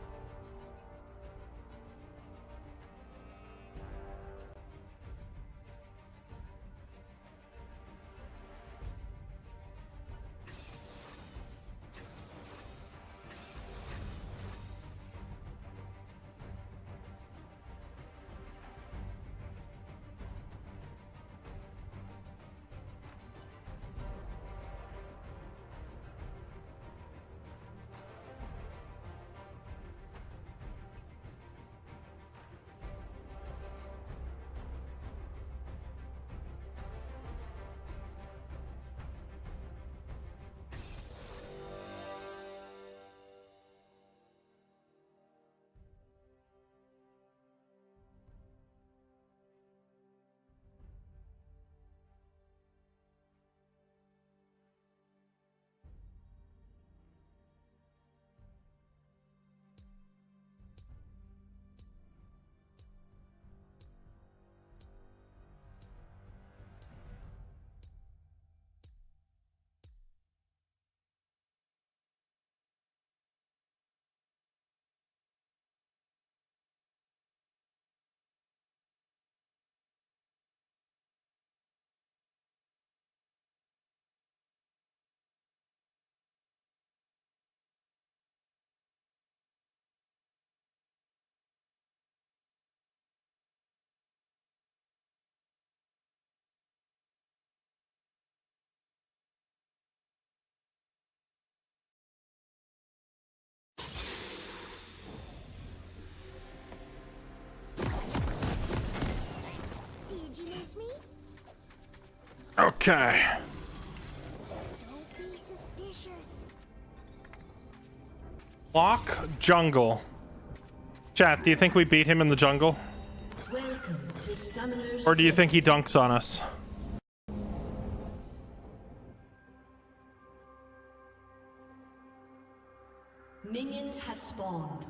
Did you miss me? Okay. Don't be suspicious. Lock jungle. Chat, do you think we beat him in the jungle? Welcome to Summoner's Or do you think he dunks on us? Minions have spawned.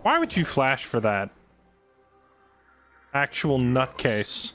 Why would you flash for that? Actual nutcase.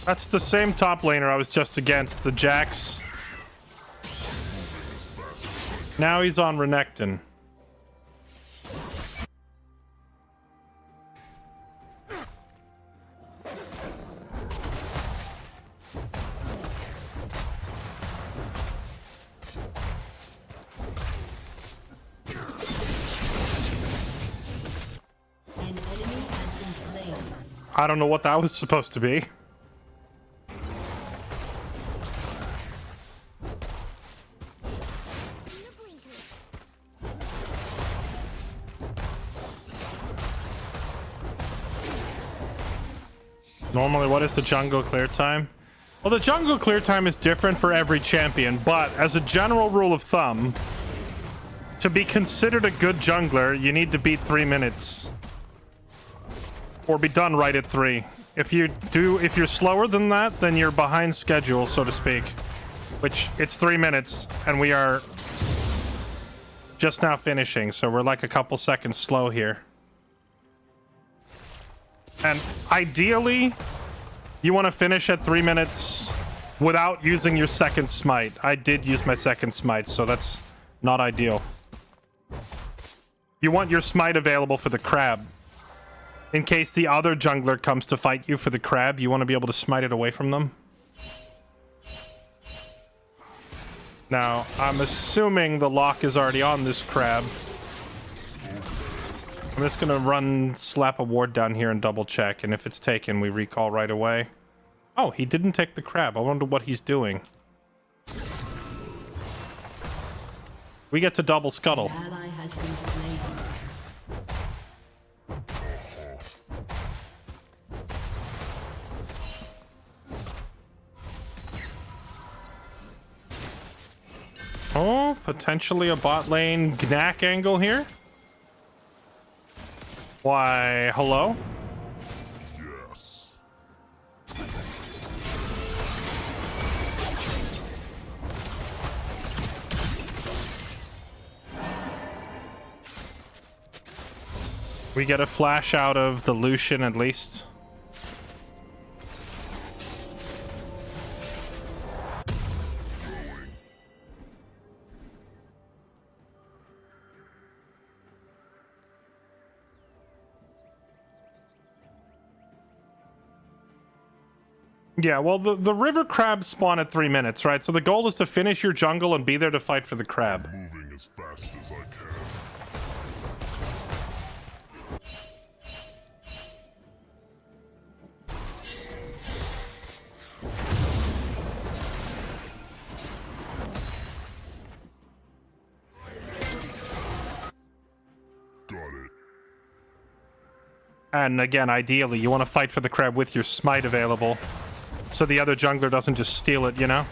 That's the same top laner I was just against, the Jax. Now he's on Renekton. An enemy has been slain. I don't know what that was supposed to be. Normally, what is the jungle clear time? Well, the jungle clear time is different for every champion, but as a general rule of thumb, to be considered a good jungler, you need to beat 3 minutes. Or be done right at 3. If you're slower than that, then you're behind schedule, so to speak. Which, it's 3 minutes, and we are just now finishing, so we're like a couple seconds slow here. And ideally, you want to finish at 3 minutes without using your second smite. I did use my second smite, so that's not ideal. You want your smite available for the crab. In case the other jungler comes to fight you for the crab, you want to be able to smite it away from them. Now, I'm assuming the lock is already on this crab. I'm just gonna slap a ward down here and double check, and if it's taken, we recall right away. Oh, he didn't take the crab. I wonder what he's doing. We get to double scuttle. Ally has been slain. Oh, potentially a bot lane Gnak angle here. Why, hello? Yes. We get a flash out of the Lucian at least. Yeah, well, the river crabs spawn at 3 minutes, right? So the goal is to finish your jungle and be there to fight for the crab. Moving as fast as I can. Got it. And again, ideally, you want to fight for the crab with your smite available. So the other jungler doesn't just steal it, you know?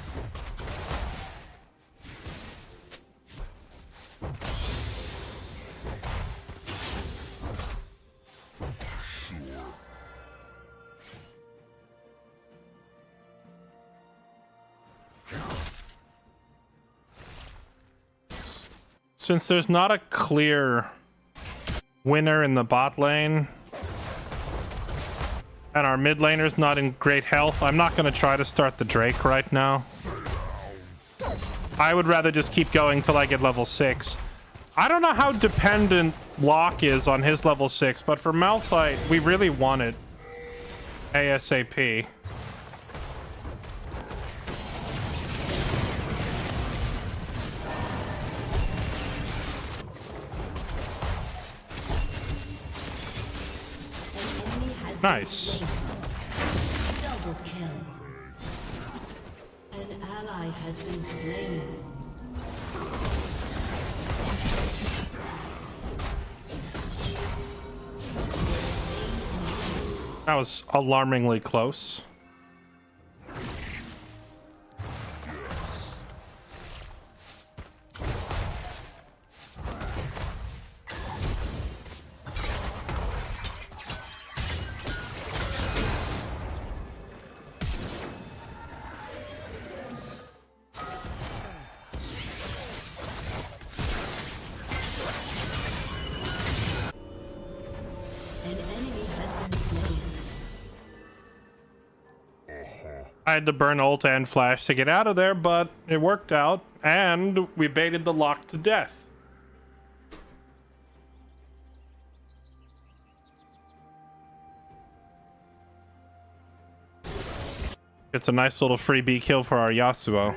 Since there's not a clear winner in the bot lane, and our mid laner's not in great health, I'm not going to try to start the Drake right now. I would rather just keep going till I get level 6. I don't know how dependent Locke is on his level 6, but for Malphite, we really want it ASAP. Nice. Double kill. An ally has been slain. That was alarmingly close. I had to burn ult and flash to get out of there, but it worked out, and we baited the lock to death. It's a nice little freebie kill for our Yasuo.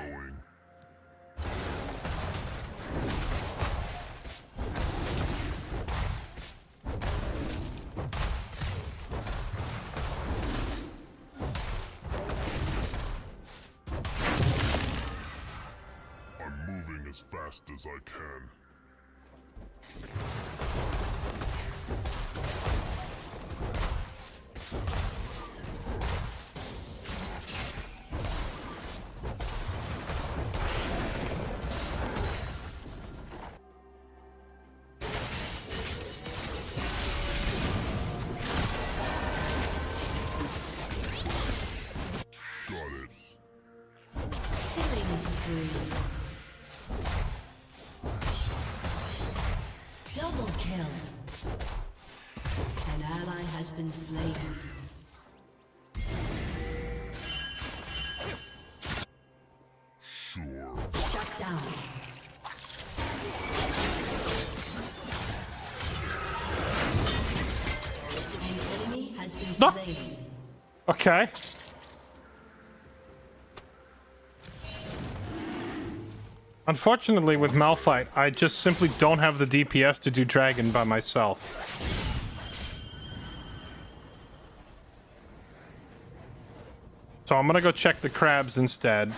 As fast as I can. spree. Double kill. An ally has been slain. Sure. Shut down. An enemy has been No. slain. Okay. Unfortunately, with Malphite, I just simply don't have the DPS to do Dragon by myself. So I'm gonna go check the crabs instead.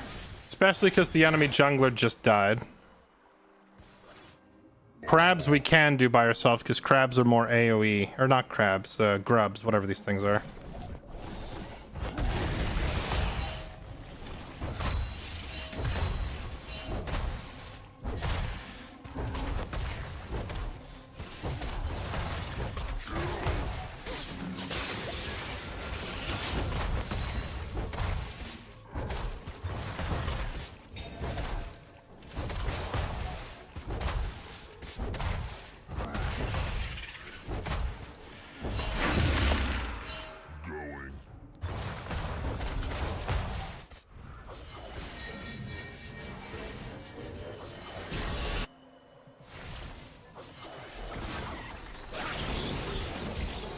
Especially because the enemy jungler just died. Crabs we can do by ourselves because crabs are more AoE. Or not crabs, grubs, whatever these things are. Going.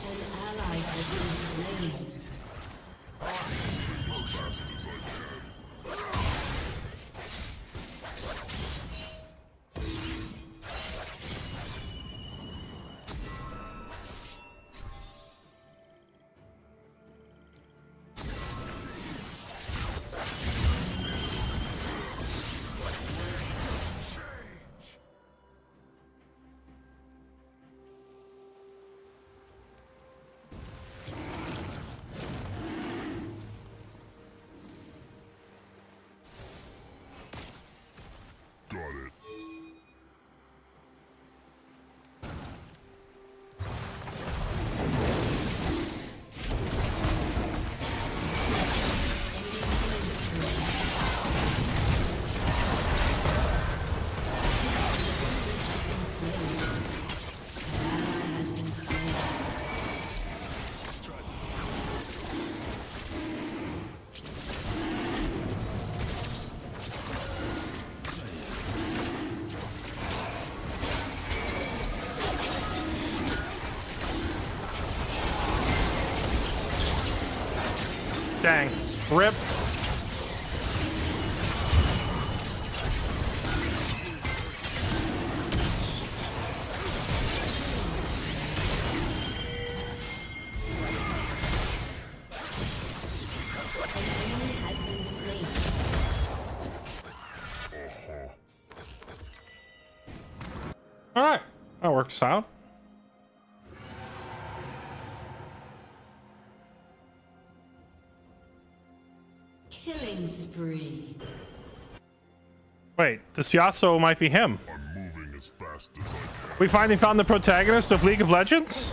An ally has been slain. As fast as I can. Got it. Has been slain. Dang. Rip. Has been slain. Alright. That works out. Killing spree. Wait, this Yasuo might be him. I'm moving as fast as I can. We finally found the protagonist of League of Legends?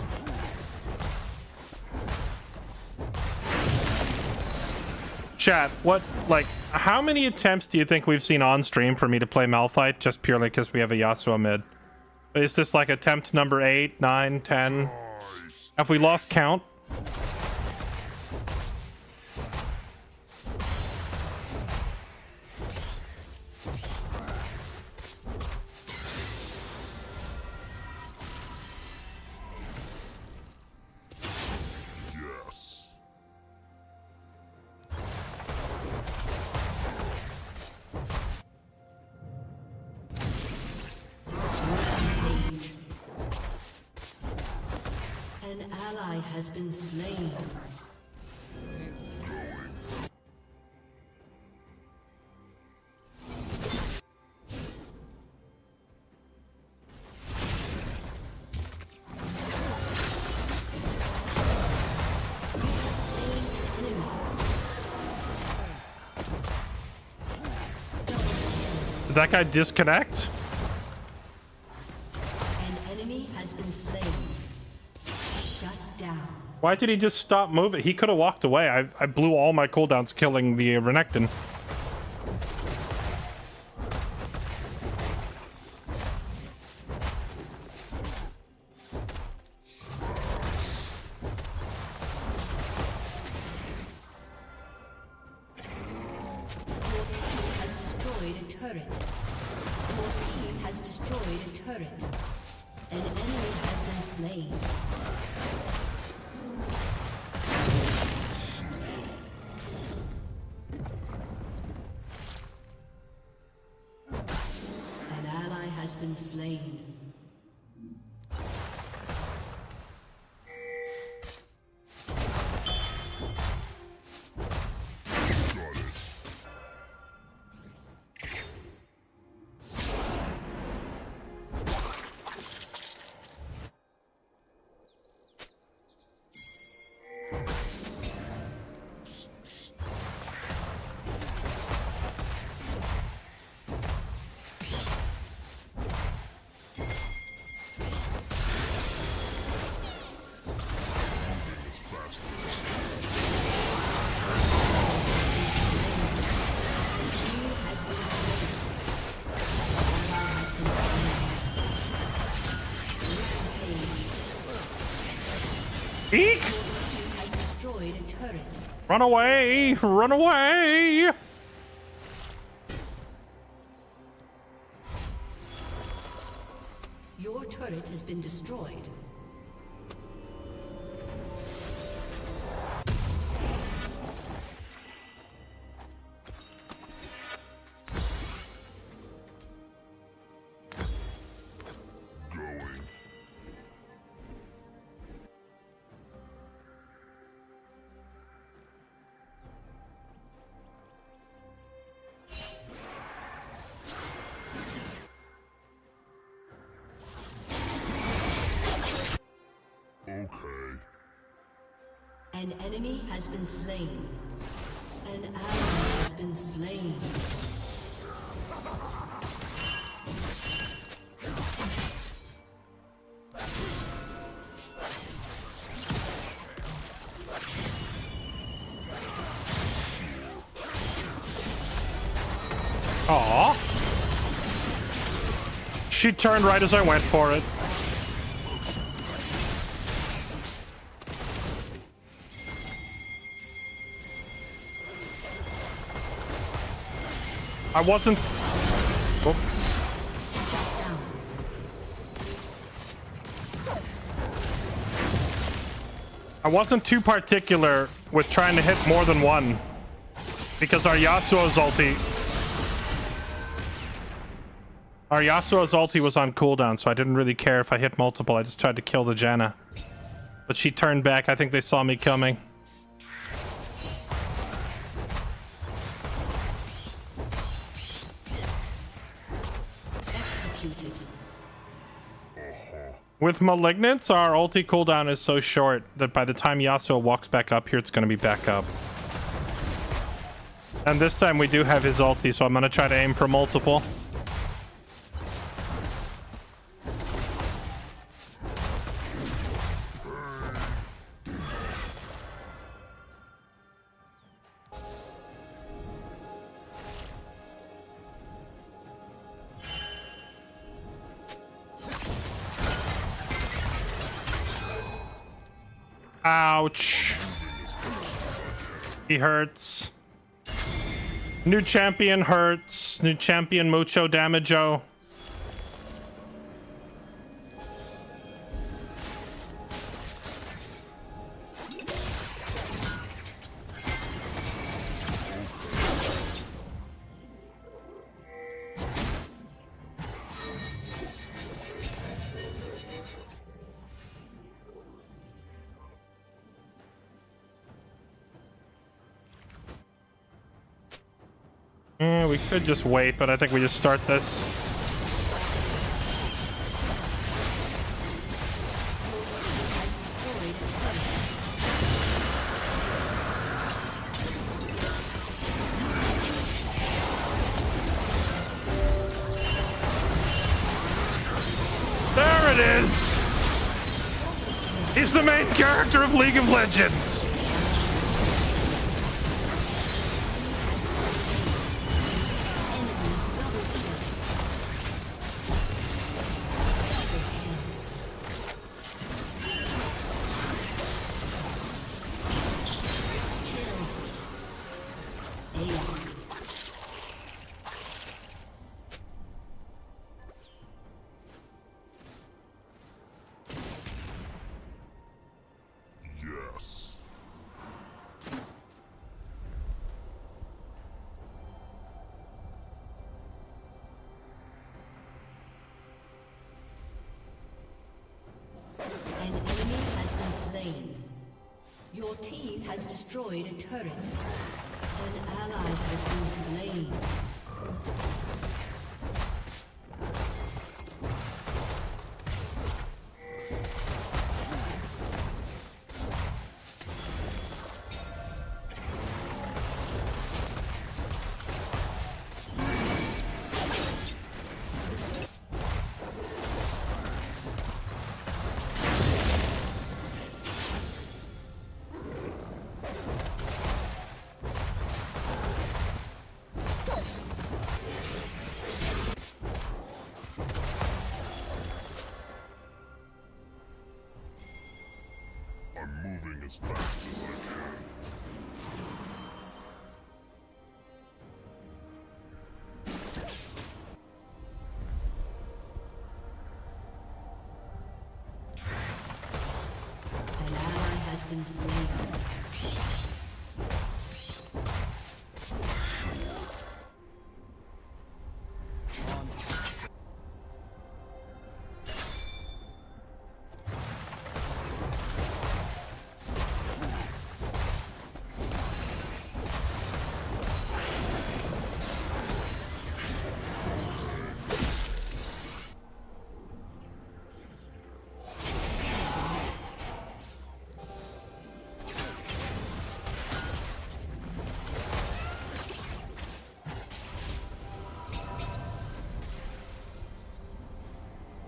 Chat, what, like, how many attempts do you think we've seen on stream for me to play Malphite just purely because we have a Yasuo mid? Is this like attempt number 8, 9, 10? Have we lost count? Yes. An ally has been slain. Did that guy disconnect? An enemy has been slain. Shut down. Why did he just stop moving? He could have walked away. I blew all my cooldowns killing the Renekton. destroyed a turret. Your team has destroyed a turret. An enemy has been slain. An ally has been slain. Eek! Has destroyed a turret. Run away! Run away! Your turret has been destroyed. Okay. An enemy has been slain. An ally has been slain. Aw. She turned right as I went for it. I wasn't... Oh. I wasn't too particular with trying to hit more than one. Because our Yasuo's ulti... Our Yasuo's ulti was on cooldown, so I didn't really care if I hit multiple. I just tried to kill the Janna. But she turned back. I think they saw me coming. With Malignants, our ulti cooldown is so short that by the time Yasuo walks back up here, it's going to be back up. And this time we do have his ulti, so I'm going to try to aim for multiple. Ouch. He hurts. New champion hurts. New champion mucho damage-o. We could just wait, but I think we just start this. There it is! He's the main character of League of Legends! team has destroyed a turret. An ally has been slain. I'm moving as fast as I can. An ally has been slain.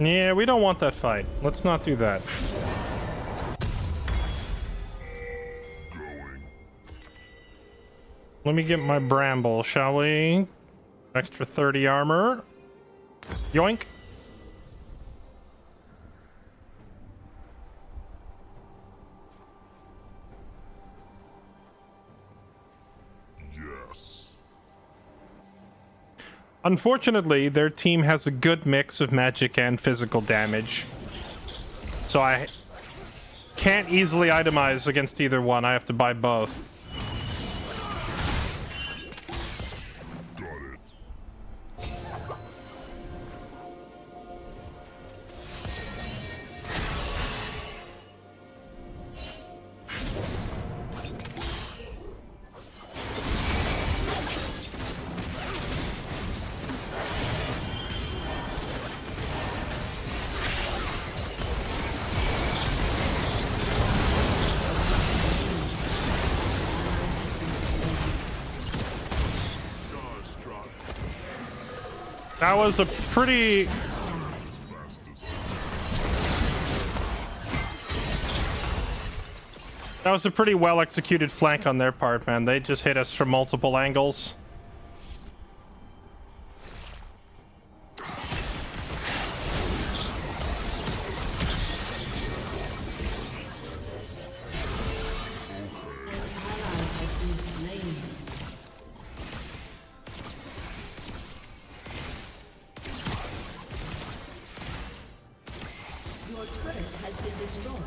Yeah, we don't want that fight. Let's not do that. Going. Let me get my bramble, shall we? Extra 30 armor. Yoink. Yes. Unfortunately, their team has a good mix of magic and physical damage. So I can't easily itemize against either one. I have to buy both. Got it. Starstruck. That was a pretty... Fast as That was a pretty well executed flank on their part, man. They just hit us from multiple angles. An ally has been slain. Your turret has been destroyed.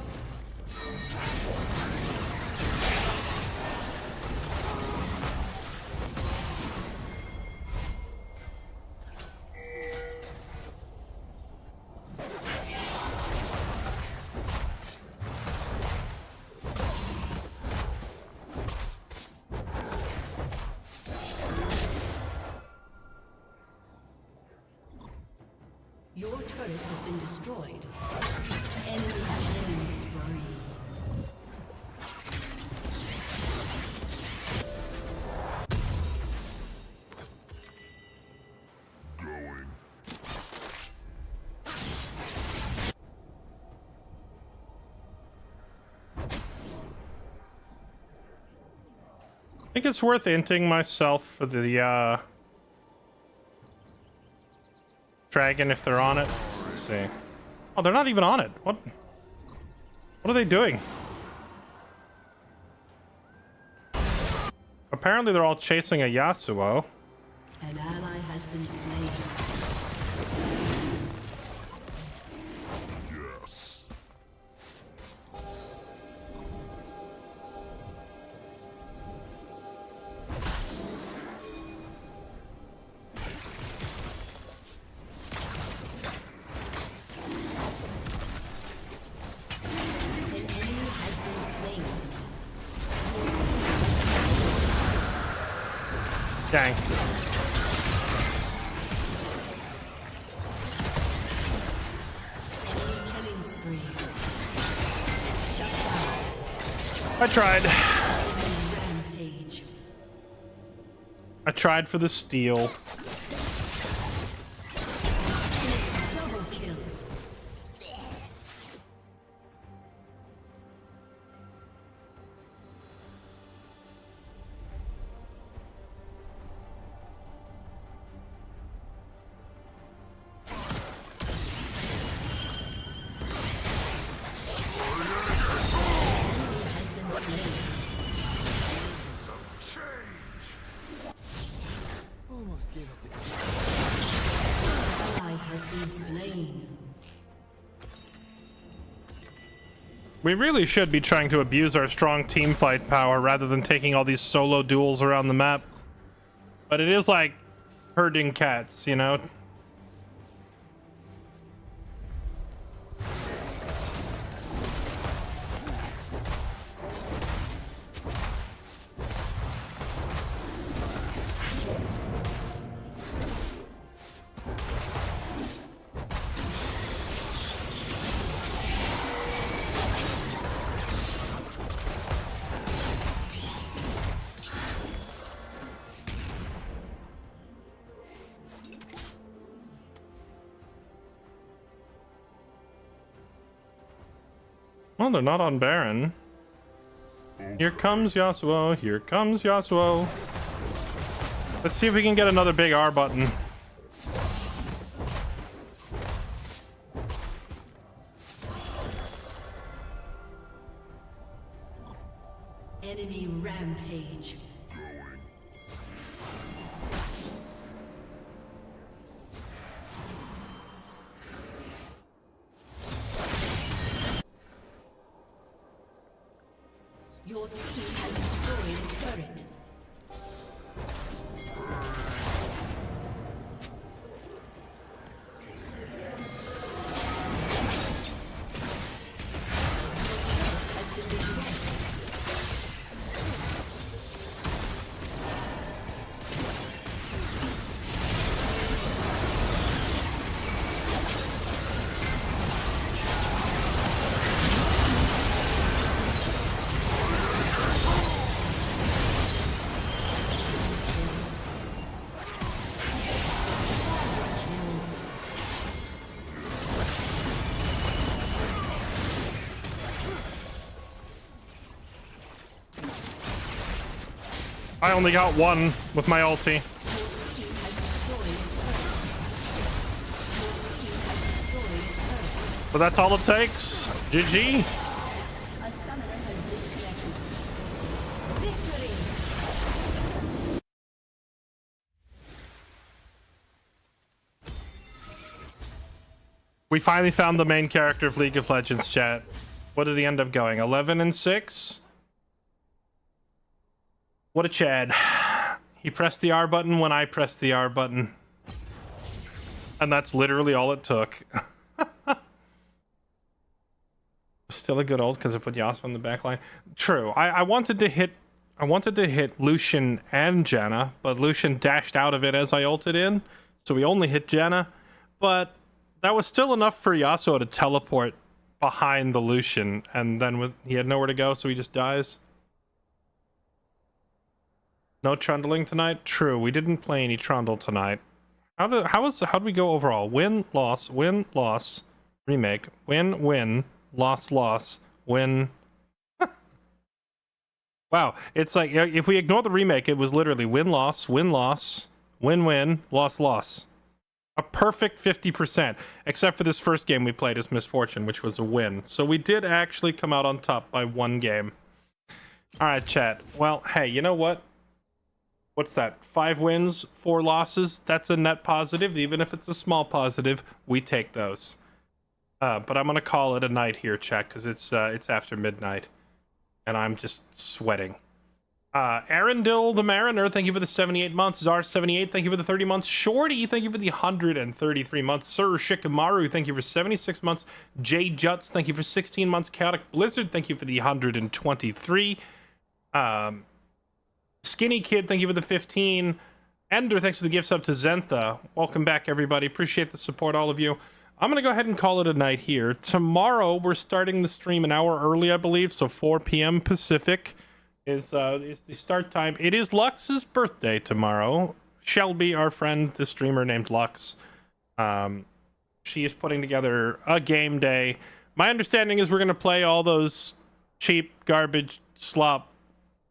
Your turret has been destroyed. Enemy killing spree. going. I think it's worth inting myself for the dragon if they're on it. Let's see. Oh, they're not even on it. What are they doing? Apparently they're all chasing a Yasuo. An ally has been slain. Yes. An enemy has been slain. Dang. Killing spree. I tried. Rampage. I tried for the steal. Double kill. Almost gave up the Ally has been slain. We really should be trying to abuse our strong team fight power rather than taking all these solo duels around the map. But it is like herding cats, you know? Well, they're not on Baron. Here comes Yasuo. Here comes Yasuo. Let's see if we can get another big R button. Enemy rampage. Your team has destroyed a turret. Has been destroyed. I only got one with my ulti. But that's all it takes. GG. A summoner has disconnected. Victory! We finally found the main character of League of Legends, chat. What did he end up going? 11 and 6? What a Chad. He pressed the R button when I pressed the R button. And that's literally all it took. Still a good ult because I put Yasuo on the back line. True. I wanted to hit Lucian and Janna, but Lucian dashed out of it as I ulted in, so we only hit Janna. But that was still enough for Yasuo to teleport behind the Lucian, and then he had nowhere to go, so he just dies. No trundling tonight? True, we didn't play any trundle tonight. How did we go overall? Win, loss, remake, win, loss, win. Wow, it's like if we ignore the remake, it was literally win, loss, win, loss. A perfect 50%, except for this first game we played as Misfortune, which was a win. So we did actually come out on top by one game. All right, chat. Well, hey, you know what? What's that? 5 wins, 4 losses. That's a net positive. Even if it's a small positive, we take those. But I'm gonna call it a night here, chat, because it's after midnight, and I'm just sweating. Arendil the Mariner, thank you for the 78 months. Zar78, thank you for the 30 months. Shorty, thank you for the 133 months. Sir Shikamaru, thank you for 76 months. Jay Juts, thank you for 16 months. Chaotic Blizzard, thank you for the 123. Skinny Kid, thank you for the 15. Ender, thanks for the gifts up to Zentha. Welcome back, everybody. Appreciate the support, all of you. I'm going to go ahead and call it a night here. Tomorrow, we're starting the stream an hour early, I believe, so 4 p.m. Pacific is the start time. It is Lux's birthday tomorrow. Shelby, our friend, the streamer named Lux, she is putting together a game day. My understanding is we're going to play all those cheap, garbage, slop,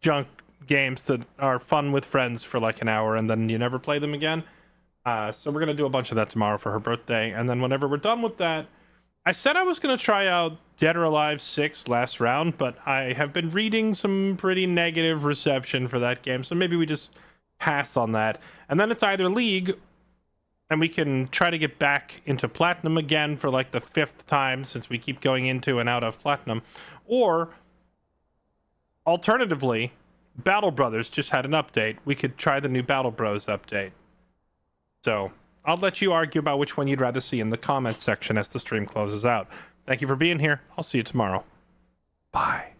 junk games that are fun with friends for like an hour and then you never play them again. So we're going to do a bunch of that tomorrow for her birthday. And then whenever we're done with that, I said I was going to try out Dead or Alive 6 last round, but I have been reading some pretty negative reception for that game. So maybe we just pass on that. And then it's either League, and we can try to get back into Platinum again for like the 5th time since we keep going into and out of Platinum. Or, alternatively, Battle Brothers just had an update. We could try the new Battle Bros update. So, I'll let you argue about which one you'd rather see in the comments section as the stream closes out. Thank you for being here. I'll see you tomorrow. Bye.